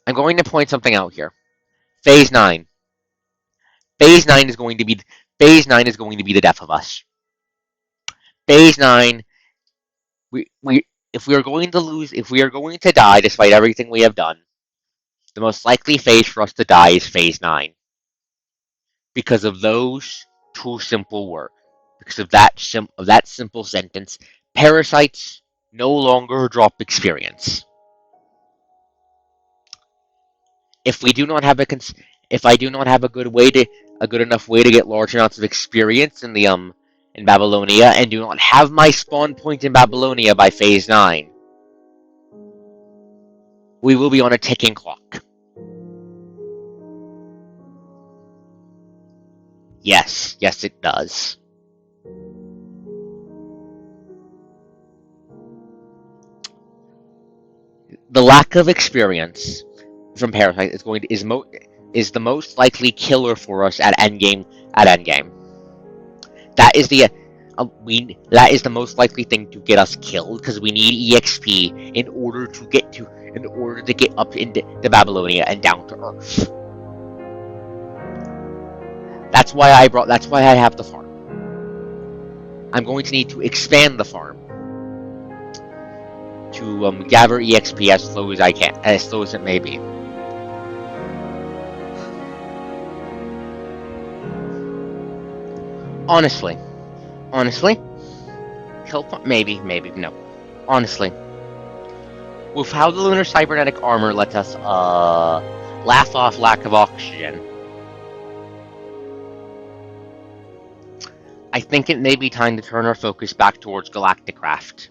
Speaker 1: I'm going to point something out here. Phase 9. Phase 9 is going to be the death of us. Phase 9, if we are going to die despite everything we have done, the most likely phase for us to die is Phase 9. Because of those two simple words. Because of that simple sentence, parasites no longer drop experience. If I do not have a good enough way to get large amounts of experience in Babylonia, and do not have my spawn point in Babylonia by Phase 9, we will be on a ticking clock. Yes, it does. The lack of experience from Parasite is the most likely killer for us at endgame. That is the most likely thing to get us killed, because we need EXP in order to get up into Babylonia and down to Earth. That's why I have the farm. I'm going to need to expand the farm to gather EXP as slow as I can, as slow as it may be. Honestly, maybe no. Honestly, with how the lunar cybernetic armor lets us laugh off lack of oxygen, I think it may be time to turn our focus back towards galactic craft,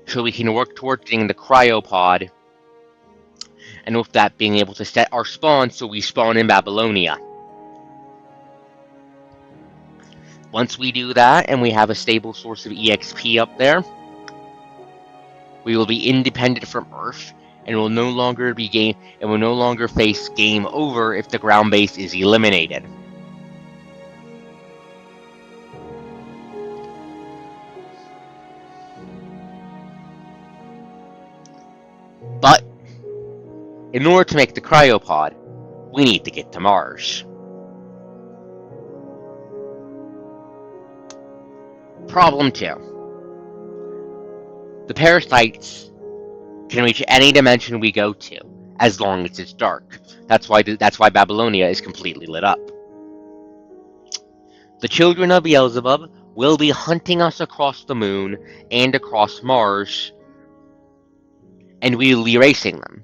Speaker 1: so we can work towards getting the cryopod, and with that being able to set our spawn so we spawn in Babylonia. Once we do that and we have a stable source of EXP up there, we will be independent from Earth and will no longer face game over if the ground base is eliminated. But in order to make the cryopod, we need to get to Mars. Problem 2. The parasites can reach any dimension we go to, as long as it's dark. That's why Babylonia is completely lit up. The children of Beelzebub will be hunting us across the moon and across Mars, and we will be erasing them.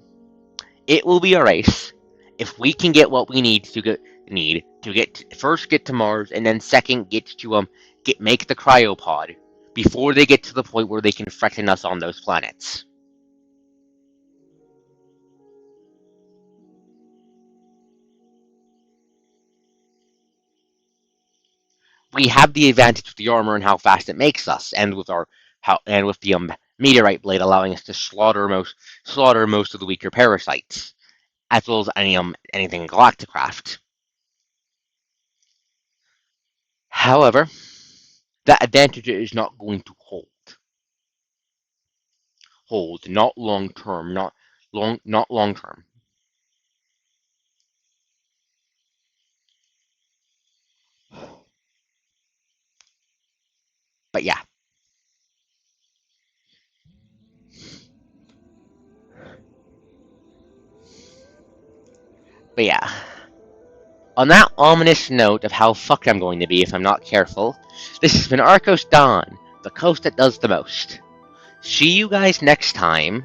Speaker 1: It will be a race. If we can get what we need to first get to Mars, and then second make the cryopod before they get to the point where they can threaten us on those planets. We have the advantage with the armor and how fast it makes us, and with the meteorite blade allowing us to slaughter most of the weaker parasites, as well as anything Galacticraft. However, that advantage is not going to hold, not long term, not long term. But yeah, but yeah. On that ominous note of how fucked I'm going to be if I'm not careful, this has been ArkosDawn, the coast that does the most. See you guys next time.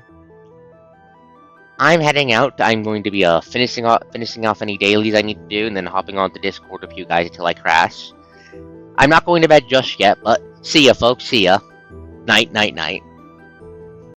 Speaker 1: I'm heading out. I'm going to be finishing off any dailies I need to do, and then hopping on to Discord with you guys until I crash. I'm not going to bed just yet, but see ya, folks. See ya. Night, night, night.